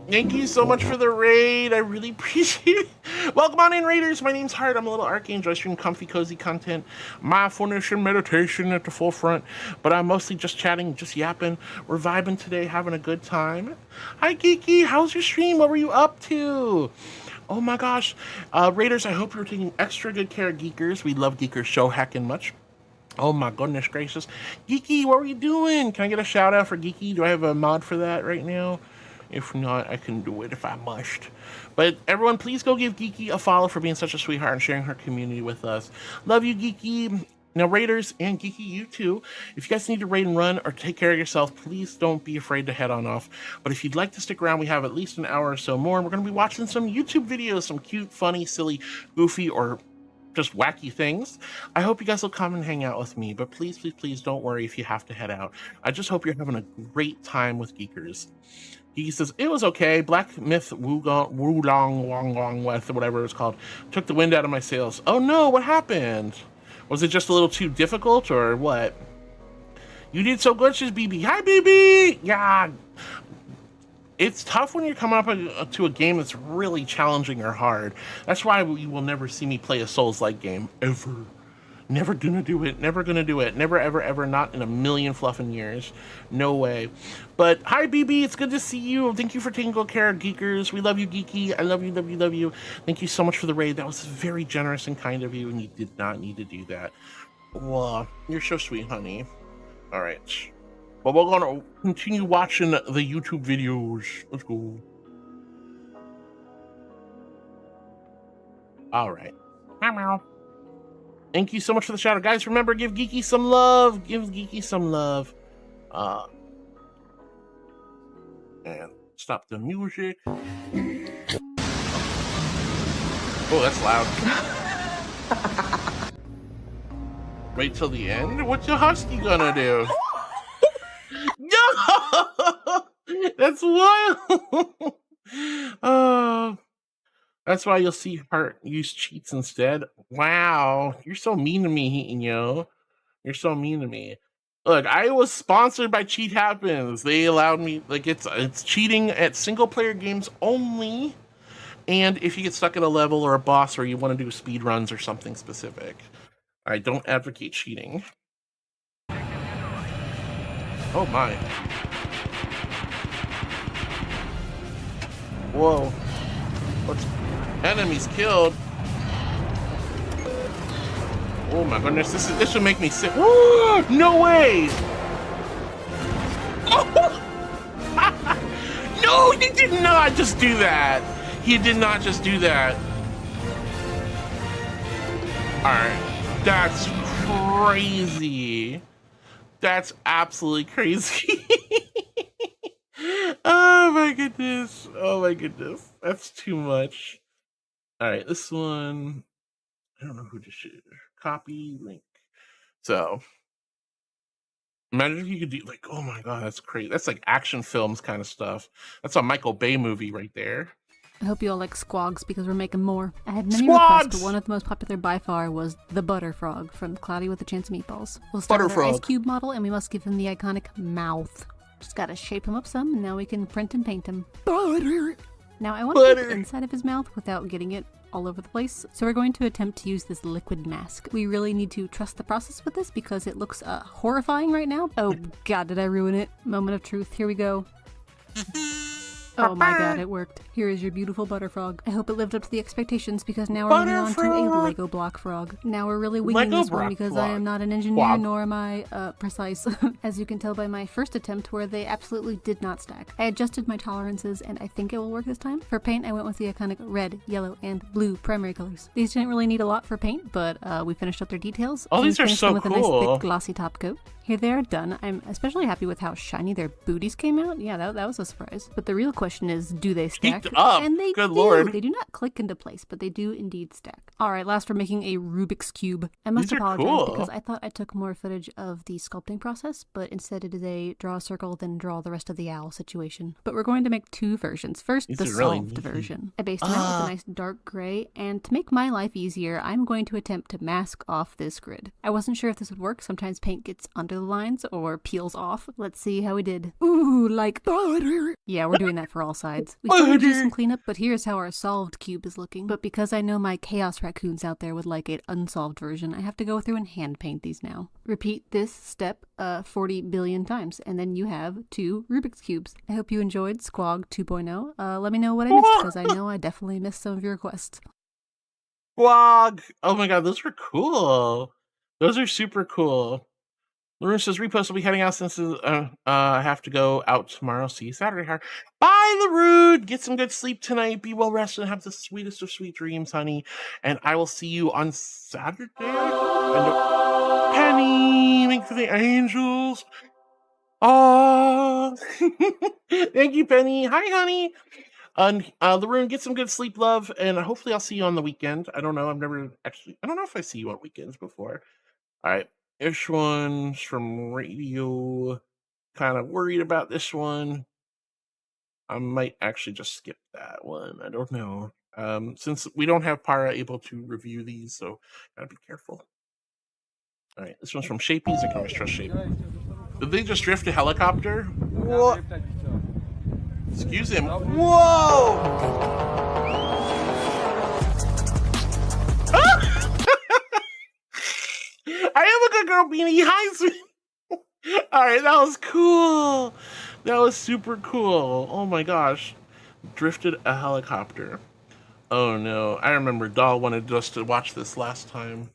Thank you so much for the raid. I really appreciate it. Welcome on in, raiders. My name's Hart. I'm a little archangel. I stream comfy, cozy content, mindfulness and meditation at the forefront. But I'm mostly just chatting, just yapping. We're vibing today, having a good time. Hi, Geeky. How's your stream? What were you up to? Oh my gosh. Raiders, I hope you're taking extra good care of Geekers. We love Geekers so heckin' much. Oh my goodness gracious. Geeky, what were you doing? Can I get a shout out for Geeky? Do I have a mod for that right now? If not, I can do it if I must. But everyone, please go give Geeky a follow for being such a sweetheart and sharing her community with us. Love you, Geeky. Now, Raiders and Geeky, you too, if you guys need to raid and run or take care of yourself, please don't be afraid to head on off. But if you'd like to stick around, we have at least an hour or so more. And we're going to be watching some YouTube videos, some cute, funny, silly, goofy, or just wacky things. I hope you guys will come and hang out with me, but please, please, please don't worry if you have to head out. I just hope you're having a great time with Geekers. Geeky says, it was okay. Black Myth Wulong Wong West, or whatever it's called, took the wind out of my sails. Oh no, what happened? Was it just a little too difficult or what? You did so good, she's BB. Hi, BB! Yeah. It's tough when you're coming up to a game that's really challenging or hard. That's why you will never see me play a Souls-like game, ever. Never gonna do it, never gonna do it. Never, ever, ever, not in a million fluffing years. No way. But hi, BB, it's good to see you. Thank you for taking good care of Geekers. We love you, Geeky. I love you, love you, love you. Thank you so much for the raid. That was very generous and kind of you, and you did not need to do that. Well, you're so sweet, honey. All right. But we're gonna continue watching the YouTube videos. Let's go. All right. Meow. Thank you so much for the shout out, guys. Remember, give Geeky some love. Give Geeky some love. And stop the music. Oh, that's loud. Wait till the end. What's your husky gonna do? No! That's wild. That's why you'll see her use cheats instead. Wow, you're so mean to me, yo. You're so mean to me. Look, I was sponsored by Cheat Happens. They allowed me, like, it's cheating at single player games only, and if you get stuck at a level or a boss or you want to do speed runs or something specific. I don't advocate cheating. Oh my. Whoa. What's enemies killed? Oh my goodness, this should make me sick. Woo! No way! Oh! No, he did not just do that. He did not just do that. Alright. That's crazy. That's absolutely crazy. Oh my goodness. Oh my goodness. That's too much. Alright, this one. I don't know who to shoot. Copy link. So imagine if you could do like, oh my god, that's crazy. That's like action films kind of stuff. That's a Michael Bay movie right there.
I hope you all like squogs because we're making more. I had many requests, but one of the most popular by far was the Butter Frog from Cloudy with a Chance of Meatballs. We'll start with our Ice Cube model, and we must give him the iconic mouth. Just gotta shape him up some, and now we can print and paint him. Butter! Now I want to get the inside of his mouth without getting it all over the place. So we're going to attempt to use this liquid mask. We really need to trust the process with this because it looks horrifying right now. Oh god, did I ruin it? Moment of truth, here we go. Oh my god, it worked. Here is your beautiful butter frog. I hope it lived up to the expectations because now we're moving on to a Lego block frog. Now we're really winging this one because I am not an engineer nor am I precise. As you can tell by my first attempt where they absolutely did not stack. I adjusted my tolerances and I think it will work this time. For paint, I went with the iconic red, yellow, and blue primary colors. These didn't really need a lot for paint, but we finished up their details.
Oh, these are so
with
cool.
A nice thick glossy top coat. Here they are done. I'm especially happy with how shiny their booties came out. Yeah, that was a surprise. But the real question is, do they stack?
Peaked up.
And they
Good
do.
Lord.
They do not click into place, but they do indeed stack. All right, last we're making a Rubik's Cube. I must apologize
cool.
because I thought I took more footage of the sculpting process, but instead it is a draw a circle, then draw the rest of the owl situation. But we're going to make two versions. First, the solved version. I based it out with a nice dark gray, and to make my life easier, I'm going to attempt to mask off this grid. I wasn't sure if this would work. Sometimes paint gets under the lines or peels off. Let's see how we did. Ooh, like butter. Yeah, we're doing that for all sides. We still need to do some cleanup, but here's how our solved cube is looking. But because I know my chaos raccoons out there would like an unsolved version, I have to go through and hand paint these now. Repeat this step 40 billion times, and then you have two Rubik's Cubes. I hope you enjoyed Squog 2.0. Let me know what I missed, because I know I definitely missed some of your requests.
Squog! Oh my god, those were cool. Those are super cool. Laroon says repost will be heading out since I have to go out tomorrow. See you Saturday. Bye, Laroon. Get some good sleep tonight. Be well rested and have the sweetest of sweet dreams, honey. And I will see you on Saturday. And Penny, thank you for the angels. Oh, thank you, Penny. Hi, honey. Laroon, get some good sleep, love, and hopefully I'll see you on the weekend. I don't know. I don't know if I see you on weekends before. All right. This one's from radio. Kind of worried about this one. I might actually just skip that one. I don't know. Since we don't have Para able to review these, so gotta be careful. All right, this one's from Shapies. I can always trust Shapey. Did they just drift a helicopter? What? Excuse him. Whoa! I am a good girl, Beanie. Hi, sweet. All right, that was cool. That was super cool. Oh my gosh. Drifted a helicopter. Oh no. I remember Doll wanted us to watch this last time.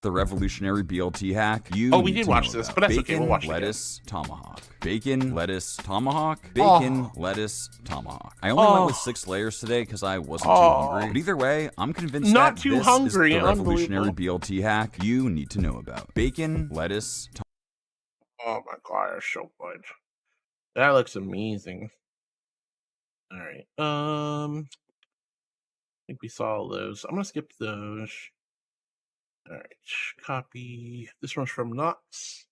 The revolutionary BLT hack.
We did watch this, but that's okay. We'll watch it.
Lettuce, tomahawk. Bacon, lettuce, tomahawk. Bacon, lettuce, tomahawk. I only went with 6 layers today because I wasn't too hungry. But either way, I'm convinced
Not
that
too
this
hungry.
is the revolutionary BLT hack you need to know about. Bacon, lettuce,
Oh my god, that's so good. That looks amazing. All right. I think we saw all those. I'm gonna skip those. All right, copy. This one's from Knox.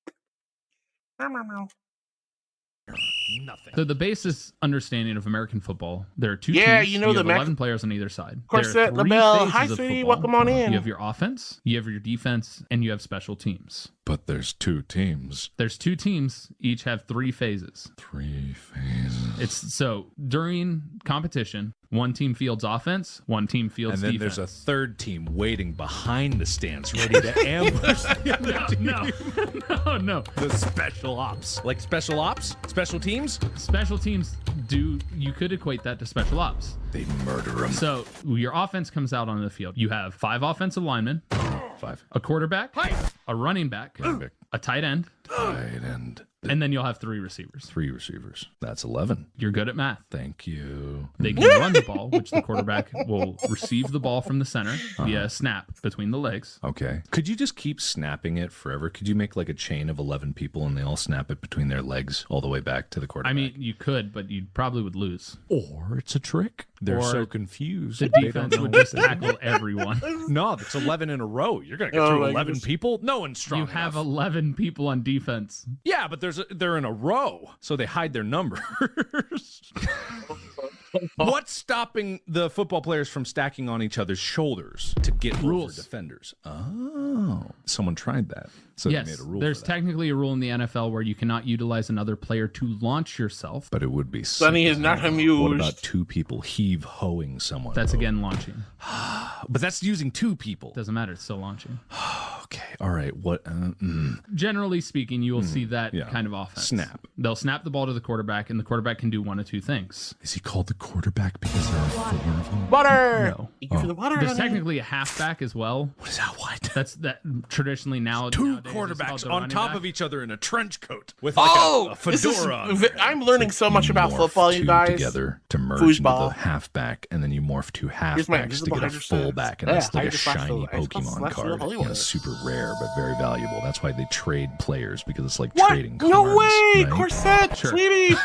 Nothing. So the basis understanding of American football, there are two
Yeah,
teams.
you know
have
the
11 players on either side.
Corset, LaBelle. Hi, sweetie. Welcome on in.
You have your offense, you have your defense, and you have special teams.
But there's 2 teams.
There's 2 teams. Each have 3 phases.
3 phases.
It's so during competition, one team fields offense, one team fields
defense. And then
defense.
there's a third team waiting behind the stands, ready to ambush the other team.
No.
The special ops. Like special ops? Special teams?
Special teams you could equate that to special ops.
They murder them.
So your offense comes out on the field. You have 5 offensive linemen,
5.
a quarterback, a running back, a tight end, and then you'll have 3 receivers.
3 receivers. That's 11.
You're good at math.
Thank you.
They can run the ball, which the quarterback will receive the ball from the center via a snap between the legs.
Okay. Could you just keep snapping it forever? Could you make like a chain of 11 people and they all snap it between their legs all the way back to the quarterback?
I mean, you could, but you probably would lose.
Or it's a trick. They're so confused.
The defense would just tackle everyone.
No, that's 11 in a row. You're going to get through 11 people? No one's strong
You have 11 people on defense.
Yeah, but they're in a row, so they hide their numbers. What's stopping the football players from stacking on each other's shoulders to get over defenders? Oh, someone tried that. So
yes,
they made a rule.
There's technically a rule in the NFL where you cannot utilize another player to launch yourself.
But it would be
Sonny is not amused.
What about two people heave-hoing someone?
That's again launching.
But that's using two people.
Doesn't matter. It's still launching.
Okay. All right. What?
Generally speaking, you will see that kind of offense.
Snap.
They'll snap the ball to the quarterback, and the quarterback can do one of two things.
Is he called the quarterback because there are 4 of them?
Butter.
No.
Thank you for the butter.
There's
honey.
technically a halfback as well.
What is that? What?
That's that traditionally now.
Two quarterbacks on top of each other in a trench coat with like a fedora on.
I'm learning so much about football, you guys.
Together to merge into the halfbacks, and then you morph two halfbacks to get a fullback, and that's like a shiny Pokemon card. You know, super rare but very valuable. That's why they trade players, because it's like trading cards.
No way,
right?
Corset, sweetie.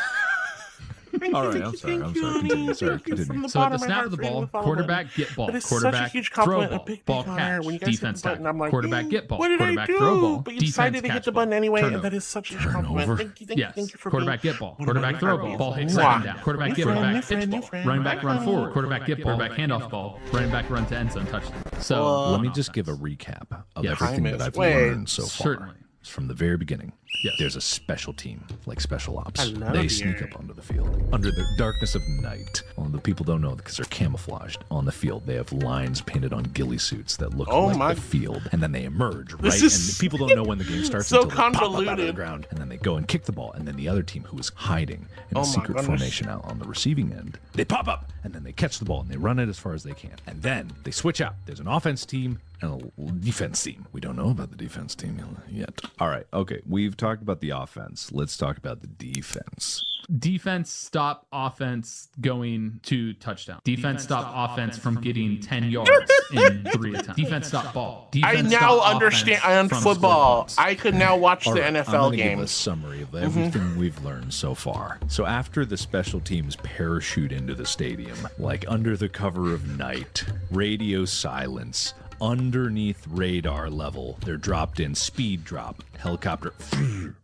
All right, I'm sorry. Continue.
So at the snap of the ball, quarterback get ball, quarterback throw ball, ball catch, defense tag, quarterback get ball, quarterback throw ball,
but you
defense
decided to hit
catch
the
ball,
button anyway,
turnover.
and that is such a huge compliment. Thank you
Yes,
for
quarterback
being...
get ball, quarterback throw ball, ball hit second down, quarterback get ball, pitch ball, running back run forward, quarterback get ball, quarterback handoff ball, running back run to end zone touchdown. So
let me just give a recap of everything that I've learned so far.
Certainly.
From the very beginning, there's a special team, like special ops. They sneak up onto the field under the darkness of night. Well, the people don't know because they're camouflaged on the field. They have lines painted on ghillie suits that look like the field, and then they emerge, right? And people don't know when the game starts until they pop up out of the ground, and then they go and kick the ball, and then the other team who is hiding in a secret formation out on the receiving end, they pop up, and then they catch the ball, and they run it as far as they can. And then they switch out. There's an offense team and a defense team. We don't know about the defense team yet. All right, okay. We've talked about the offense. Let's talk about the defense.
Defense stop offense going to touchdown. Defense stop offense from getting 10 yards in 3 attempts. Defense stop ball. Defense
I now understand football. I could now watch the NFL
I'm
games.
Give a summary of everything we've learned so far. So after the special teams parachute into the stadium, like under the cover of night, radio silence, underneath radar level, they're dropped in speed drop, helicopter,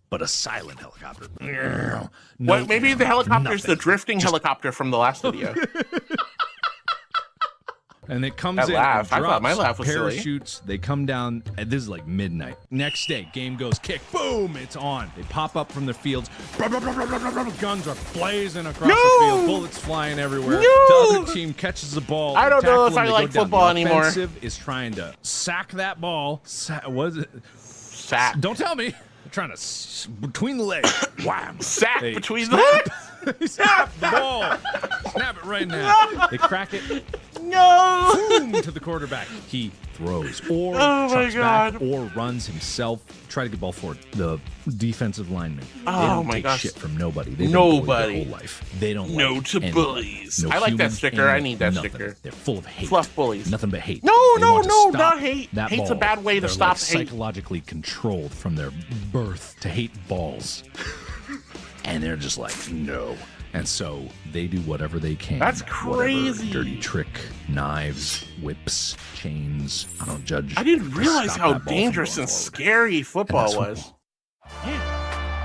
but a silent helicopter.
What? Maybe the helicopter's the drifting helicopter from the last video.
And it comes
That
in
laugh.
and
I thought my
drops,
laugh was silly.
parachutes, they come down, and this is like midnight. Next day, game goes kick, boom, it's on. They pop up from the fields, guns are blazing across the field, bullets flying everywhere. The other team catches the ball.
I don't know if I
they
like
go down.
football
The
anymore.
offensive is trying to sack that ball. What is it?
Sack.
Don't tell me. They're trying to between the legs. Wham.
Sack
They
between the
snap-
legs.
They snap the ball. Snap it right now. They crack it.
No!
Boom to the quarterback. He throws or chucks back or runs himself. Try to get ball forward. The defensive linemen. They don't take shit from nobody. They've been bullied their whole life. They don't
No
like
to
anybody.
bullies.
No
I like that
humans,
sticker. I
animals,
need that
nothing.
sticker.
They're full of hate.
Fluff bullies.
Nothing but hate.
No,
They
no,
want to
no,
stop
not hate.
that
Hate's a
ball.
bad way to
They're
stop
like
hate.
psychologically controlled from their birth to hate balls. And they're just like, no. And so they do whatever they can.
That's
Whatever
crazy.
dirty trick, knives, whips, chains. I don't judge.
I didn't realize
Stop
how
that ball from
dangerous
going
and
forward.
scary football
And that's
was.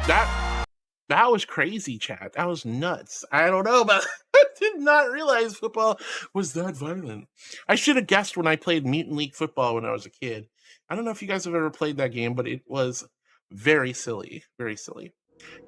Yeah. That was crazy, Chad. That was nuts. I don't know, but I did not realize football was that violent. I should have guessed when I played Mutant League football when I was a kid. I don't know if you guys have ever played that game, but it was very silly. Very silly.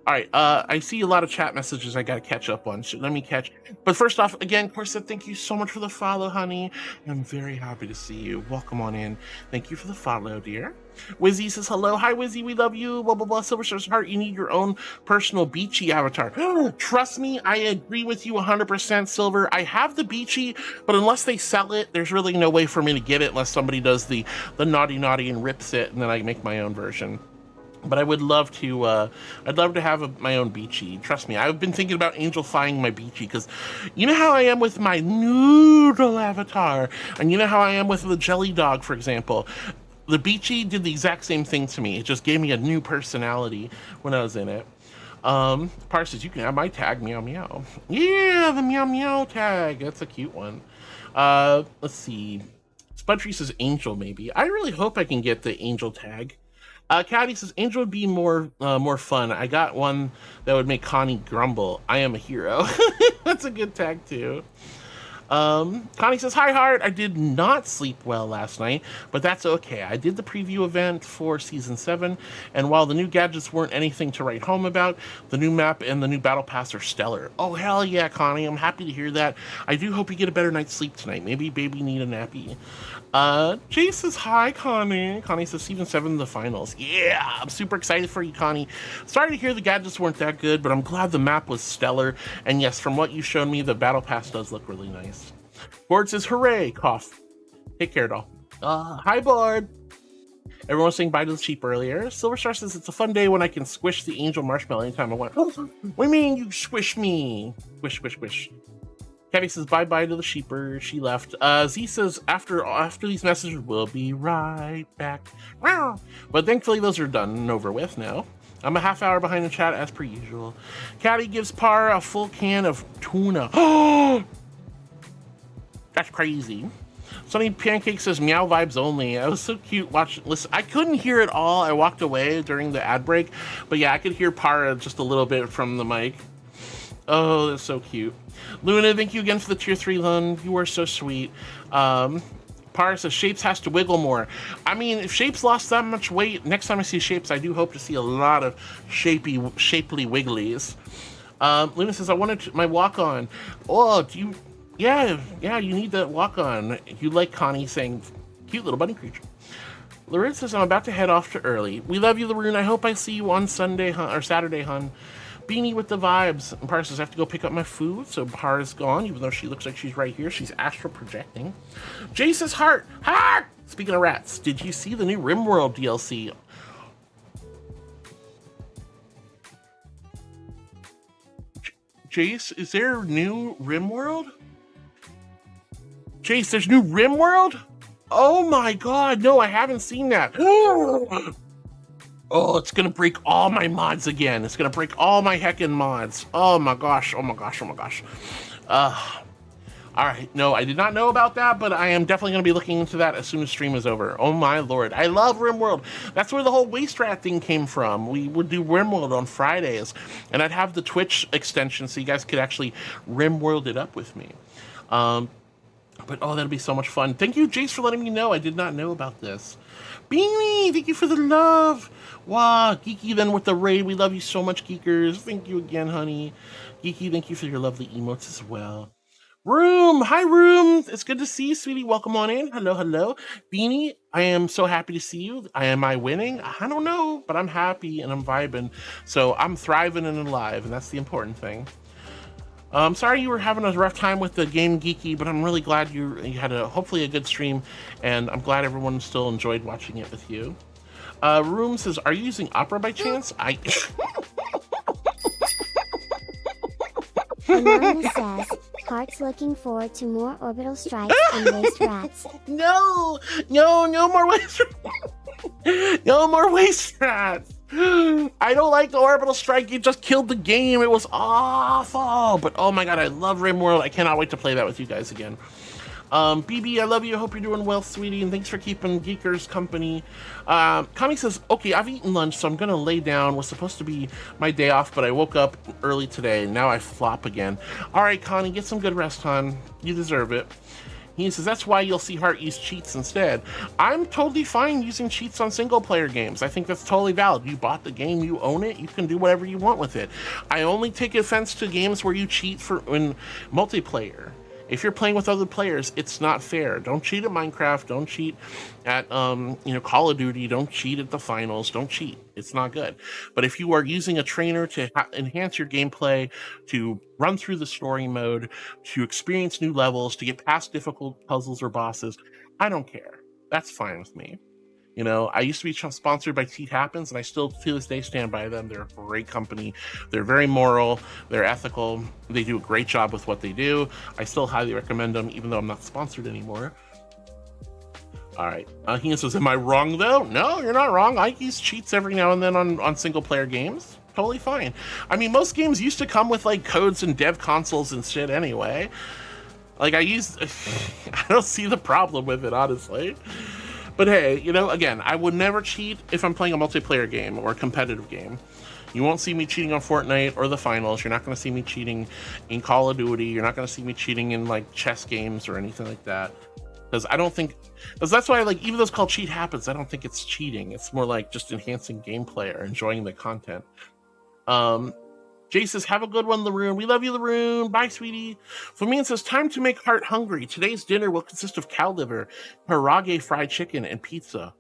All right, I see a lot of chat messages I got to catch up on. Let me catch. But first off, again, Corset, thank you so much for the follow, honey. I'm very happy to see you. Welcome on in. Thank you for the follow, dear. Wizzy says hello. Hi, Wizzy. We love you. Blah, blah, blah. Silver Star's Heart, you need your own personal Beachy avatar. Trust me, I agree with you 100%, Silver. I have the Beachy, but unless they sell it, there's really no way for me to get it unless somebody does the naughty and rips it, and then I make my own version. But I would love to, I'd love to have my own Beachy. Trust me, I've been thinking about angel-fying my Beachy, because you know how I am with my noodle avatar, and you know how I am with the Jelly Dog, for example. The Beachy did the exact same thing to me. It just gave me a new personality when I was in it. Parses, you can have my tag, meow meow. Yeah, the meow meow tag. That's a cute one. Let's see. Spudtree says angel, maybe. I really hope I can get the angel tag. Caddy says angel would be more fun. I got one that would make Connie grumble. I am a hero. That's a good tag too. Connie says, hi Heart, I did not sleep well last night, but that's okay. I did the preview event for season 7, and while the new gadgets weren't anything to write home about, the new map and the new battle pass are stellar. Oh hell yeah, Connie, I'm happy to hear that. I do hope you get a better night's sleep tonight. Maybe baby need a nappy. Jay says, hi Connie. Connie says, season 7 the finals. Yeah, I'm super excited for you, Connie. Sorry to hear the gadgets weren't that good, but I'm glad the map was stellar, and yes, from what you showed me, the battle pass does look really nice. Board says, hooray, cough. Take care, doll. Hi, Board. Everyone was saying bye to the sheep earlier. Silver Star says, it's a fun day when I can squish the angel marshmallow anytime I want. What do you mean you squish me? Squish, squish, squish. Kathy says, bye-bye to the sheeper. She left. Z says, after these messages, we'll be right back. But thankfully, those are done and over with now. I'm a half hour behind the chat, as per usual. Caddy gives Par a full can of tuna. Oh! That's crazy. Sunny Pancake says, meow vibes only. I was so cute listen, I couldn't hear it all. I walked away during the ad break. But yeah, I could hear Para just a little bit from the mic. Oh, that's so cute. Luna, thank you again for the tier 3 loan. You are so sweet. Para says, Shapes has to wiggle more. I mean, if Shapes lost that much weight, next time I see Shapes, I do hope to see a lot of shapely wigglies. Luna says, I wanted my walk-on. Oh, do you... Yeah, you need that walk-on. You like Connie saying, cute little bunny creature. Lorraine says, I'm about to head off to early. We love you, Lorraine. I hope I see you on Sunday, or Saturday, hun. Beanie with the vibes. And Par says, I have to go pick up my food. So Par is gone, even though she looks like she's right here. She's astral projecting. Jay says, Heart! Speaking of rats, did you see the new RimWorld DLC? Jace, is there new RimWorld? Jace, there's new RimWorld? Oh my god, no, I haven't seen that. Oh, it's gonna break all my mods again. It's gonna break all my heckin' mods. Oh my gosh, oh my gosh, oh my gosh. Alright, no, I did not know about that, but I am definitely gonna be looking into that as soon as stream is over. Oh my lord, I love RimWorld. That's where the whole Waste Rat thing came from. We would do RimWorld on Fridays, and I'd have the Twitch extension so you guys could actually RimWorld it up with me. But oh, that'll be so much fun. Thank you, Jace, for letting me know. I did not know about this. Beanie, thank you for the love. Wow, Geeky then with the raid. We love you so much, Geekers. Thank you again, honey. Geeky, thank you for your lovely emotes as well. Room, hi Room. It's good to see you, sweetie. Welcome on in. Hello, hello. Beanie, I am so happy to see you. Am I winning? I don't know, but I'm happy and I'm vibing. So I'm thriving and alive, and that's the important thing. I'm sorry you were having a rough time with the game, Geeky, but I'm really glad you had hopefully a good stream, and I'm glad everyone still enjoyed watching it with you. Room says, are you using Opera by chance?
Anonymous says, Heart's looking forward to more orbital strikes and waste rats.
No more waste rats. No more waste rats. I don't like the orbital strike. You just killed the game. It was awful. But oh my god, I love RimWorld. I cannot wait to play that with you guys again. BB, I love you. I hope you're doing well, sweetie, and thanks for keeping Geekers company. Connie says, okay, I've eaten lunch, so I'm gonna lay down. It was supposed to be my day off, but I woke up early today, and now I flop again. All right, Connie, get some good rest, hon. You deserve it. He says, that's why you'll see Heart use cheats instead. I'm totally fine using cheats on single-player games. I think that's totally valid. You bought the game, you own it, you can do whatever you want with it. I only take offense to games where you cheat in multiplayer. If you're playing with other players, it's not fair. Don't cheat at Minecraft. Don't cheat at Call of Duty. Don't cheat at the finals. Don't cheat. It's not good. But if you are using a trainer to enhance your gameplay, to run through the story mode, to experience new levels, to get past difficult puzzles or bosses, I don't care. That's fine with me. You know, I used to be sponsored by Cheat Happens, and I still, to this day, stand by them. They're a great company. They're very moral. They're ethical. They do a great job with what they do. I still highly recommend them, even though I'm not sponsored anymore. All right. He says, am I wrong, though? No, you're not wrong. I use cheats every now and then on single-player games. Totally fine. I mean, most games used to come with, like, codes and dev consoles and shit anyway. Like, I don't see the problem with it, honestly. But hey, you know, again, I would never cheat if I'm playing a multiplayer game or a competitive game. You won't see me cheating on Fortnite or the finals. You're not going to see me cheating in Call of Duty. You're not going to see me cheating in like chess games or anything like that. Because I don't think, because that's why, like, even though it's called Cheat Happens, I don't think it's cheating. It's more like just enhancing gameplay or enjoying the content. Jay says, have a good one, Laroon. We love you, Laroon. Bye, sweetie. Flamin says, time to make heart hungry. Today's dinner will consist of cow liver, pierogi fried chicken, and pizza.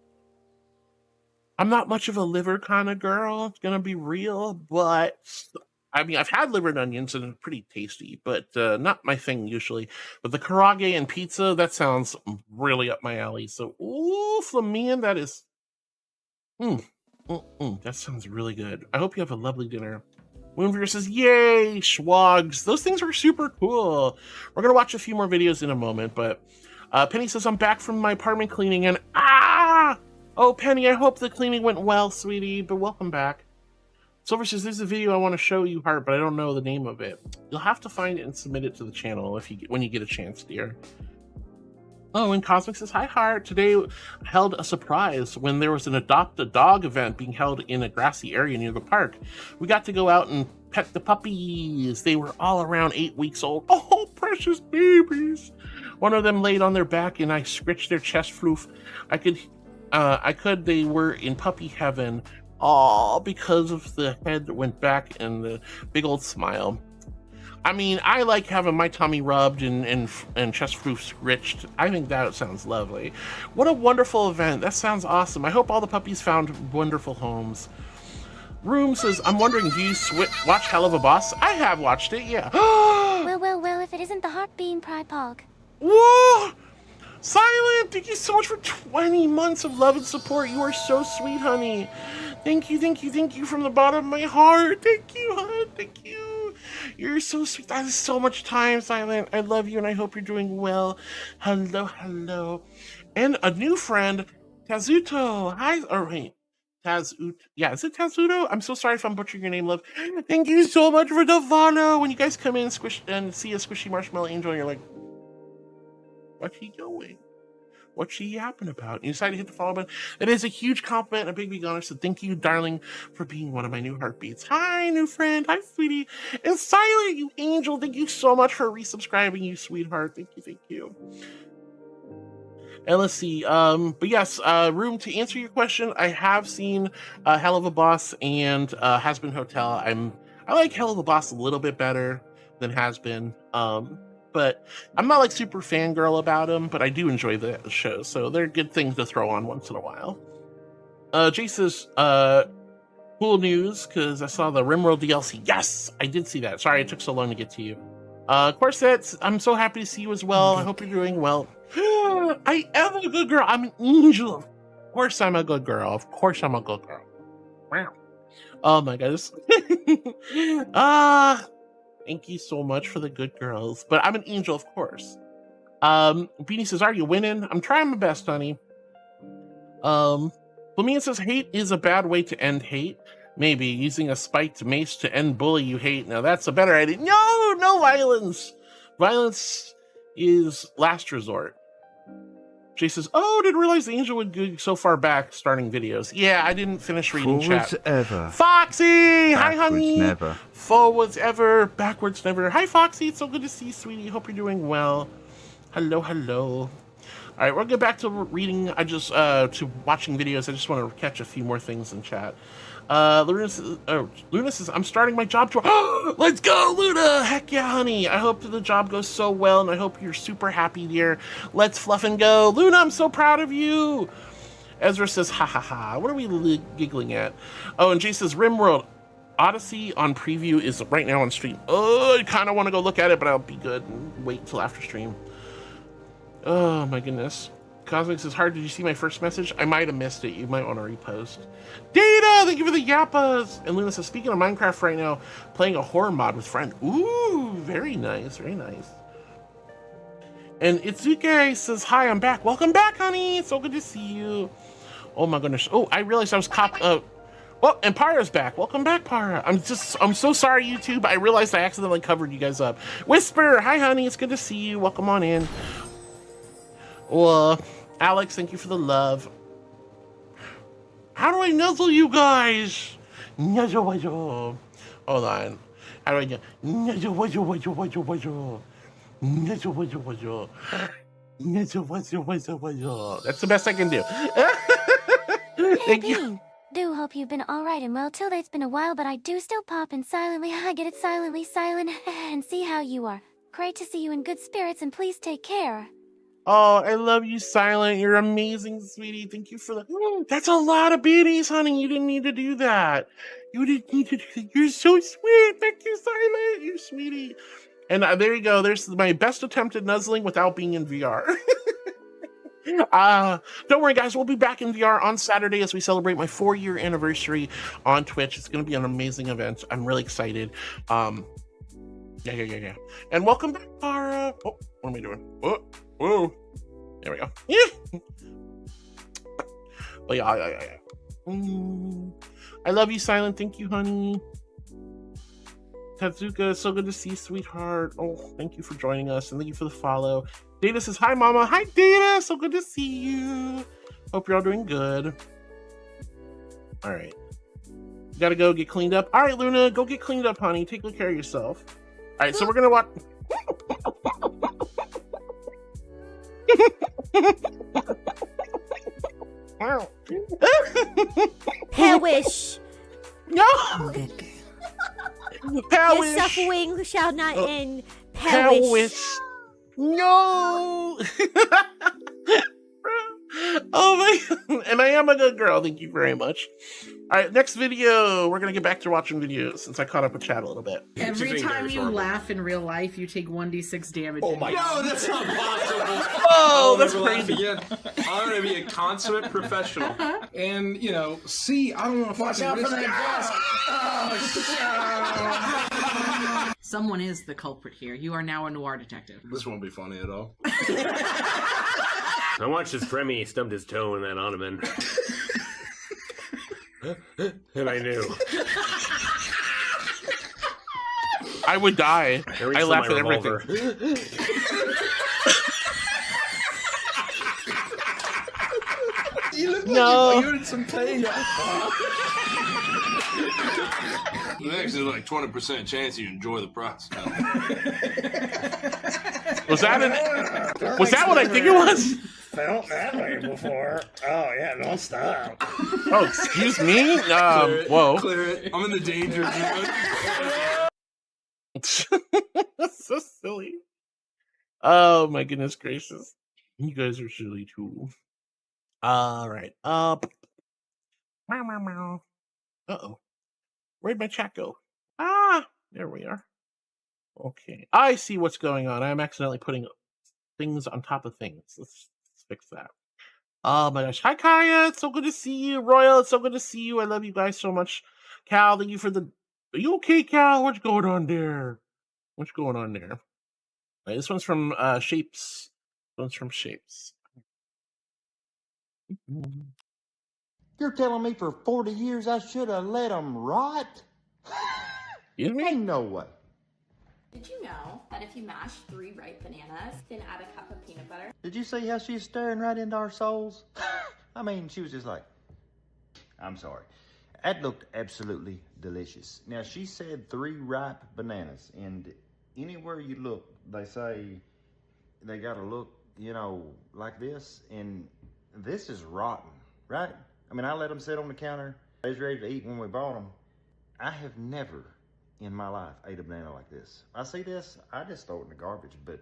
I'm not much of a liver kind of girl, it's gonna be real, but I mean, I've had liver and onions and they're pretty tasty, but not my thing usually. But the pierogi and pizza, that sounds really up my alley. So, ooh, Flamin, that is, that sounds really good. I hope you have a lovely dinner. Moonveer says, yay, schwogs. Those things are super cool. We're going to watch a few more videos in a moment, but Penny says, I'm back from my apartment cleaning and oh, Penny, I hope the cleaning went well, sweetie, but welcome back. Silver says, there's a video I want to show you, Heart, but I don't know the name of it. You'll have to find it and submit it to the channel when you get a chance, dear. Oh, and Cosmic says, hi, Heart. Today held a surprise when there was an Adopt a Dog event being held in a grassy area near the park. We got to go out and pet the puppies. They were all around 8 weeks old. Oh, precious babies. One of them laid on their back and I scratched their chest floof. They were in puppy heaven. Oh, because of the head that went back and the big old smile. I mean, I like having my tummy rubbed and chest floof scritched. I think that sounds lovely. What a wonderful event. That sounds awesome. I hope all the puppies found wonderful homes. Room says, I'm wondering, do you watch Hell of a Boss? I have watched it, yeah.
well, if it isn't the Heartbeam Pride Pog.
Whoa! Silent, thank you so much for 20 months of love and support. You are so sweet, honey. Thank you from the bottom of my heart. Thank you, hon. Thank you. You're so sweet. That is so much time, Silent. I love you and I hope you're doing well. Hello. And a new friend, Tazuto. Hi, yeah, is it Tazuto? I'm so sorry if I'm butchering your name, love. Thank you so much for the follow. When you guys come in and see a squishy marshmallow angel, you're like, what's he doing? What's she yapping about? You decided to hit the follow button. It is a huge compliment and a big honor. So thank you, darling, for being one of my new heartbeats. Hi, new friend. Hi, sweetie. And Silent, you angel. Thank you so much for resubscribing, you sweetheart. Thank you. And let's see. But yes, Room, to answer your question, I have seen Hell of a Boss and Has Been Hotel. I like Hell of a Boss a little bit better than Has Been. But I'm not like super fangirl about them, but I do enjoy the show, so they're good things to throw on once in a while. Jay says, cool news, because I saw the RimWorld DLC. Yes, I did see that. Sorry it took so long to get to you. Corset, I'm so happy to see you as well. I hope you're doing well. I am a good girl. I'm an angel. Of course I'm a good girl. Of course I'm a good girl. Wow. Oh my goodness. Thank you so much for the good girls. But I'm an angel, of course. Beanie says, are you winning? I'm trying my best, honey. Flamin says, hate is a bad way to end hate. Maybe using a spiked mace to end bully you hate. Now that's a better idea. No violence. Violence is last resort. Jay says, oh, didn't realize the angel would go so far back starting videos. Yeah, I didn't finish reading chat.
Forwards ever.
Foxy! Hi, honey.
Never.
Forwards ever. Backwards never. Hi, Foxy. It's so good to see you, sweetie. Hope you're doing well. Hello. All right, we'll get back to reading. To watching videos. I just want to catch a few more things in chat. Luna says, I'm starting my job tour. Let's go, Luna! Heck yeah, honey. I hope the job goes so well, and I hope you're super happy, dear. Let's fluff and go. Luna, I'm so proud of you. Ezra says, ha ha ha. What are we giggling at? Oh, and Jay says, RimWorld Odyssey on preview is right now on stream. Oh, I kind of want to go look at it, but I'll be good and wait till after stream. Oh, my goodness. Cosmic says, Hard, did you see my first message? I might have missed it. You might want to repost. Data, thank you for the yappas. And Luna says, speaking of Minecraft right now, playing a horror mod with friend. Ooh, very nice. And Itsuke says, hi, I'm back. Welcome back, honey. It's so good to see you. Oh my goodness. Oh, I realized I was well, and Para's back. Welcome back, Para. I'm so sorry, YouTube. I realized I accidentally covered you guys up. Whisper, hi, honey. It's good to see you. Welcome on in. Well, Alex, thank you for the love. How do I nuzzle you guys? Hold on. How do I do? That's the best I can do. Thank you.
Do hope you've been alright and well. Tilda's been a while, but I do still pop in silently. I get it silently, silent, and see how you are. Great to see you in good spirits, and please take care.
Oh, I love you, Silent. You're amazing, sweetie. Thank you for the. That's a lot of biddies, honey. You didn't need to do that. You didn't need to do that. You're so sweet. Thank you, Silent. You're sweetie. And there you go. There's my best attempt at nuzzling without being in VR. Don't worry, guys. We'll be back in VR on Saturday as we celebrate my 4-year anniversary on Twitch. It's going to be an amazing event. I'm really excited. Yeah. And welcome back, Tara. Oh, what am I doing? Whoa. There we go. Yeah. Oh, yeah. I love you, Silent. Thank you, honey. Tatsuka, so good to see you, sweetheart. Oh, thank you for joining us, and thank you for the follow. Data says, hi, Mama. Hi, Data. So good to see you. Hope you're all doing good. All right. You gotta go get cleaned up. All right, Luna, go get cleaned up, honey. Take good care of yourself. All right, so we're gonna watch...
Perish.
No.
Good girl.
Perish.
Your suffering shall not end.
Perish. No. Oh my God. And I am a good girl. Thank you very much. All right, next video. We're going to get back to watching videos since I caught up with chat a little bit.
Every time you laugh in real life, you take 1d6 damage.
Oh my God. No, that's not possible.
Oh, that's crazy.
I'm going to be a consummate professional. And, you know, see, I don't want to
Watch out for that desk. Someone is the culprit here. You are now a noir detective.
This won't be funny at all.
I watched his Premi stubbed his toe in that ottoman. And I knew.
I would die. I laugh at everything.
You look
No.
like you're in some pain. There's actually like 20% chance you enjoy the process.
Was that what I think it was?
Felt that way before. Oh yeah, don't stop.
Oh, excuse me? Whoa.
Clear it. I'm in the danger zone.
That's so silly. Oh my goodness gracious. You guys are silly too. All right. Uh-oh. Where'd my chat go? There we are. Okay. I see what's going on. I'm accidentally putting things on top of things. Let's fix that. Oh my gosh. Hi, Kaya. It's so good to see you. Royal, it's so good to see you. I love you guys so much. Cal, thank you for the... Are you okay, Cal? What's going on there? What's going on there? Right, this one's from Shapes. This one's from Shapes.
You're telling me for 40 years I should have let them rot? Ain't no way.
Did you know that if you mash 3 ripe bananas, then add a cup of peanut butter?
Did you see how she's staring right into our souls? I mean, she was just like, I'm sorry. That looked absolutely delicious. Now, she said 3 ripe bananas, and anywhere you look, they say they gotta look, you know, like this, and this is rotten, right? I mean, I let them sit on the counter. They was ready to eat when we bought them. I have never in my life ate a banana like this. I see this, I just throw it in the garbage, but...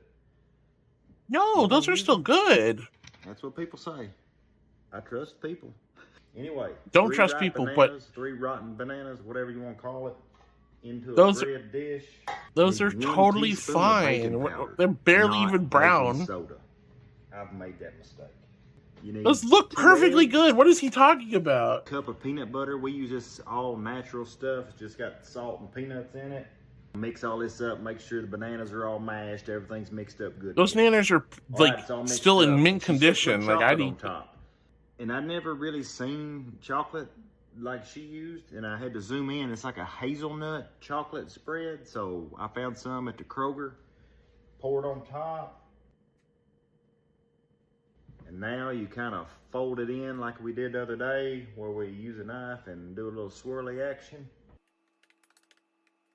No, those are still good.
That's what people say. I trust people. Anyway,
don't trust people,
bananas, but 3 rotten bananas, whatever you want to call it, into
those
a bread dish.
Those are totally fine. They're barely even brown.
Soda. I've made that mistake. You need
those look perfectly good. What is he talking about?
Cup of peanut butter. We use this all natural stuff. It's just got salt and peanuts in it. Mix all this up. Make sure the bananas are all mashed. Everything's mixed up good.
Those bananas are like still in mint condition. Like I'd eat.
And I never really seen chocolate like she used, and I had to zoom in. It's like a hazelnut chocolate spread. So I found some at the Kroger. Pour it on top. And now you kind of fold it in like we did the other day, where we use a knife and do a little swirly action.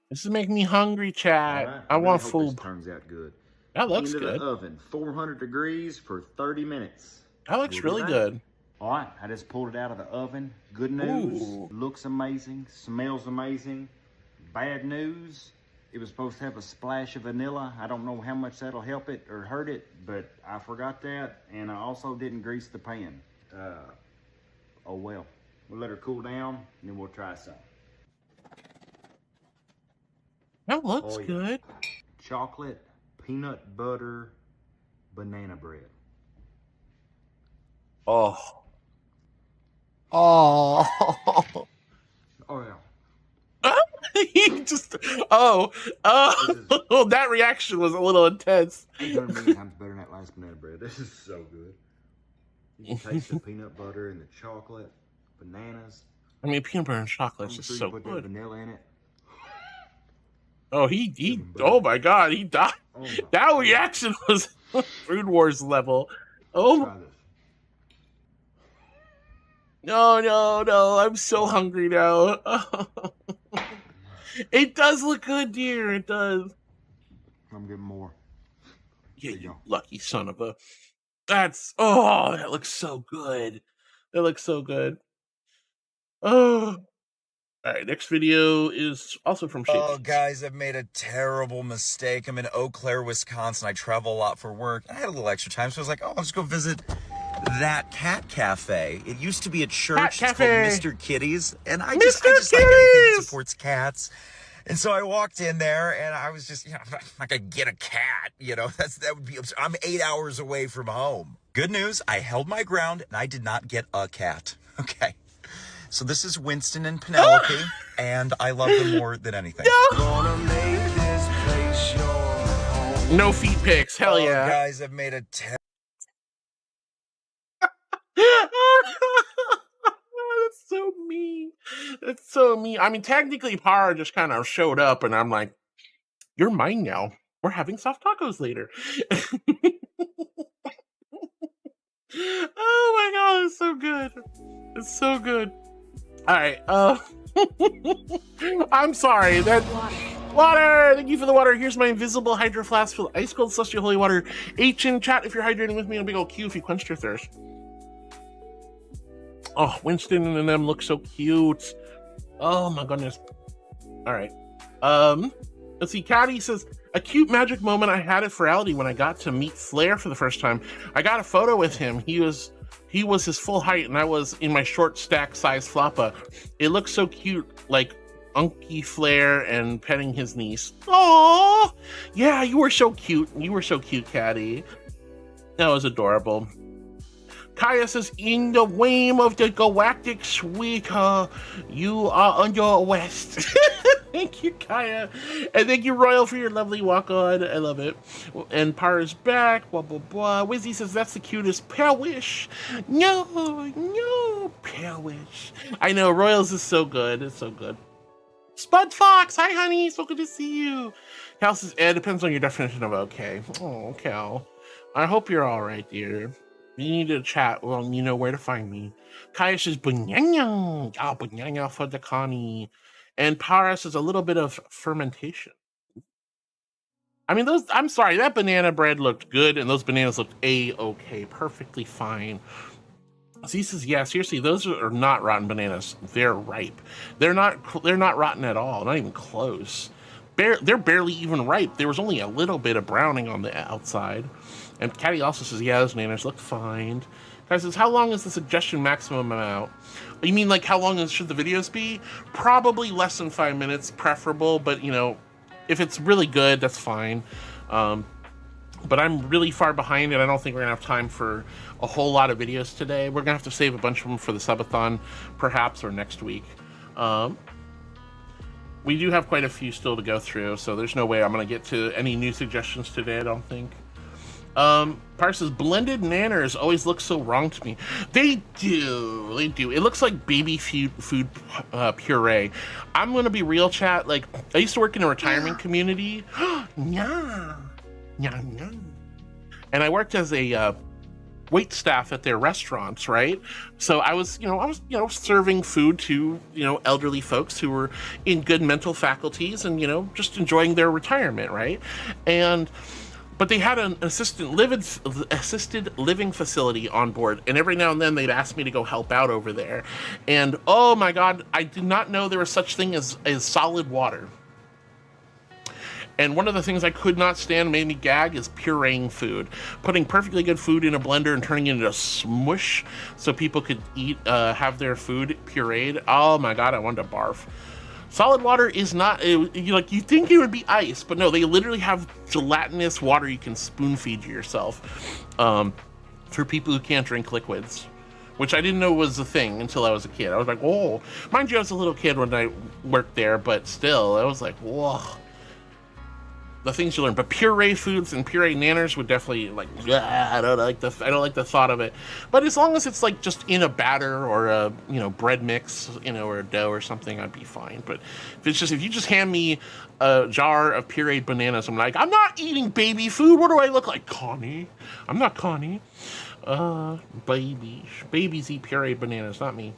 This is making me hungry, chat.
Right.
I want
hope
food.
This turns out good.
That looks
Into
good.
the oven, 400 degrees for 30 minutes.
That looks really good.
All right, I just pulled it out of the oven. Good news, looks amazing, smells amazing. Bad news, it was supposed to have a splash of vanilla. I don't know how much that'll help it or hurt it, but I forgot that, and I also didn't grease the pan. Oh well. We'll let her cool down, and then we'll try some.
That looks good.
Chocolate, peanut butter, banana bread.
Oh. Oh.
Oh yeah.
He just that reaction was a little intense.
800 million times better than that last banana bread. This is so good. You can taste the peanut butter and the chocolate, bananas.
I mean, peanut butter and chocolate is just so
put
good.
That vanilla in it.
Oh, he oh my god, he died. Oh that reaction was Food Wars level. Oh. No, I'm so hungry now. It does look good, dear. It does.
I'm getting more.
Yeah, you lucky son of a. That looks so good. That looks so good. Oh. All right, next video is also from Shady.
Oh, guys, I've made a terrible mistake. I'm in Eau Claire, Wisconsin. I travel a lot for work. I had a little extra time, so I was like, oh, I'll just go visit that cat cafe. It used to be a church. It's called Mr. Kitty's, and I just like anything that supports cats. And so I walked in there, and I was just, I'm not gonna get a cat. That would be absurd. I'm 8 hours away from home. Good news, I held my ground, and I did not get a cat. Okay. So this is Winston and Penelope, and I love them more than anything.
No feet pics, hell yeah.
Guys, I've made a
That's so mean. That's so mean. I mean, technically, Para just kind of showed up, and I'm like, you're mine now. We're having soft tacos later. Oh my god, it's so good. It's so good. All right. I'm sorry. That water. Thank you for the water. Here's my invisible hydro flask full of ice cold celestial holy water. H in chat if you're hydrating with me on a big old Q if you quenched your thirst. Oh, Winston and them look so cute. Oh my goodness. All right. Let's see. Caddy says, a cute magic moment I had at Virality when I got to meet Flair for the first time. I got a photo with him. He was his full height, and I was in my short stack size floppa. It looked so cute, like Unky Flair and petting his niece. Oh, yeah, you were so cute. You were so cute, Caddy. That was adorable. Kaya says, in the name of the galactic sweeter, you are under arrest. Thank you, Kaya. And thank you, Royal, for your lovely walk on. I love it. And Para's back. Blah, blah, blah. Wizzy says, that's the cutest. Perish. No, Perish. I know, Royals is so good. It's so good. Spud Fox. Hi, honey. So good to see you. Cal says, it depends on your definition of okay. Oh, Cal. I hope you're all right, dear. You need to chat. Well, you know where to find me. Kaya says, Bunyanya. Yeah, Bunyanya for the Connie. And Para says a little bit of fermentation. I mean, I'm sorry, that banana bread looked good, and those bananas looked A-okay, perfectly fine. Z says, yeah, seriously, those are not rotten bananas. They're ripe. They're not rotten at all, not even close. They're barely even ripe. There was only a little bit of browning on the outside. And Caddy also says, yeah, those bananas look fine. Guy says, how long is the suggestion maximum amount? You mean like how long should the videos be? Probably less than 5 minutes, preferable, but if it's really good, that's fine. But I'm really far behind and I don't think we're gonna have time for a whole lot of videos today. We're gonna have to save a bunch of them for the subathon, perhaps, or next week. We do have quite a few still to go through, so there's no way I'm gonna get to any new suggestions today, I don't think. Par says, blended nanners always look so wrong to me. They do. It looks like baby food puree. I'm gonna be real, chat. Like, I used to work in a retirement community. Yeah. And I worked as a wait staff at their restaurants, right? So I was serving food to, elderly folks who were in good mental faculties and, just enjoying their retirement, right? But they had an assisted living facility on board, and every now and then they'd ask me to go help out over there. And oh my God, I did not know there was such thing as solid water. And one of the things I could not stand, made me gag, is pureeing food. Putting perfectly good food in a blender and turning it into a smush so people could have their food pureed. Oh my God, I wanted to barf. Solid water is not, you think it would be ice, but no, they literally have gelatinous water you can spoon feed yourself for people who can't drink liquids, which I didn't know was a thing until I was a kid. I was like, whoa. Mind you, I was a little kid when I worked there, but still, I was like, whoa. The things you learn, but puree foods and puree nanners would definitely I don't like the thought of it. But as long as it's like just in a batter or a bread mix, or a dough or something, I'd be fine. But if you just hand me a jar of pureed bananas, I'm like, I'm not eating baby food. What do I look like, Connie? I'm not Connie. Babies eat pureed bananas, not me.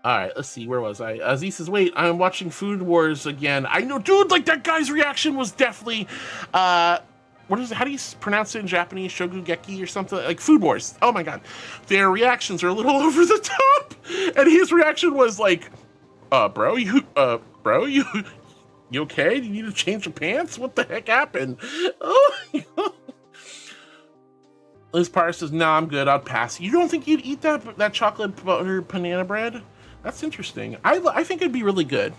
All right, let's see. Where was I? Z says, wait, I'm watching Food Wars again. I know, dude, that guy's reaction was definitely, what is it? How do you pronounce it in Japanese? Shogugeki or something? Like Food Wars. Oh my God. Their reactions are a little over the top. And his reaction was like, bro, you okay? Do you need to change your pants? What the heck happened? Oh my God. Liz Parr says, no, I'm good. I'll pass. You don't think you'd eat that chocolate butter banana bread? That's interesting. I think it'd be really good.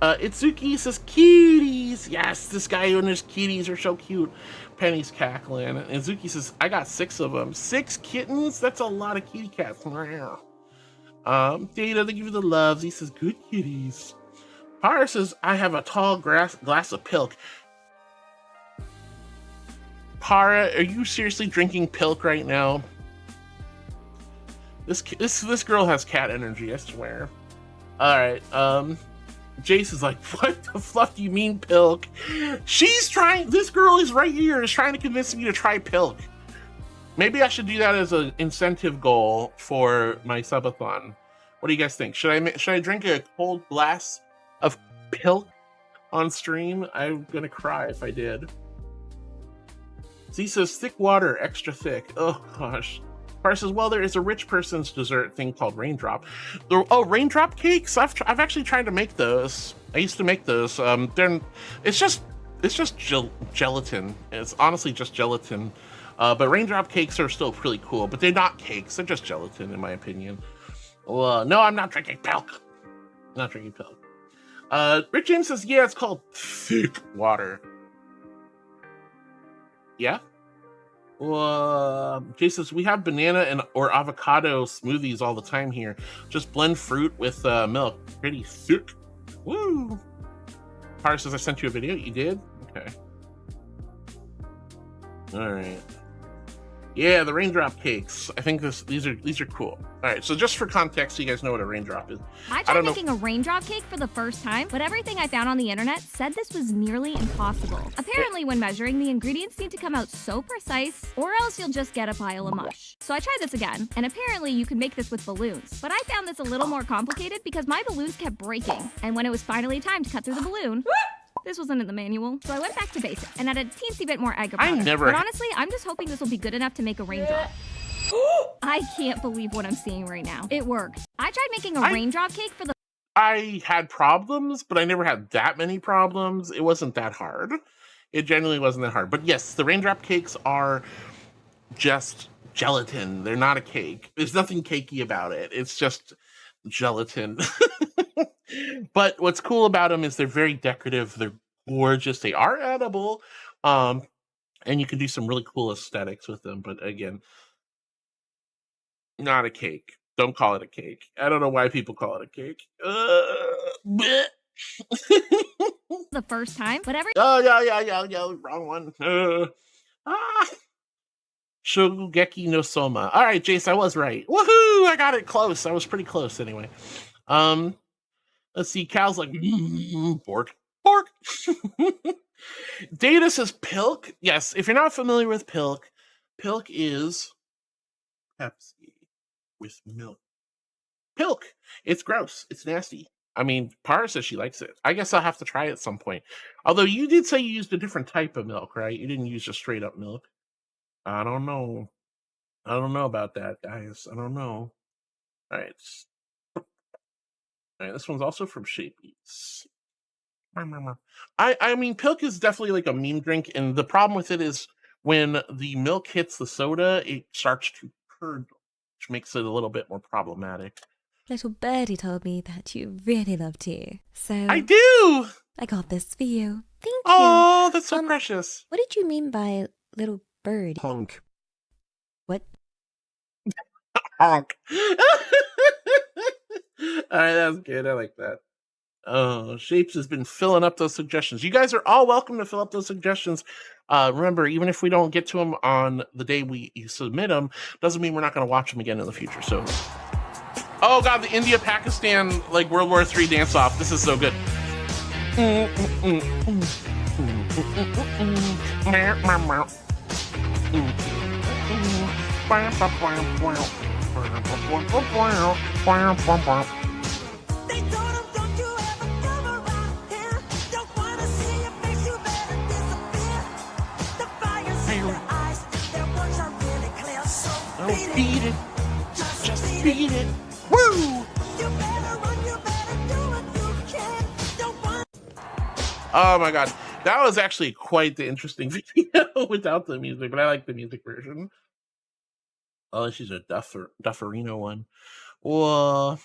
Itsuki says, kitties. Yes, this guy and his kitties are so cute. Penny's cackling. And Itsuki says, I got 6 of them. 6 kittens? That's a lot of kitty cats. Data, thank you for the loves. He says, good kitties. Parr says, I have a tall glass of pilk. Para, are you seriously drinking pilk right now? This girl has cat energy, I swear. All right, Jace is like, what the fluff do you mean pilk? This girl is right here, is trying to convince me to try pilk. Maybe I should do that as an incentive goal for my subathon. What do you guys think? Should I drink a cold glass of pilk on stream? I'm gonna cry if I did. Z says, thick water, extra thick. Oh gosh. Parr says, well, there is a rich person's dessert thing called raindrop. Raindrop cakes? I've actually tried to make those. I used to make those. It's just gelatin. It's honestly just gelatin. But raindrop cakes are still pretty cool, but they're not cakes. They're just gelatin, in my opinion. No, I'm not drinking pilk. Not drinking pilk. Rick James says, yeah, it's called thick water. Yeah? Jay says, we have banana or avocado smoothies all the time here. Just blend fruit with milk. Pretty thick. Woo! Parr says, I sent you a video. You did? Okay. All right. Yeah, the raindrop cakes. I think these are cool. All right, so just for context, so you guys know what a raindrop is.
I tried making a raindrop cake for the first time, but everything I found on the internet said this was nearly impossible. Apparently, when measuring, the ingredients need to come out so precise, or else you'll just get a pile of mush. So I tried this again, and apparently you can make this with balloons. But I found this a little more complicated because my balloons kept breaking, and when it was finally time to cut through the balloon, this wasn't in the manual, so I went back to basic and added a teensy bit more egg powder. But honestly, I'm just hoping this will be good enough to make a raindrop. I can't believe what I'm seeing right now. It worked. I tried making a raindrop cake for the...
I had problems, but I never had that many problems. It wasn't that hard. It genuinely wasn't that hard. But yes, the raindrop cakes are just gelatin. They're not a cake. There's nothing cakey about it. It's just gelatin. But what's cool about them is they're very decorative. They're gorgeous. They are edible. And you can do some really cool aesthetics with them. But again, not a cake. Don't call it a cake. I don't know why people call it a cake.
The first time, but every...
Oh, yeah, wrong one. Shogugeki no Soma. All right, Jace, I was right. Woohoo! I got it close. I was pretty close anyway. Let's see. Cal's like, pork. Data says pilk. Yes, if you're not familiar with pilk, Pilk is Pepsi with milk. Pilk! It's gross. It's nasty. I mean, Para says she likes it. I guess I'll have to try it at some point. Although you did say you used a different type of milk, right? You didn't use just straight up milk. I don't know. I don't know about that, guys. I don't know. All right. All right, this one's also from Shapey's. I mean, Pilk is definitely like a meme drink, and the problem with it is when the milk hits the soda, it starts to curdle, which makes it a little bit more problematic.
Little birdie told me that you really love tea. So
I do!
I got this for you. Thank you.
Oh, that's so precious.
What did you mean by little bird?
Honk.
What?
Honk. All right, that's good. I like that. Oh, Shapes has been filling up those suggestions. You guys are all welcome to fill up those suggestions. Remember, even if we don't get to them on the day you submit them, doesn't mean we're not going to watch them again in the future. So, oh god, the India-Pakistan like World War III dance-off. This is so good. Beat it. Just beat it. Woo! Oh my god. That was actually quite the interesting video without the music, but I like the music version. Oh, she's a Dufferino one. Whoa.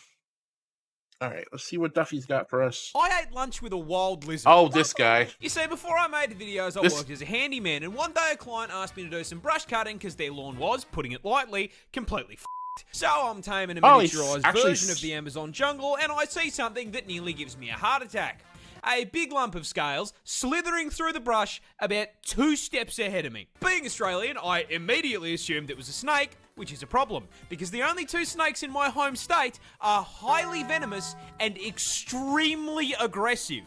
All right, let's see what Duffy's got for us.
I ate lunch with a wild lizard.
Oh, this guy.
You see, before I made the videos, I worked as a handyman, and one day a client asked me to do some brush cutting because their lawn was, putting it lightly, completely f***ed. So I'm taming a miniaturized version of the Amazon jungle, and I see something that nearly gives me a heart attack. A big lump of scales slithering through the brush about 2 steps ahead of me. Being Australian, I immediately assumed it was a snake, which is a problem, because the only 2 snakes in my home state are highly venomous and extremely aggressive.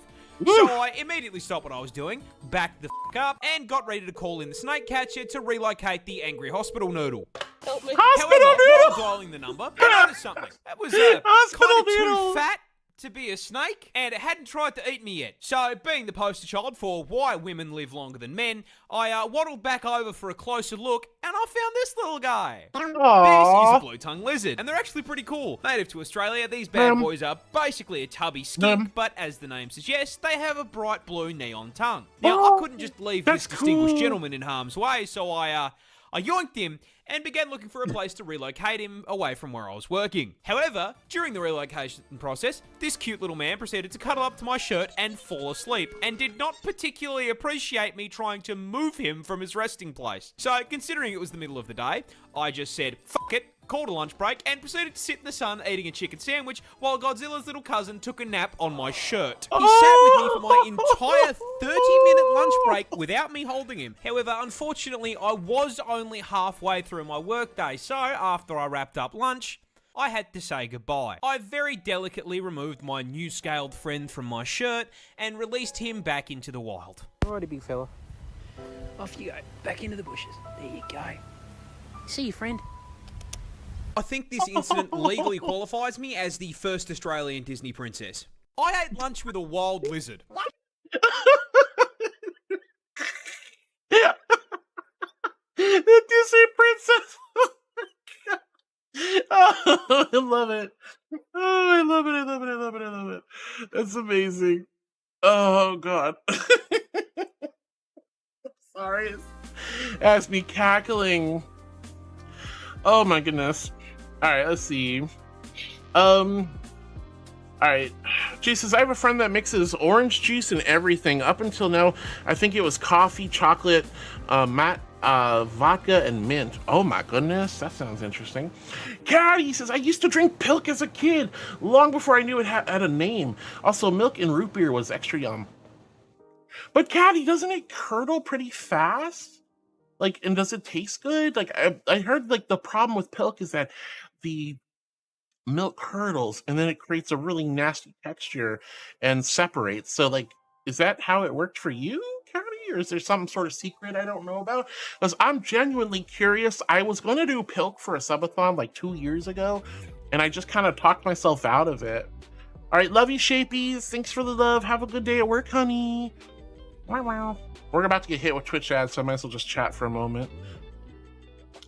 So I immediately stopped what I was doing, backed the f*** up, and got ready to call in the snake catcher to relocate the angry hospital noodle.
Hospital
However,
noodle!
while dialing the number, I noticed something. That was kind of too fat to be a snake, and it hadn't tried to eat me yet. So, being the poster child for why women live longer than men, I waddled back over for a closer look, and I found this little guy. This is a blue-tongue lizard, and they're actually pretty cool. Native to Australia, these bad boys are basically a tubby skink, but as the name suggests, they have a bright blue neon tongue. Now, I couldn't just leave this distinguished gentleman in harm's way, so I yoinked him and began looking for a place to relocate him away from where I was working. However, during the relocation process, this cute little man proceeded to cuddle up to my shirt and fall asleep, and did not particularly appreciate me trying to move him from his resting place. So, considering it was the middle of the day, I just said, fuck it, called a lunch break, and proceeded to sit in the sun eating a chicken sandwich while Godzilla's little cousin took a nap on my shirt. He sat with me for my entire 30-minute lunch break without me holding him. However, unfortunately, I was only halfway through my workday, so after I wrapped up lunch, I had to say goodbye. I very delicately removed my new scaled friend from my shirt and released him back into the wild.
Alrighty, big fella. Off you go. Back into the bushes. There you go. See you, friend.
I think this incident legally qualifies me as the first Australian Disney princess. I ate lunch with a wild lizard.
The Disney princess. Oh, I love it. Oh, I love it. I love it. I love it. I love it. That's amazing. Oh god. Sorry. That's me cackling. Oh my goodness. Alright, let's see. Alright. Jay says, I have a friend that mixes orange juice and everything. Up until now, I think it was coffee, chocolate, vodka, and mint. Oh my goodness, that sounds interesting. Caddy says, I used to drink Pilk as a kid, long before I knew it had a name. Also, milk and root beer was extra yum. But Caddy, doesn't it curdle pretty fast? Like, and does it taste good? Like, I heard, like, the problem with Pilk is that the milk curdles and then it creates a really nasty texture and separates. So, like, is that how it worked for you, Caddy? or is there some sort of secret I don't know about? Because I'm genuinely curious. I was going to do Pilk for a subathon like 2 years ago, and I just kind of talked myself out of it. All right, love you, Shapies. Thanks for the love. Have a good day at work, honey. Wow. We're about to get hit with Twitch ads, so I might as well just chat for a moment.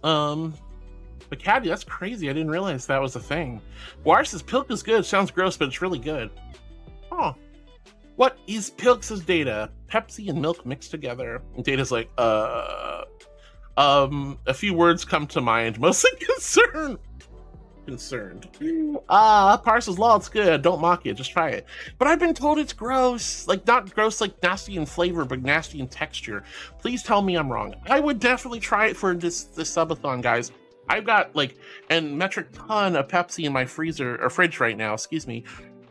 But Caddy, that's crazy. I didn't realize that was a thing. War says Pilk is good. Sounds gross, but it's really good. Oh. What is Pilk, says Data? Pepsi and milk mixed together. And Data's like, a few words come to mind. Mostly concerned. Parcel's law, it's good. Don't mock it. Just try it. But I've been told it's gross. Like, not gross like nasty in flavor, but nasty in texture. Please tell me I'm wrong. I would definitely try it for this subathon, guys. I've got like a metric ton of Pepsi in my freezer or fridge right now, excuse me.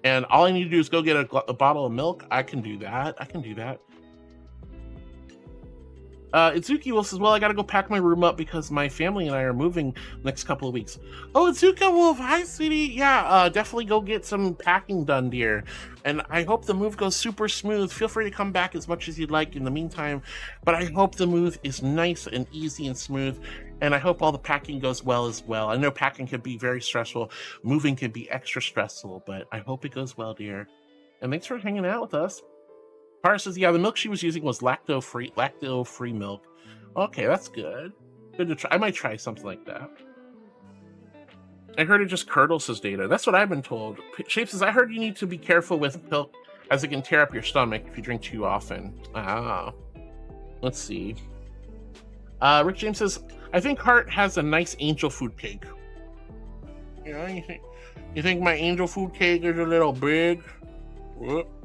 And all I need to do is go get a bottle of milk. I can do that. Itsuki Wolf says, well, I gotta go pack my room up because my family and I are moving next couple of weeks. Oh, Itsuki Wolf, hi, sweetie. Yeah, definitely go get some packing done, dear. And I hope the move goes super smooth. Feel free to come back as much as you'd like in the meantime. But I hope the move is nice and easy and smooth. And I hope all the packing goes well as well. I know packing can be very stressful. Moving can be extra stressful, but I hope it goes well, dear. And thanks for hanging out with us. Par says, yeah, the milk she was using was lacto-free milk. Okay, that's good. Good to try. I might try something like that. I heard it just curdles, says Data. That's what I've been told. Shape says, I heard you need to be careful with milk as it can tear up your stomach if you drink too often. Ah. Let's see. Rick James says, I think Hart has a nice angel food cake. Yeah, you think my angel food cake is a little big?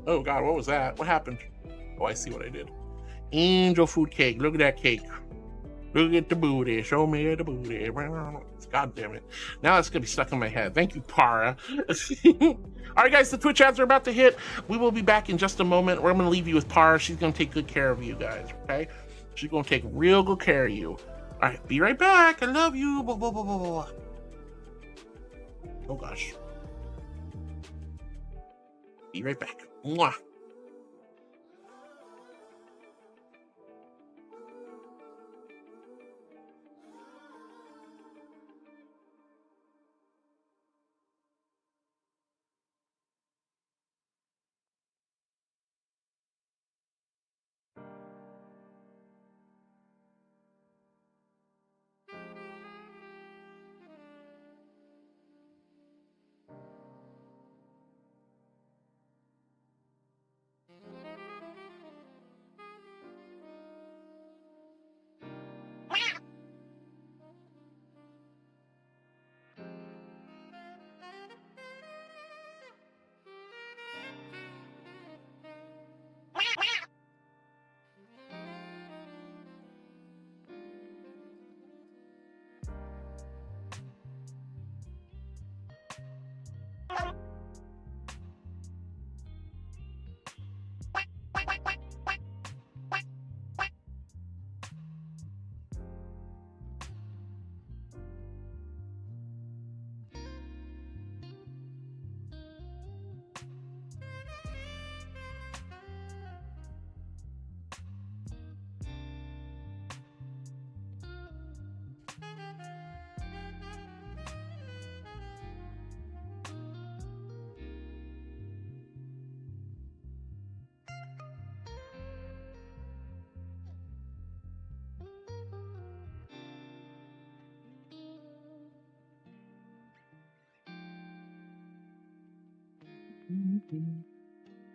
Oh God, what was that? What happened? Oh, I see what I did. Angel food cake. Look at that cake. Look at the booty. Show me the booty. God damn it. Now it's gonna be stuck in my head. Thank you, Para. All right, guys, the Twitch ads are about to hit. We will be back in just a moment. We're gonna leave you with Para. She's gonna take good care of you guys, okay? She's gonna take real good care of you. All right, be right back. I love you. Blah, blah, blah, blah, blah. Oh gosh. Be right back. Mwah.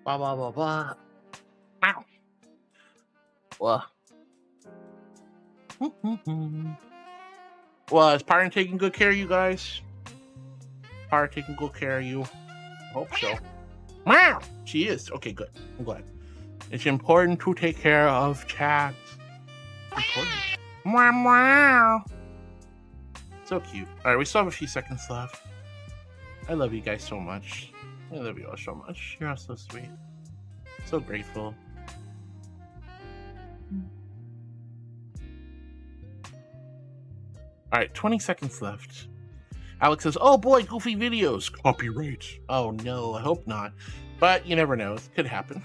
Blah, blah, blah, blah. Ow. Well, is Pyron taking good care of you guys? Pyron taking good care of you? I hope so. Wow, she is. Okay, good. I'm glad. It's important to take care of cats. Important. Wow. So cute. All right, we still have a few seconds left. I love you guys so much. I love you all so much. You're all so sweet. So grateful. All right, 20 seconds left. Alex says, oh boy, goofy videos. Copyright. Oh no, I hope not. But you never know. It could happen.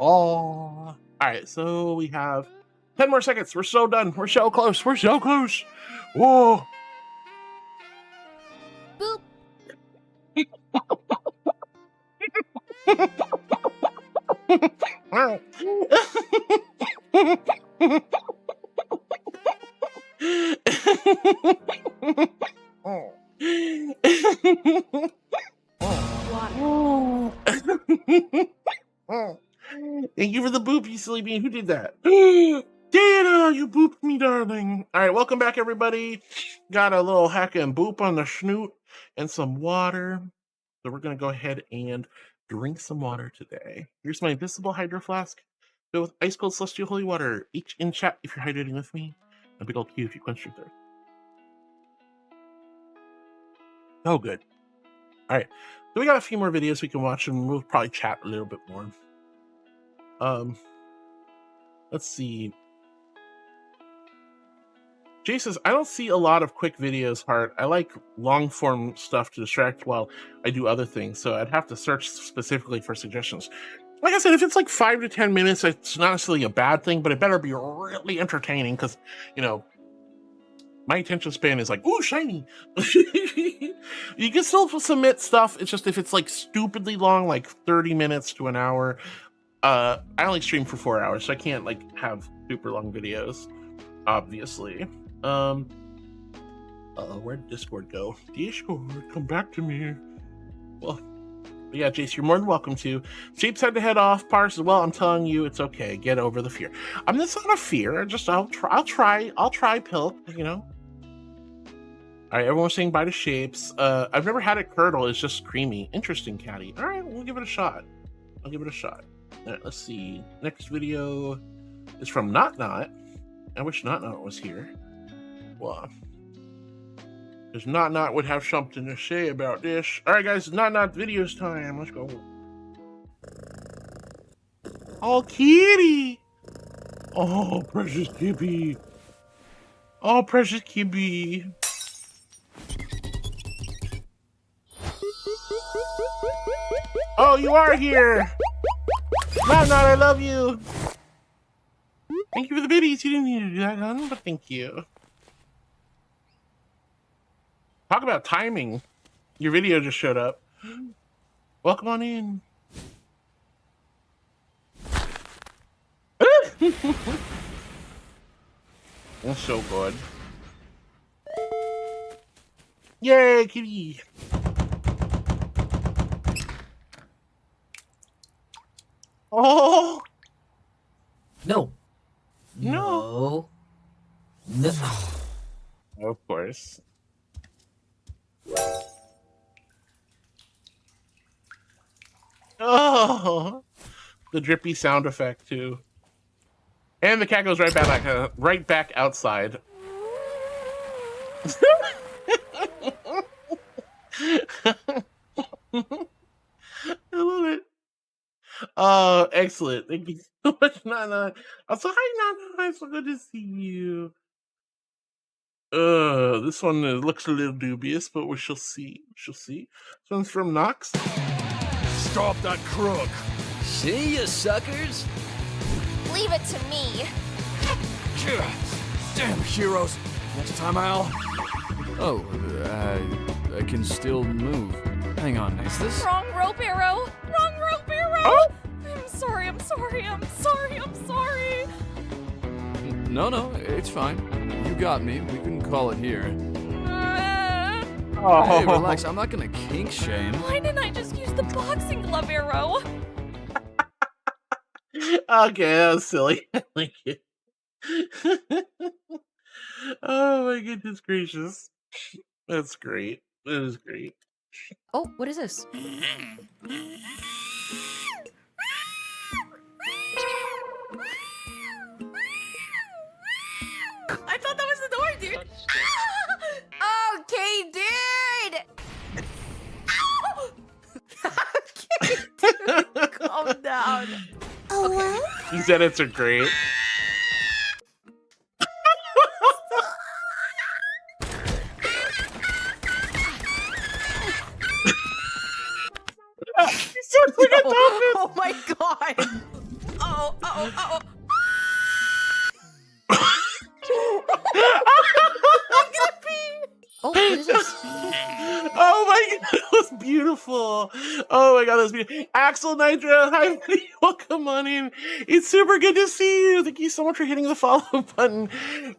Oh. All right, so we have 10 more seconds. We're so done. We're so close. We're so close. Whoa.
Boop.
Thank you for the boop, you silly bean. Who did that? Dana, you booped me, darling. All right, welcome back, everybody. Got a little heckin' boop on the snoot and some water. So we're going to go ahead and drink some water today. Here's my invisible hydro flask filled with ice cold celestial holy water. Each in chat if you're hydrating with me. A big old Q if you quench your thirst. Oh, good. All right, so we got a few more videos we can watch, and we'll probably chat a little bit more. Let's see. Jay says, I don't see a lot of quick videos, Heart. I like long form stuff to distract while I do other things, so I'd have to search specifically for suggestions. Like I said, if it's like 5 to 10 minutes, it's not necessarily a bad thing, but it better be really entertaining because, you know, my attention span is like, ooh, shiny. You can still submit stuff. It's just if it's like stupidly long, like 30 minutes to an hour. I only stream for 4 hours, so I can't like have super long videos, obviously. Where'd Discord go? Discord, come back to me. Well, yeah, Jace, you're more than welcome to. Sheep's had to head off. Pars as well. I'm telling you, it's okay. Get over the fear. I'm just not a fear. I'll try, Pilk, you know. All right, everyone's saying bye to Shapes. I've never had it curdle. It's just creamy. Interesting, Caddy. All right, we'll give it a shot. I'll give it a shot. All right, let's see. Next video is from Not. I wish Not was here. Well, because Not would have something to say about this. All right, guys, Not videos time. Let's go. Oh, kitty. Oh, precious Kibby. Oh, precious Kibby. Oh, you are here. Not, I love you. Thank you for the biddies. You didn't need to do that, hon, but thank you. Talk about timing. Your video just showed up. Welcome on in. That's so good. Yay, kitty. Oh.
No.
No. Of course. Oh, the drippy sound effect too, and the cat goes right back outside. I love it. Oh, excellent! Thank you so much, Nana. Also, hi, Nana. It's so good to see you. This one looks a little dubious, but we shall see. This one's from Nox.
Stop that crook.
See you, suckers.
Leave it to me.
Damn heroes. Next time I'll... Oh, I can still move. Hang on, is this...
Wrong rope arrow. Wrong rope arrow.
Oh.
I'm sorry.
No, it's fine. You got me. We can call it here.
Oh.
Hey, relax. I'm not gonna kink shame.
Why didn't I just use the boxing glove arrow?
Okay, that was silly. I like it. Oh my goodness gracious. That's great. That is great.
Oh, what is this?
I thought that was the door, dude. Okay, dude. Okay, dude. Calm down.
Oh, well?
These edits are great.
God! Oh, oh, oh. I'm gonna pee. Oh, what is this?
Oh my god, that was beautiful. Oh my god, that was beautiful. Axel Nitro, hi, buddy. Welcome on in. It's super good to see you. Thank you so much for hitting the follow button.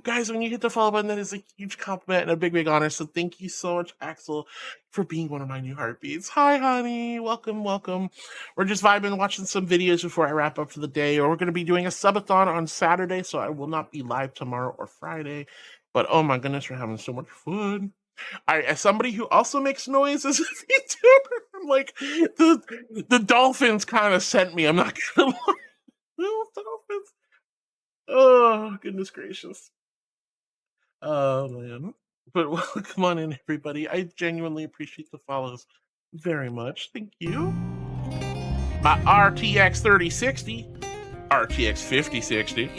Guys, when you hit the follow button, that is a huge compliment and a big, big honor. So thank you so much, Axel, for being one of my new heartbeats. Hi, honey. Welcome, welcome. We're just vibing, watching some videos before I wrap up for the day. Or we're going to be doing a subathon on Saturday, so I will not be live tomorrow or Friday. But oh my goodness, we're having so much fun. As somebody who also makes noise as a VTuber, I'm like, the dolphins kind of sent me. I'm not gonna lie. Little dolphins. Oh, goodness gracious. Oh, man. But welcome on in, everybody. I genuinely appreciate the follows very much. Thank you. My RTX 3060, RTX 5060,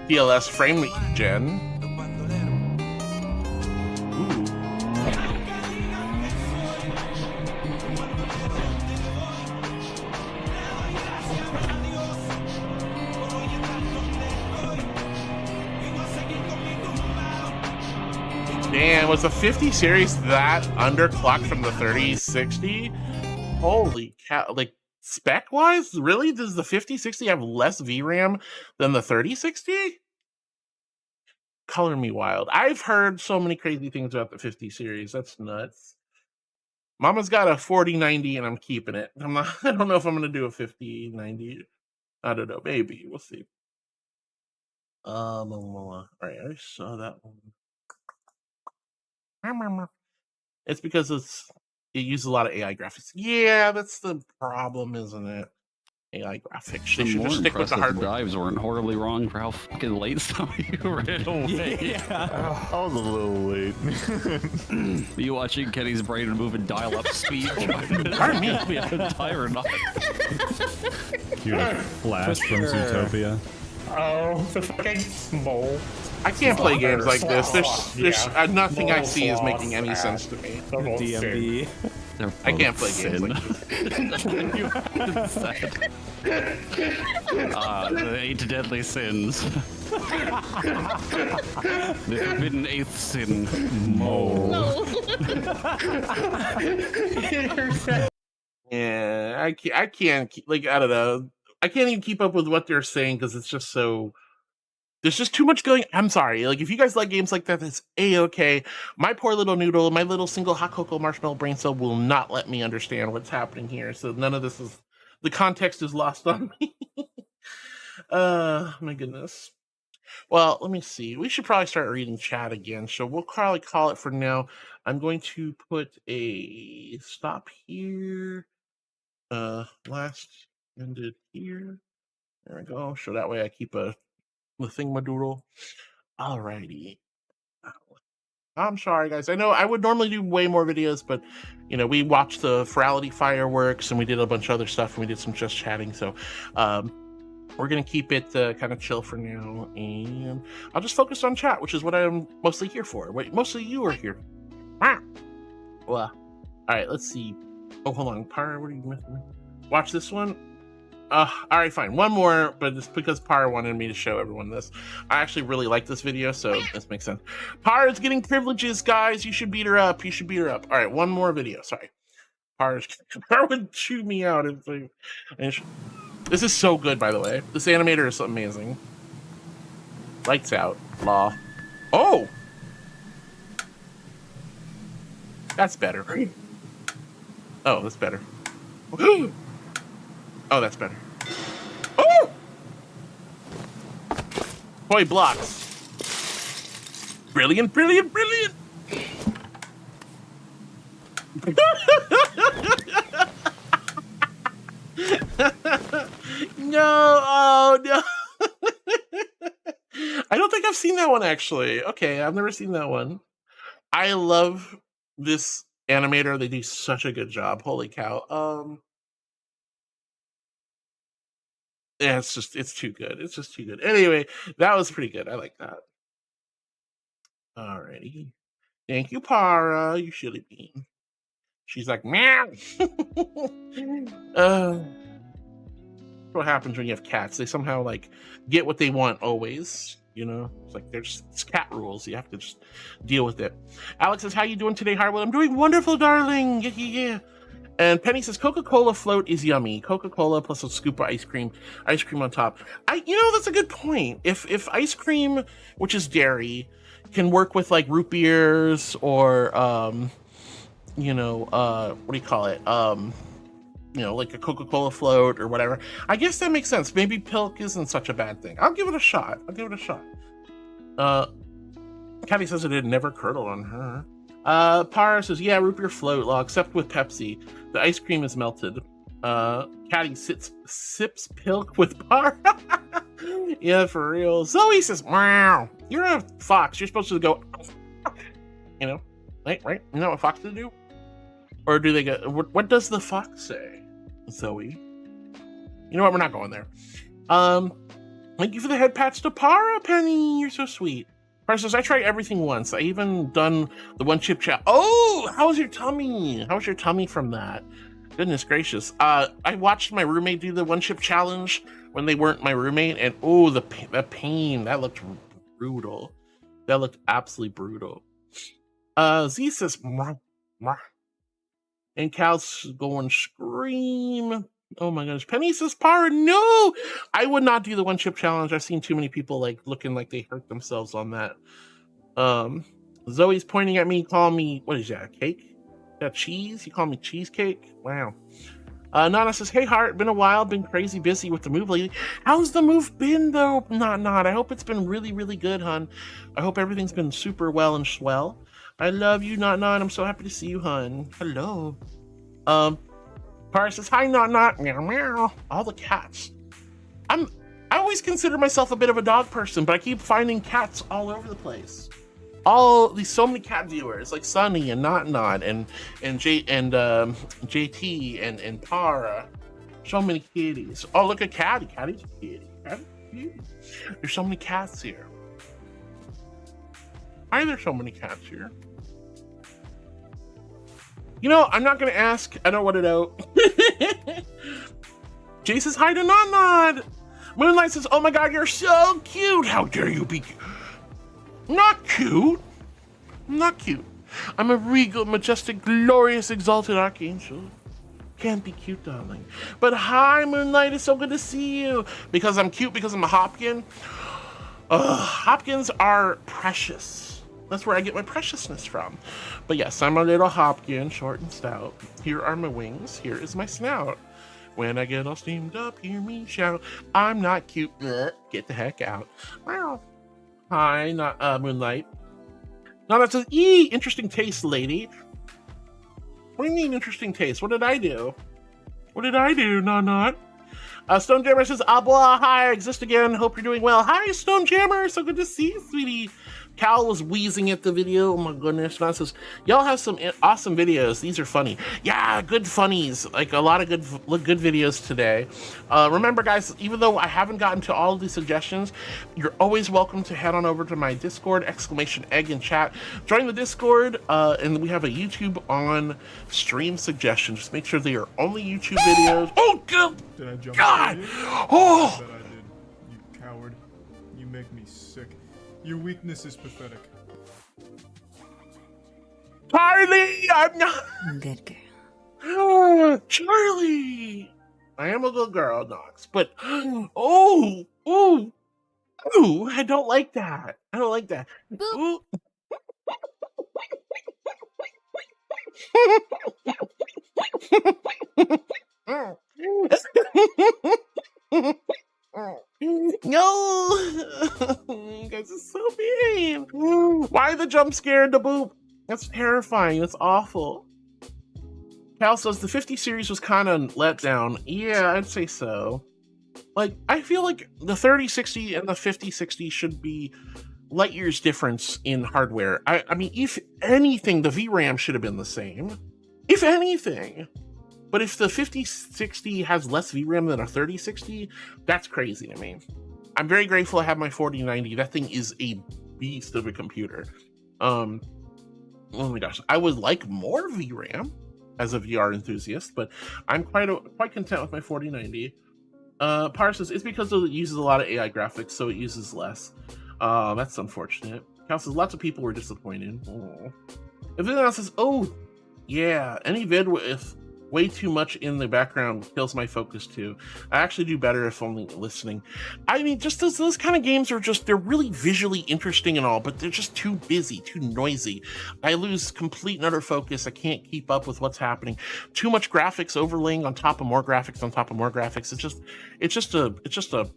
PLS frame gen. Damn, was the 50 series that underclocked from the 3060? Holy cow. Like, spec-wise? Really? Does the 5060 have less VRAM than the 3060? Color me wild. I've heard so many crazy things about the 50 series. That's nuts. Mama's got a 4090 and I'm keeping it. I don't know if I'm going to do a 5090. I don't know. Maybe. We'll see. All right, I saw that one. It's because it uses a lot of AI graphics. Yeah, that's the problem, isn't it? AI graphics. They should just stick with the hardware.
Dives weren't horribly wrong for how fucking late some of you ran away.
Yeah. I was a little late.
Were you watching Kenny's brain move in dial-up speed?
Pardon me.
We had a tie or not?
You had a flash from Zootopia.
Oh, the fucking mole.
I can't play games like this. There's nothing I see is making any sense to me.
DMV.
I can't play games like this.
The 8 deadly sins. The forbidden 8th sin.
Mole.
No.
Yeah, I can't, like, I don't know. I can't even keep up with what they're saying because it's just so... There's just too much going... I'm sorry. Like, if you guys like games like that, it's A-okay. My poor little noodle, my little single hot cocoa marshmallow brain cell will not let me understand what's happening here. So none of this is... The context is lost on me. My goodness. Well, let me see. We should probably start reading chat again. So we'll probably call it for now. I'm going to put a stop here. Last ended here. There we go. So that way I keep the thingamadoodle. Alrighty. I'm sorry, guys. I know I would normally do way more videos, but you know, we watched the Ferality fireworks and we did a bunch of other stuff and we did some just chatting. So we're gonna keep it kind of chill for now, and I'll just focus on chat, which is what I'm mostly here for. Wait, mostly you are here. Ah! Well, all right. Let's see. Oh, hold on, Par. What are you missing? Watch this one. All right, fine. One more, but it's because Par wanted me to show everyone this. I actually really like this video, so this makes sense. Par is getting privileges, guys. You should beat her up. You should beat her up. All right, one more video. Sorry. Par would chew me out. This is so good, by the way. This animator is amazing. Lights out. Law. Oh! That's better. Oh, that's better. Oh, that's better. Oh! Toy blocks. Brilliant, brilliant, brilliant! No, oh no. I don't think I've seen that one, actually. Okay, I've never seen that one. I love this animator. They do such a good job. Holy cow. Yeah, it's too good. It's just too good. Anyway, that was pretty good. I like that. Alrighty. Thank you, Para. You should have been. She's like, meow. What happens when you have cats? They somehow like get what they want always. You know, it's like it's cat rules. You have to just deal with it. Alex says, how you doing today, Harwood? I'm doing wonderful, darling. Yeah. And Penny says, Coca-Cola float is yummy. Coca-Cola plus a scoop of ice cream on top. That's a good point. If ice cream, which is dairy, can work with like root beers or what do you call it? Like a Coca-Cola float or whatever. I guess that makes sense. Maybe Pilk isn't such a bad thing. I'll give it a shot. Caddy says it had never curdled on her. Para says, yeah, root beer float law, except with Pepsi. The ice cream is melted. Caddy sips Pilk with Para. Yeah, for real. Zoe says, wow, you're a fox. You're supposed to go, right? Isn't that what foxes do? Or do they go, what does the fox say, Zoe? You know what? We're not going there. Thank you for the head pats to Para, Penny. You're so sweet. Para says, I tried everything once. I even done the one chip chat. Oh, how's your tummy? How's your tummy from that? Goodness gracious. I watched my roommate do the one chip challenge when they weren't my roommate, and oh, the pain. That looked brutal. That looked absolutely brutal. Z says, mwah, mwah. And Cal's going scream. Oh my gosh. Penny says, Para, no! I would not do the one chip challenge. I've seen too many people like looking like they hurt themselves on that. Zoe's pointing at me, calling me, what is that, cake? That cheese? You call me cheesecake? Wow. Nana says, hey Heart, been a while, been crazy busy with the move lately. How's the move been though? Not. I hope it's been really, really good, hun. I hope everything's been super well and swell. I love you, Not. I'm so happy to see you, hun. Hello. Para says, hi, Not. Meow, meow. All the cats. I always consider myself a bit of a dog person, but I keep finding cats all over the place. So many cat viewers, like Sunny and Not and JT and Para. So many kitties. Oh, look at Caddy. Caddy's a kitty. There's so many cats here. Why are there so many cats here? I'm not going to ask. I don't want to know. Jay says hi to Nod. Moonlight says, oh my god, you're so cute. How dare you be cute? Not cute. I'm a regal, majestic, glorious, exalted archangel. Can't be cute, darling. But hi, Moonlight. It's so good to see you. Because I'm cute, because I'm a Hopkin. Hopkins are precious. That's where I get my preciousness from. But yes, I'm a little Hopkin, short and stout. Here are my wings. Here is my snout. When I get all steamed up, hear me shout. I'm not cute. Get the heck out. Wow. Hi, Moonlight. Nana says, interesting taste, lady. What do you mean interesting taste? What did I do? Not? Stone Jammer says, Abla, hi, I exist again. Hope you're doing well. Hi, Stone Jammer. So good to see you, sweetie. Cal was wheezing at the video. Oh my goodness. Nana says, y'all have some awesome videos. These are funny. Yeah, good funnies. Like a lot of good videos today. Remember, guys, even though I haven't gotten to all of these suggestions, you're always welcome to head on over to my Discord, !egg in chat. Join the Discord, and we have a YouTube on stream suggestions. Just make sure they are only YouTube videos. Oh, God!
Did I jump?
God! Oh!
I bet I did. You coward. You make me sick. Your weakness is pathetic.
Charlie! I'm not...
Good girl.
Oh, Charlie! I am a good girl, Nox, but... Oh! I don't like that. Ooh. No! You guys are so mean. Why the jump scare in the boob? That's terrifying. That's awful. Cal says the 50 series was kind of let down. Yeah, I'd say so. Like, I feel like the 3060 and the 5060 should be light years difference in hardware. I mean, if anything, the VRAM should have been the same. If anything. But if the 5060 has less VRAM than a 3060, that's crazy to me. I'm very grateful I have my 4090. That thing is a beast of a computer. Oh my gosh, I would like more VRAM. as a VR enthusiast, but I'm quite content with my 4090. Par says it's because it uses a lot of AI graphics, so it uses less. That's unfortunate. Cal says lots of people were disappointed. Aww. If anyone else says, oh, yeah, any vid with way too much in the background kills my focus too. I actually do better if only listening. I mean, just those kind of games are just, they're really visually interesting and all, but they're just too busy, too noisy. I lose complete and utter focus. I can't keep up with what's happening. Too much graphics overlaying on top of more graphics on top of more graphics. It's just a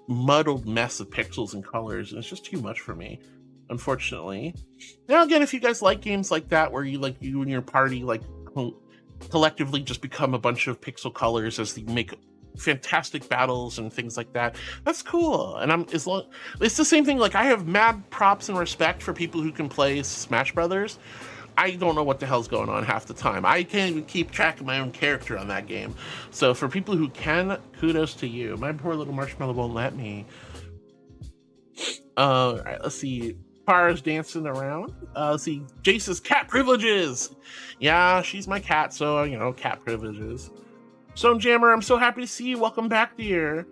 muddled mess of pixels and colors, and it's just too much for me, unfortunately. Now again, if you guys like games like that where you and your party collectively just become a bunch of pixel colors as they make fantastic battles and things like that, that's cool. And it's the same thing. Like, I have mad props and respect for people who can play Smash Brothers. I don't know what the hell's going on half the time. I can't even keep track of my own character on that game. So for people who can, kudos to you. My poor little marshmallow won't let me. All right, let's see. Para's dancing around. Let's see. Jace's cat privileges. Yeah, she's my cat, so, you know, cat privileges. Stone Jammer, I'm so happy to see you. Welcome back, dear.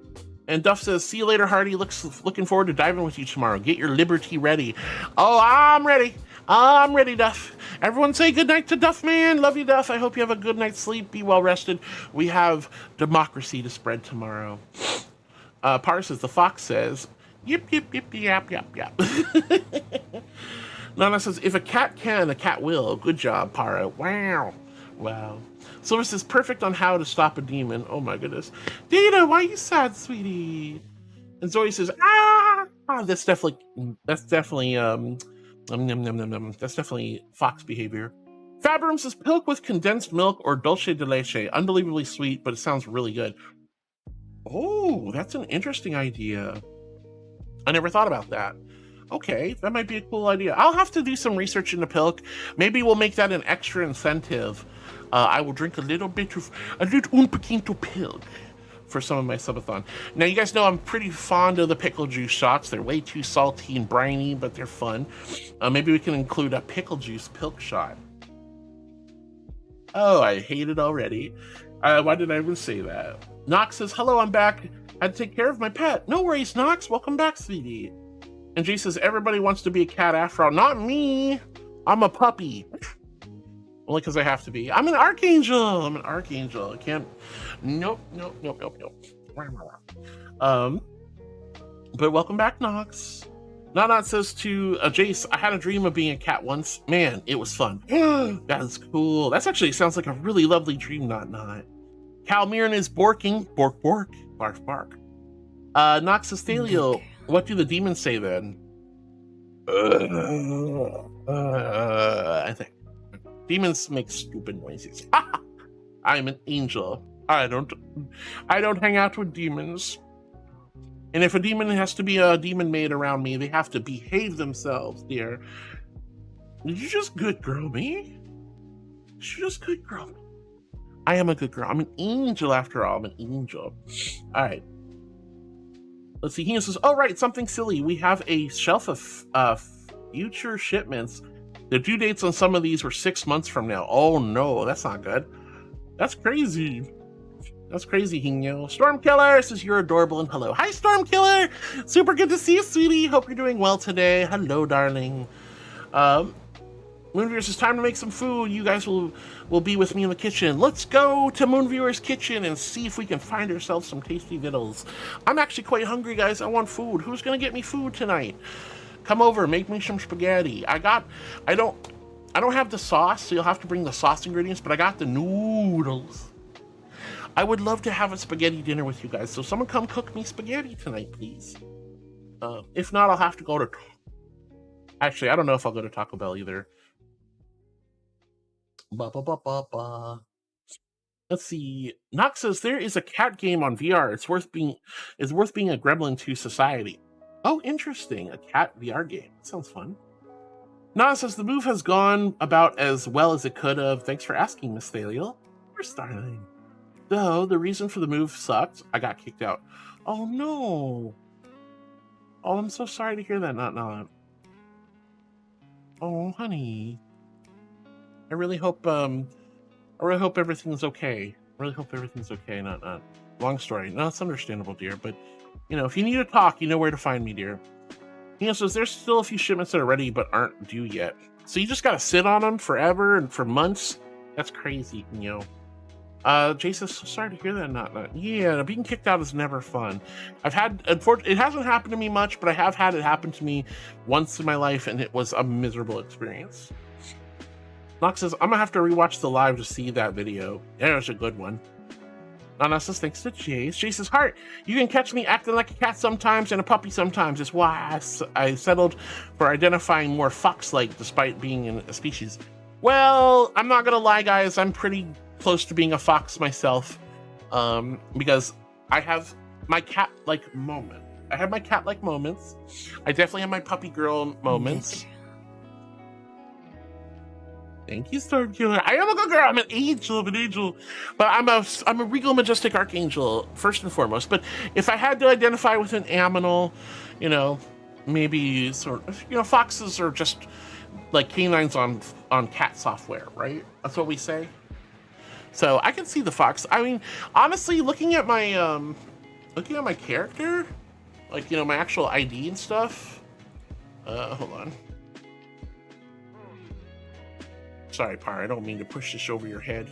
And Duff says, see you later, Hardy. Looking forward to diving with you tomorrow. Get your liberty ready. Oh, I'm ready. I'm ready, Duff. Everyone say goodnight to Duff, man. Love you, Duff. I hope you have a good night's sleep. Be well rested. We have democracy to spread tomorrow. Par says, the fox says, yip, yip, yip, yap, yap, yap. Nana says, if a cat can, a cat will. Good job, Para. Wow. Wow. Silver says, perfect on how to stop a demon. Oh my goodness. Data, why are you sad, sweetie? And Zoe says, that's definitely that's definitely fox behavior. Fabrum says, pilk with condensed milk or dulce de leche. Unbelievably sweet, but it sounds really good. Oh, that's an interesting idea. I never thought about that. Okay, that might be a cool idea. I'll have to do some research into pilk. Maybe we'll make that an extra incentive. I will drink a little un poquito pilk for some of my subathon. Now, you guys know I'm pretty fond of the pickle juice shots. They're way too salty and briny, but they're fun. Maybe we can include a pickle juice pilk shot. Oh, I hate it already. Why did I even say that? Nox says, hello, I'm back. Had to take care of my pet. No worries, Nox. Welcome back, sweetie. And Jay says, everybody wants to be a cat after all. Not me. I'm a puppy. Only because I have to be. I'm an archangel. I'm an archangel. I can't. Nope. But welcome back, Nox. Not says to Jace, I had a dream of being a cat once. Man, it was fun. That is cool. That's actually sounds like a really lovely dream, not. Cal Mirren is borking. Bork, bork. Bark, bark. Nox says, Thalio, what do the demons say then? I think. Demons make stupid noises. I'm an angel. I don't hang out with demons. And if a demon has to be a demon maid around me, they have to behave themselves, dear. Did you just good girl me? Did you just good girl me? I am a good girl. I'm an angel after all. I'm an angel. All right. Let's see. He says, oh, right, something silly. We have a shelf of future shipments. The due dates on some of these were 6 months from now. Oh, no, that's not good. That's crazy. That's crazy, Hino. Stormkiller says you're adorable and hello. Hi, Stormkiller. Super good to see you, sweetie. Hope you're doing well today. Hello, darling. Moonviewers, it's time to make some food. You guys will be with me in the kitchen. Let's go to Moonviewer's kitchen and see if we can find ourselves some tasty vittles. I'm actually quite hungry, guys. I want food. Who's gonna get me food tonight? Come over, make me some spaghetti. I don't have the sauce, so you'll have to bring the sauce ingredients, but I got the noodles. I would love to have a spaghetti dinner with you guys, so someone come cook me spaghetti tonight, please. If not, I'll have to go to... Actually, I don't know if I'll go to Taco Bell either. Let's see. Nox says there is a cat game on VR. It's worth being a gremlin to society. Oh, interesting. A cat VR game. That sounds fun. Nana says the move has gone about as well as it could have. Thanks for asking, Miss Thaliel. Where's Starling? Though the reason for the move sucked. I got kicked out. Oh no. Oh, I'm so sorry to hear that, not. Oh, honey. I really hope I really hope everything's okay. Not long story. No, it's understandable, dear. But you know, if you need to talk, you know where to find me, dear. He says there's still a few shipments that are ready but aren't due yet. So you just gotta sit on them forever and for months. That's crazy, you know. Jay says, so sorry to hear that. Not. Yeah, being kicked out is never fun. I've had, unfortunately, it hasn't happened to me much, but I have had it happen to me once in my life, and it was a miserable experience. Nox says, I'm gonna have to rewatch the live to see that video. Yeah, it was a good one. Nana says, thanks to Jace. Jace says, Heart, you can catch me acting like a cat sometimes and a puppy sometimes. It's why I settled for identifying more fox-like despite being in a species. Well, I'm not gonna lie, guys. I'm pretty close to being a fox myself, because I have my cat-like moment. I have my cat-like moments. I definitely have my puppy girl moments. Thank you, Storm Killer. I am a good girl. I'm an angel. But I'm a regal, majestic archangel first and foremost. But if I had to identify with an animal, you know, maybe sort of, you know, foxes are just like canines on cat software, right? That's what we say. So I can see the fox. I mean, honestly, looking at my character, like, you know, my actual ID and stuff. Hold on. Sorry, Par, I don't mean to push this over your head.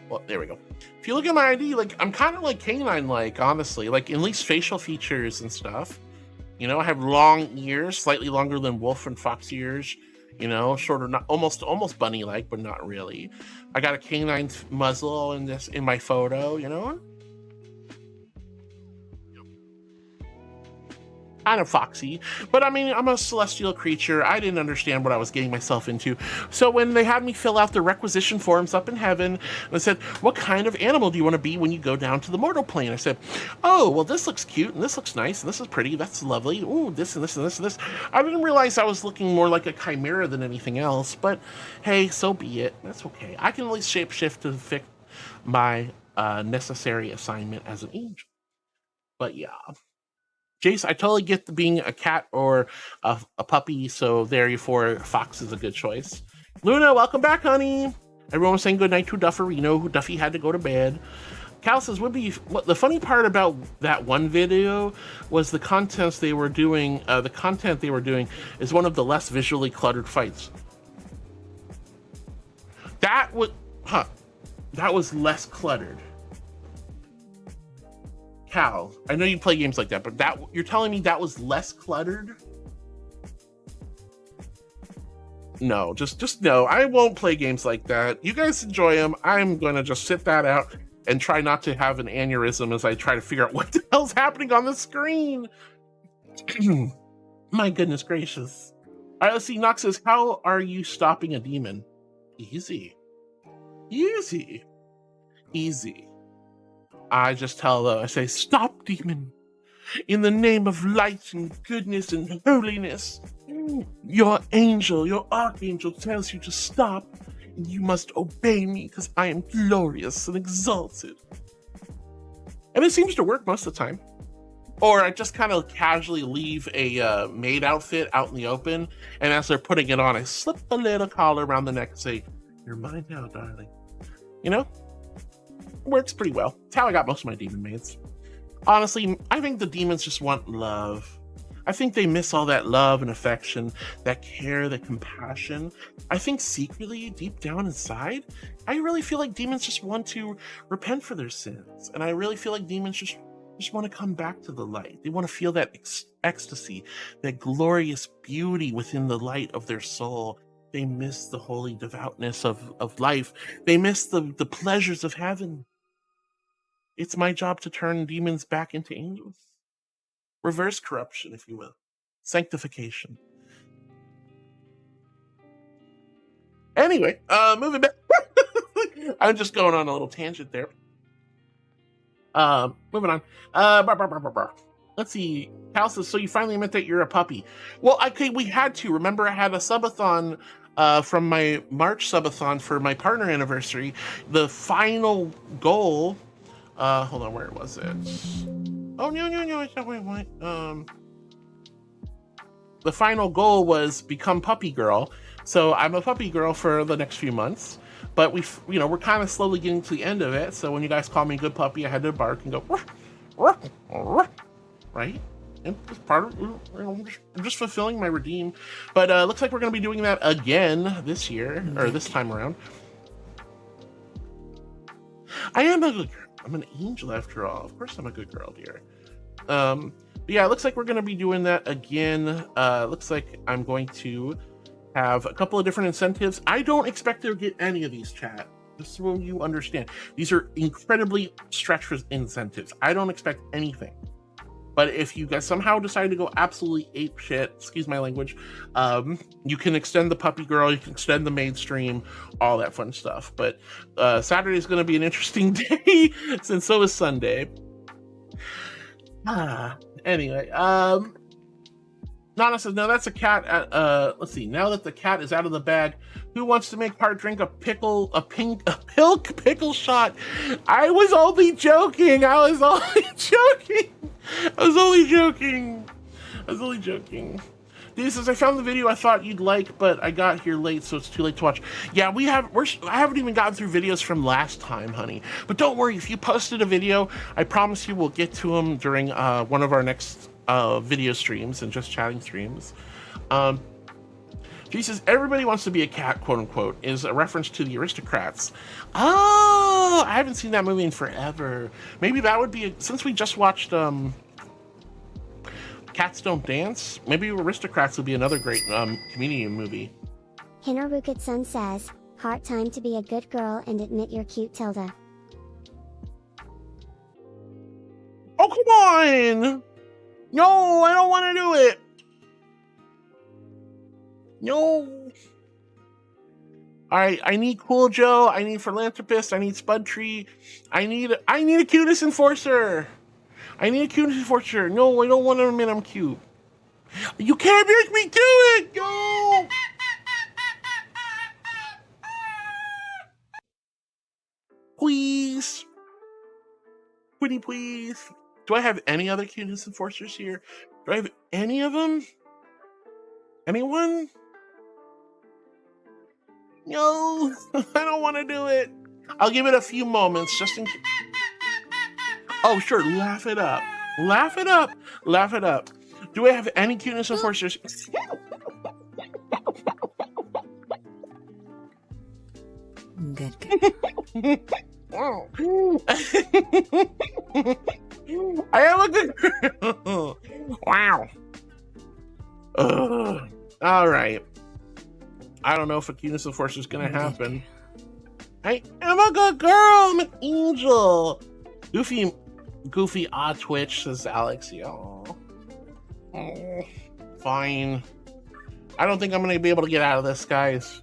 Well, there we go. If you look at my ID, like, I'm kind of like canine-like, honestly. Like, at least facial features and stuff. You know, I have long ears, slightly longer than wolf and fox ears. You know, sort of not almost bunny-like, but not really. I got a canine muzzle in my photo, you know? Kind of foxy, but I mean, I'm a celestial creature. I didn't understand what I was getting myself into. So when they had me fill out the requisition forms up in heaven, they said, what kind of animal do you want to be when you go down to the mortal plane? I said, oh, well, this looks cute, and this looks nice, and this is pretty, that's lovely. Ooh, this and this and this and this. I didn't realize I was looking more like a chimera than anything else, but hey, so be it. That's okay. I can at least shapeshift to fit my necessary assignment as an angel. But yeah. Jace, I totally get being a cat or a puppy, so therefore Fox is a good choice. Luna, welcome back, honey. Everyone was saying goodnight to Dufferino, who Duffy had to go to bed. Cal says, the funny part about that one video was the content they were doing is one of the less visually cluttered fights. That was less cluttered. Cal, I know you play games like that, but you're telling me that was less cluttered? No, just no. I won't play games like that. You guys enjoy them. I'm gonna just sit that out and try not to have an aneurysm as I try to figure out what the hell's happening on the screen. My goodness gracious. All right, let's see. Nox says, how are you stopping a demon? Easy. I just I say, stop, demon. In the name of light and goodness and holiness, your angel, your archangel tells you to stop, and you must obey me because I am glorious and exalted. And it seems to work most of the time. Or I just kind of casually leave a maid outfit out in the open, and as they're putting it on, I slip a little collar around the neck and say, you're mine now, darling. You know? Works pretty well. It's how I got most of my demon maids. Honestly, I think the demons just want love. I think they miss all that love and affection, that care, that compassion. I think secretly, deep down inside, I really feel like demons just want to repent for their sins. And I really feel like demons just want to come back to the light. They want to feel that ecstasy, that glorious beauty within the light of their soul. They miss the holy devoutness of life. They miss the pleasures of heaven. It's my job to turn demons back into angels. Reverse corruption, if you will. Sanctification. Anyway, moving back. I'm just going on a little tangent there. Moving on. Let's see. Cal says, so you finally admit that you're a puppy. Well, okay, we had to. Remember, I had a subathon from my March subathon for my partner anniversary. The final goal... hold on, where was it? Oh, no, it's not where I went. The final goal was become puppy girl. So I'm a puppy girl for the next few months. but we're kind of slowly getting to the end of it. So when you guys call me good puppy, I had to bark and go, right? And it's part of, I'm just fulfilling my redeem. But looks like we're going to be doing that again this year, or this time around. I am a good girl. I'm an angel after all. Of course I'm a good girl, dear. But yeah, it looks like we're going to be doing that again. Looks like I'm going to have a couple of different incentives. I don't expect to get any of these, chat. Just so you understand. These are incredibly stretched incentives. I don't expect anything. But if you guys somehow decide to go absolutely ape shit, excuse my language, you can extend the puppy girl, you can extend the mainstream, all that fun stuff. But Saturday is going to be an interesting day, since so is Sunday. Anyway, Nana says, now that's a cat. Let's see. Now that the cat is out of the bag, who wants to make Hart drink a pickle shot? I was only joking. Dee says, I found the video I thought you'd like, but I got here late, so it's too late to watch. Yeah, I haven't even gotten through videos from last time, honey. But don't worry, if you posted a video, I promise you we'll get to them during one of our next video streams and just chatting streams. She says, everybody wants to be a cat, quote unquote, is a reference to the Aristocrats. Oh, I haven't seen that movie in forever. Maybe that would be, since we just watched Cats Don't Dance, maybe Aristocrats would be another great comedian movie.
Hinarukit-sun says, Heart, time to be a good girl and admit you're cute, Tilda.
Oh, come on! No, I don't want to do it. No. Alright, I need Cool Joe, I need Philanthropist, I need Spudtree, I need a cuteness enforcer. No, I don't want to admit I'm cute. You can't make me do it! No! Please. Pretty please. Do I have any other cuteness enforcers here? Do I have any of them? Anyone? No, I don't want to do it. I'll give it a few moments just in case. Oh, sure, laugh it up. Laugh it up. Laugh it up. Do I have any cuteness enforcers?
Good.
I am a good girl. Wow. All right. I don't know if a cuteness enforcer is going to happen. I am a good girl. I'm an angel. Goofy Twitch, says Alex. Oh, fine. I don't think I'm going to be able to get out of this, guys.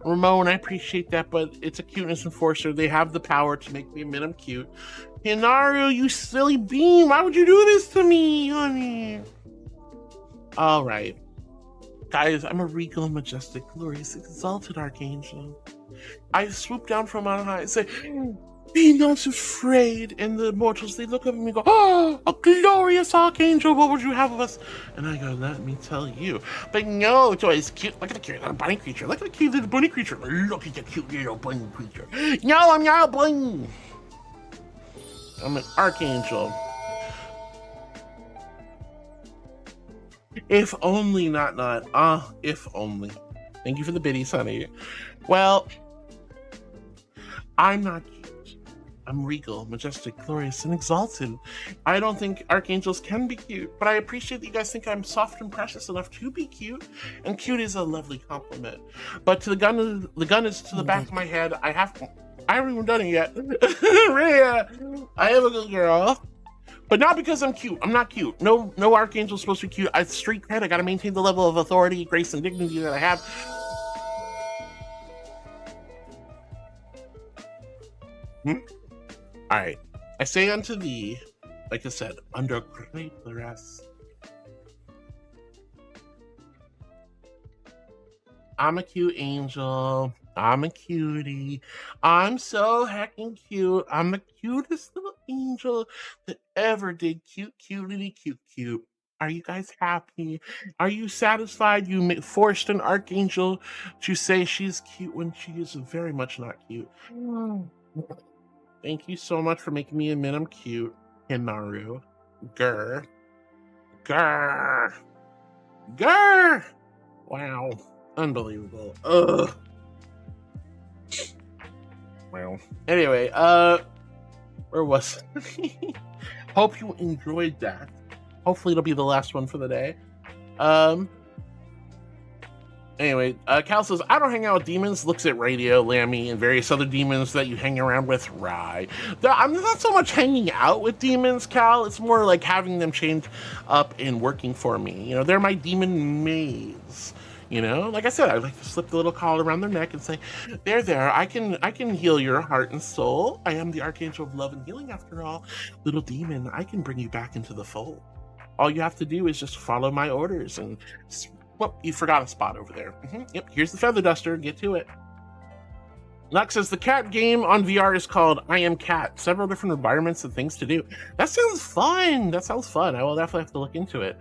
Ramon, I appreciate that, but it's a cuteness enforcer. They have the power to make me admit I'm cute. Hinaru, you silly beam! Why would you do this to me, honey? All right. Guys, I'm a regal, majestic, glorious, exalted archangel. I swoop down from on high and say, be not afraid. And the mortals, they look up at me and go, oh, a glorious archangel, what would you have of us? And I go, let me tell you. But no, it's always cute. Look at the cute little bunny creature. Look at the cute little bunny creature. Look at the cute little bunny creature. No, I'm not a bunny. I'm an archangel. If only, not. If only. Thank you for the biddies, honey. Well, I'm not cute. I'm regal, majestic, glorious, and exalted. I don't think archangels can be cute, but I appreciate that you guys think I'm soft and precious enough to be cute, and cute is a lovely compliment. But to the gun is to the back of my head. I haven't even done it yet. Really, I am a good girl. But not because I'm cute. I'm not cute. No archangel's supposed to be cute. I street cred. I gotta maintain the level of authority, grace, and dignity that I have. Alright. I say unto thee, like I said, under great duress. I'm a cute angel. I'm a cutie. I'm so heckin' cute. I'm the cutest little archangel that ever did cute. Are you guys happy? Are you satisfied you forced an archangel to say she's cute when she is very much not cute? Thank you so much for making me admit I'm cute, Hinaru. Grr. Wow. Unbelievable. Ugh. Well, anyway, where was I? Hope you enjoyed that. Hopefully it'll be the last one for the day. Anyway, Cal says, I don't hang out with demons. Looks at Radio, Lammy, and various other demons that you hang around with. Right. I'm not so much hanging out with demons, Cal. It's more like having them change up and working for me. You know, they're my demon maids. You know, like I said, I like to slip the little collar around their neck and say, there, I can heal your heart and soul. I am the Archangel of Love and Healing after all. Little demon, I can bring you back into the fold. All you have to do is just follow my orders and... Well, you forgot a spot over there. Yep, here's the feather duster. Get to it. Nux says the cat game on VR is called I Am Cat. Several different environments and things to do. That sounds fun. I will definitely have to look into it.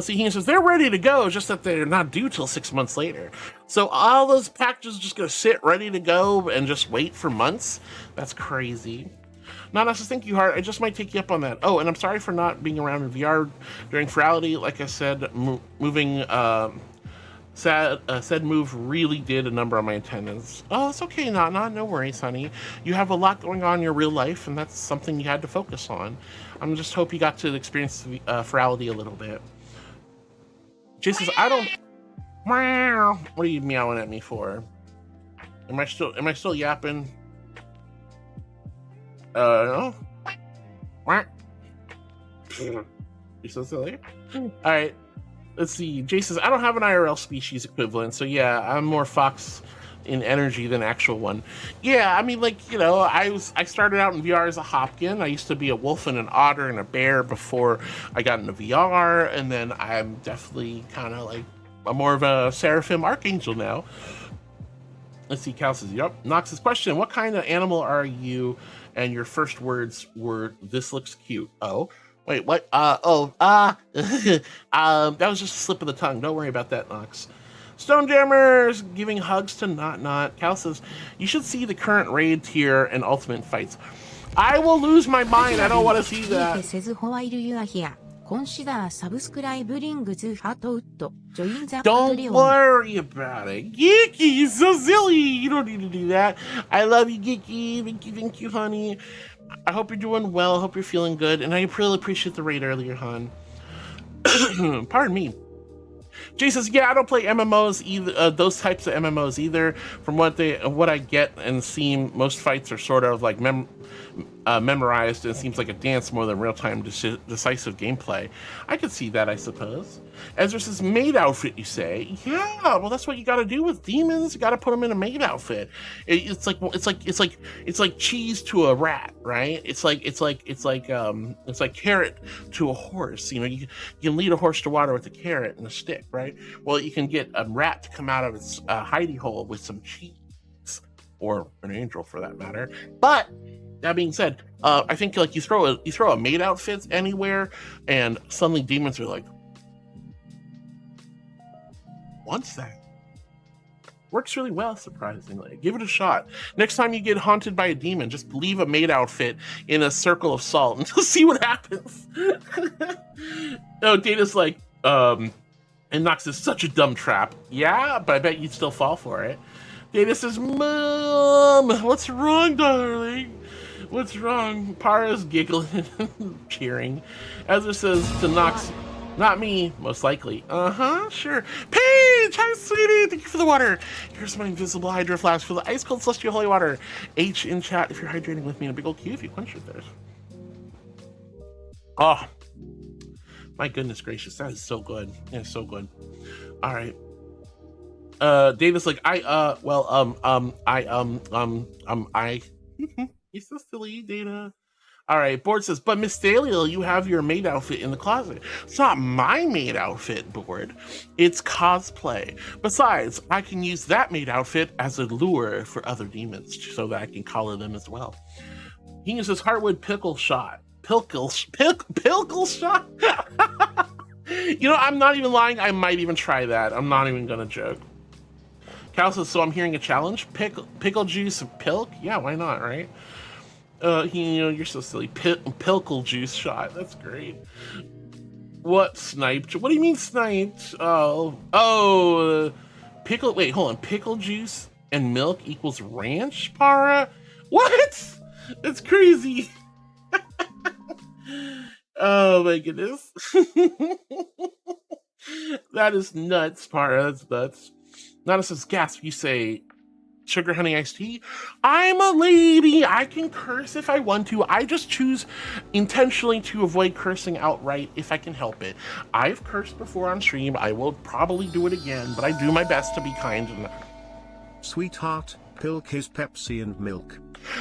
He says they're ready to go, just that they're not due till 6 months later. So all those packages are just going to sit ready to go and just wait for months? That's crazy. Nana says, thank you, Heart. I just might take you up on that. Oh, and I'm sorry for not being around in VR during Ferality. Like I said, said move really did a number on my attendance. Oh, it's okay, Nana. No worries, honey. You have a lot going on in your real life, and that's something you had to focus on. I'm just hope you got to experience Ferality a little bit. Jay says, I don't... Meow. What are you meowing at me for? Am I still yapping? No? You're so silly. Alright, let's see. Jay says, I don't have an IRL species equivalent, so yeah, I'm more fox in energy than actual one. Yeah, I mean, like, you know, I started out in VR as a Hopkin. I used to be a wolf and an otter and a bear before I got into VR, and then I'm definitely kind of like more of a Seraphim Archangel now. Let's see, Cal says, yep. Nox's question, what kind of animal are you? And your first words were, this looks cute. Oh, wait, what? That was just a slip of the tongue. Don't worry about that, Nox. Stonejammers giving hugs to Not. Cal says, you should see the current raid tier and ultimate fights. I will lose my mind. I don't want to see that. Don't worry about it. Geeky, you're so silly. You don't need to do that. I love you, Geeky. Thank you, honey. I hope you're doing well. I hope you're feeling good. And I really appreciate the raid earlier, hon. Pardon me. Jay says, yeah, I don't play MMOs either, those types of MMOs either. From what I get and see, most fights are sort of like memorized. It seems like a dance more than real-time decisive gameplay. I could see that, I suppose. Ezra says, maid outfit, you say? Yeah, well, that's what you got to do with demons. You got to put them in a maid outfit. It's like cheese to a rat, right? It's like carrot to a horse. You know, you can lead a horse to water with a carrot and a stick, right? Well, you can get a rat to come out of its hidey hole with some cheese, or an angel for that matter. But that being said, I think like you throw a maid outfit anywhere, and suddenly demons are like, what's that? Works really well, surprisingly. Give it a shot. Next time you get haunted by a demon, just leave a maid outfit in a circle of salt and see what happens. No, Data's like, and Nox is such a dumb trap. Yeah, but I bet you'd still fall for it. Data says, Mom, what's wrong, darling? What's wrong? Para's giggling, cheering. Ezra says to Nox, not me, most likely. Sure. Paige, hi, sweetie. Thank you for the water. Here's my invisible hydro flask for the ice cold celestial holy water. H in chat if you're hydrating with me, and a big old Q if you quench your thirst. Oh, my goodness gracious, that is so good. That is so good. All right. Davis like He's so silly, Data. All right, Board says, but Miss Thaliel, you have your maid outfit in the closet. It's not my maid outfit, Board. It's cosplay. Besides, I can use that maid outfit as a lure for other demons so that I can collar them as well. He uses Heartwood pickle shot. Pickle shot? You know, I'm not even lying. I might even try that. I'm not even gonna joke. Cal says, so I'm hearing a challenge. Pickle juice of pilk? Yeah, why not, right? You know, you're so silly. Pickle juice shot. That's great. What sniped? What do you mean sniped? Pickle. Wait, hold on. Pickle juice and milk equals ranch, Para? What? That's crazy. Oh my goodness. That is nuts, Para. That's nuts. Nana says, gasp, you say sugar honey iced tea? I'm a lady. I can curse if I want to. I just choose intentionally to avoid cursing outright if I can help it. I've cursed before on stream. I will probably do it again, but I do my best to be kind.
Sweetheart, pilk is Pepsi and milk.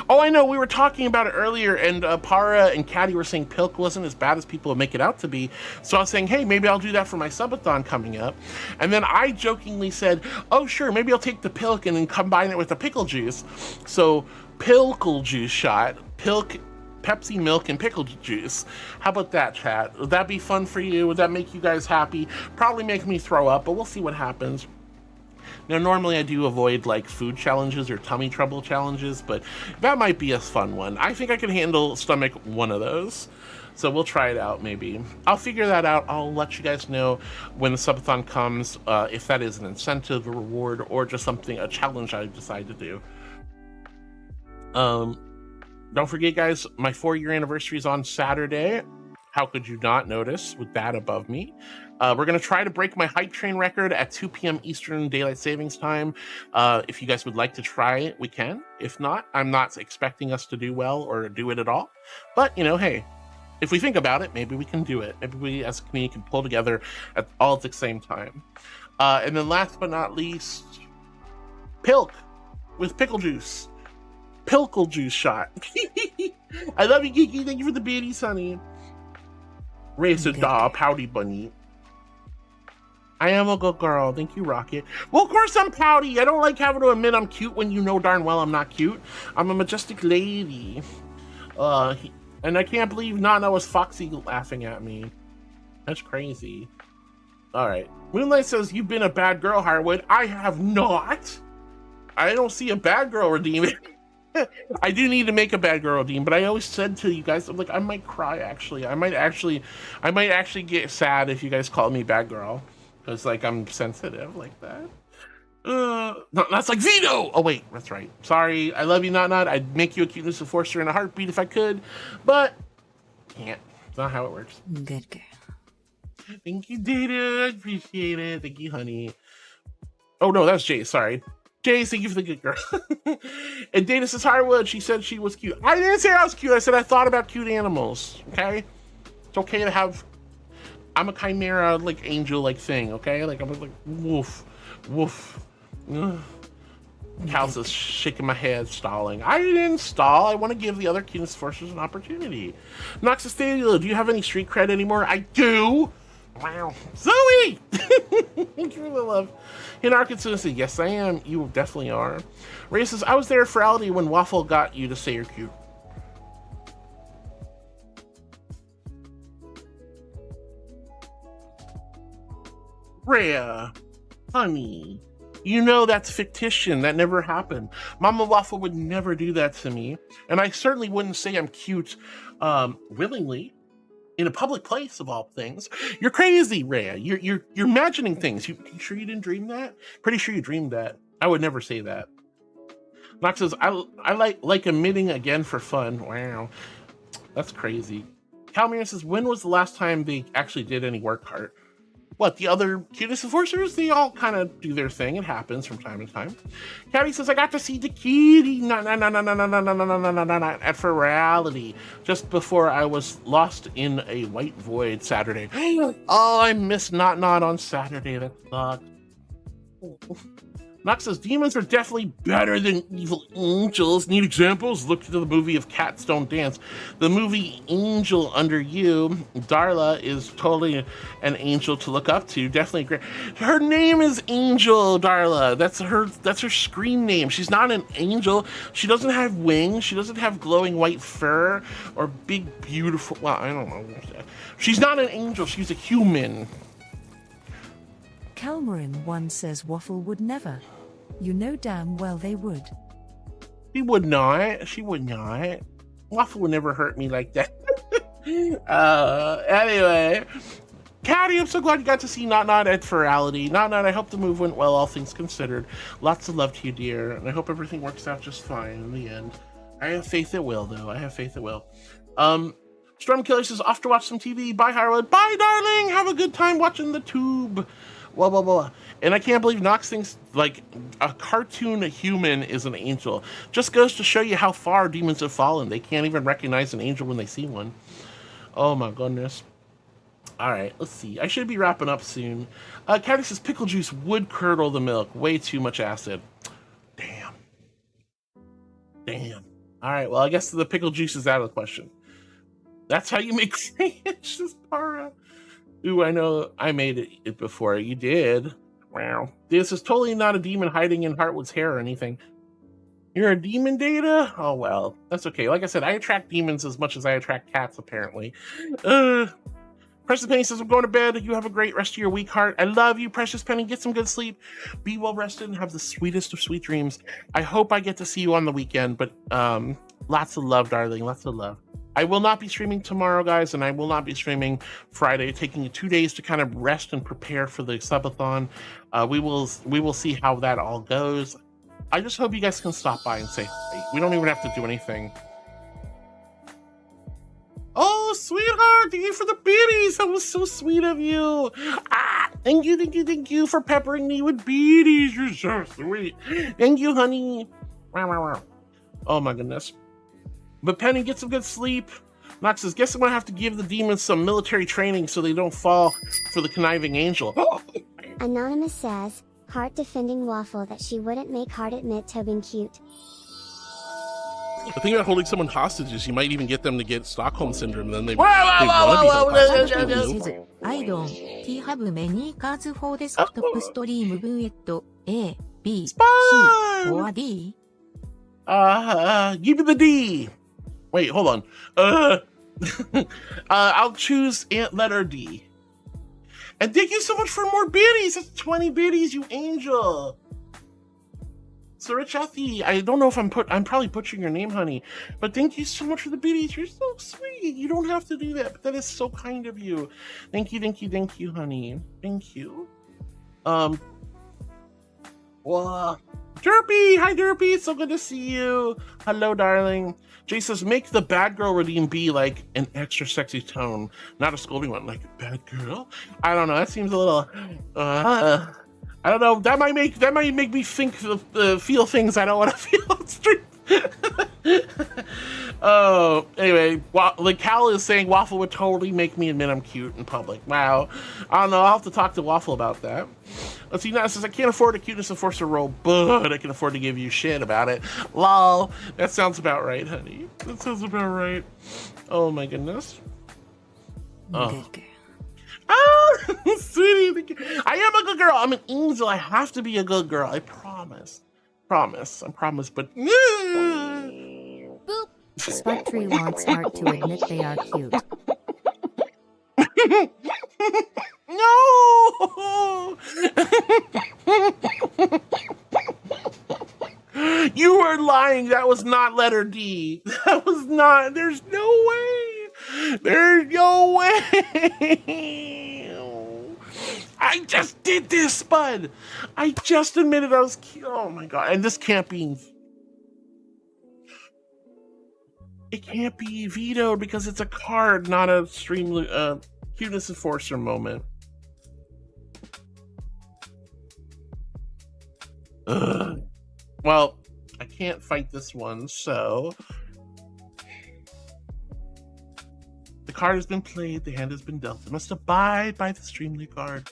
Oh, I know. We were talking about it earlier, and Para and Caddy were saying pilk wasn't as bad as people make it out to be. So I was saying, hey, maybe I'll do that for my subathon coming up. And then I jokingly said, oh, sure, maybe I'll take the pilk and then combine it with the pickle juice. So pickle juice shot, pilk, Pepsi, milk, and pickle juice. How about that, chat? Would that be fun for you? Would that make you guys happy? Probably make me throw up, but we'll see what happens. Now, normally I do avoid like food challenges or tummy trouble challenges, but that might be a fun one. I think I can handle stomach one of those. So we'll try it out maybe. I'll figure that out. I'll let you guys know when the subathon comes, if that is an incentive, a reward, or just something, a challenge I decide to do. Don't forget, guys, my 4-year anniversary is on Saturday. How could you not notice with that above me? We're going to try to break my hype train record at 2 p.m. Eastern Daylight Savings Time. If you guys would like to try it, we can. If not, I'm not expecting us to do well or do it at all. But, you know, hey, if we think about it, maybe we can do it. Maybe we as a community can pull together all at the same time. And then last but not least, pilk with pickle juice. Pickle juice shot. I love you, Kiki. Thank you for the beanie, Sonny. Ray said, "Daw, pouty bunny." I am a good girl. Thank you, Rocket. Well, of course I'm pouty. I don't like having to admit I'm cute when you know darn well I'm not cute. I'm a majestic lady. And I can't believe Nana was Foxy laughing at me. That's crazy. All right. Moonlight says, you've been a bad girl, Harwood. I have not. I don't see a bad girl redeeming. I do need to make a bad girl redeem, but I always said to you guys, I'm like, I might cry actually. I might actually get sad if you guys call me bad girl. Because like I'm sensitive like that. No, that's like Vito! Oh wait, that's right. Sorry, I love you, Not. I'd make you a cuteness enforcer in a heartbeat if I could, but can't. It's not how it works.
Good girl.
Thank you, Data. I appreciate it. Thank you, honey. Oh no, that's Jay, sorry. Jay, thank you for the good girl. And Dana says, Harwood, she said she was cute. I didn't say I was cute. I said I thought about cute animals, okay? It's okay to have, I'm a chimera, like, angel-like thing, okay? Like, I'm like, woof, woof. Cal's just shaking my head, stalling. I didn't stall. I want to give the other cuteness forces an opportunity. Noxus Stadia, do you have any street cred anymore? I do. Wow. Zoe! Thank you for the love. In Arkansas, say, yes, I am. You definitely are. Ray says, I was there for Aldi when Waffle got you to say you're cute. Rhea, honey, you know that's fictition. That never happened. Mama Waffle would never do that to me. And I certainly wouldn't say I'm cute willingly. In a public place, of all things. You're crazy, Rhea. You're imagining things. You sure you didn't dream that? Pretty sure you dreamed that. I would never say that. Nox says, I like admitting again for fun. Wow. That's crazy. Calmir says, when was the last time they actually did any work hard? What, the other cuteness enforcers? They all kind of do their thing. It happens from time to time. Caddy says, I got to see the kitty at Ferality just before I was lost in a white void Saturday. Oh, I missed Not on Saturday. That sucked. Nox says, demons are definitely better than evil angels. Need examples? Look to the movie of Cats Don't Dance. The movie Angel Under You. Darla is totally an angel to look up to. Definitely great. Her name is Angel, Darla. That's her screen name. She's not an angel. She doesn't have wings. She doesn't have glowing white fur or big, beautiful... Well, I don't know. She's not an angel. She's a human.
Calmarin1 says Waffle would never. You know damn well they would.
She would not. She would not. Waffle would never hurt me like that. Anyway. Caddy, I'm so glad you got to see Not at Ferality. Not, I hope the move went well, all things considered. Lots of love to you, dear. And I hope everything works out just fine in the end. I have faith it will, though. I have faith it will. Stormkiller says, off to watch some TV. Bye, Harwood. Bye, darling. Have a good time watching the tube. Blah, blah, blah. And I can't believe Nox thinks like a cartoon human is an angel. Just goes to show you how far demons have fallen. They can't even recognize an angel when they see one. Oh my goodness. All right, let's see. I should be wrapping up soon. Caddy says pickle juice would curdle the milk. Way too much acid. Damn. All right, well, I guess the pickle juice is out of the question. That's how you make fish, Para. Ooh, I know I made it before. You did. Wow. This is totally not a demon hiding in Heartwood's hair or anything. You're a demon, Data? Oh, well. That's okay. Like I said, I attract demons as much as I attract cats, apparently. Precious Penny says, I'm going to bed. You have a great rest of your week, Heart. I love you, Precious Penny. Get some good sleep. Be well rested and have the sweetest of sweet dreams. I hope I get to see you on the weekend, but lots of love, darling. Lots of love. I will not be streaming tomorrow, guys, and I will not be streaming Friday, taking 2 days to kind of rest and prepare for the subathon. We will see how that all goes. I just hope you guys can stop by and say hi. We don't even have to do anything. Oh, sweetheart, thank you for the beaties. That was so sweet of you. Thank you for peppering me with beaties. You're so sweet. Thank you, honey. Oh my goodness. But Penny, get some good sleep. Nox says, guess I'm gonna have to give the demons some military training so they don't fall for the conniving angel.
Anonymous says, Heart defending Waffle that she wouldn't make Heart admit to being cute.
The thing about holding someone hostage is you might even get them to get Stockholm syndrome, and then they
I don't. He have many cards for desktop stream Vtuber A, B, C, or D.
Give me the D. Wait, hold on. I'll choose letter D. And thank you so much for more biddies. That's 20 biddies, you angel. Vrchat, I don't know if I'm probably butchering your name, honey, but thank you so much for the biddies. You're so sweet. You don't have to do that, but that is so kind of you. Thank you, honey. Thank you. Well, Derpy! Hi, Derpy! It's so good to see you. Hello, darling. Jay says, make the bad girl redeem be like an extra sexy tone, not a scolding one, like a bad girl. I don't know. That seems a little. I don't know. That might make me think feel things I don't want to feel on stream. Oh, anyway, like Cal is saying, Waffle would totally make me admit I'm cute in public. Wow. I don't know. I'll have to talk to Waffle about that. Let's see. Now it says, I can't afford a cuteness enforcer role, but I can afford to give you shit about it. Lol. That sounds about right, honey. That sounds about right. Oh my goodness. Oh. Oh, sweetie. I am a good girl. I'm an angel. I have to be a good girl. I promise. I promise, but
Boop.
Spectre wants Art to admit they are cute.
No! You were lying. That was not letter D. That was not. There's no way. There's no way. I just did this, Spud. I just admitted I was cute. Oh my god. And this can't be. It can't be vetoed because it's a card, not a stream cuteness enforcer moment. Ugh. Well, I can't fight this one, so the card has been played, the hand has been dealt. I must abide by the Streamly card.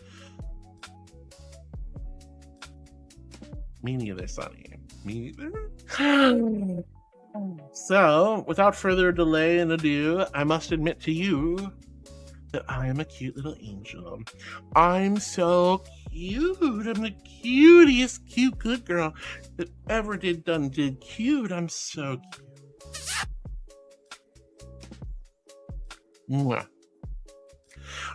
Me neither, Sonny. Me neither. So, without further delay and ado, I must admit to you that I am a cute little angel. I'm so cute. I'm the cutest cute good girl that ever did cute. I'm so cute. Mwah.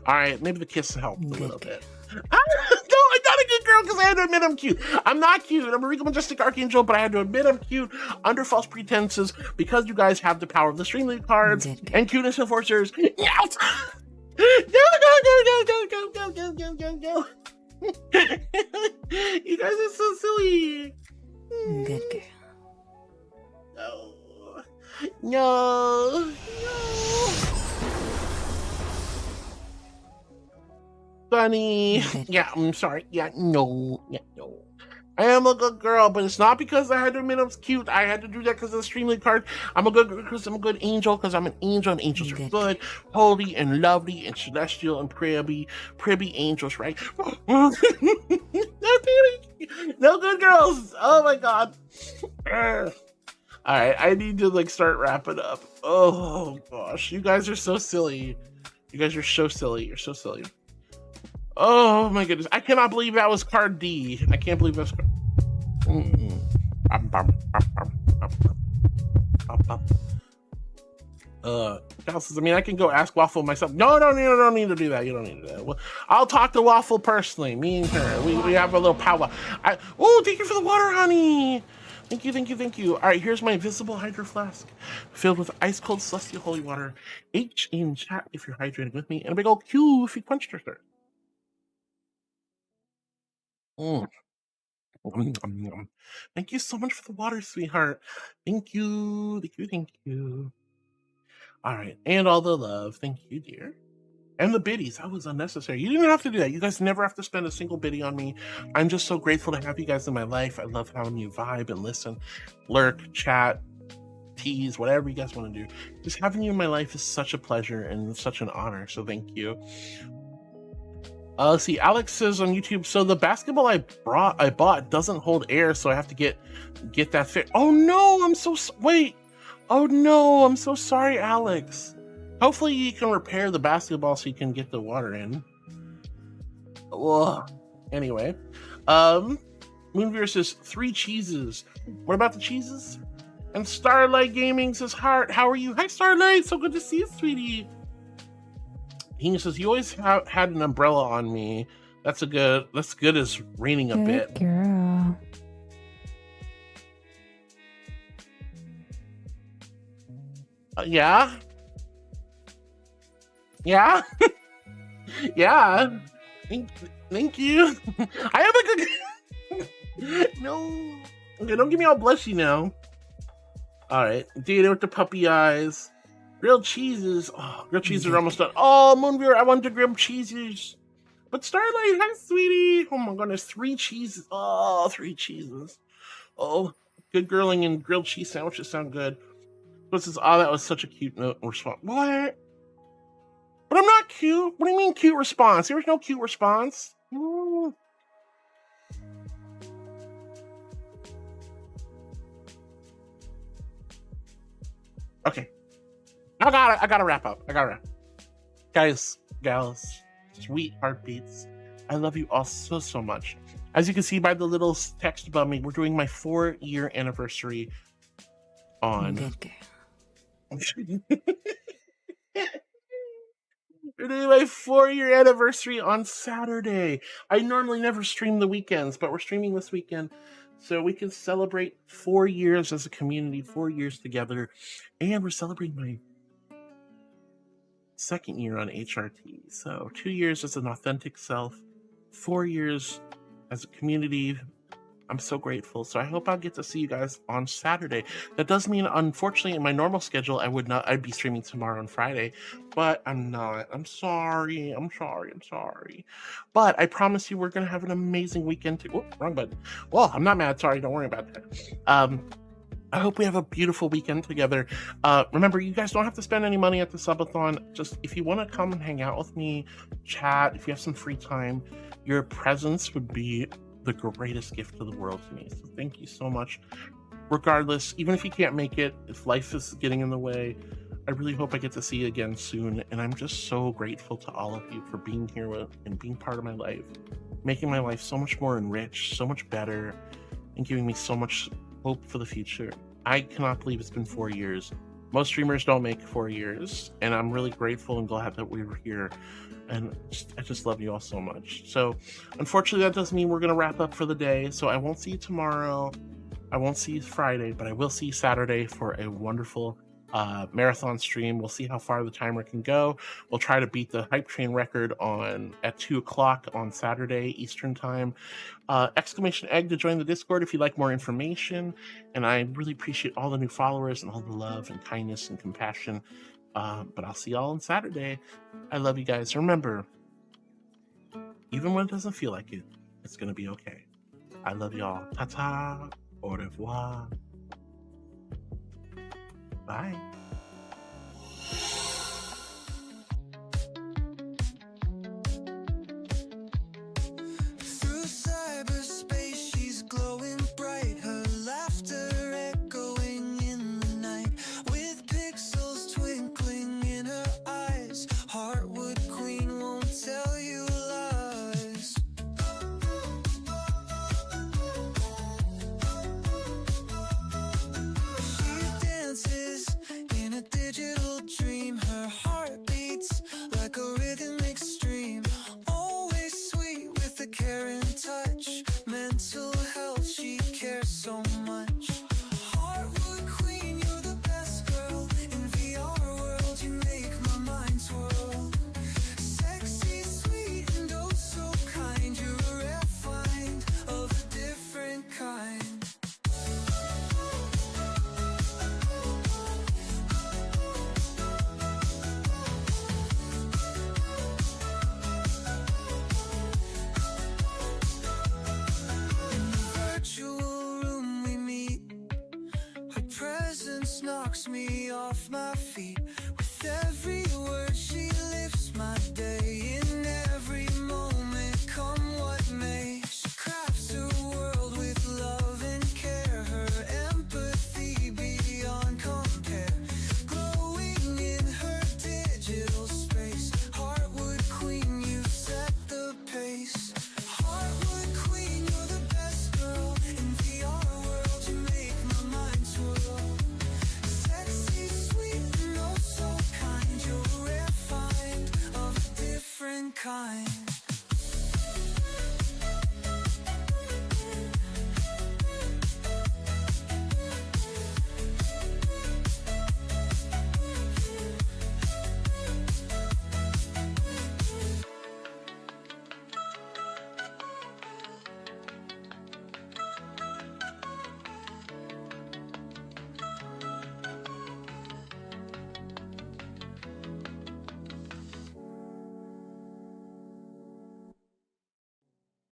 All right, maybe the kiss helped a little bit. No, I'm not a good girl because I had to admit I'm cute. I'm not cute. I'm a regal majestic archangel, but I had to admit I'm cute under false pretenses because you guys have the power of the streaming cards and cuteness enforcers. Yes! Go. You guys are so silly.
Good
No.
girl.
No. Bunny. Yeah, I'm sorry. Yeah, no. I am a good girl, but it's not because I had to admit I was cute. I had to do that because of the streaming card. I'm a good girl because I'm a good angel, because I'm an angel, and angels are good, holy, and lovely, and celestial, and pribby angels, right? No good girls. Oh my god. All right, I need to like start wrapping up. Oh gosh, you guys are so silly. You guys are so silly. You're so silly. Oh my goodness. I cannot believe that was card D. I can't believe that's card. Cal says, I mean, I can go ask Waffle myself. No, you don't need to do that. You don't need to do that. Well, I'll talk to Waffle personally. Me and her. We have a little powwow. Oh, thank you for the water, honey. Thank you. All right, here's my invisible hydro flask filled with ice cold celestial holy water. H in chat if you're hydrated with me, and a big old Q if you quenched your thirst. Thank you so much for the water, sweetheart. Thank you. All right, and all the love. Thank you, dear. And the biddies, that was unnecessary. You didn't have to do that. You guys never have to spend a single biddy on me. I'm just so grateful to have you guys in my life. I love having you vibe and listen, lurk, chat, tease, whatever you guys want to do. Just having you in my life is such a pleasure and such an honor, so thank you. See, Alex says on YouTube, so the basketball I bought doesn't hold air, so I have to get that fit. Oh no, I'm so sorry, Alex. Hopefully you can repair the basketball so you can get the water in. Ugh. Anyway, Moonveer says 3 cheeses. What about the cheeses? And Starlight Gaming says, Heart, how are you? Hi, Starlight. So good to see you, sweetie. He says, you always had an umbrella on me. That's good as raining a bit.
Girl.
Yeah? Yeah? Yeah. Thank you. I have a good... No. Okay, don't give me all blushy now. Alright, Data with the puppy eyes. Grilled cheeses. Oh, grilled cheeses are almost done. Oh, Moonveer, I want the grilled cheeses. But Starlight, hi, sweetie. Oh my goodness, 3 cheeses. Oh, 3 cheeses. Oh, good girling and grilled cheese sandwiches sound good. What's this? Oh, that was such a cute note response. What? But I'm not cute. What do you mean cute response? There was no cute response. Ooh. Okay. I gotta wrap up. Guys, gals, sweet heartbeats. I love you all so much. As you can see by the little text above me, we're doing my 4-year anniversary on...
Good girl.
We're doing my 4-year anniversary on Saturday. I normally never stream the weekends, but we're streaming this weekend so we can celebrate 4 years as a community, 4 years together, and we're celebrating my 2nd year on HRT. So 2 years as an authentic self, 4 years as a community. I'm so grateful. So I hope I'll get to see you guys on Saturday. That does mean, unfortunately, in my normal schedule, I'd be streaming tomorrow and Friday, but I'm not. I'm sorry. But I promise you, we're going to have an amazing weekend too. Oh, wrong button. Well, I'm not mad. Sorry. Don't worry about that. I hope we have a beautiful weekend together. Remember, you guys don't have to spend any money at the subathon. Just if you want to come and hang out with me, chat, if you have some free time, your presence would be the greatest gift of the world to me. So thank you so much. Regardless, even if you can't make it, if life is getting in the way, I really hope I get to see you again soon. And I'm just so grateful to all of you for being here and being part of my life, making my life so much more enriched, so much better, and giving me so much hope for the future. I cannot believe it's been 4 years. Most streamers don't make 4 years, and I'm really grateful and glad that we were here. And I just love you all so much. So unfortunately, that does mean we're going to wrap up for the day. So I won't see you tomorrow. I won't see you Friday, but I will see you Saturday for a wonderful marathon stream. We'll see how far the timer can go. We'll try to beat the hype train record at 2 o'clock on Saturday Eastern time. Exclamation egg to join the Discord if you'd like more information. And I really appreciate all the new followers and all the love and kindness and compassion. But I'll see y'all on Saturday. I love you guys. Remember, even when it doesn't feel like it, it's gonna be okay. I love y'all. Ta-ta. Au revoir. Bye.
Through cyberspace, she's glowing bright, her laughter echoing in the night, with pixels twinkling in her eyes. Heartwood queen won't tell you lies. She dances in a digital dream, her heart beats like a rhythmic stream. Always sweet with a caring touch, mental health, she cares so much. Heartwood queen, you're the best girl in VR world, you make my mind swirl. Sexy, sweet, and oh so kind, you're a rare find of a different kind. In the virtual room we meet, her presence knocks me off my feet. With every